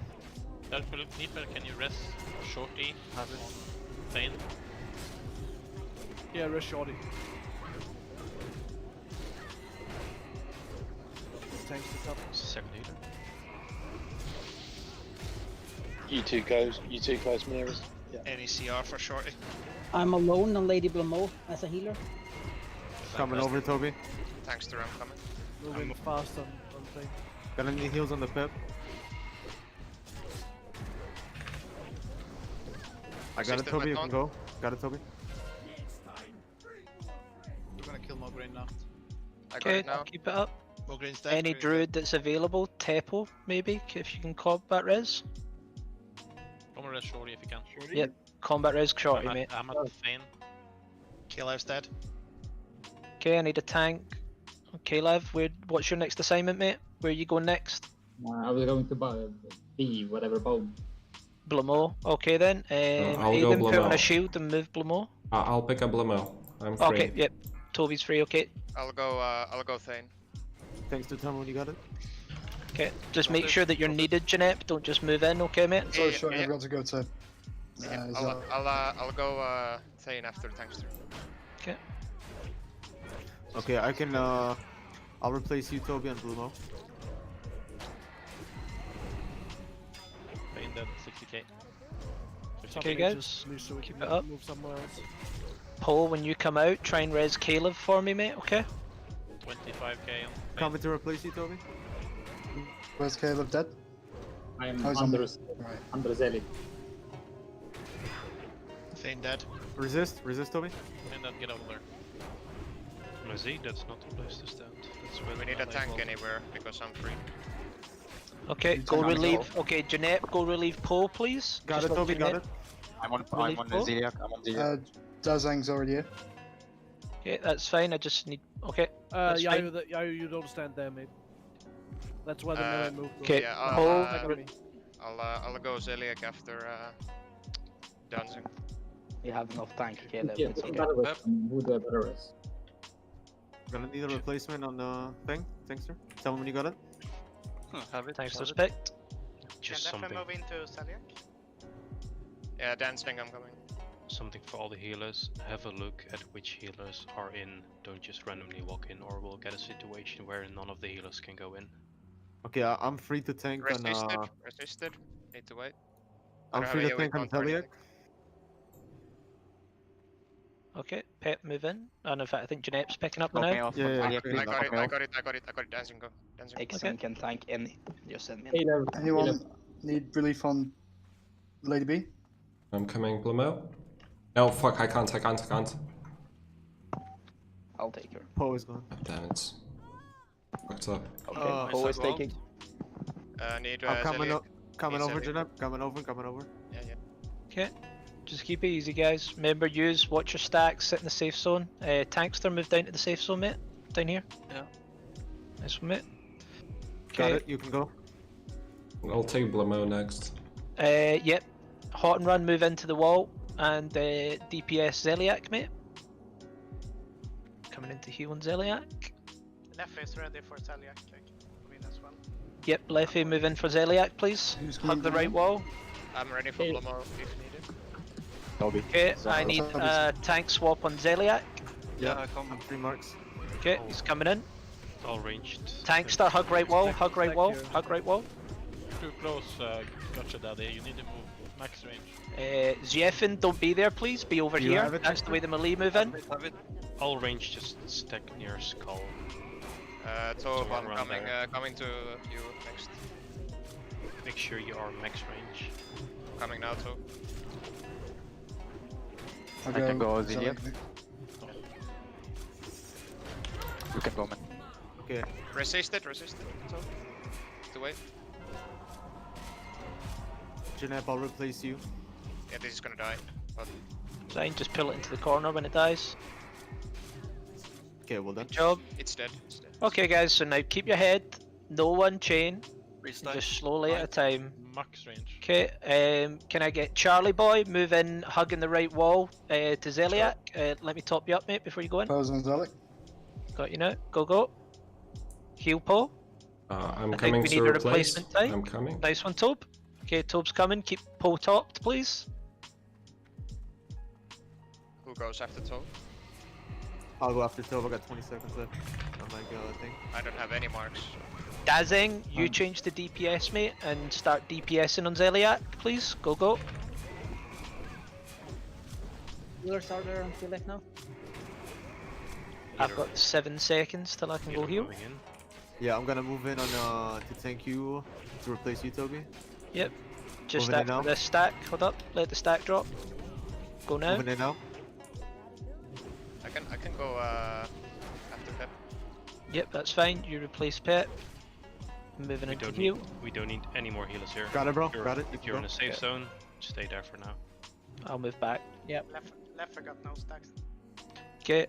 Neeper, can you rest shorty? Have it on Thane? Yeah, rest shorty. Tanks to top. Second healer. You two close maneuvers. Yeah. Any CR for Shorty? I'm alone on Lady Blamo as a healer. Coming over, Toby. Thanks to Ram coming. Moving fast on thing. Got any heals on the pip? I got it, System Toby. You went can on. go. Got it, Toby. We're gonna kill Mograine now. I got Okay, it now. keep it up. Mograine's dead. Any druid that's available, Tepo maybe, if you can combat res. Come and rest shorty if you can. Yep, combat res shorty, mate. I'm at Thane. Kalev's dead. Okay, I need a tank. Kalev, what's your next assignment, mate? Where are you going next? I was going to B, whatever bow. Blamo. Okay then. I'll go Aiden, put on Blamo. a shield and move Blamo. I'll pick up Blamo. I'm free. Okay, yep. Toby's free, okay. I'll go Thane. Thanks to tell me when you got it. Okay, just make sure that you're needed, Janep. Don't just move in, okay, mate? So Yeah, sure, yeah. everyone to go to. I'll go Thane after Tankster. Okay. Okay, I can. I'll replace you, Toby, and Blumo. Thane dead, 60k. Okay, guys. So we Keep can it up. move somewhere else. Paul, when you come out, try and res Caleb for me, mate, okay? 25k on Coming to replace you, Toby. Where's Caleb dead? I am Oh, he's on under, the- right. under Zeli. Thane dead. Resist, Toby. Thane dead, get over there. Mazie, that's not the place to stand. That's where We the need a melee tank will- anywhere because I'm free. Okay, You go tank relieve. Okay, Janep, go relieve Paul, please. Got Just it, let Toby. Got Janep- it. I'm on Relief the bow? Zeliac. I'm on Zeliac. Dazang's already here. Okay, that's fine. I just need. Okay. That's fine. Yayu, you don't stand there, mate. That's where the Uh, melee move goes. Okay, Yeah, Paul. I'll go Zeliac after Danzig. We have enough tank, Caleb. Yeah, It's okay. Who do I better is? Gonna need a replacement on the thing. Thanks, sir. Tell me when you got it. Have it. Thanks, have it. respect. Just something. into Celiac? Yeah, Dancing, I'm coming. Something for all the healers. Have a look at which healers are in. Don't just randomly walk in, or we'll get a situation where none of the healers can go in. Okay, I'm free to tank on. Resisted. Need to wait. I'm free to tank on Zeliac. Okay, Pep, move in. And in fact, I think Janep's picking up Knock me now. off. Yeah, yeah, I yeah. got it. Dancing, go. Dancing. XM can tank any. Just send me. Anyone need relief on Lady B? I'm coming, Blamo. Oh fuck, I can't. I'll take her. Poe is gone. Oh, damn it. Fucked up. Okay, Oh, who is is that wrong? taking? Need I'm coming, Zeliac. coming Need over, Zeliac. Janab. Coming over. Yeah. Okay, just keep it easy, guys. Remember, watch your stacks, sit in the safe zone. Tankster, move down to the safe zone, mate. Down here. Yeah. Nice one, mate. Got Okay. it. You can go. I'll take Blamo next. Yep. Hot and run, move into the wall, and DPS Zeliac, mate. Coming into healing Zeliac. Neff is ready for Celiac. Queen as well. Yep, Leffy, move in for Zeliac, please. Hug the right wall. I'm ready for Blomo if needed. Toby. Okay, I need a tank swap on Zeliac. Yeah, come. 3 marks. Okay, he's coming in. It's all ranged. Tankster, hug right wall, hug right wall, hug right wall. Too close, gotcha daddy. You need to move max range. Zjefin, don't be there, please. Be over Do you here. have it, That's the way the melee move in. Have it. All range, just stack near Skull. Tob, I'm Somewhere around coming, there. coming to you next. Make sure you are max range. Coming now too. I can go Auxilia. You can go, man. Okay. Resist it. So, to wait. Janep, I'll replace you. Yeah, this is gonna die. But Fine, just pull it into the corner when it dies. Okay, well done. Good job. it's dead. It's dead. Okay guys, so now keep your head, no one chain, just slowly at a time. Max range. Okay, can I get Charlie Boy move in, hugging the right wall to Zeliak? Let me top you up, mate, before you go in. Posing Zelic. Got you now. Go. Heal Paul. I'm I coming think we to need a replace. replacement type. I'm coming. Nice one, Tobe. Okay, Tobe's coming. Keep Paul topped, please. Who goes after Toe? I'll go after Tove. I got 20 seconds left on my thing. I don't have any marks. Dazing, you change to DPS, mate, and start DPSing on Zeliak, please. Go. Healers are there until left now. I've got 7 seconds till I can go heal. Yeah, I'm gonna move in on to tank you to replace you, Toby. Yep. Just Moving in after now. the stack. Hold up. Let the stack drop. Go now. Moving in now. I can go after Pep. Yep, that's fine. You replace Pep. Moving We into don't heal. need. We don't need any more healers here. Got it, bro. If you're, Got it. If you're in a safe Okay. zone, stay there for now. I'll move back. Yep. Left I got no stacks. Okay.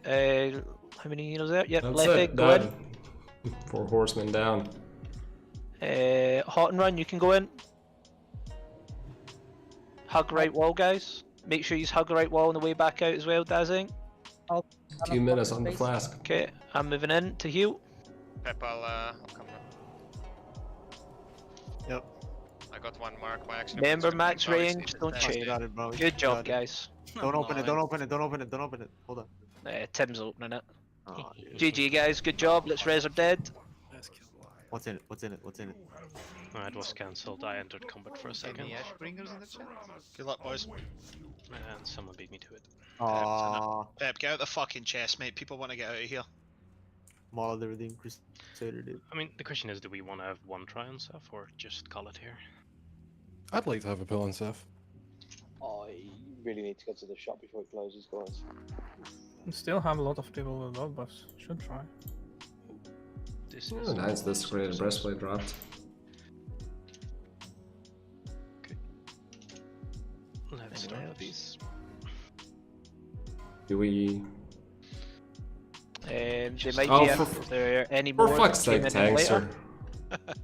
How many healers there? Yep. That's left it. leg, go in. Done. 4 horsemen down. Hot and run. You can go in. Hug right wall, guys. Make sure you hug the right wall on the way back out as well, Dazing. 2 minutes on the flask. Okay, I'm moving in to heal. Pep, I'll come now. Yep. I got 1 mark by accident. Remember It's max gonna be nice. range, It's don't dead. chain. Got it, bro. Good job, Got it. guys. Don't open it. Don't open it. Don't open it. Don't open it. Don't open it. Tim's opening it. Oh, GG, guys. Good job. Let's res are dead. What's in it? What's in it? What's in it? No, it was cancelled. I entered combat for a second. Any Ashbringers in the chat? Good luck, boys. And someone beat me to it. Aww. Pep, get out the fucking chest, mate. People want to get out of here. Model the Redeemed Crusader, dude. I mean, the question is, do we want to have 1 try on stuff or just call it here? I'd like to have a pill and stuff. I really need to go to the shop before it closes, guys. Still have a lot of people with love buffs. Should try. This Oh, nice. This great breastplate dropped. Let's start these. Do we? They might Oh, be if there are any more. For fuck's that came sake, in Tankster. later.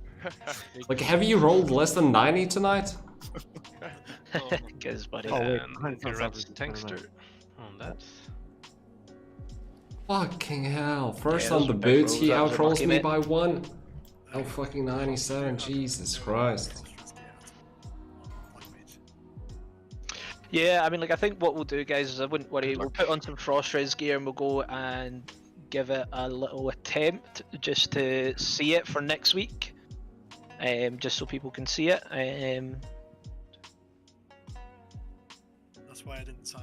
Like, have you rolled less than 90 tonight? Because, buddy. Oh, wait. And Tankster on that. Fucking hell. First Yeah, on those the were big boots, he rolls. That was outrolls lucky, me mate. by 1. Oh, fucking 97. Jesus Christ. Yeah, I mean, like, I think what we'll do, guys, is I wouldn't worry. We'll put on some frost res gear and we'll go and give it a little attempt just to see it for next week. Just so people can see it. That's why I didn't sign.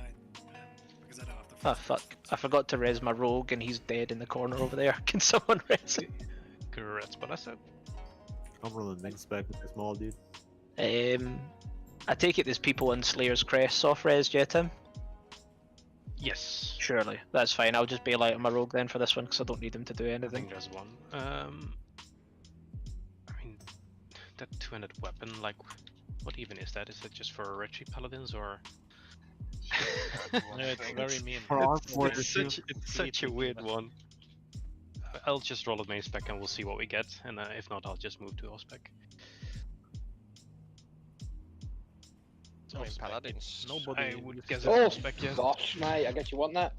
Because I don't have to. Oh, fuck. I forgot to res my rogue and he's dead in the corner over there. Can someone res it? Congrats, but I said. I'm rolling next back with the small dude. I take it there's people on Slayer's Crest soft res, yeah, Tim? Yes. Surely. That's fine. I'll just bail out on my rogue then for this one because I don't need him to do I anything. think there's 1. I mean, that 2-handed weapon, like, what even is that? Is it just for Richie Paladins or? Yeah, it's very mean. It's such a weird one. I'll just roll a main spec and we'll see what we get, and if not, I'll just move to O-spec. I mean, Paladins. Nobody would guess Oh, spec yet. gosh, mate, I guess you want that.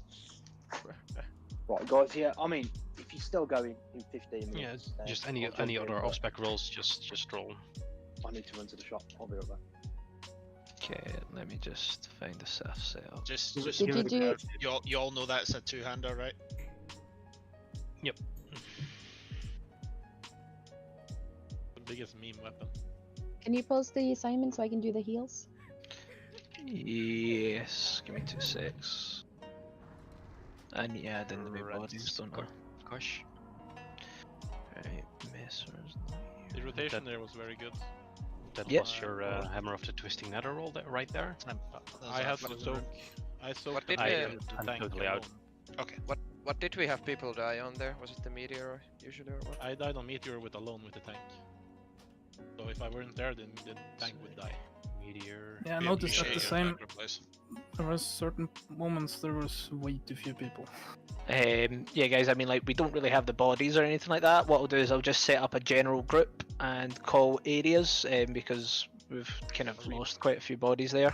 Right, guys, yeah, I mean, if you're still going in 15 minutes... Yeah, just I'll any jump in, other but off-spec rolls, just roll. I need to run to the shop, I'll be right back. Okay, let me just find the Seth setup. Just Did you do- you all know that's a 2-hander, right? Yep. The biggest meme weapon. Can you post the assignment so I can do the heals? Yes, give me 2 secs. I need to add in the new bodies, don't I? Of course. Right, messers. The rotation there was very good. That Yep. was your Hammer of the Twisting Nether roll right there. I have to soak. I soaked What the did tank I'm tank totally out. alone. Okay. What did we have people die on there? Was it the meteor usually or what? I died on Meteor with alone with the tank. So if I weren't there, then the tank would die. Meteor. Yeah, I We noticed at appreciate the your same. sacrifice. There was certain moments there was way too few people. Yeah, guys, I mean, like, we don't really have the bodies or anything like that. What I'll do is I'll just set up a general group and call areas, because we've kind of lost quite a few bodies there,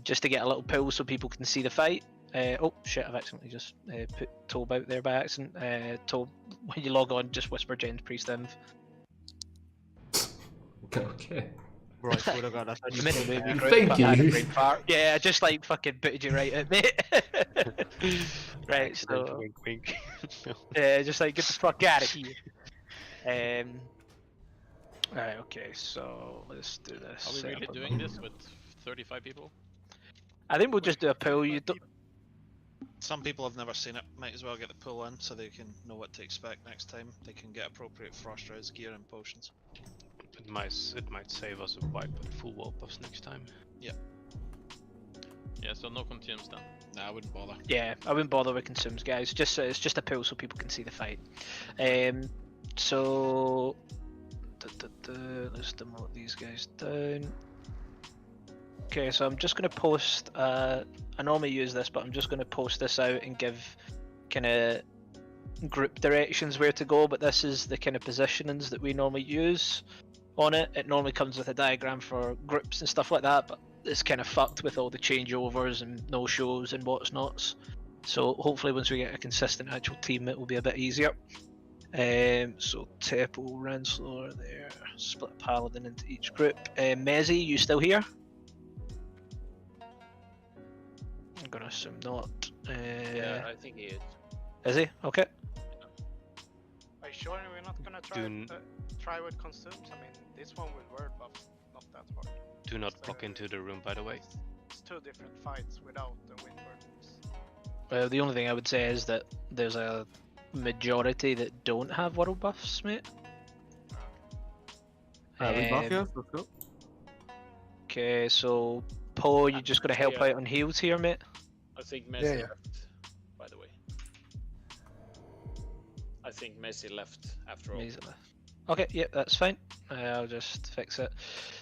just to get a little pool so people can see the fight. Oh shit, I've accidentally just put Tob out there by accident. Tob, when you log on, just whisper Jen's Priest Inv. Okay. Bro, I swear to God, that's I'm in the movie group, Thank but I had a you. brain fart. Yeah, I just like fucking booted you right at mate. Right, Accident, so wink, wink. yeah, just like get the fuck out of here. Right, okay, so let's do this. Are we set really up a doing group. this with 35 people? I think we'll just do a poll. You don't. Some people have never seen it. Might as well get the pull in so they can know what to expect next time. They can get appropriate frost res gear and potions. It might save us a wipe with full wall buffs next time. Yep. Yeah, so no consumes then. Nah, I wouldn't bother. Yeah, I wouldn't bother with consumes, guys. Just it's just a poll so people can see the fight. So let's demote these guys down. Okay, so I'm just going to post. I normally use this, but I'm just going to post this out and give kind of group directions where to go. But this is the kind of positionings that we normally use on it. It normally comes with a diagram for groups and stuff like that, but it's kind of fucked with all the changeovers and no shows and what's nots. So hopefully, once we get a consistent actual team, it will be a bit easier. So Tepo, Renslayer there, split Paladin into each group. Mezzy, you still here? I'm gonna assume not. Yeah, I think he is. Is he? Okay. Are you sure we're not gonna try with consumes? I mean, this one with word buff, not that hard. Do not walk into the room, by the way. It's two different fights without the with word buffs. The only thing I would say is that there's a majority that don't have world buffs, mate. We buff you? Let's go. Okay, so Poe, you're just gonna help out on heals here, mate. I think Messi left, by the way. I think Messi left after all. Messi left. Okay, yep, that's fine. I'll just fix it.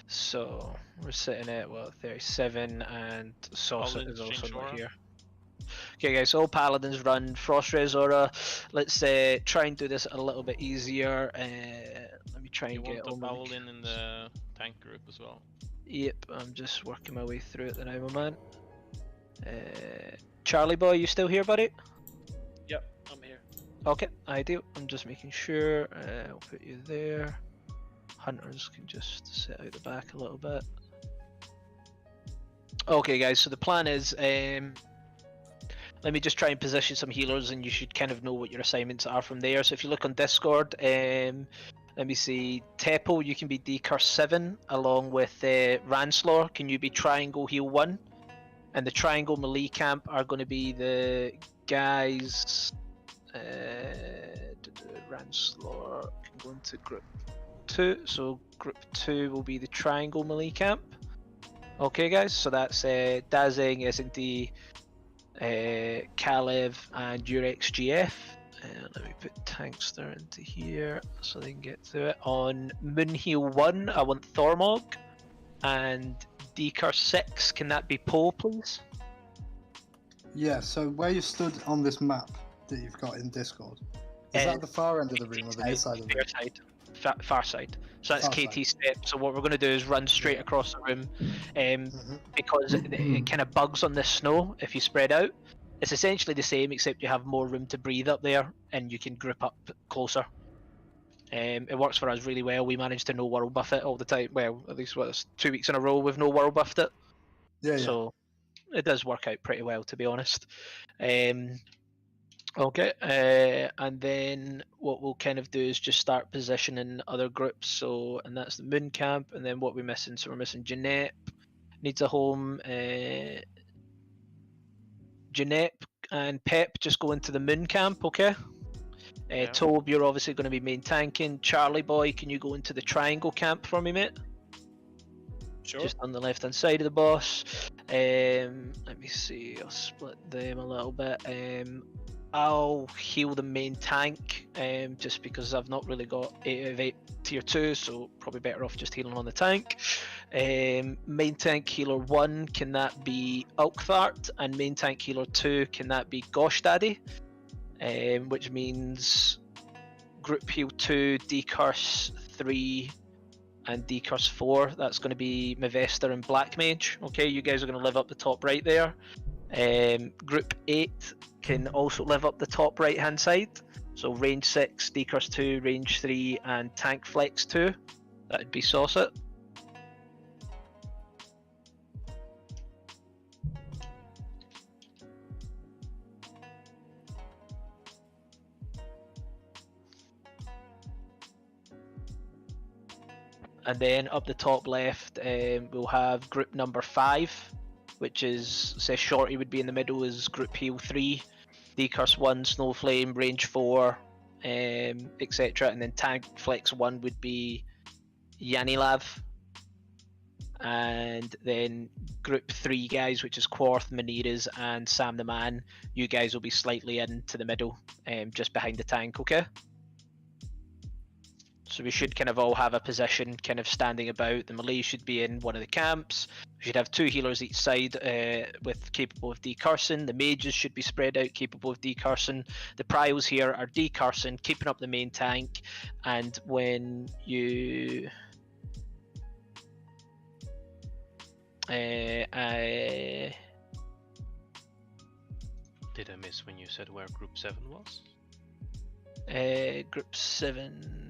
So we're sitting at what 37, and Saucer is also not here. Okay, guys, so all paladins run Frost Res Aura. Let's try and do this a little bit easier. Let me try and get all all my. Paladin in the tank group as well. Yep, I'm just working my way through it now, my man. Charlie boy, you still here, buddy? Yep, I'm here. Okay, ideal. I'm just making sure. I'll put you there. Hunters can just sit out the back a little bit. Okay, guys. So the plan is, let me just try and position some healers, and you should kind of know what your assignments are from there. So if you look on Discord, let me see. Tepo, you can be Decurse 7, along with Ranslayer. Can you be Triangle Heal 1? And the Triangle Melee Camp are going to be the guys. Ranslayer can go into Group 2. So Group 2 will be the Triangle Melee Camp. Okay, guys. So that's Dazing, S&D, Kalev, and Urex GF. Let me put Tankster into here so they can get to it. On Moonheal 1, I want Thormog. And Decurse 6, can that be Poe, please? Yeah, so where you stood on this map that you've got in Discord, is that the far end of the room or the near side of the room? Far side. So that's Far KT side. step. So what we're going to do is run straight across the room, because it kind of bugs on this snow if you spread out. It's essentially the same, except you have more room to breathe up there, and you can group up closer. It works for us really well. We manage to no world buff it all the time. Well, at least it's 2 weeks in a row we've no world buffed it. Yeah. So it does work out pretty well, to be honest. Okay, and then what we'll kind of do is just start positioning other groups. So, and that's the Moon Camp, and then what we're missing. So we're missing Jeanette, needs a home. Jeanette and Pep just go into the Moon Camp, okay? Tob, you're obviously going to be main tanking. Charlie boy, can you go into the Triangle Camp for me, mate? Sure. just on the left hand side of the boss. Let me see, I'll split them a little bit. I'll heal the main tank, just because I've not really got 8 out of 8 tier 2, so probably better off just healing on the tank. Main tank healer 1, can that be Alkthart? And main tank healer 2, can that be Gosh Daddy? Which means group heal 2, decurse 3, and decurse 4. That's going to be Mavester and Black Mage. Okay, you guys are going to live up the top right there. Group 8 can also live up the top right hand side. So range 6, decurse 2, range 3, and tank flex 2. That would be Saucet. And then up the top left, we'll have group number 5, which is, say Shorty would be in the middle, is group heal 3, decurse 1, snowflame, range 4, etc. And then tank flex 1 would be Yanilav. And then group 3 guys, which is Quarth, Maniras, and Sam the Man, you guys will be slightly into the middle, just behind the tank, okay? So we should kind of all have a position kind of standing about. The melee should be in one of the camps. We should have 2 healers each side with capable of decursing. The mages should be spread out, capable of decursing. The prios here are decursing, keeping up the main tank. And when you... Did I miss when you said where group 7 was? Group 7...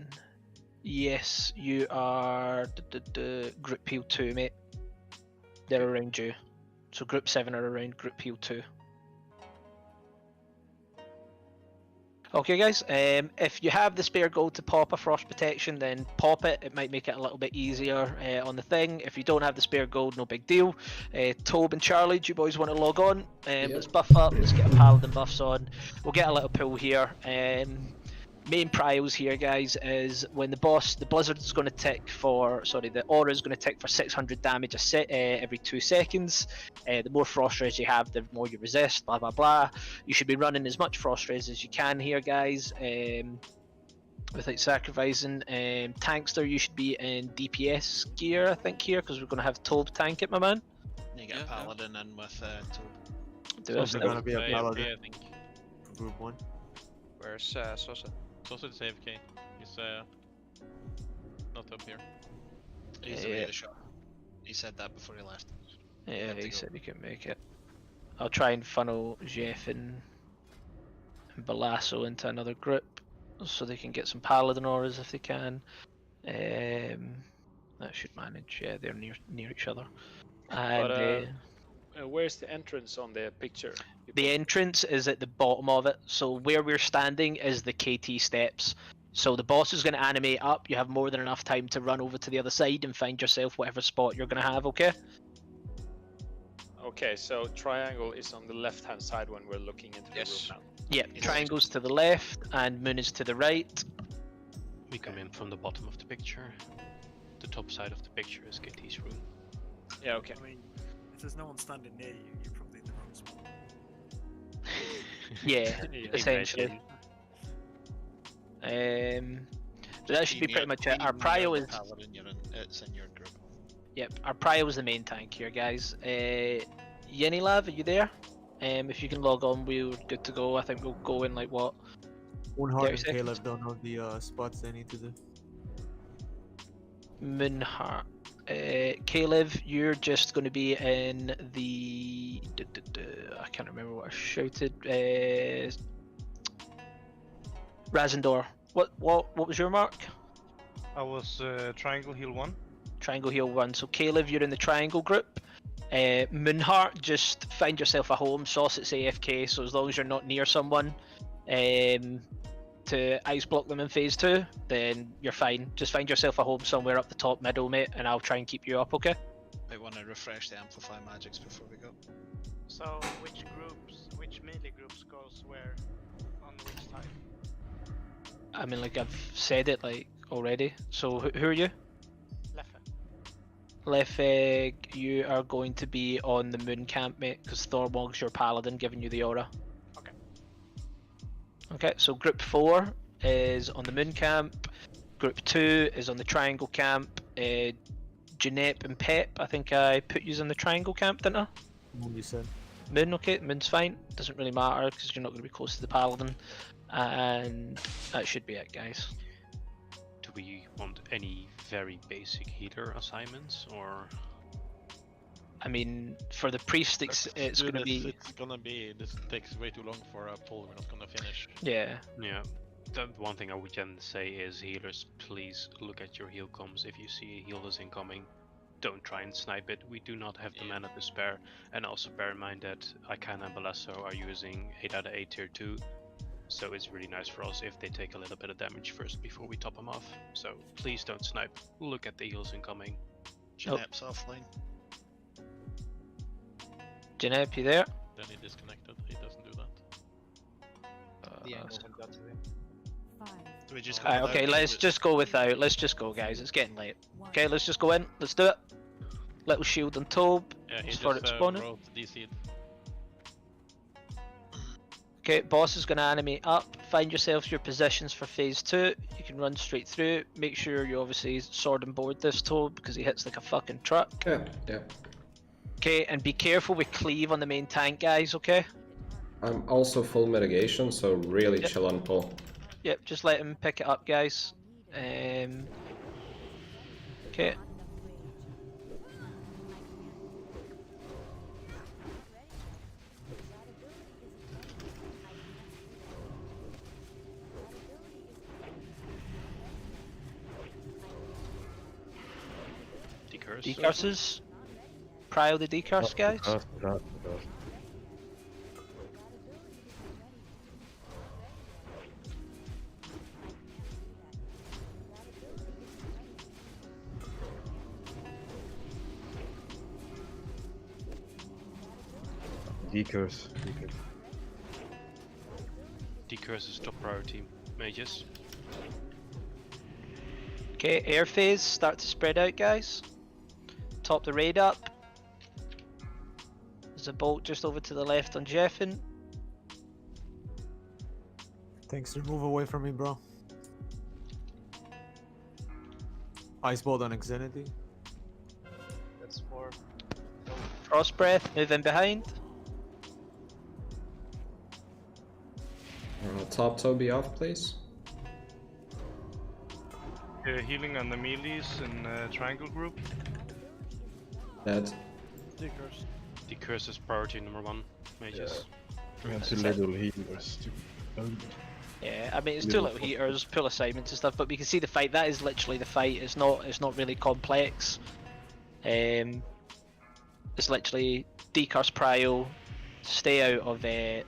Yes, you are group heal 2, mate. They're around you. So group 7 are around group heal 2. Okay guys, if you have the spare gold to pop a frost protection, then pop it. It might make it a little bit easier on the thing. If you don't have the spare gold, no big deal. Tobe and Charlie, do you boys want to log on? Let's buff up, let's get a paladin buffs on. We'll get a little pool here. Main prios here, guys, is when the blizzard is going to tick for, the aura is going to tick for 600 damage every 2 seconds. The more frost rays you have, the more you resist, blah blah blah. You should be running as much frost rays as you can here, guys, without sacrificing. Tankster, you should be in DPS gear, I think, here, because we're going to have Tobe tank it, my man. You get a paladin in with Tobe. Do It's gonna be a paladin. I think. Group 1. Where's Sosa? Sosa is AFK. He's not up here. He's away the shot. He said that before he left. Yeah, he said he can make it. I'll try and funnel Jeff and Balasso into another group so they can get some paladin auras if they can. That should manage. Yeah, they're near each other. And where's the entrance on the picture? the entrance is at the bottom of it. So where we're standing is the KT steps. So the boss is going to animate up. You have more than enough time to run over to the other side and find yourself whatever spot you're going to have, okay? Okay, so triangle is on the left-hand side when we're looking into the room now. Yeah, triangle's to the left and moon is to the right. We come in from the bottom of the picture. The top side of the picture is KT's room. Yeah, okay. I mean, if there's no one standing near you, you're probably in the wrong spot. Yeah, essentially. So that should be pretty much it. Our prio is... It's in your group. Yep, our prio is the main tank here, guys. Yenilav, are you there? If you can log on, we're good to go. I think we'll go in like what? Moonheart and Caleb don't know the spots they need to do. Moonheart. Caleb, you're just going to be in the... I can't remember what I shouted. Razendor. What was your mark? I was triangle heal 1. Triangle heal 1. So Caleb, you're in the triangle group. Moonheart, just find yourself a home. Saucet's AFK, so as long as you're not near someone to ice block them in phase 2, then you're fine. Just find yourself a home somewhere up the top middle, mate, and I'll try and keep you up, okay? Might want to refresh the amplify magics before we go. So which melee groups goes where on which time? I mean, like I've said it like already. So who are you? Leffe. Lefeg, you are going to be on the moon camp, mate, because Thormog's your paladin, giving you the aura. Okay. Okay, so group 4 is on the moon camp. Group 2 is on the triangle camp. Janep and Pep, I think I put you in the triangle camp, didn't I? Moon, you said. Moon, okay, Moon's fine. Doesn't really matter because you're not going to be close to the paladin. And that should be it, guys. Do we want any very basic healer assignments, or? I mean, for the priest, it's going to be. It's gonna be. This takes way too long for a pull. We're not gonna finish. Yeah. Yeah. The one thing I would can say is, healers, please look at your heal comms. If you see a heal is incoming, don't try and snipe it. We do not have the mana to spare. And also bear in mind that Icana and Balasso are using 8 out of 8 tier 2. So it's really nice for us if they take a little bit of damage first before we top them off. So please don't snipe. Look at the heals incoming. Janep's offline. Janep, you there? Then he disconnected. He doesn't do that. Do we just Alright, okay, let's just go without. Let's just go, guys. It's getting late. Okay, let's just go in. Let's do it. Little shield and Tobe. Yeah, he just just for spawning. wrote DC'd. Okay, boss is going to animate up. Find yourselves your positions for phase 2. You can run straight through. Make sure you obviously sword and board this Tobe because he hits like a fucking truck. Yeah, yeah. Okay, and be careful with cleave on the main tank, guys, okay? I'm also full mitigation, so really chill on pull. Yep, just let him pick it up, guys. Okay. Decurses. Prio the decurse, guys. Decurse. Decurse is top priority. Mages. Okay, air phase, start to spread out, guys. Top the raid up. There's a bolt just over to the left on Jeffin. Thanks to move away from me, bro. Ice bolt on Xenity. That's for. Frost breath, move in behind. Top Toby off, please. Healing on the melees in triangle group. Dead. Decurse. Decurse is priority number 1. Mages. We have 2 little healers. Yeah, I mean it's 2 little heaters, pull assignments and stuff, but we can see the fight. That is literally the fight. It's not really complex. It's literally decurse prio, stay out of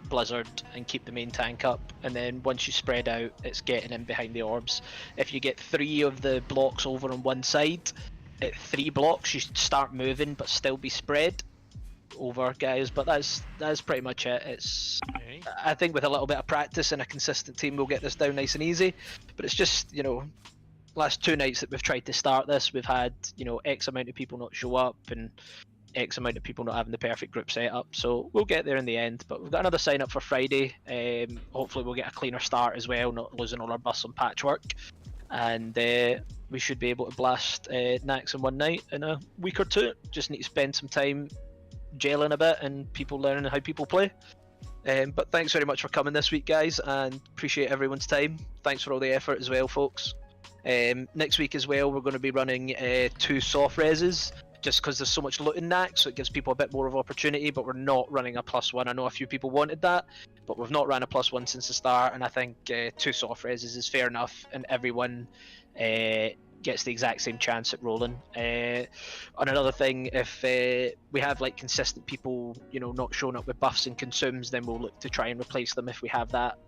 Blizzard and keep the main tank up, and then once you spread out, it's getting in behind the orbs. If you get 3 of the blocks over on one side, at 3 blocks you should start moving but still be spread over, guys. But that's pretty much it. It's I think with a little bit of practice and a consistent team we'll get this down nice and easy, but it's just, you know, last 2 nights that we've tried to start this, we've had, you know, X amount of people not show up and X amount of people not having the perfect group set up, so we'll get there in the end. But we've got another sign up for Friday. Hopefully we'll get a cleaner start as well, not losing all our bus on patchwork, and we should be able to blast Nax in one night in a week or 2. Just need to spend some time gelling a bit and people learning how people play. But thanks very much for coming this week, guys, and appreciate everyone's time. Thanks for all the effort as well, folks. Next week as well, we're going to be running 2 soft reses, just because there's so much loot in Nax, so it gives people a bit more of opportunity, but we're not running a +1. I know a few people wanted that, but we've not ran a +1 since the start, and I think 2 soft reses is fair enough, and everyone gets the exact same chance at rolling. On another thing, if we have like consistent people, you know, not showing up with buffs and consumes, then we'll look to try and replace them if we have that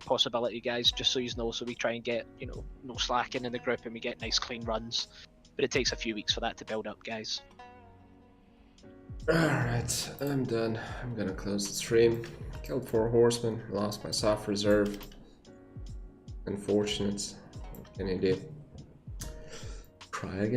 possibility, guys, just so you know, so we try and get, you know, no slacking in the group and we get nice clean runs. But it takes a few weeks for that to build up, guys. Alright, I'm done. I'm gonna close the stream. Killed 4 horsemen, lost my soft reserve. Unfortunate. What can I do? Try again.